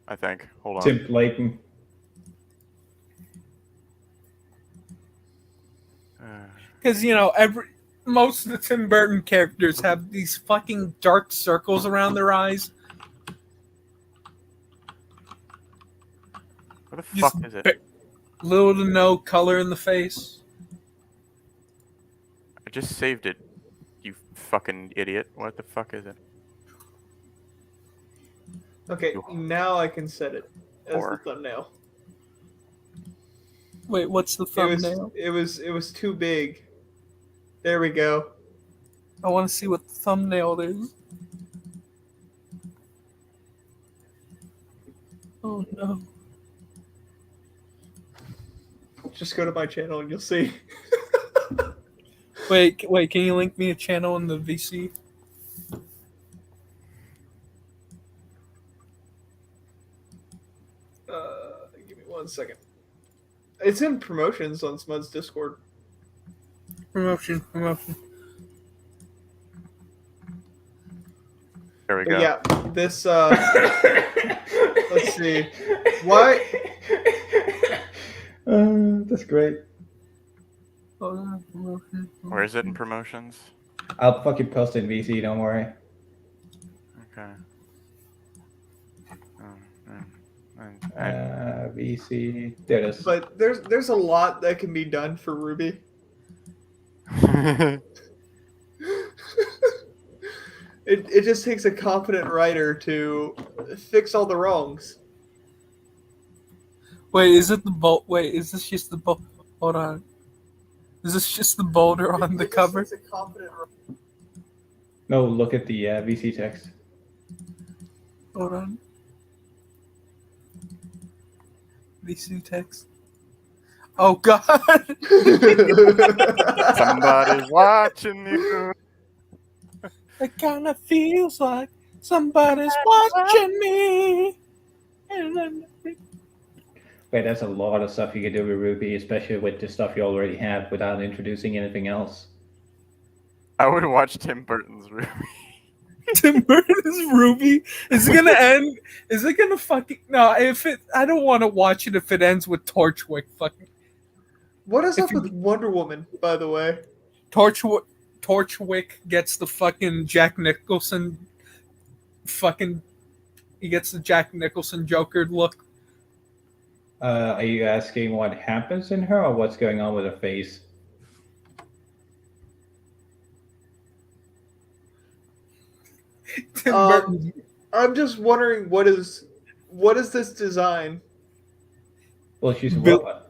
I think. Hold on. Tim Blake. Because, you know, most of the Tim Burton characters have these fucking dark circles around their eyes. What the fuck is it? Little to no color in the face. I just saved it, you fucking idiot. What the fuck is it? Okay, now I can set it as Or- the thumbnail. Wait, what's the thumbnail? It was too big. There we go. I want to see what the thumbnail is. Oh no. Just go to my channel and you'll see. Wait, can you link me a channel in the VC? Give me 1 second. It's in promotions on Smud's Discord. Promotion. There we But go. yeah, this. Let's see. Why? That's great. Where is it in promotions? I'll fucking post it in VC, don't worry. Okay. VC. There it is. But there's a lot that can be done for RWBY. It just takes a competent writer to fix all the wrongs. Wait, is it the bolt? Wait, is this just the bolt? Hold on. Is this just the boulder on the cover? No, look at the VC text. Hold on. VC text. Oh God! Somebody's watching you. It kind of feels like somebody's watching me. Wait, that's a lot of stuff you can do with RWBY, especially with the stuff you already have without introducing anything else. I would watch Tim Burton's RWBY. Tim Burton's RWBY? Is it gonna end? Is it gonna fucking no? If it, I don't want to watch it if it ends with Torchwick fucking. What is up with Wonder Woman, by the way? Torchwick gets the fucking Jack Nicholson fucking. He gets the Jack Nicholson Joker look. Are you asking what happens in her or what's going on with her face? I'm just wondering what is this design? Well, she's a robot.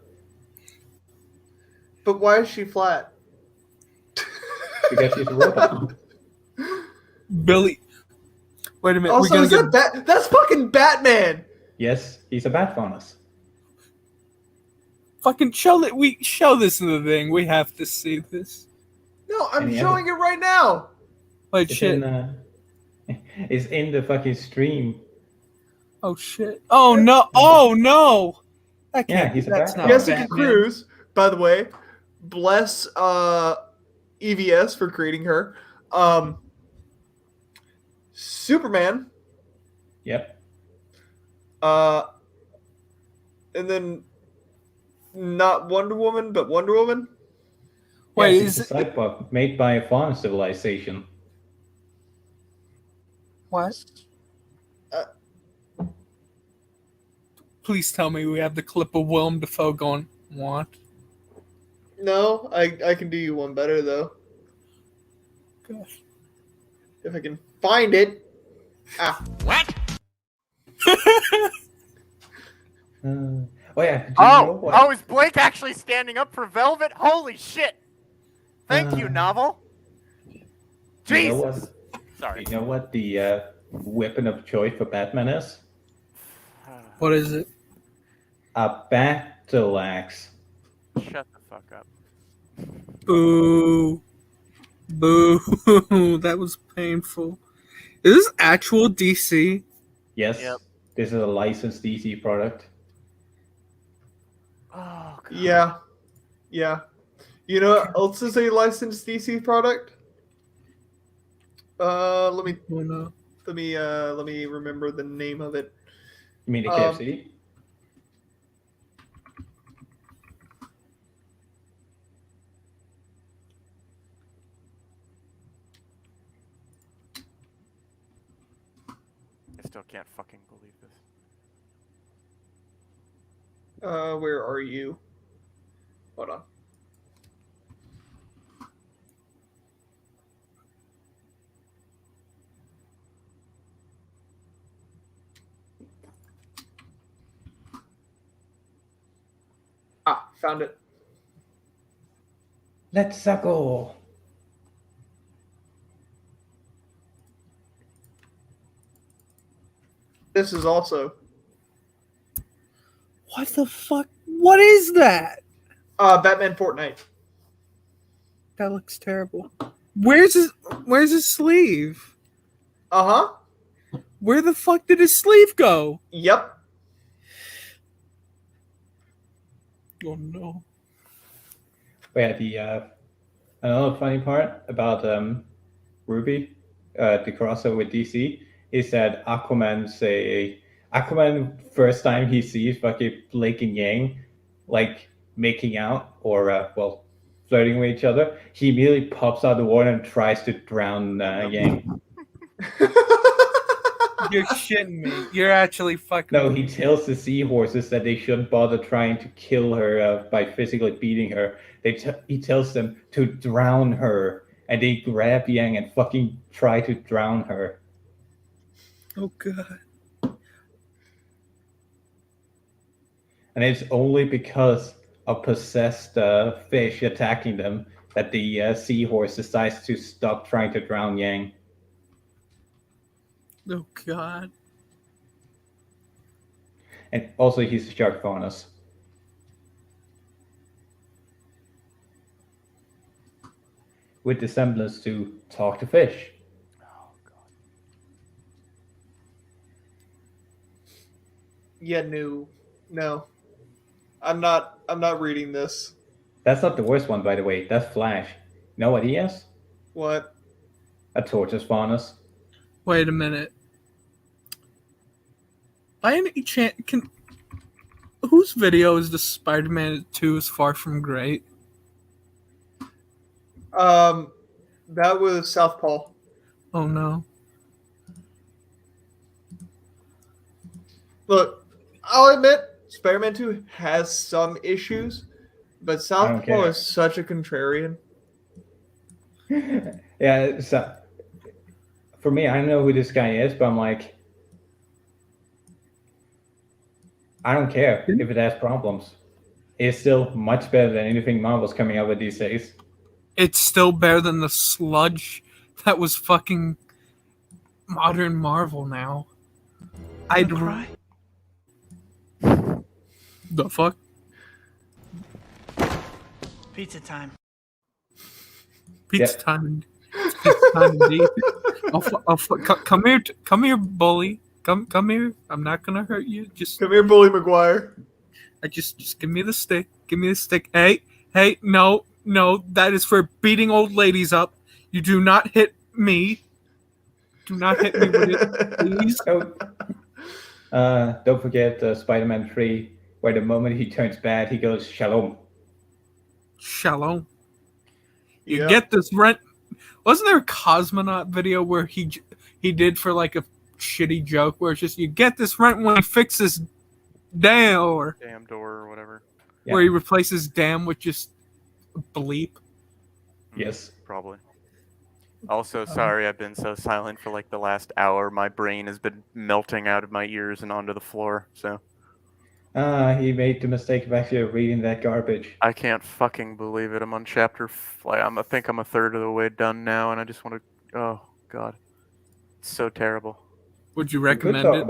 But why is she flat? Because she's a robot. Billy. Wait a minute. Also, is that's fucking Batman. Yes, he's a bat bonus. Fucking show that we show this in the thing. We have to see this. No, I'm showing it right now. Wait, It's shit. It's in the fucking stream. Oh shit. Oh no. Oh no. That can't. Yeah, he's a that's Batman. not Jessica Batman. Cruz, by the way, bless EVS for creating her. Superman. Yep. And then not Wonder Woman, but Wonder Woman. Wait, yes, it's a cyborg made by a fauna civilization. What? Please tell me we have the clip of Willem Dafoe going, what? No, I can do you one better though. Gosh. If I can find it. Ah. What? Oh yeah. Do you know what- Oh, is Blake actually standing up for Velvet? Holy shit! Thank you, novel. You know Jesus. what? Sorry. You know what the weapon of choice for Batman is? What is it? A battle axe. Shut the fuck up. Boo. Boo. That was painful. Is this actual DC? Yes. Yep. This is a licensed DC product. Oh, God. Yeah. Yeah. You know what else is a licensed DC product? Let me remember the name of it. You mean the KFC? I still can't fucking believe this. Where are you? Hold on. Ah, found it. Let's go. This is also What the fuck? What is that? Batman Fortnite. That looks terrible. Where's his sleeve? Uh-huh. Where the fuck did his sleeve go? Yep. Oh no. But yeah, the another funny part about RWBY the crossover with DC is that Aquaman first time he sees fucking Blake and Yang like making out or flirting with each other, he immediately pops out the water and tries to drown Yang. You're shitting me. You're actually fucking. No, he tells the seahorses that they shouldn't bother trying to kill her by physically beating her. He tells them to drown her, and they grab Yang and fucking try to drown her. Oh god. And it's only because of possessed fish attacking them that the seahorse decides to stop trying to drown Yang. Oh god. And also he's a shark faunus. With the semblance to talk to fish. Yeah, no. I'm not reading this. That's not the worst one, by the way. That's Flash. You know what he has? What? A tortoise faunus. Wait a minute. By any chance, whose video is the Spider-Man 2 is Far From Great? That was Southpaw. Oh no. Look, I'll admit, Spider-Man 2 has some issues, but Southpaw is such a contrarian. Yeah, so for me, I don't know who this guy is, but I'm like, I don't care if it has problems. It's still much better than anything Marvel's coming out with these days. It's still better than the sludge that was fucking modern Marvel now. I'd cry. The fuck? Pizza time. Pizza time. Pizza time indeed. Come here, bully. Come here. I'm not gonna hurt you. Just come here, Bully McGuire. Just give me the stick. Give me the stick. Hey, no, that is for beating old ladies up. You do not hit me. Do not hit me with it, please. Don't forget Spider-Man 3, where the moment he turns bad, he goes shalom. Shalom. You get this rent. Wasn't there a Cosmonaut video where he did for like a shitty joke where it's just you get this rent when he fixes damn door or whatever, where he replaces damn with just bleep. Yes, probably. Also, sorry I've been so silent for like the last hour. My brain has been melting out of my ears and onto the floor. So he made the mistake of actually reading that garbage. I can't fucking believe it. I'm on chapter. I think I'm a third of the way done now, and I just want to. Oh god, it's so terrible. Would you recommend it?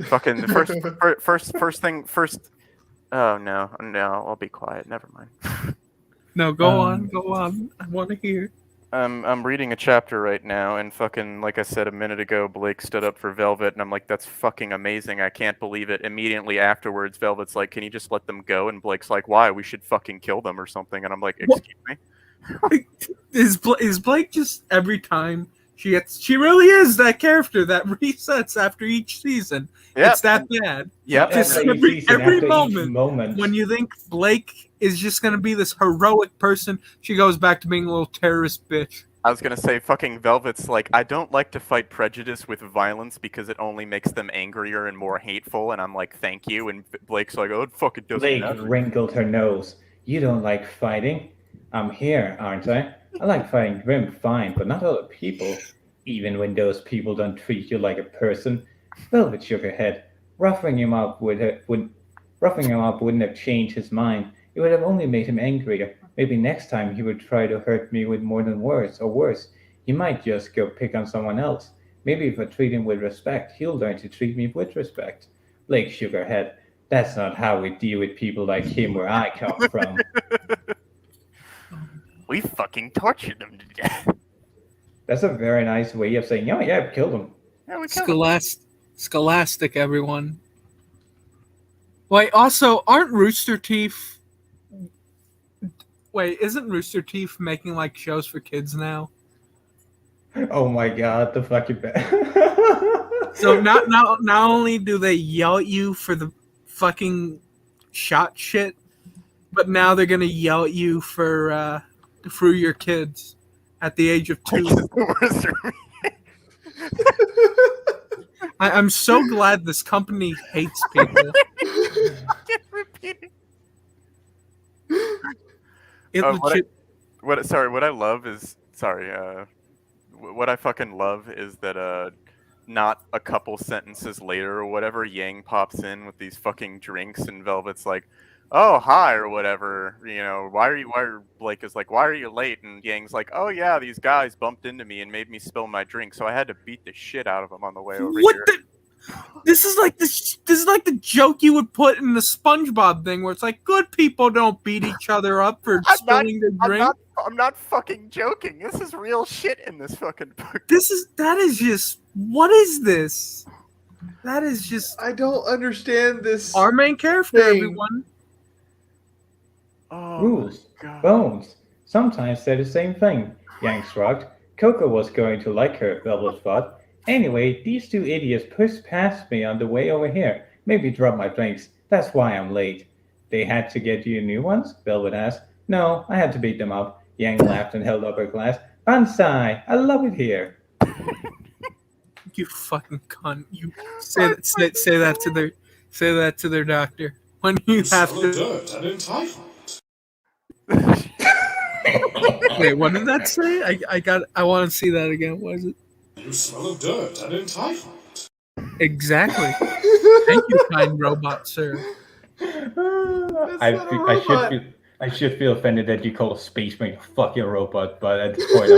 Fucking the first thing. Oh no, I'll be quiet. Never mind. No, go on. I want to hear. I'm reading a chapter right now, and fucking, like I said a minute ago, Blake stood up for Velvet, and I'm like, that's fucking amazing. I can't believe it. Immediately afterwards, Velvet's like, can you just let them go? And Blake's like, why? We should fucking kill them or something. And I'm like, excuse me? Is Blake just every time she really is that character that resets after each season. Yep. It's that bad. Yeah. Just every moment when you think Blake is just going to be this heroic person, she goes back to being a little terrorist bitch. I was going to say, fucking Velvet's like, I don't like to fight prejudice with violence because it only makes them angrier and more hateful. And I'm like, thank you. And Blake's like, oh, it fucking doesn't Blake matter. wrinkled her nose. You don't like fighting? I'm here, aren't I? I like fighting Grim fine, but not other people. Even when those people don't treat you like a person. Velvet shook her head. Roughing him up wouldn't have changed his mind. It would have only made him angrier. Maybe next time he would try to hurt me with more than words, or worse, he might just go pick on someone else. Maybe if I treat him with respect, he'll learn to treat me with respect. Blake shook her head. That's not how we deal with people like him where I come from. We fucking tortured them to death. That's a very nice way of saying, oh yeah, we killed him. Yeah, we killed him. Scholastic, everyone. Wait, also, aren't Rooster Teeth... Wait, isn't Rooster Teeth making, like, shows for kids now? Oh my god, the fucking So not only do they yell at you for the fucking shot shit, but now they're gonna yell at you for your kids at the age of 2. I'm so glad this company hates people. It legit. What I love is what I fucking love is that not a couple sentences later or whatever, Yang pops in with these fucking drinks and Velvet's like, "Oh, hi," or whatever. You know, Blake is like, "Why are you late?" And Yang's like, "Oh yeah, these guys bumped into me and made me spill my drink, so I had to beat the shit out of them on the way over here." This is like the joke you would put in the SpongeBob thing, where it's like, good people don't beat each other up for spilling their drink. I'm not fucking joking. This is real shit in this fucking book. That is just, what is this? That is just, I don't understand this. Our main character, everyone. Rules, bones. Sometimes they're the same thing. Yang shrugged. Coco was going to like her, Velvet thought. Anyway, these two idiots pushed past me on the way over here. Maybe dropped my drinks. That's why I'm late. They had to get you new ones? Velvet asked. No, I had to beat them up. Yang laughed and held up her glass. Bansai, I love it here. You fucking cunt. You say that to their doctor. When you have to. Dirt and entitled. Wait, what did that say? I want to see that again. What is it? You smell of dirt and entitled. Exactly. Thank you, kind robot, sir. I should feel offended that you call a space marine a fucking robot, but at this point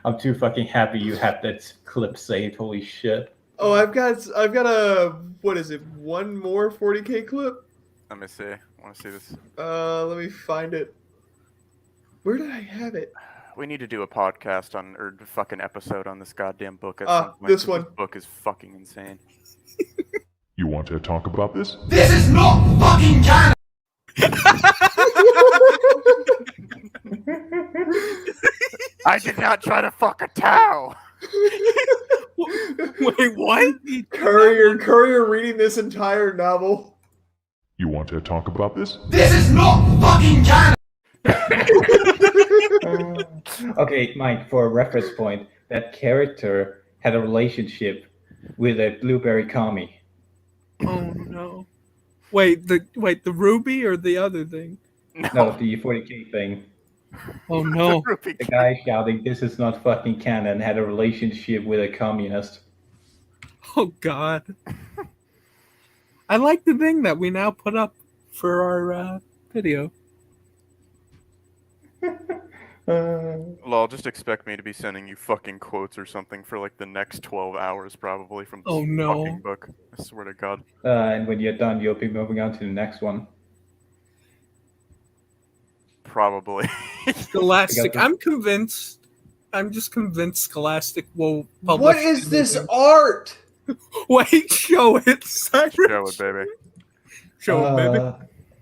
I'm too fucking happy you have that clip saved. Holy shit. Oh, I've got a, what is it? One more 40K clip? Let me see. I want to see this. Let me find it. Where did I have it? We need to do a podcast or a fucking episode on this goddamn book at some point. This one. This book is fucking insane. You want to talk about this? This is not fucking canon! I did not try to fuck a cow. Wait, what? Courier reading this entire novel. You want to talk about this? This is not fucking canon! Okay, Mike, for a reference point, that character had a relationship with a blueberry commie. Oh no. Wait, the RWBY or the other thing? No, the 40K thing. Oh no. The guy shouting, "This is not fucking canon," had a relationship with a communist. Oh god. I like the thing that we now put up for our video. Lol, just expect me to be sending you fucking quotes or something for like the next 12 hours probably from this fucking book. I swear to God. And when you're done, you'll be moving on to the next one. Probably. Scholastic. I'm convinced. I'm just convinced Scholastic will publish. What is this art? Wait, show it, Cyrus. Show it, baby. Show it, baby.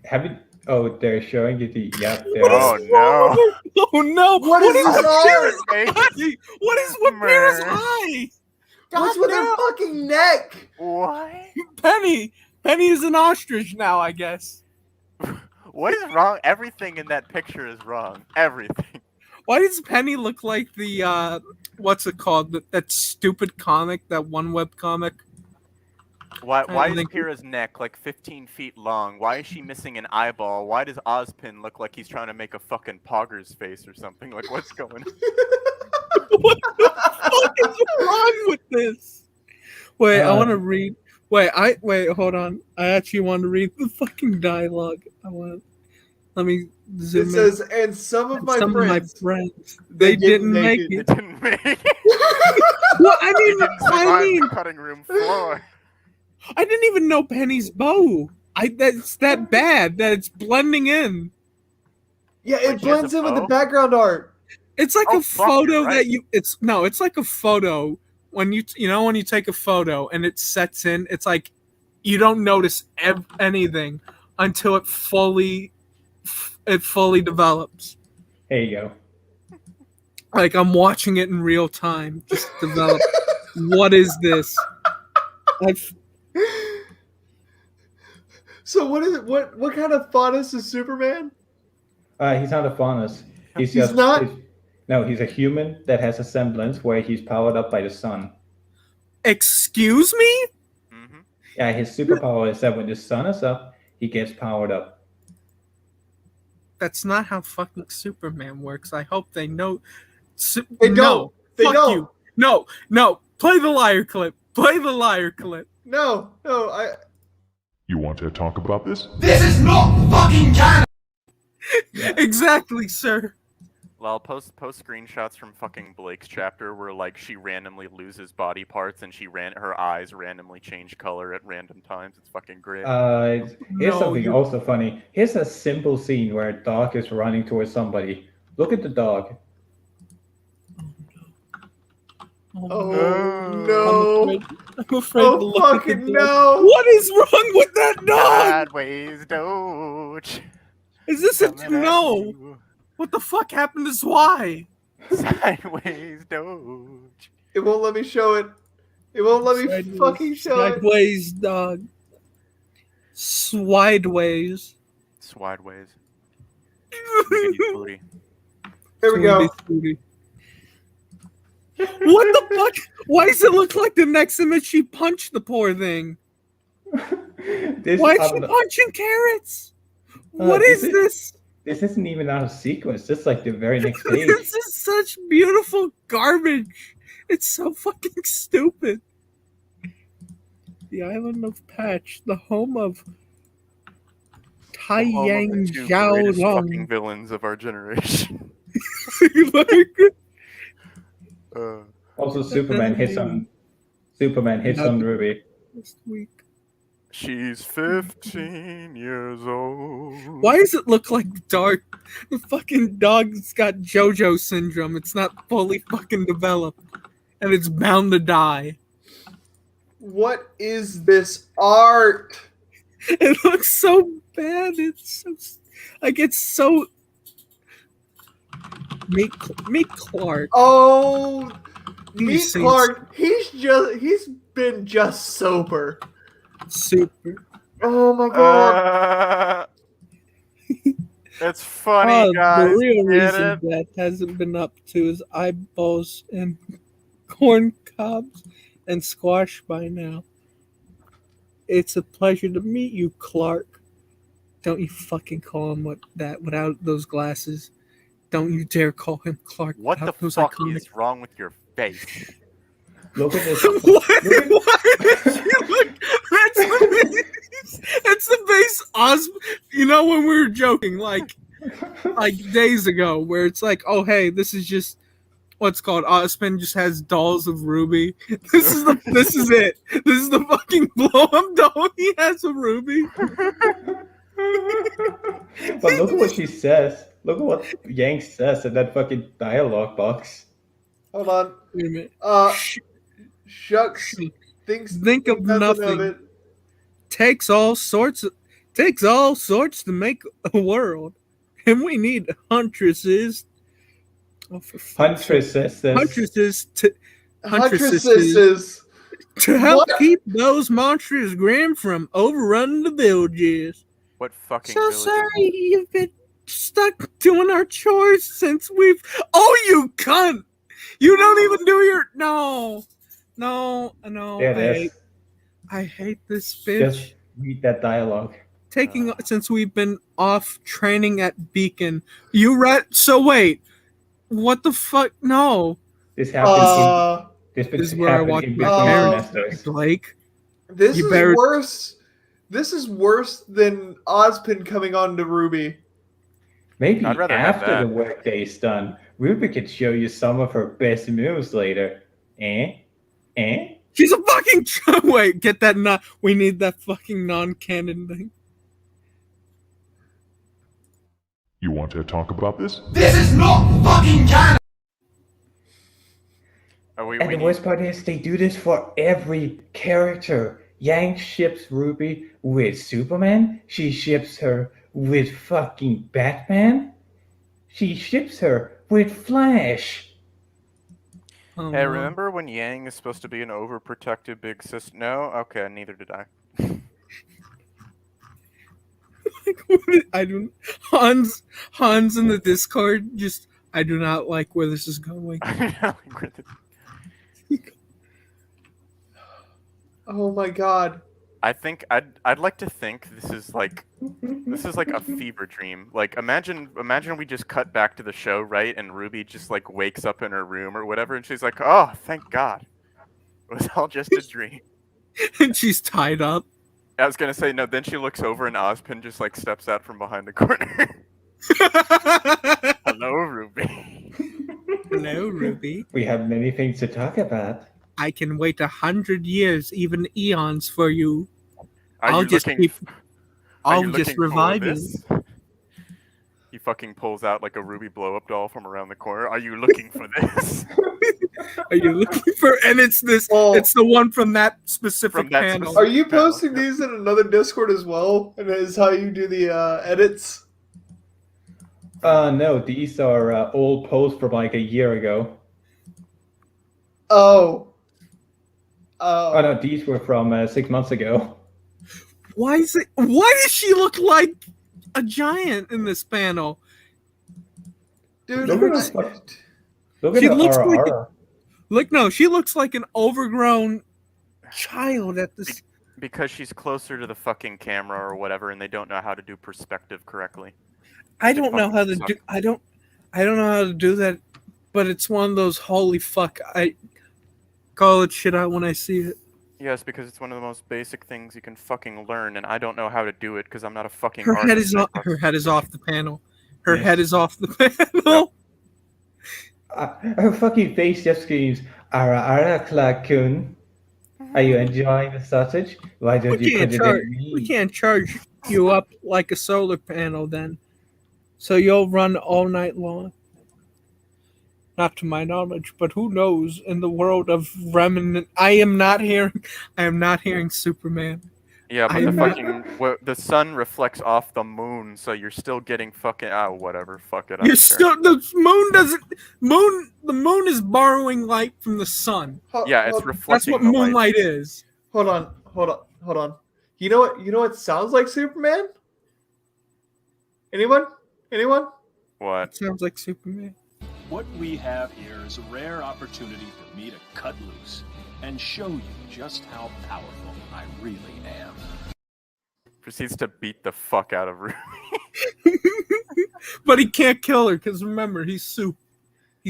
Have you? Oh, they're showing you the. Yep. Oh no! Oh no! What is this art? What is with Mira's eye? What's with her fucking neck? What? Penny is an ostrich now, I guess. What is wrong? Everything in that picture is wrong. Everything. Why does Penny look like the what's it called? That stupid comic, that one web comic? Why is Kira's neck like 15 feet long? Why is she missing an eyeball? Why does Ozpin look like he's trying to make a fucking Pogger's face or something? Like, what's going on? What the fuck is wrong with this? Wait, I want to read. Wait, hold on. I actually want to read the fucking dialogue. Let me zoom in. It says, and some of my friends, they didn't make it. They didn't make it. Well, I mean, cutting room floor. I didn't even know Penny's bow. That's that bad that it's blending in. Yeah, it blends in with the background art. It's like a photo that you. It's like a photo when you when you take a photo and it sets in. It's like you don't notice anything until it fully develops. Here you go. Like I'm watching it in real time, just develop. What is this? So what is it? What kind of faunus is Superman? He's not a faunus. He's a human that has a semblance where he's powered up by the sun. Excuse me? Yeah, his superpower is that when the sun is up, he gets powered up. That's not how fucking Superman works. I hope they know. They don't. They Fuck don't. you. No. Play the liar clip. Play the liar clip. No. You want to talk about this? This is not fucking canon! Exactly, sir. Well, post screenshots from fucking Blake's chapter where like she randomly loses body parts and her eyes randomly change color at random times. It's fucking great. Here's something also funny. Here's a simple scene where a dog is running towards somebody. Look at the dog. Oh no! I'm afraid to look at the fucking dog. no! What is wrong with that dog? Sideways Doge. Is this no? What the fuck happened to Zwei? Sideways Doge. It won't let me show it. It won't let me fucking show it. Sideways dog. Swideways. Swideways. There we go. What the fuck? Why does it look like the next image she punched the poor thing? Why is she punching carrots? What is this? This isn't even out of sequence. This is like the very next page. This is such beautiful garbage. It's so fucking stupid. The island of Patch, the home of Tai Yang Zhao fucking Long. villains of our generation. Also, Superman hits on Ruby. This week. She's 15 years old. Why does it look like dark? The fucking dog's got JoJo syndrome. It's not fully fucking developed. And it's bound to die. What is this art? It looks so bad. It's so... Like, it's so... Meet Clark. Oh... Meet These Clark. He's been just sober. Super. Oh my god. That's funny, guys. The real Get reason it? that hasn't been up to his eyeballs and corn cobs and squash by now. It's a pleasure to meet you, Clark. Don't you fucking call him that without those glasses. Don't you dare call him Clark. What the those fuck iconic... is wrong with your face? Look at this. Why did you look? That's the base you know, when we were joking like days ago, where it's like, oh hey, this is just what's called Ozpin just has dolls of Ruby. This is it. This is the fucking blow up doll he has of Ruby. But look at what she says. Look at what Yang says in that fucking dialogue box. Hold on. Wait a minute. Shucks. Think of nothing. Of it. Takes all sorts to make a world, and we need huntresses. Oh, huntresses to help keep those monsters grim from overrunning the villages. What fucking So villages? sorry you've been stuck doing our chores since we've... Oh, you cunt! You don't even do your... No. Yeah, I hate this bitch. Just read that dialogue. Since we've been off training at Beacon. You so wait. What the fuck? No. This happened This is where I watch Blake. This is worse. This is worse than Ozpin coming on to Ruby. Maybe I'd rather have after that. the workday is done, Ruby could show you some of her best moves later. She's a fucking... Wait, get that not... We need that fucking non-canon thing. You want to talk about this? This is not fucking canon! And the worst part is they do this for every character. Yang ships Ruby with Superman. She ships her with fucking Batman. She ships her with Flash. Oh, Hey, no. remember when Yang is supposed to be an overprotective big sister? No? Okay, neither did I. I don't. Hans in the Discord. Just I do not like where this is going. Oh my god. I think I'd like to think this is like a fever dream. Like imagine we just cut back to the show, right? And Ruby just like wakes up in her room or whatever, and she's like, "Oh, thank God, it was all just a dream." And she's tied up. I was gonna say no. Then she looks over, and Ozpin just like steps out from behind the corner. Hello, Ruby. Hello, Ruby. We have many things to talk about. I can wait 100 years, even eons, for you. Are I'll you just looking? keep. Are I'll you just looking for revive you. this? He fucking pulls out like a Ruby blow-up doll from around the corner. Are you looking for this? Are you looking for? And it's this. It's the one from that specific panel. Are you posting these in another Discord as well? And that is how you do the edits? No, these are old posts from like a year ago. Oh. Oh no, these were from 6 months ago. Why does she look like a giant in this panel? Dude, Look at this. Look at She the looks like RR. no, she looks like an overgrown child at this. Because she's closer to the fucking camera or whatever, and they don't know how to do perspective correctly. I don't know how to suck. do. I don't know how to do that, but it's one of those holy fuck. I call it shit out when I see it. Yes, because it's one of the most basic things you can fucking learn, and I don't know how to do it because I'm not a fucking Her artist. head is her head is off the panel. Her head is off the panel. Her fucking face just screams, "Ara ara Clark-kun. Are you enjoying the sausage? Why don't you put it in me?" We can't charge you up like a solar panel then. So you'll run all night long. Not to my knowledge, but who knows? In the world of remnant, I am not hearing Superman. Yeah, but I the am not- fucking the sun reflects off the moon, so you're still getting fucking whatever. Fuck it. I You're don't care. still the moon doesn't moon. The moon is borrowing light from the sun. Yeah, it's That's reflecting. what the light. moonlight is. Hold on. You know what sounds like Superman? Anyone? What? It sounds like Superman. What we have here is a rare opportunity for me to cut loose and show you just how powerful I really am. Proceeds to beat the fuck out of Ruby. But he can't kill her because remember, he's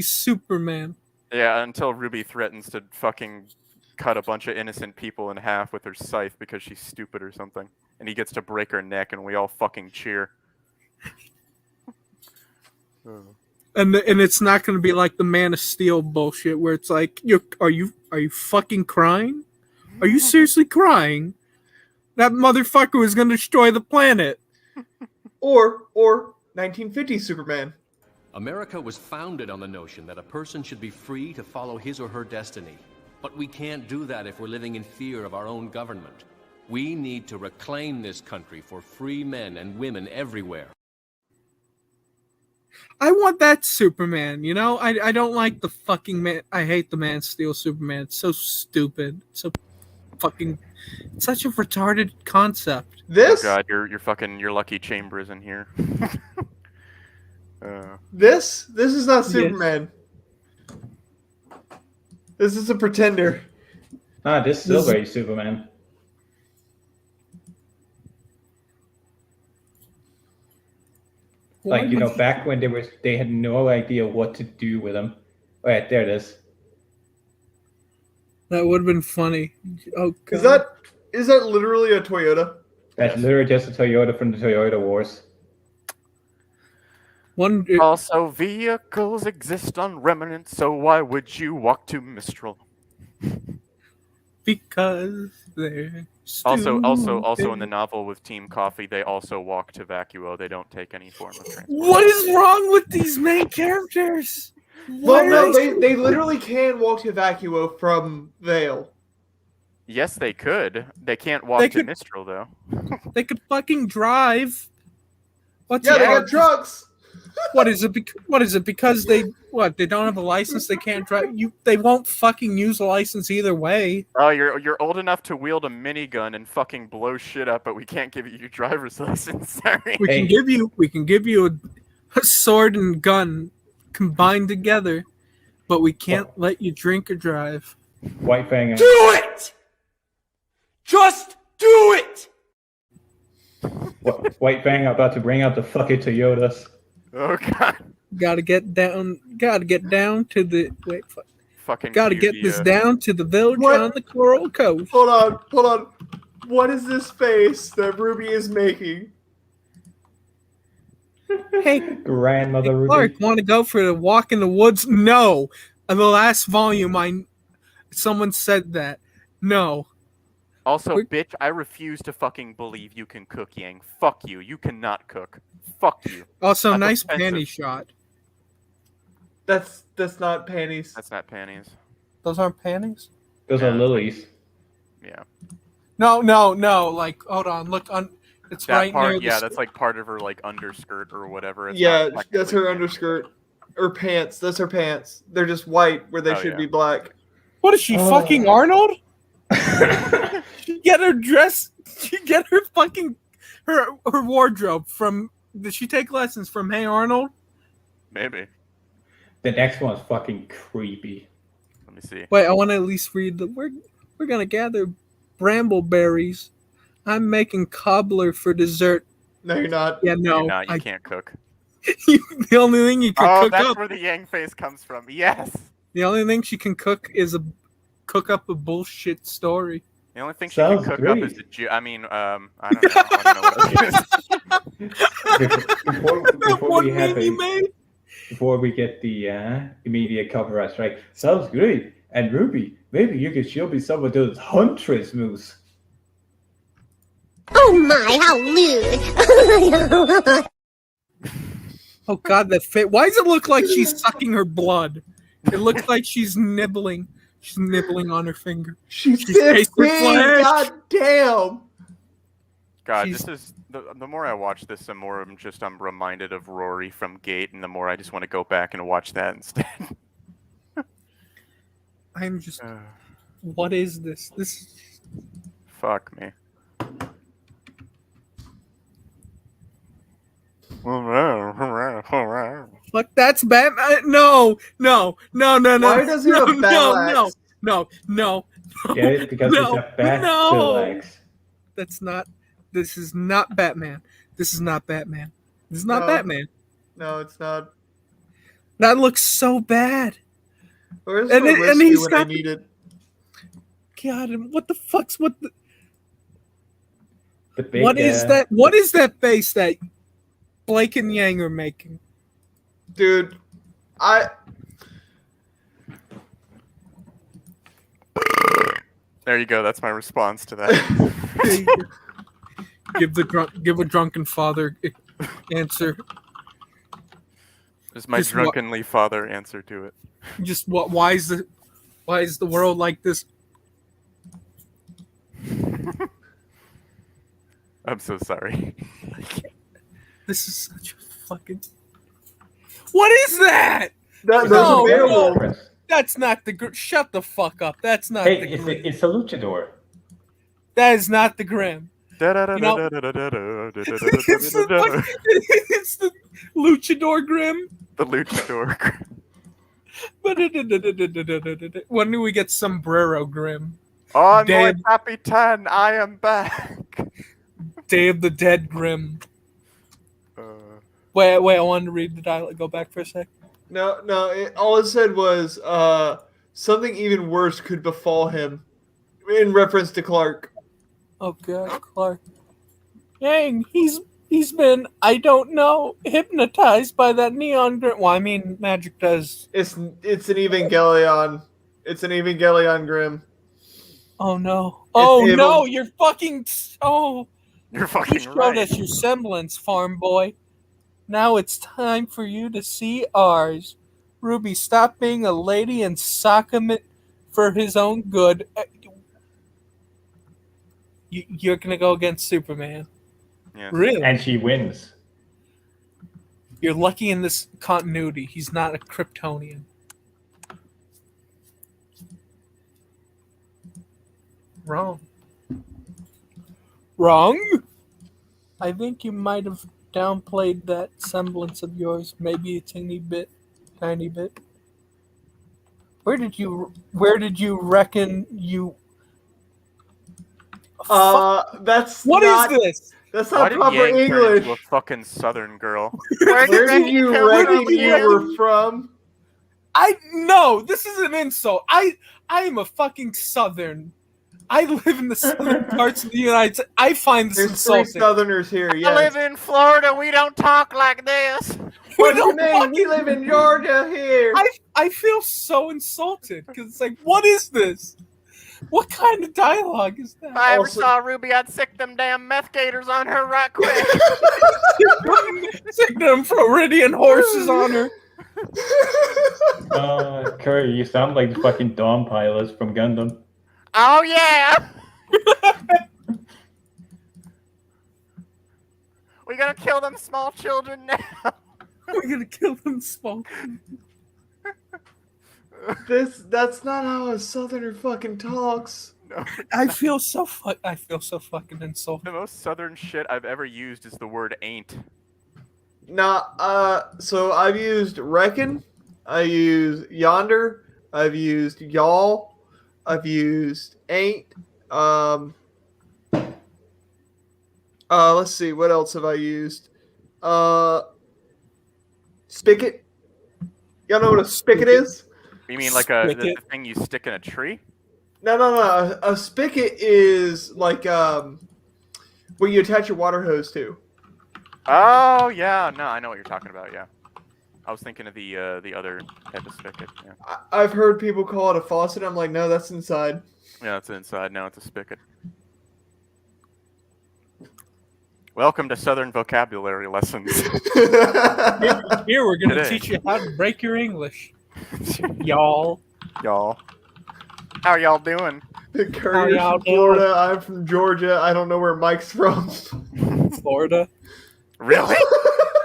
Superman. Yeah, until Ruby threatens to fucking cut a bunch of innocent people in half with her scythe because she's stupid or something. And he gets to break her neck and we all fucking cheer. And it's not going to be like the Man of Steel bullshit where it's like, are you fucking crying? Are you seriously crying? That motherfucker was going to destroy the planet. Or 1950 Superman. America was founded on the notion that a person should be free to follow his or her destiny. But we can't do that if we're living in fear of our own government. We need to reclaim this country for free men and women everywhere. I want that Superman, you know? I don't like the fucking man. I hate the Man of Steel Superman. It's so stupid. So fucking... It's such a retarded concept. This? Oh god, your lucky chamber is in here. This is not Superman. This is a pretender. This is still very Superman. Like, you know, back when they had no idea what to do with him. Oh, yeah, there it is. That would have been funny. Oh, God. Is that literally a Toyota? That's literally just a Toyota from the Toyota Wars. Also, vehicles exist on Remnant, so why would you walk to Mistral? Because they're Also in the novel with Team Coffee, they also walk to Vacuo. They don't take any form of transport. What is wrong with these main characters? Well, no, they literally can walk to Vacuo from Vale. Yes, they could. They can't walk to Mistral, though. They could fucking drive. They got trucks. What is it? What is it? Because they don't have a license? They can't drive. They won't fucking use a license either way. Oh, you're old enough to wield a minigun and fucking blow shit up, but we can't give you your driver's license. Sorry. We can give you a sword and gun combined together, but we can't let you drink or drive. White Fang. Do it! Just do it! White Fang about to bring out the fucking Toyotas. Oh god. Gotta get down to the fucking gotta get this down to the village on the Coral Coast. Hold on. What is this face that Ruby is making? Hey, grandmother Ruby. Clark, want to go for a walk in the woods? No. In the last volume, someone said that. No. Also, bitch, I refuse to fucking believe you can cook, Yang. Fuck you. You cannot cook. Fuck you. Also, That's nice offensive. panty shot. That's not panties. That's not panties. Those aren't panties? Those are lilies. Yeah. No. Like, hold on. Look on. It's That right part, near the. yeah, that's like part of her like underskirt or whatever. It's Yeah, not that's her underskirt. Or pants. That's her pants. They're just white where they should be black. What is she, fucking Arnold? She get her dress. She get her fucking her wardrobe from. Did she take lessons from Hey Arnold? Maybe. The next one's fucking creepy. Let me see. Wait, I want to at least read the. We're gonna gather brambleberries. I'm making cobbler for dessert. No, you're not. Yeah, no. You're not. You can't cook. The only thing you can cook that's up. where the Yang face comes from. Yes. The only thing she can cook is cook up a bullshit story. The only thing she can cook up is I don't know. I don't know what it is. Before we get the immediate copyright strike, sounds great. And Ruby, maybe you could show me some of those huntress moves. Oh my, how lewd! Oh god, that fit. Why does it look like she's sucking her blood? It looks like she's nibbling. She's nibbling on her finger. She's tasting 15. flesh. God damn. God, this is the more I watch this, the more I'm reminded of Rory from Gate, and the more I just want to go back and watch that instead. I'm just. What is this? This. Fuck me. Fuck, that's Batman. No. Why does he have battle axe? No. Get it? Because it's a bat legs. That's not. This is not Batman. This is not Batman. This is not Batman. No, it's not. That looks so bad. Where's And he's when got I need it? God, what the fuck's what the? The big, What is that? What is that face that Blake and Yang are making? Dude, There you go. That's my response to that. give a drunken father answer. Is my drunkenly father answer to it? Just what? Why is the world like this? I'm so sorry. This is such a fucking. What is that? No. That's not the. Shut the fuck up. That's not Hey, the. Grim. it's a luchador. That is not the Grim. You know, it's the Luchador Grim. The Luchador Grim. When do we get Sombrero Grim? On my Capitan, I am back. Day of the Dead Grim. Wait, I wanted to read the dialogue. Go back for a sec. No. All it said was something even worse could befall him, in reference to Clark. Oh God, Clark. Dang, he's been, I don't know, hypnotized by that neon grim. Well, I mean, magic does. It's an Evangelion. It's an Evangelion Grim. Oh no! Oh no! You're fucking. Oh. You're fucking you showed us your semblance, farm boy. Now it's time for you to see ours. Ruby, stop being a lady and sock him for his own good. You're gonna go against Superman. Yeah. Really? And she wins. You're lucky in this continuity. He's not a Kryptonian. Wrong. Wrong? I think you might have downplayed that semblance of yours. Maybe a tiny bit. Where did you reckon you... That's What not, is this? That's Why not did proper Yang turn English. into a fucking Southern girl? Where did you reckon you were from? No, this is an insult. I am a fucking Southern. I live in the southern parts of the United States. I find this There's insulting. 3 Southerners here, I yes. live in Florida. We don't talk like this. What do you mean? We live in Georgia here. I feel so insulted because it's like, what is this? What kind of dialogue is that? If I ever saw Ruby, I'd sick them damn meth gators on her right quick. Sick them Floridian horses on her. Curry, you sound like the fucking Dawn pilots from Gundam. Oh yeah. We gotta kill them small children now. We're gonna kill them small children. That's not how a Southerner fucking talks. No, I feel so fucking insulted. the most Southern shit I've ever used is the word ain't. Nah, so I've used reckon, I use yonder, I've used y'all, I've used ain't, let's see, what else have I used? Spigot. Y'all know what a spigot is? You mean like the thing you stick in a tree? No. A spigot is like what you attach your water hose to. Oh yeah, no, I know what you're talking about. Yeah, I was thinking of the other type of spigot. Yeah. I've heard people call it a faucet. I'm like, no, that's inside. Yeah, it's inside. Now it's a spigot. Welcome to Southern vocabulary lessons. Here we're gonna Today. teach you how to break your English, y'all. Y'all. How y'all doing? Curry's from Florida. I'm from Georgia. I don't know where Mike's from. Florida. Really?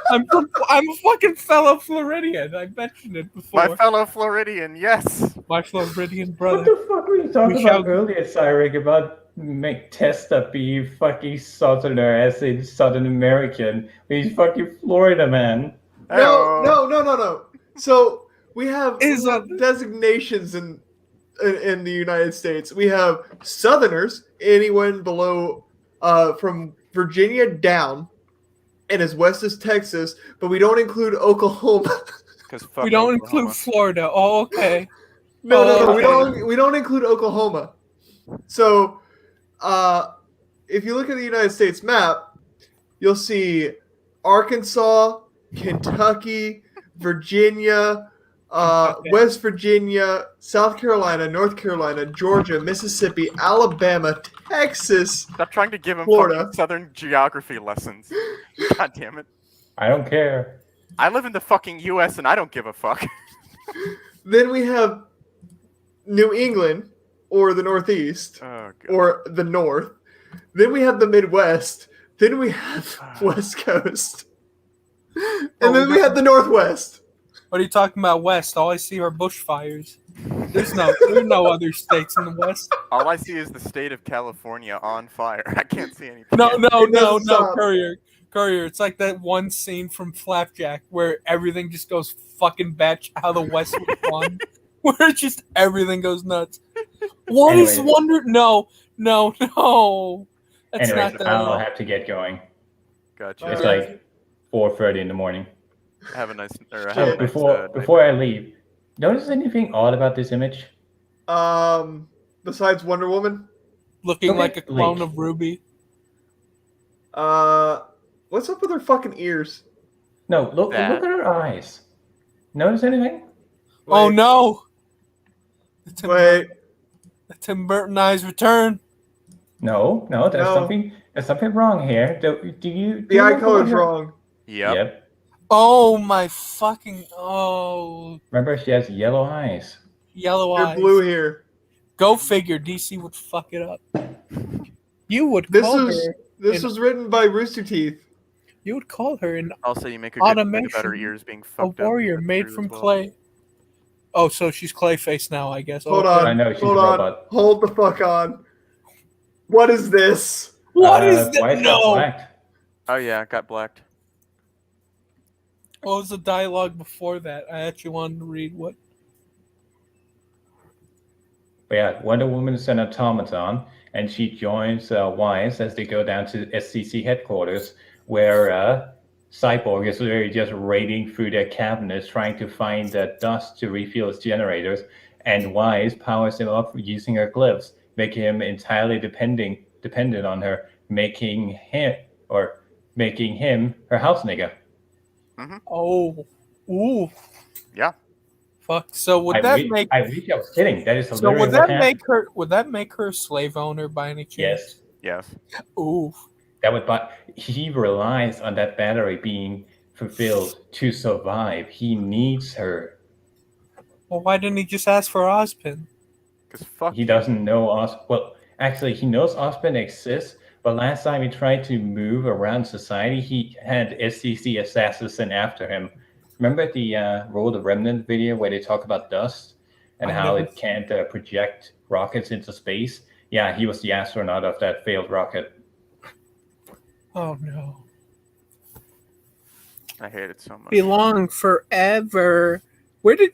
I'm a fucking fellow Floridian. I mentioned it before. My fellow Floridian, yes. My Floridian brother. What the fuck were you talking about earlier, Cyric, about make Testa be fucking Southerner as in Southern American? He's fucking Florida, man. No. So we have designations in the United States. We have Southerners, anyone below from Virginia down, and as west as Texas, but we don't include Oklahoma. We don't include Florida. Oh, okay. No. We don't include Oklahoma. So, if you look at the United States map, you'll see Arkansas, Kentucky, Virginia, West Virginia, South Carolina, North Carolina, Georgia, Mississippi, Alabama, Texas. Stop trying to give him Florida. fucking Southern geography lessons. God damn it. I don't care. I live in the fucking U.S. and I don't give a fuck. Then we have New England, or the Northeast, or the North. Then we have the Midwest. Then we have West Coast. And then we have the Northwest. What are you talking about, West? All I see are bushfires. There's no other states in the West. All I see is the state of California on fire. I can't see anything. No, Courier. It's like that one scene from Flapjack where everything just goes fucking batch how the West would won. Where just everything goes nuts. What is Wonder? No. That's Anyways, not that. I'll have to get going. Gotcha. It's like 4:30 in the morning. Have a nice. So before I leave, notice anything odd about this image? Besides Wonder Woman, looking like a clone of Ruby. What's up with her fucking ears? No, look at her eyes. Notice anything? Oh no! Wait. The Tim Burton eyes return. No, there's something wrong here. The eye color's wrong. Yep. Oh my fucking Remember, she has yellow eyes. Yellow They're eyes. blue here. Go figure. DC would fuck it up. You would. This was written by Rooster Teeth. You would call her an Also, you make a good point about her automation, ears being a fucked up. warrior That's made true from as well. clay. Oh, so she's Clayface now, I guess. Hold Okay. on. I know, she's hold a on. robot. Hold the fuck on. What is this? What is that? Why is that No. black? Oh yeah, it got blacked. What was the dialogue before that? I actually wanted to read what. But yeah, Wonder Woman is an automaton, and she joins Wise as they go down to SCC headquarters, where Cyborg is literally just raiding through their cabinets trying to find dust to refuel his generators, and Wise powers him up using her glyphs, making him entirely dependent on her, making him her house nigga. Oh, ooh, Yeah. fuck. So would I that wish make? I was kidding. That is So literally would what that happened. make her? Would that make her a slave owner by any chance? Yes. Yes. Ooh. That would, but he relies on that battery being fulfilled to survive. He needs her. Well, why didn't he just ask for Ozpin? Because fuck. He doesn't know Well, actually, he knows Ozpin exists, but last time he tried to move around society, he had SCC assassin after him. Remember the Roll the Remnant video where they talk about dust and how it can't project rockets into space? Yeah, he was the astronaut of that failed rocket. Oh no. I hate it so much. Belong forever. Where did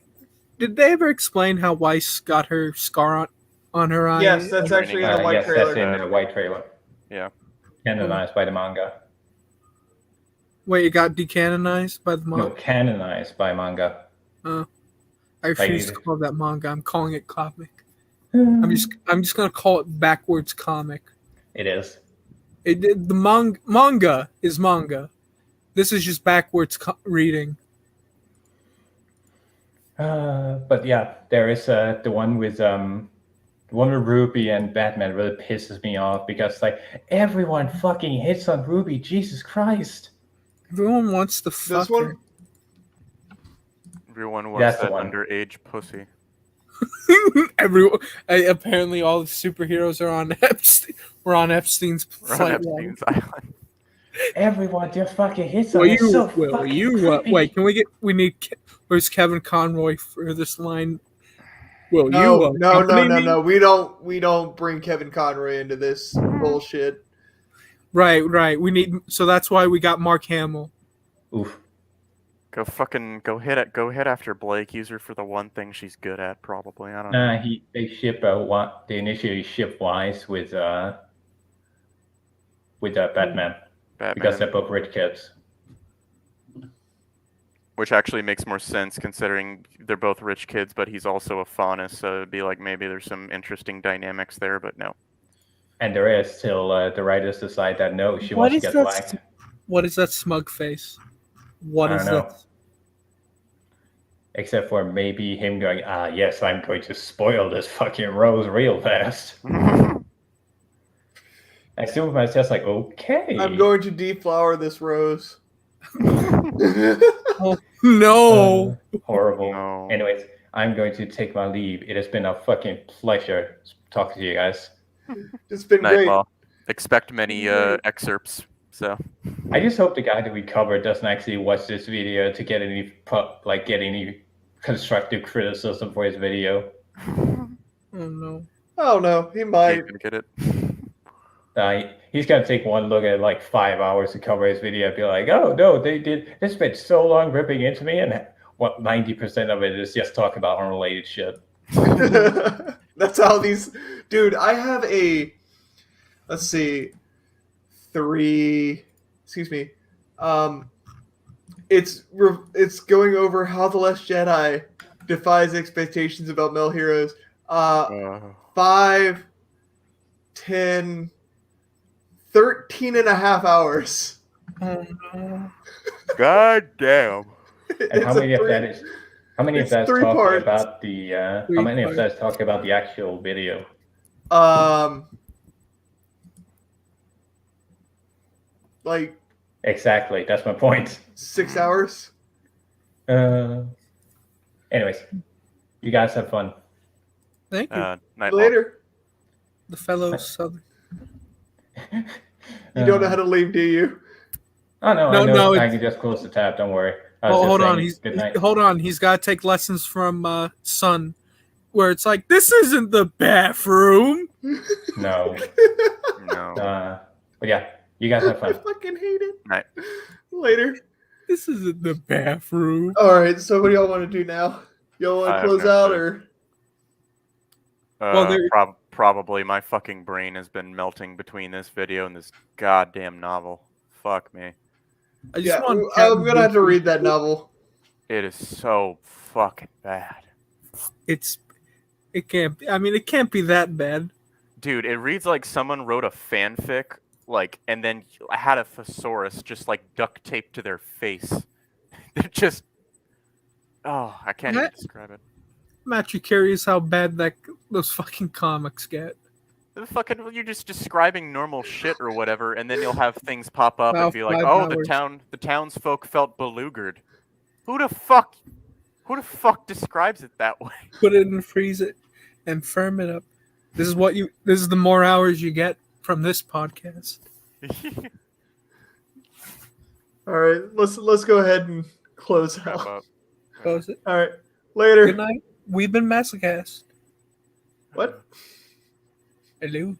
they ever explain how Weiss got her scar on her eye? Yes, that's actually in the white trailer. That's in the white trailer. Yeah. Canonized by the manga. Wait, it got decanonized by the No, manga? canonized by manga. I refuse to call that manga. I'm calling it comic. I'm just gonna call it backwards comic. It is. The manga is manga. This is just backwards reading. But yeah, there is the one with RWBY and Batman really pisses me off because like everyone fucking hits on RWBY. Jesus Christ! Everyone wants to fuck her. Everyone wants that underage pussy. Everyone. Apparently, all the superheroes are on Epstein. We're on Epstein's flight line. Island. Everyone just fucking hits on. Will It's you? so Will fucking you? creepy. Wait, can we get? We need. Where's Kevin Conroy for this line? Will No, you? no. We don't bring Kevin Conroy into this bullshit. Right. We need. So that's why we got Mark Hamill. Oof. Go hit after Blake. Use her for the one thing she's good at, probably. I don't know. They initially ship Wise with Batman because they're both rich kids. Which actually makes more sense considering they're both rich kids, but he's also a faunus, so it'd be like maybe there's some interesting dynamics there, but no. And there is till the writers decide that no, she wants to get black. What is that smug face? What is that? Except for maybe him going, yes, I'm going to spoil this fucking rose real fast. And Superman's just like, okay. I'm going to deflower this rose. Oh, no. Horrible. No. Anyways, I'm going to take my leave. It has been a fucking pleasure talking to you guys. It's been great. Well, expect many excerpts. So I just hope the guy that we covered doesn't actually watch this video to get any constructive criticism for his video. Oh no. Oh no, he might. Get it. He's gonna take one look at like 5 hours to cover his video and be like, "Oh no, they spent so long ripping into me, and what 90% of it is just talk about unrelated shit." That's how these, dude. I have a, let's see, 3. Excuse me. It's going over how The Last Jedi defies expectations about male heroes. 5, 10, 13 and a half hours. God damn. And how many of that is talking about the how many of that is talking about the actual video? Like exactly, that's my point. 6 hours. Anyways, you guys have fun. Thank you. Night Later. The fellow Southern. You don't know how to leave, do you? Oh no, No, I know. no, I it's- can just close the tab. Don't worry. I was Oh, just hold on. saying He's good night. hold on. He's got to take lessons from Sun, where it's like, this isn't the bathroom. No. No. But yeah, you guys have I fun. fucking hate it. Night. Later. This isn't the bathroom. All right, so what do y'all want to do now? Y'all want I to have close no out clue. or? Well, there- Probably my fucking brain has been melting between this video and this goddamn novel. Fuck me. I just Yeah, want. I'm gonna have to read that novel. It is so fucking bad. It can't. I mean, it can't be that bad. Dude, it reads like someone wrote a fanfic, like, and then had a thesaurus just like duct taped to their face. They're just, oh, I can't even describe it. I'm actually curious how bad those fucking comics get. You're just describing normal shit or whatever, and then you'll have things pop up Wow, and be like, 5 "Oh, hours. the townsfolk felt beleaguered." Who the fuck describes it that way? Put it and freeze it, and firm it up. This is the more hours you get from this podcast. All right, let's go ahead and close Wrap out. up. Close it. All right, later. Good night. We've been Massacast. What? Hello.